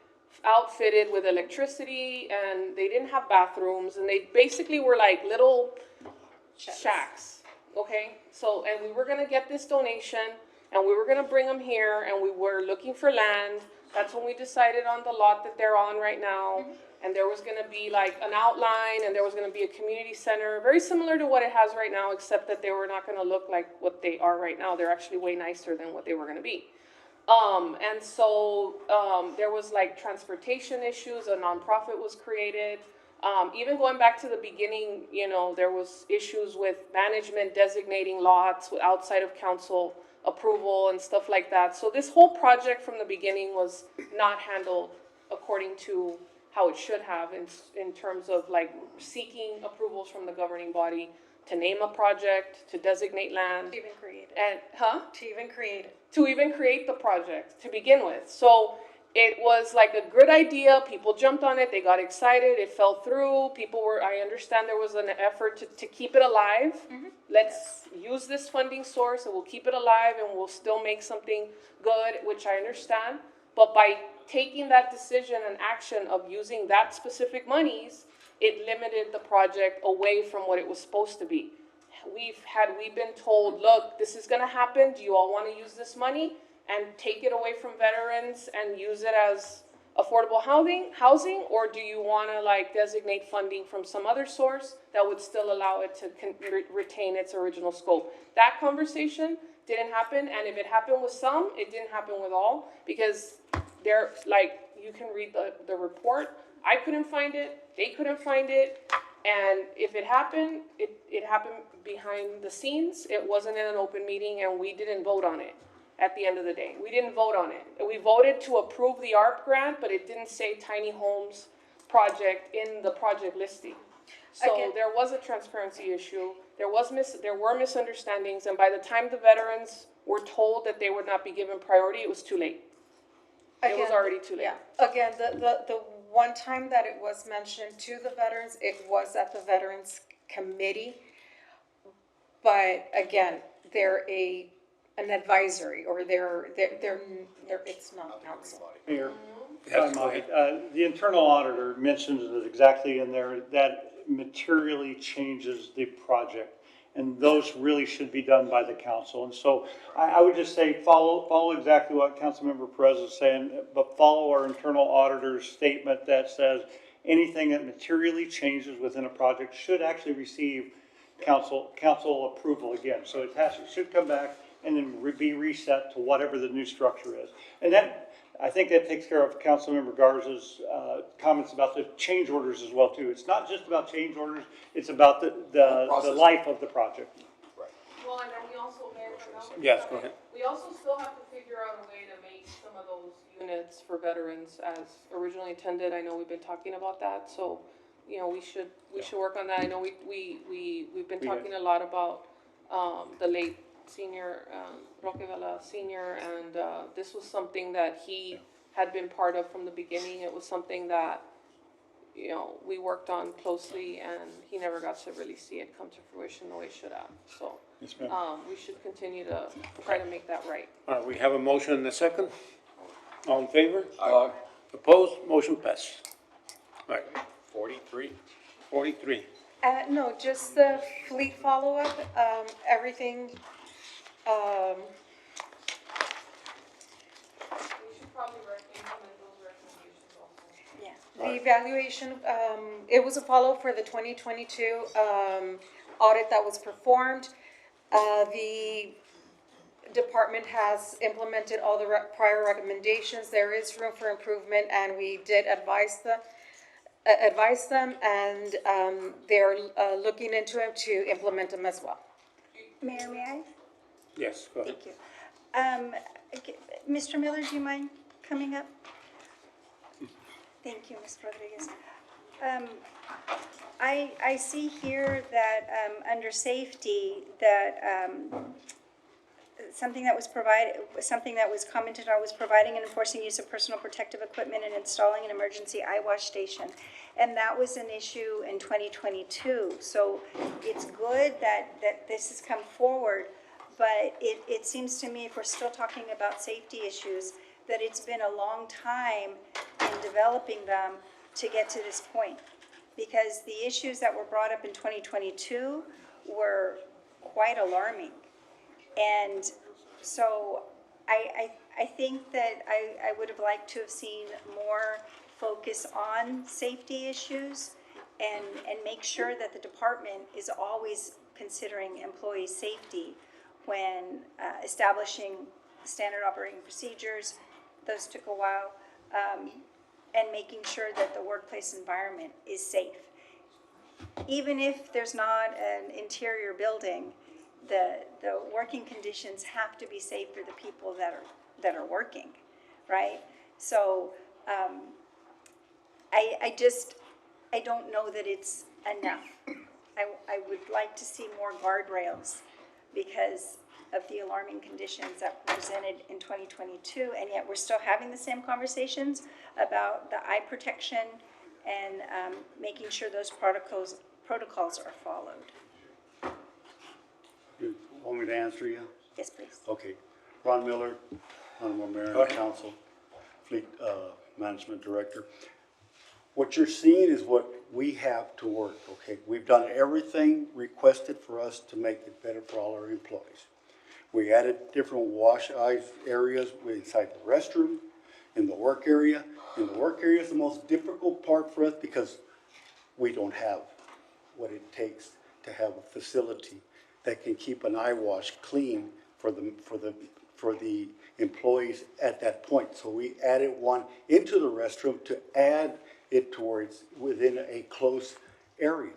outfitted with electricity, and they didn't have bathrooms, and they basically were like little shacks, okay? So, and we were gonna get this donation, and we were gonna bring them here, and we were looking for land. That's when we decided on the lot that they're on right now, and there was gonna be like an outline, and there was gonna be a community center, very similar to what it has right now, except that they were not gonna look like what they are right now. They're actually way nicer than what they were gonna be. And so, there was like transportation issues, a nonprofit was created. Even going back to the beginning, there was issues with management designating lots outside of council approval and stuff like that. So this whole project from the beginning was not handled according to how it should have in terms of like seeking approvals from the governing body to name a project, to designate land. To even create it. And, To even create it. to even create the project to begin with. So it was like a good idea. People jumped on it. They got excited. It fell through. I understand there was an effort to keep it alive. Let's use this funding source and we'll keep it alive and we'll still make something good, which I understand. But by taking that decision and action of using that specific monies, it limited the project away from what it was supposed to be. We've been told, look, this is gonna happen, do you all wanna use this money and take it away from veterans and use it as affordable housing, or do you wanna like designate funding from some other source that would still allow it to retain its original scope? That conversation didn't happen, and if it happened with some, it didn't happen with all, because you can read the report. I couldn't find it, they couldn't find it, and if it happened, it happened behind the scenes. It wasn't in an open meeting, and we didn't vote on it at the end of the day. We didn't vote on it. We voted to approve the ARP grant, but it didn't say tiny homes project in the project listing. So Again- there was a transparency issue, there were misunderstandings, and by the time the veterans were told that they would not be given priority, it was too late. It was Again, already too late. Yeah, again, the one time that it was mentioned to the veterans, it was at the Veterans Committee. But again, they're an advisory, or they're it's not council. Mayor, Yes, if I go might, the internal auditor mentions it exactly in there, that materially changes the project. And those really should be done by the council. And so I would just say, follow exactly what Councilmember Perez is saying, but follow our internal auditor's statement that says, anything that materially changes within a project should actually receive council approval again. So it should come back and then be reset to whatever the new structure is. And that, I think that takes care of Councilmember Garza's comments about the change orders as well too. It's not just about change orders, it's about the life of the project. Well, and then we also, Mayor, Yes, go ahead. we also still have to figure out a way to make some of those units for veterans as originally intended. I know we've been talking about that, so, you know, we should work on that. I know we've been talking a lot about, the late senior, Roque Vela Senior, and, this was something that he had been part of from the beginning. It was something that, you know, we worked on closely, and he never got to really see it come to fruition the way it should have, so. Yes, ma'am. We should continue to try to make that right. All right, we have a motion and a second. All in favor? Aye. Opposed? Motion passed. All right, 43. 43. No, just the fleet follow-up, everything, We should probably implement those recommendations also. yeah. The evaluation, it was a follow for the 2022 audit that was performed. The department has implemented all the prior recommendations. There is room for improvement, and we did advise them, and they're looking into it to implement them as well. Mayor, may I? Yes, go ahead. Thank you. Mr. Miller, do you mind coming up? Thank you, Ms. Rodriguez. I see here that under safety that something that was commented on was providing and enforcing use of personal protective equipment and installing an emergency eye wash station. And that was an issue in 2022. So it's good that this has come forward, but it seems to me, if we're still talking about safety issues, that it's been a long time in developing them to get to this point. Because the issues that were brought up in 2022 were quite alarming. And so I think that I would have liked to have seen more focus on safety issues and make sure that the department is always considering employee safety when establishing standard operating procedures. Those took a while. And making sure that the workplace environment is safe. Even if there's not an interior building, the working conditions have to be safe for the people that are working, right? So I don't know that it's enough. I would like to see more guardrails because of the alarming conditions that were presented in 2022, and yet we're still having the same conversations about the eye protection and making sure those protocols are followed. You want me to answer you? Yes, please. Okay. Ron Miller, Honorable Mayor and Council, Fleet Management Director. What you're seeing is what we have to work, okay? We've done everything requested for us to make it better for all our employees. We added different wash eyes areas inside the restroom, in the work area. And the work area is the most difficult part for us because we don't have what it takes to have a facility that can keep an eye wash clean for the employees at that point. So we added one into the restroom to add it towards within a close area.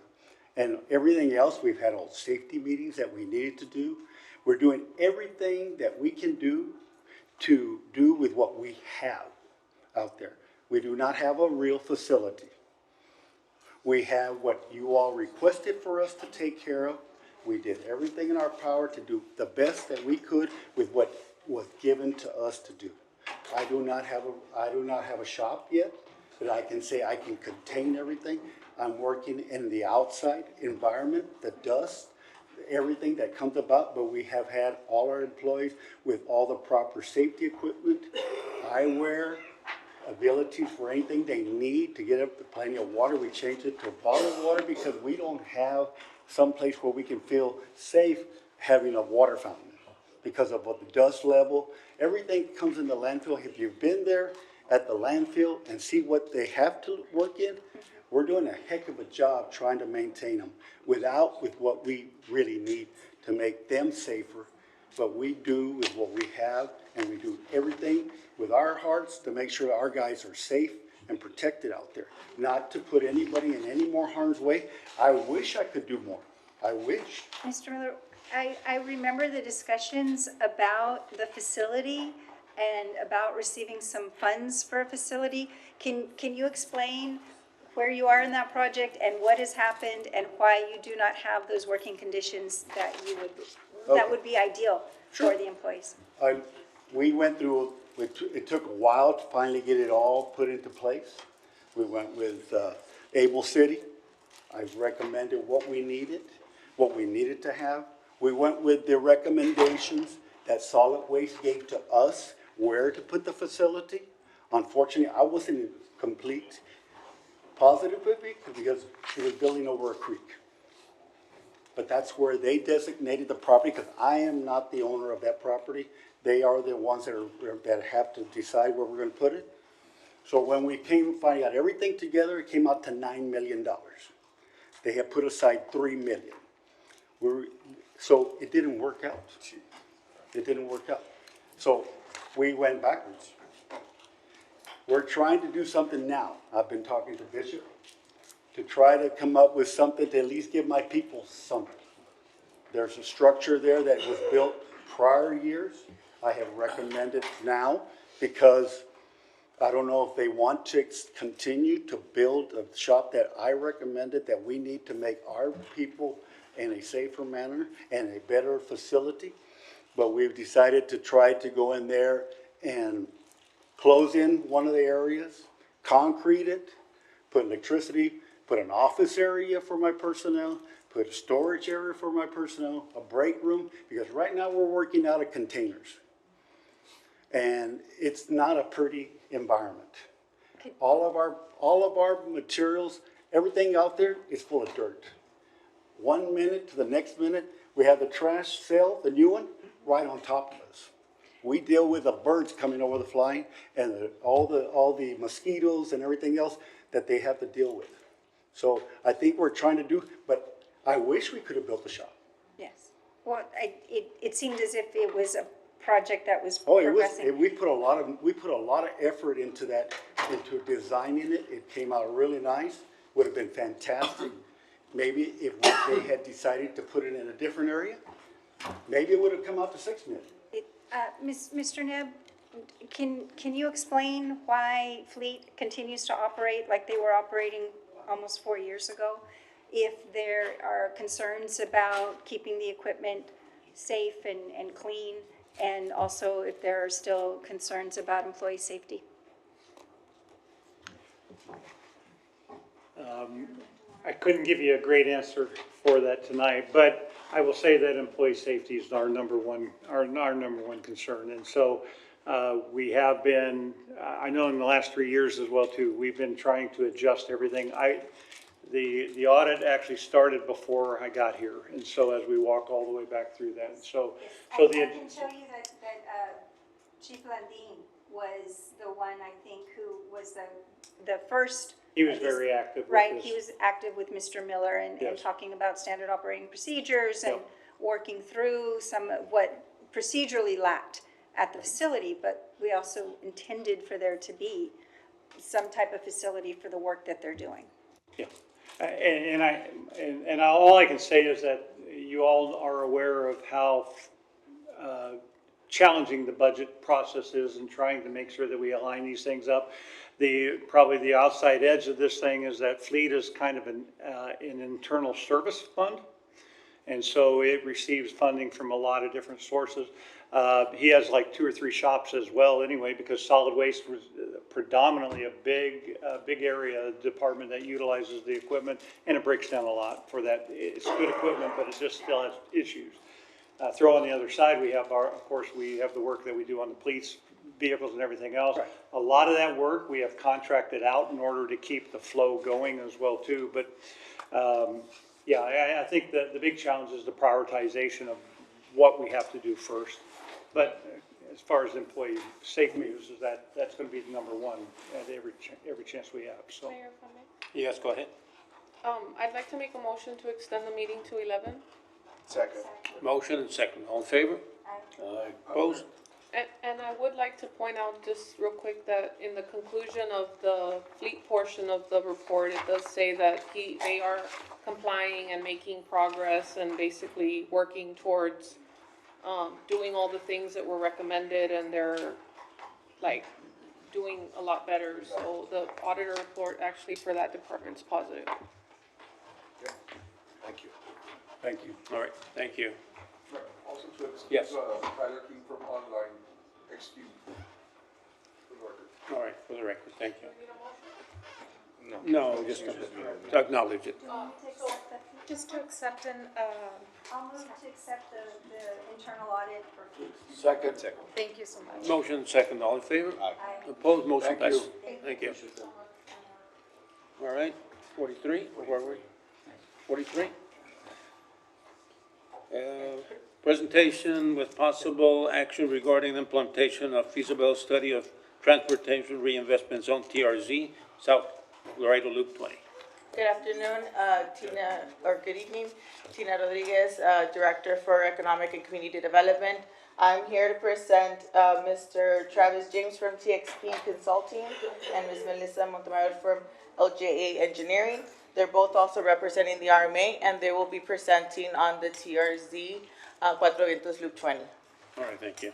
And everything else, we've had all safety meetings that we needed to do. We're doing everything that we can do to do with what we have out there. We do not have a real facility. We have what you all requested for us to take care of. We did everything in our power to do the best that we could with what was given to us to do. I do not have a shop yet, but I can say I can contain everything. I'm working in the outside environment, the dust, everything that comes about, but we have had all our employees with all the proper safety equipment, eyewear, abilities for anything they need to get up to plenty of water. We changed it to bottled water because we don't have some place where we can feel safe having a water fountain because of the dust level. Everything comes in the landfill. If you've been there at the landfill and see what they have to work in, We're doing a heck of a job trying to maintain them with what we really need to make them safer. But we do with what we have, and we do everything with our hearts to make sure our guys are safe and protected out there, not to put anybody in any more harm's way. I wish I could do more. I wish. Mr. Miller, I remember the discussions about the facility and about receiving some funds for a facility. Can you explain where you are in that project and what has happened and why you do not have those working conditions that that would be ideal for the employees? We went through, it took a while to finally get it all put into place. We went with Able City. I've recommended what we needed to have. We went with the recommendations that Solid Waste gave to us, where to put the facility. Unfortunately, I wasn't in complete positive with it because it was building over a creek. But that's where they designated the property, because I am not the owner of that property. They are the ones that have to decide where we're gonna put it. So when we finally got everything together, it came out to $9 million. They had put aside $3 million. So it didn't work out. It didn't work out. So we went backwards. We're trying to do something now. I've been talking to Bishop to try to come up with something to at least give my people something. There's a structure there that was built prior years. I have recommended now because I don't know if they want to continue to build a shop that I recommended, that we need to make our people in a safer manner and a better facility. But we've decided to try to go in there and close in one of the areas, concrete it, put electricity, put an office area for my personnel, put a storage area for my personnel, a break room, because right now we're working out of containers. And it's not a pretty environment. All of our materials, everything out there is full of dirt. 1 minute to the next minute, we have the trash cell, the new one, right on top of us. We deal with the birds coming over the flying and all the mosquitoes and everything else that they have to deal with. So I think we're trying to do, but I wish we could have built a shop. Yes. Well, it seemed as if it was a project that was progressing. We put a lot of effort into that, into designing it. It came out really nice. Would have been fantastic. Maybe if they had decided to put it in a different area, maybe it would have come out to $6 million. Mr. Neb, can you explain why Fleet continues to operate like they were operating almost 4 years ago? If there are concerns about keeping the equipment safe and clean, and also if there are still concerns about employee safety? I couldn't give you a great answer for that tonight, but I will say that employee safety is our number one concern. And so we have been, I know in the last 3 years as well too, we've been trying to adjust everything. The audit actually started before I got here, and so as we walk all the way back through that, I can tell you that Chief Landine was the one, I think, who was the first. He was very active with Right, this. he was active with Mr. Miller and Yes. talking about standard operating procedures and working through some of what procedurally lacked at the facility, but we also intended for there to be some type of facility for the work that they're doing. Yeah, and all I can say is that you all are aware of how challenging the budget process is and trying to make sure that we align these things up. Probably the outside edge of this thing is that Fleet is kind of an internal service fund. And so it receives funding from a lot of different sources. He has like 2 or 3 shops as well anyway, because solid waste was predominantly a big area department that utilizes the equipment, and it breaks down a lot for that. It's good equipment, but it just still has issues. Throw on the other side, we have of course, we have the work that we do on the police vehicles and everything else. Right. A lot of that work we have contracted out in order to keep the flow going as well too. But yeah, I think that the big challenge is the prioritization of what we have to do first. But as far as employee safety is that's gonna be number one at every chance we have, so. Mayor, if I may. Yes, go ahead. I'd like to make a motion to extend the meeting to 11. Second. Motion and second. All in favor? Aye. Opposed? And I would like to point out just real quick that in the conclusion of the fleet portion of the report, it does say that they are complying and making progress and basically working towards doing all the things that were recommended, and they're like doing a lot better. So the auditor report actually for that department's positive. Thank you. Thank you. All right, thank you. Also to excuse, Yes. Tyler King from online, excuse. For the record. All right, for the record, thank you. No, just to acknowledge it. Just to accept and, I'll move to accept the internal audit for. Second. thank you so much. Motion and second. All in favor? Aye. Opposed? Motion Thank you. passes. Thank you. All right, 43, where were we? 43? Presentation with possible action regarding the implementation of feasibility study of Transportation Reinvestment Zone, TRZ, South Laredo Loop 20. Good afternoon, good evening, Tina Rodriguez, Director for Economic and Community Development. I'm here to present Mr. Travis James from TXP Consulting and Ms. Melissa Montemayor from LJA Engineering. They're both also representing the RMA, and they will be presenting on the TRZ Cuatro Vientos Loop 20. All right, thank you.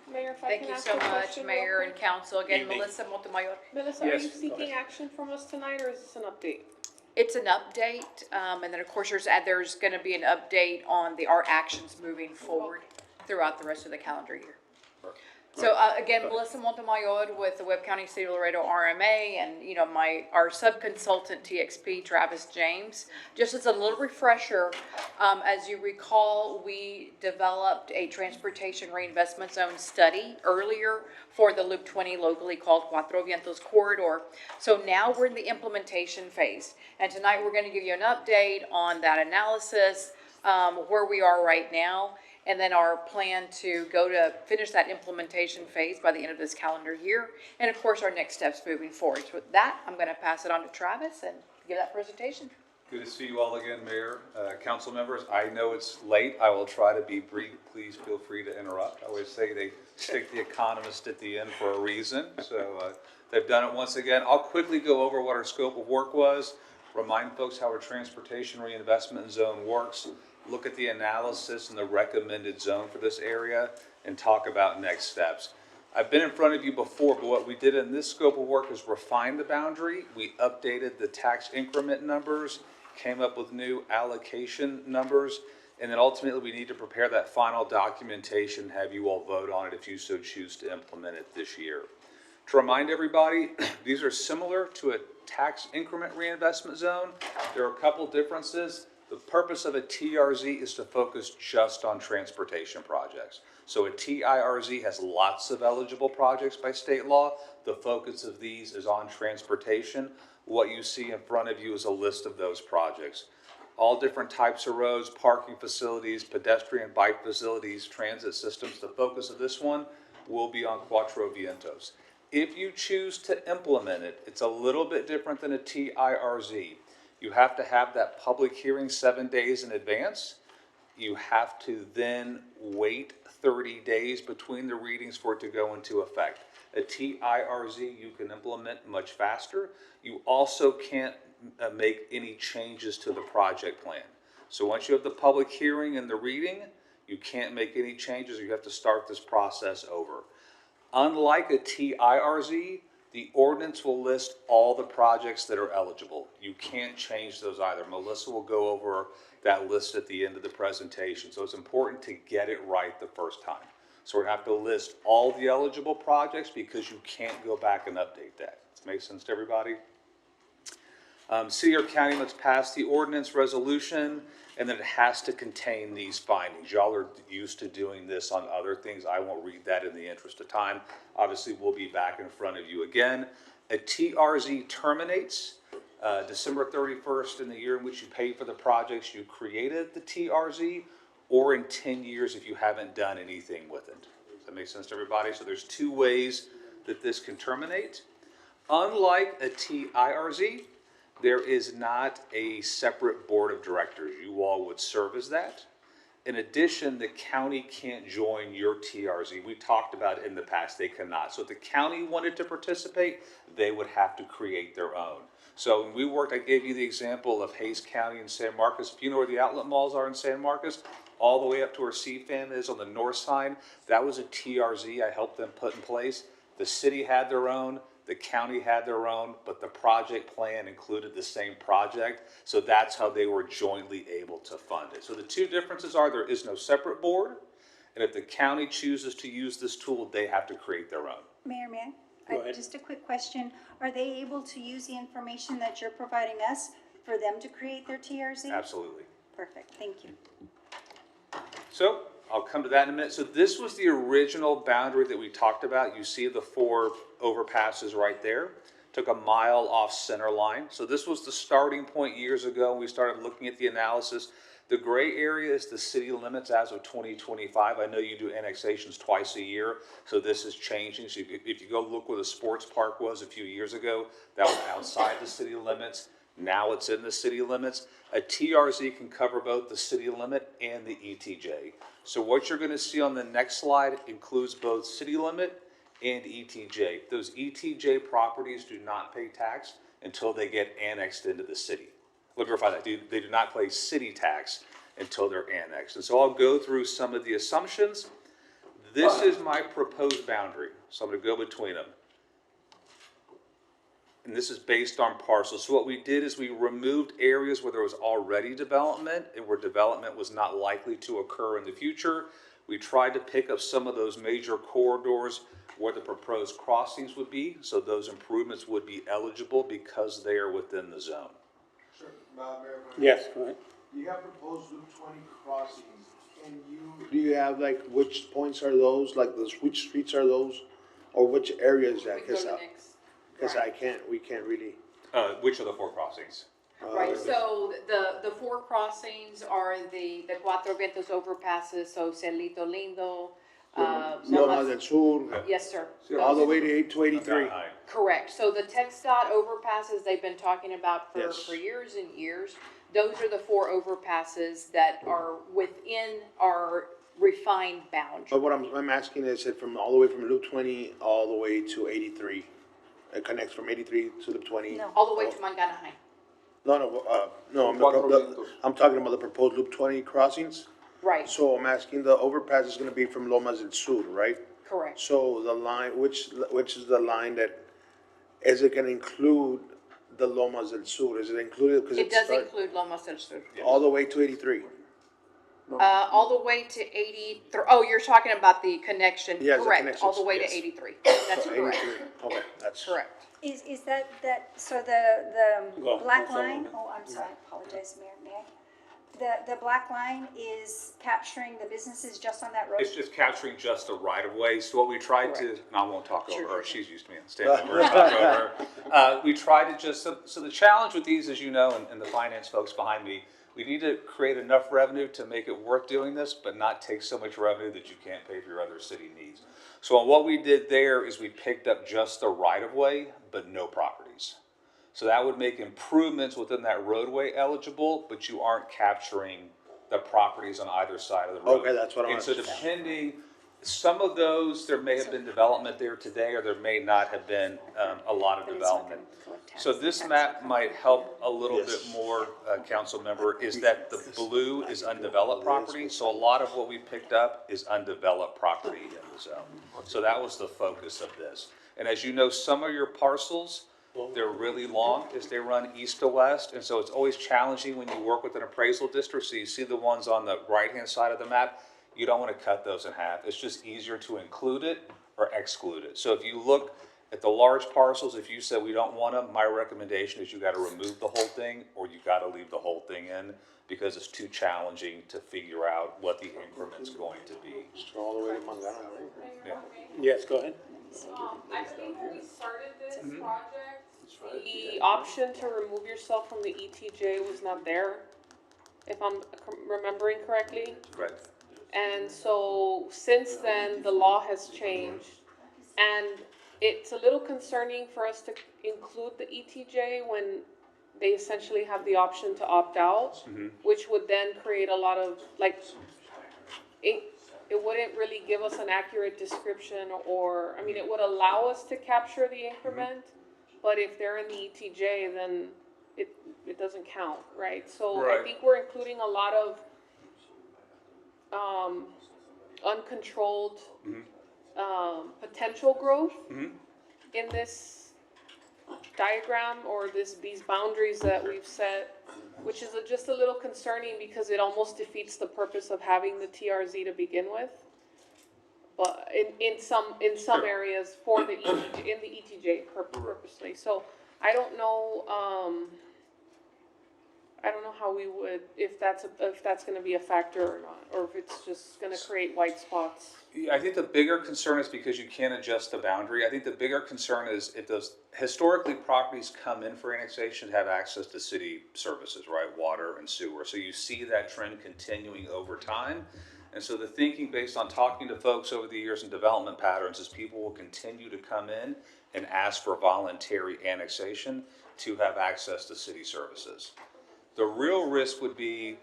Mayor, if I Thank can you ask so a much, question real Mayor quick. and council. Again, Evening. Melissa Montemayor. Melissa, are Yes, you go seeking ahead. action from us tonight, or is this an update? It's an update, and then of course there's gonna be an update on our actions moving forward throughout the rest of the calendar year. So, again, Melissa Montemayor with the Webb County City of Laredo RMA, and, you know, our sub-consultant TXP, Travis James. Just as a little refresher, as you recall, we developed a transportation reinvestment zone study earlier for the Loop 20, locally called Cuatro Vientos Corridor. So now we're in the implementation phase, and tonight we're gonna give you an update on that analysis, where we are right now, and then our plan to finish that implementation phase by the end of this calendar year, and of course, our next steps moving forward. So with that, I'm gonna pass it on to Travis and give that presentation. Good to see you all again, Mayor, council members. I know it's late. I will try to be brief. Please feel free to interrupt. I always say they stick the economist at the end for a reason, so they've done it once again. I'll quickly go over what our scope of work was, remind folks how our transportation reinvestment zone works, look at the analysis and the recommended zone for this area, and talk about next steps. I've been in front of you before, but what we did in this scope of work is refine the boundary. We updated the tax increment numbers, came up with new allocation numbers, and then ultimately we need to prepare that final documentation, have you all vote on it if you so choose to implement it this year. To remind everybody, these are similar to a tax increment reinvestment zone. There are a couple differences. The purpose of a TRZ is to focus just on transportation projects. So a TIRZ has lots of eligible projects by state law. The focus of these is on transportation. What you see in front of you is a list of those projects. All different types of roads, parking facilities, pedestrian bike facilities, transit systems. The focus of this one will be on Cuatro Vientos. If you choose to implement it, it's a little bit different than a TIRZ. You have to have that public hearing 7 days in advance. You have to then wait 30 days between the readings for it to go into effect. A TIRZ you can implement much faster. You also can't make any changes to the project plan. So once you have the public hearing and the reading, you can't make any changes. You have to start this process over. Unlike a TIRZ, the ordinance will list all the projects that are eligible. You can't change those either. Melissa will go over that list at the end of the presentation. So it's important to get it right the first time. So we're gonna have to list all the eligible projects because you can't go back and update that. Does that make sense to everybody? City or county must pass the ordinance resolution, and then it has to contain these findings. Y'all are used to doing this on other things. I won't read that in the interest of time. Obviously, we'll be back in front of you again. A TRZ terminates December 31st in the year in which you paid for the projects you created the TRZ, or in 10 years if you haven't done anything with it. Does that make sense to everybody? So there's two ways that this can terminate. Unlike a TIRZ, there is not a separate board of directors. You all would serve as that. In addition, the county can't join your TRZ. We talked about it in the past, they cannot. So if the county wanted to participate, they would have to create their own. So when we worked, I gave you the example of Hays County and San Marcos. If you know where the outlet malls are in San Marcos, all the way up to where CFAM is on the north side, that was a TRZ I helped them put in place. The city had their own, the county had their own, but the project plan included the same project. So that's how they were jointly able to fund it. So the two differences are there is no separate board. And if the county chooses to use this tool, they have to create their own. Mayor, may I? Go ahead. Just a quick question. Are they able to use the information that you're providing us for them to create their TRZ? Absolutely. Perfect, thank you. So I'll come to that in a minute. So this was the original boundary that we talked about. You see the 4 overpasses right there. Took a mile off center line. So this was the starting point years ago. We started looking at the analysis. The gray area is the city limits as of 2025. I know you do annexations twice a year, so this is changing. So if you go look where the sports park was a few years ago, that was outside the city limits. Now it's in the city limits. A TRZ can cover both the city limit and the ETJ. So what you're going to see on the next slide includes both city limit and ETJ. Those ETJ properties do not pay tax until they get annexed into the city. Let me verify that. They do not pay city tax until they're annexed. And so I'll go through some of the assumptions. This is my proposed boundary. So I'm going to go between them. And this is based on parcels. So what we did is we removed areas where there was already development and where development was not likely to occur in the future. We tried to pick up some of those major corridors where the proposed crossings would be. So those improvements would be eligible because they are within the zone. Sure. Mayor, Yes, go ahead. you have proposed Loop 20 crossings. Do you have like which points are those? Like which streets are those? Or which area is that? We can go to the next. Because we can't really. Which are the 4 crossings? Right, so the 4 crossings are the Cuatro Vientos overpasses, so Cerrito Lindo, Loma del Sur. Yes, sir. All the way to 83. Correct, so the TxDOT overpasses they've been talking about Yes. for years and years. Those are the 4 overpasses that are within our refined boundary. But what I'm asking is it from all the way from Loop 20 all the way to 83. It connects from 83 to Loop 20. All the way to Manganaheim. No, I'm talking about the proposed Loop 20 crossings. Right. So I'm asking, the overpass is gonna be from Lomas del Sur, right? Correct. So the line, which is the line that, is it gonna include the Lomas del Sur? Is it included? Because It does include Lomas del Sur. all the way to 83. All the way to 83, oh, you're talking about the connection, Yes, the correct, all the connections, way yes. to 83, that's So correct. 83. Okay, that's. Correct. Is that, so the Go, black go line, forward. oh, I'm sorry, I apologize, Mayor, may I? The black line is capturing the businesses just on that road? It's just capturing just the right of way. So what we tried to, and I won't talk over her, she's used to me standing over her. We tried to just, so the challenge with these, as you know, and the finance folks behind me, we need to create enough revenue to make it worth doing this, but not take so much revenue that you can't pay for your other city needs. So what we did there is we picked up just the right of way, but no properties. So that would make improvements within that roadway eligible, but you aren't capturing the properties on either side of the road. Okay, that's what I And so understand. depending, some of those, there may have been development there today, or there may not have been a lot of development. So this map might help a little bit more, council member, is that the blue is undeveloped property. So a lot of what we picked up is undeveloped property in the zone. So that was the focus of this. And as you know, some of your parcels, they're really long as they run east to west. And so it's always challenging when you work with an appraisal district. So you see the ones on the right-hand side of the map, you don't want to cut those in half. It's just easier to include it or exclude it. So if you look at the large parcels, if you said we don't want them, my recommendation is you got to remove the whole thing or you got to leave the whole thing in because it's too challenging to figure out what the increment's going to be. All the way to Mangana, Yeah. Yes, go ahead. I think when we started this project, the option to remove yourself from the ETJ was not there. if I'm remembering correctly. Right. And so since then, the law has changed, and it's a little concerning for us to include the ETJ when they essentially have the option to opt out, which would then create a lot of, like, it wouldn't really give us an accurate description, or, I mean, it would allow us to capture the increment, but if they're in the ETJ, then it doesn't count, right? So I Right. think we're including a lot of uncontrolled potential growth in this diagram, or these boundaries that we've set, which is just a little concerning because it almost defeats the purpose of having the TRZ to begin with. But in some areas for the in the ETJ purposely. So I don't know. I don't know how we would, if that's going to be a factor or not, or if it's just going to create white spots. Yeah, I think the bigger concern is because you can't adjust the boundary. I think the bigger concern is if those historically properties come in for annexation have access to city services, right? Water and sewer. So you see that trend continuing over time. And so the thinking based on talking to folks over the years and development patterns is people will continue to come in and ask for voluntary annexation to have access to city services. The real risk would be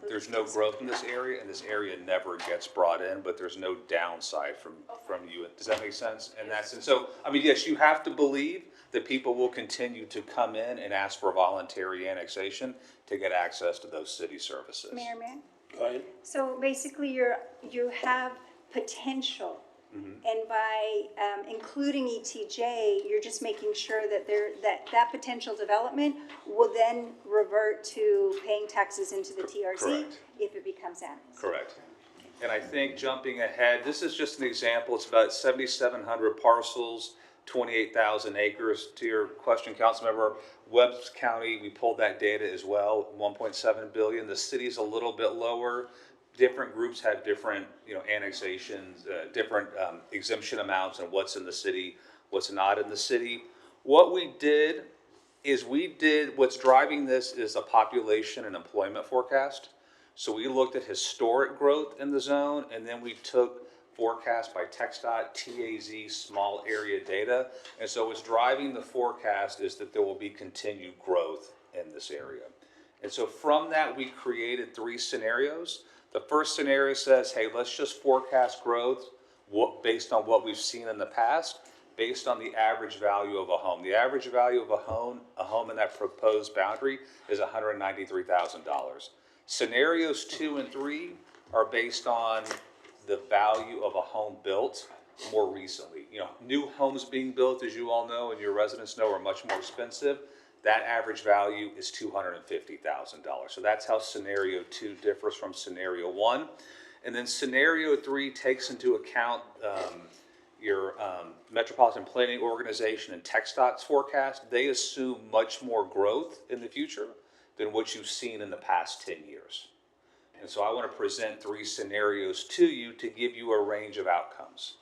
there's no growth in this area and this area never gets brought in, but there's no downside from you. Does that make sense? And so, I mean, yes, you have to believe that people will continue to come in and ask for voluntary annexation to get access to those city services. Mayor, man. Go ahead. So basically, you have potential, and by including ETJ, you're just making sure that that potential development will then revert to paying taxes into the TRZ Correct. if it becomes annexed. Correct. And I think jumping ahead, this is just an example. It's about 7,700 parcels, 28,000 acres. To your question, Councilmember, Webb County, we pulled that data as well, 1.7 billion. The city's a little bit lower. Different groups have different, annexations, different exemption amounts and what's in the city, what's not in the city. What we did is what's driving this is a population and employment forecast. So we looked at historic growth in the zone, and then we took forecasts by TxDOT, TAZ, small area data. And so what's driving the forecast is that there will be continued growth in this area. And so from that, we created 3 scenarios. The first scenario says, hey, let's just forecast growth based on what we've seen in the past, based on the average value of a home. The average value of a home in that proposed boundary is $193,000. Scenarios 2 and 3 are based on the value of a home built more recently. New homes being built, as you all know and your residents know, are much more expensive. That average value is $250,000. So that's how scenario 2 differs from scenario 1. And then scenario 3 takes into account your Metropolitan Planning Organization and TxDOT's forecast. They assume much more growth in the future than what you've seen in the past 10 years. And so I want to present 3 scenarios to you to give you a range of outcomes.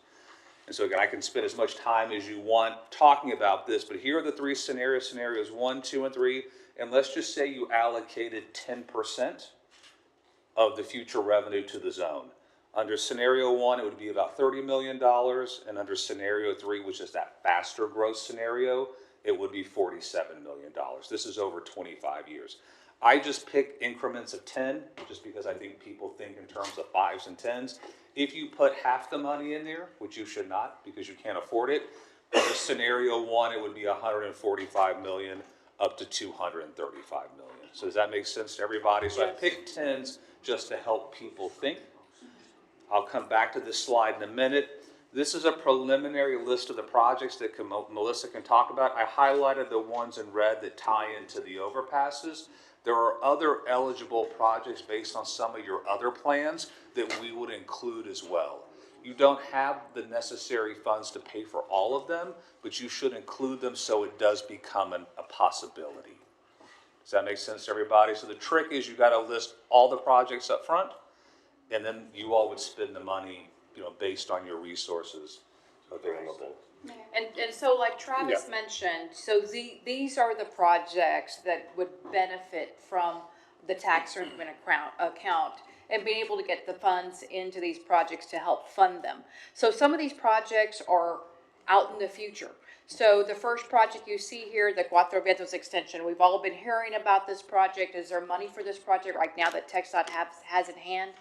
And so again, I can spend as much time as you want talking about this, but here are the 3 scenarios 1, 2, and 3. And let's just say you allocated 10% of the future revenue to the zone. Under scenario 1, it would be about $30 million. And under scenario 3, which is that faster growth scenario, it would be $47 million. This is over 25 years. I just picked increments of 10, just because I think people think in terms of 5s and 10s. If you put half the money in there, which you should not because you can't afford it, under scenario 1, it would be $145 million up to $235 million. So does that make sense to everybody? So I picked 10s just to help people think. I'll come back to this slide in a minute. This is a preliminary list of the projects that Melissa can talk about. I highlighted the ones in red that tie into the overpasses. There are other eligible projects based on some of your other plans that we would include as well. You don't have the necessary funds to pay for all of them, but you should include them so it does become a possibility. Does that make sense to everybody? So the trick is you got to list all the projects up front, and then you all would spend the money, based on your resources available. And so like Travis mentioned, so these are the projects that would benefit from the tax increment account and being able to get the funds into these projects to help fund them. So some of these projects are out in the future. So the first project you see here, the Cuatro Vientos extension, we've all been hearing about this project. Is there money for this project right now that TxDOT has in hand?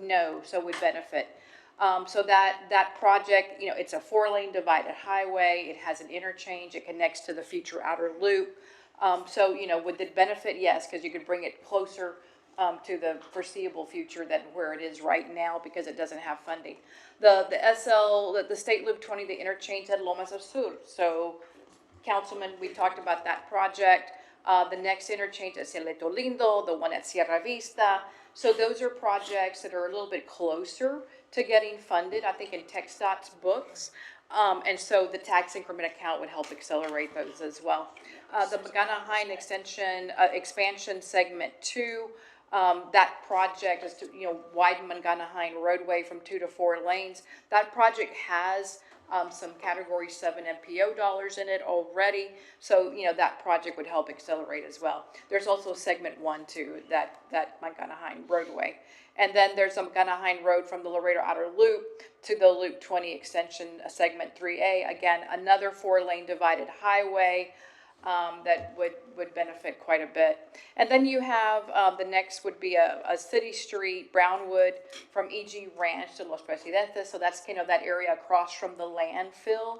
No, so we benefit. So that project, you know, it's a 4-lane divided highway. It has an interchange. It connects to the future outer loop. So, you know, would it benefit? Yes, because you could bring it closer to the foreseeable future than where it is right now because it doesn't have funding. The State Loop 20, the interchange at Lomas del Sur. So, Councilman, we talked about that project. The next interchange at Cielito Lindo, the one at Sierra Vista. So those are projects that are a little bit closer to getting funded, I think, in TxDOT's books. And so the tax increment account would help accelerate those as well. The Magana-Hine expansion segment 2, that project is to, you know, widen Magana-Hine roadway from 2 to 4 lanes. That project has some Category 7 MPO dollars in it already. So, you know, that project would help accelerate as well. There's also segment 1 too, that Magana-Hine roadway. And then there's a Magana-Hine road from the Laredo Outer Loop to the Loop 20 extension, segment 3A. Again, another 4-lane divided highway that would benefit quite a bit. And then you have, the next would be a city street, Brownwood, from E.G. Ranch to Los Presidentes. So that's kind of that area across from the landfill.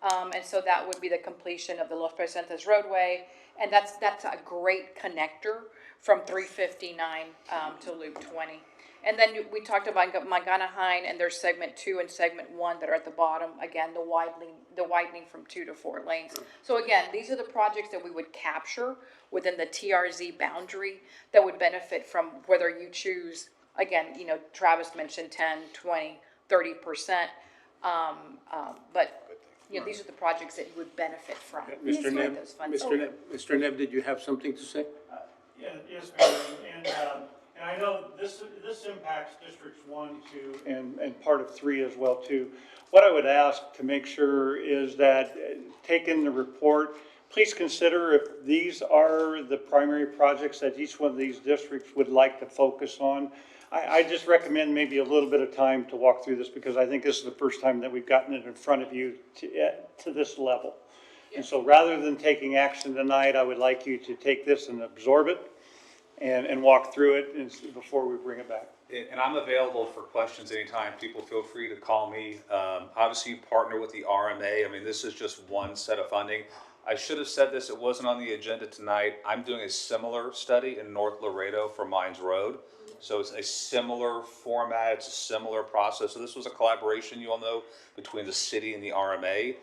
And so that would be the completion of the Los Presidentes roadway. And that's a great connector from 359 to Loop 20. And then we talked about Magana-Hine, and there's segment 2 and segment 1 that are at the bottom. Again, the widening from 2 to 4 lanes. So again, these are the projects that we would capture within the TRZ boundary that would benefit from whether you choose, again, you know, Travis mentioned 10, 20, 30%. But, you know, these are the projects that you would benefit from. Mr. Neb, Mr. Neb, did you have something to say? Yes, Mayor, and I know this impacts districts 1, 2, and part of 3 as well too. What I would ask to make sure is that, take in the report, please consider if these are the primary projects that each one of these districts would like to focus on. I just recommend maybe a little bit of time to walk through this because I think this is the first time that we've gotten it in front of you to this level. And so rather than taking action tonight, I would like you to take this and absorb it and walk through it before we bring it back. And I'm available for questions anytime. People feel free to call me. Obviously, you partner with the RMA. I mean, this is just one set of funding. I should have said this. It wasn't on the agenda tonight. I'm doing a similar study in North Laredo for Mines Road. So it's a similar format. It's a similar process. So this was a collaboration, you all know, between the city and the RMA.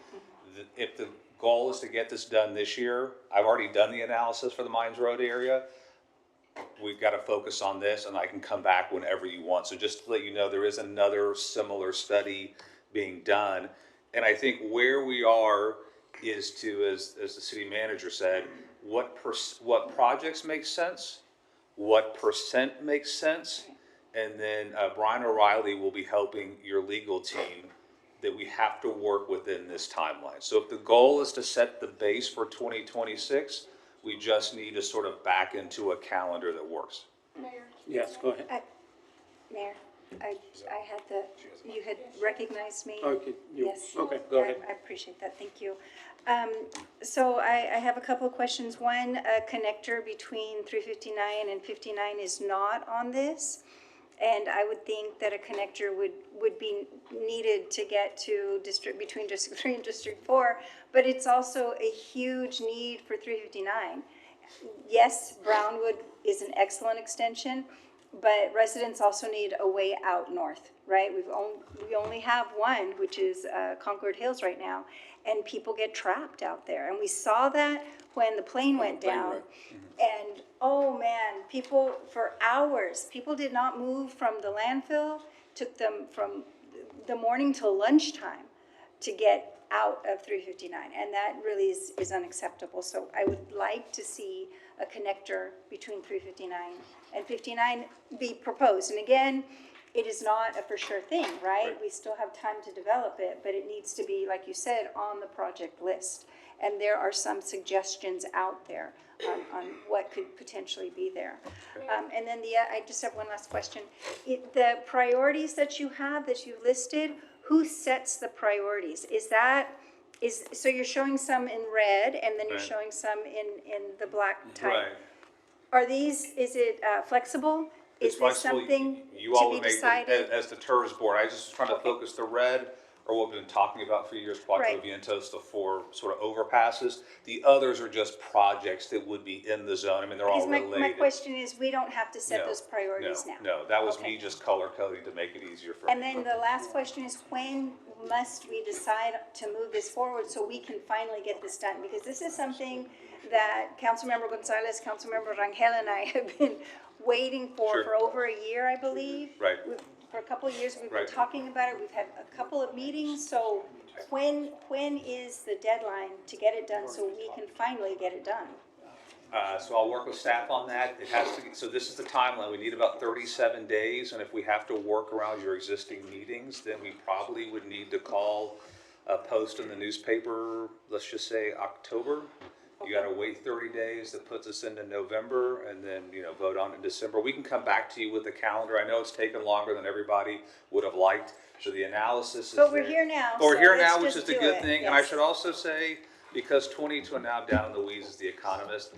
If the goal is to get this done this year, I've already done the analysis for the Mines Road area. We've got to focus on this, and I can come back whenever you want. So just to let you know, there is another similar study being done. And I think where we are is to, as the city manager said, what projects make sense, what percent makes sense, and then Brian O'Reilly will be helping your legal team that we have to work within this timeline. So if the goal is to set the base for 2026, we just need to sort of back into a calendar that works. Mayor? Yes, go ahead. Mayor, I had you had recognized me. Okay, Yes. Okay, go ahead. I appreciate that, thank you. So I have a couple of questions. One, a connector between 359 and 59 is not on this. And I would think that a connector would be needed to get to between District 3 and District 4, but it's also a huge need for 359. Yes, Brownwood is an excellent extension, but residents also need a way out north, right? We only have one, which is Concord Hills right now, and people get trapped out there. And we saw that when the plane went down. And oh man, people for hours, people did not move from the landfill, took them from the morning till lunchtime to get out of 359. And that really is unacceptable. So I would like to see a connector between 359 and 59 be proposed. And again, it is not a for sure thing, right? We still have time to develop it, but it needs to be, like you said, on the project list. and there are some suggestions out there on what could potentially be there. And then I just have one last question. The priorities that you have, that you listed, who sets the priorities? So you're showing some in red, and then you're Right. showing some in the black type. Right. Are these, is it flexible? It's Is this flexible. something You all to would be make, decided? as the TERS board, I was just trying to focus the red, or what we've been talking about for years, Cuatro Right. Vientos, the 4 sort of overpasses. The others are just projects that would be in the zone. I mean, they're all Because related. my question is, we don't have to set No, those priorities now. No, that was Okay. me just color coding to make it easier for. And then the last question is, when must we decide to move this forward so we can finally get this done? Because this is something that Councilmember Gonzalez, Councilmember Rangel, and I have been waiting Sure. for over a year, I believe. Right. For a couple of years, we've been Right. talking about it, we've had a couple of meetings, so when is the deadline to get it done so we can finally get it done? So I'll work with staff on that. It has to, so this is the timeline. We need about 37 days, and if we have to work around your existing meetings, then we probably would need to call, post in the newspaper, let's just say October. You gotta wait 30 days, that puts us into November, and then, vote on it in December. We can come back to you with the calendar. I know it's taken longer than everybody would have liked, so the analysis is But we're there. here now, But we're so here let's now, which just is the do good it, thing, and I yes. should also say, because 22 and now down in the weeds is the economist,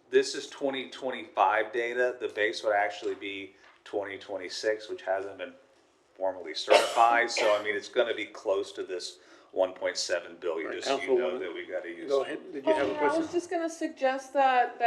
this is 2025 data, the base would actually be 2026, which hasn't been formally certified, so I mean, it's gonna be close to this 1.7 billion, just so you know Councilwoman, that we gotta use. Go ahead, did you have a I question? was just gonna suggest that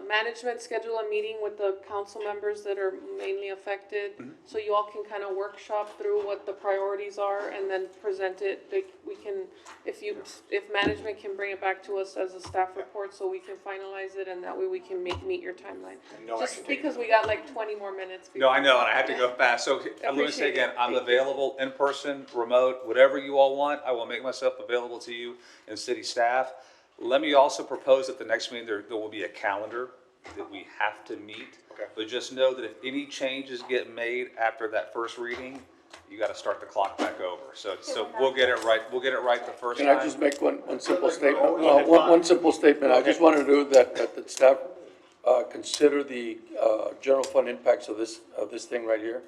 management schedule a meeting with the council members that are mainly affected, so you all can kind of workshop through what the priorities are and then present it. We can, if management can bring it back to us as a staff report, so we can finalize it, and that way we can meet your timeline. No Just action taken. because we got like 20 more minutes. No, I know, and I have to go fast, so I'm gonna say Appreciate again, it. I'm Thank you. available in person, remote, whatever you all want, I will make myself available to you and city staff. Let me also propose at the next meeting, there will be a calendar that we have to meet. Okay. But just know that if any changes get made after that first reading, you gotta start the clock back over. So we'll get it right the first time. Can I just make one simple statement? One simple statement. I just wanted to do that the staff consider the general fund impacts of this thing right here,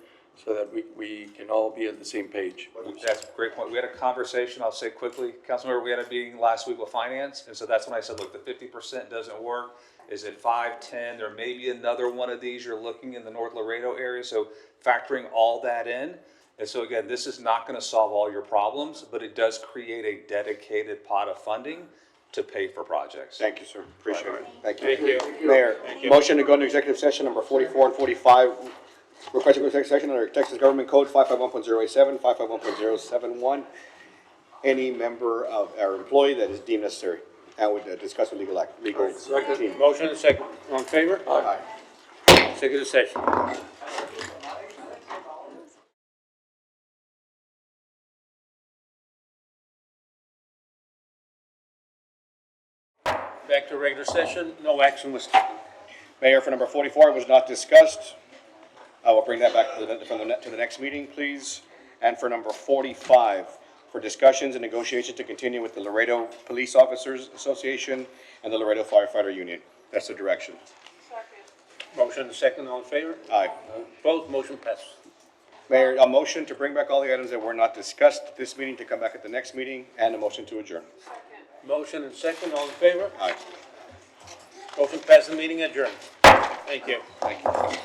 so that we can all be on the same page. That's a great point. We had a conversation, I'll say quickly, Councilmember, we had a meeting last week with finance, and so that's when I said, look, the 50% doesn't work. Is it 5, 10? There may be another one of these you're looking in the North Laredo area, so factoring all that in. And so again, this is not gonna solve all your problems, but it does create a dedicated pot of funding to pay for projects. Thank you, sir. Appreciate it. Thank you. Thank you. Mayor, motion to go into executive session number 44 and 45. Request to go into executive session under Texas Government Code 551.087, 551.071. Any member of our employee that is deemed necessary, and would discuss with legal team. Motion and second. All in favor? Aye. Executive session. Back to regular session, no action was taken. Mayor, for number 44, it was not discussed. I will bring that back to the next meeting, please. And for number 45, for discussions and negotiations to continue with the Laredo Police Officers Association and the Laredo Firefighter Union. That's the direction. Motion and second, all in favor? Aye. Opposed, motion passes. Mayor, a motion to bring back all the items that were not discussed at this meeting to come back at the next meeting, and a motion to adjourn. Motion and second, all in favor? Aye. Motion passes, meeting adjourned. Thank you. Thank you.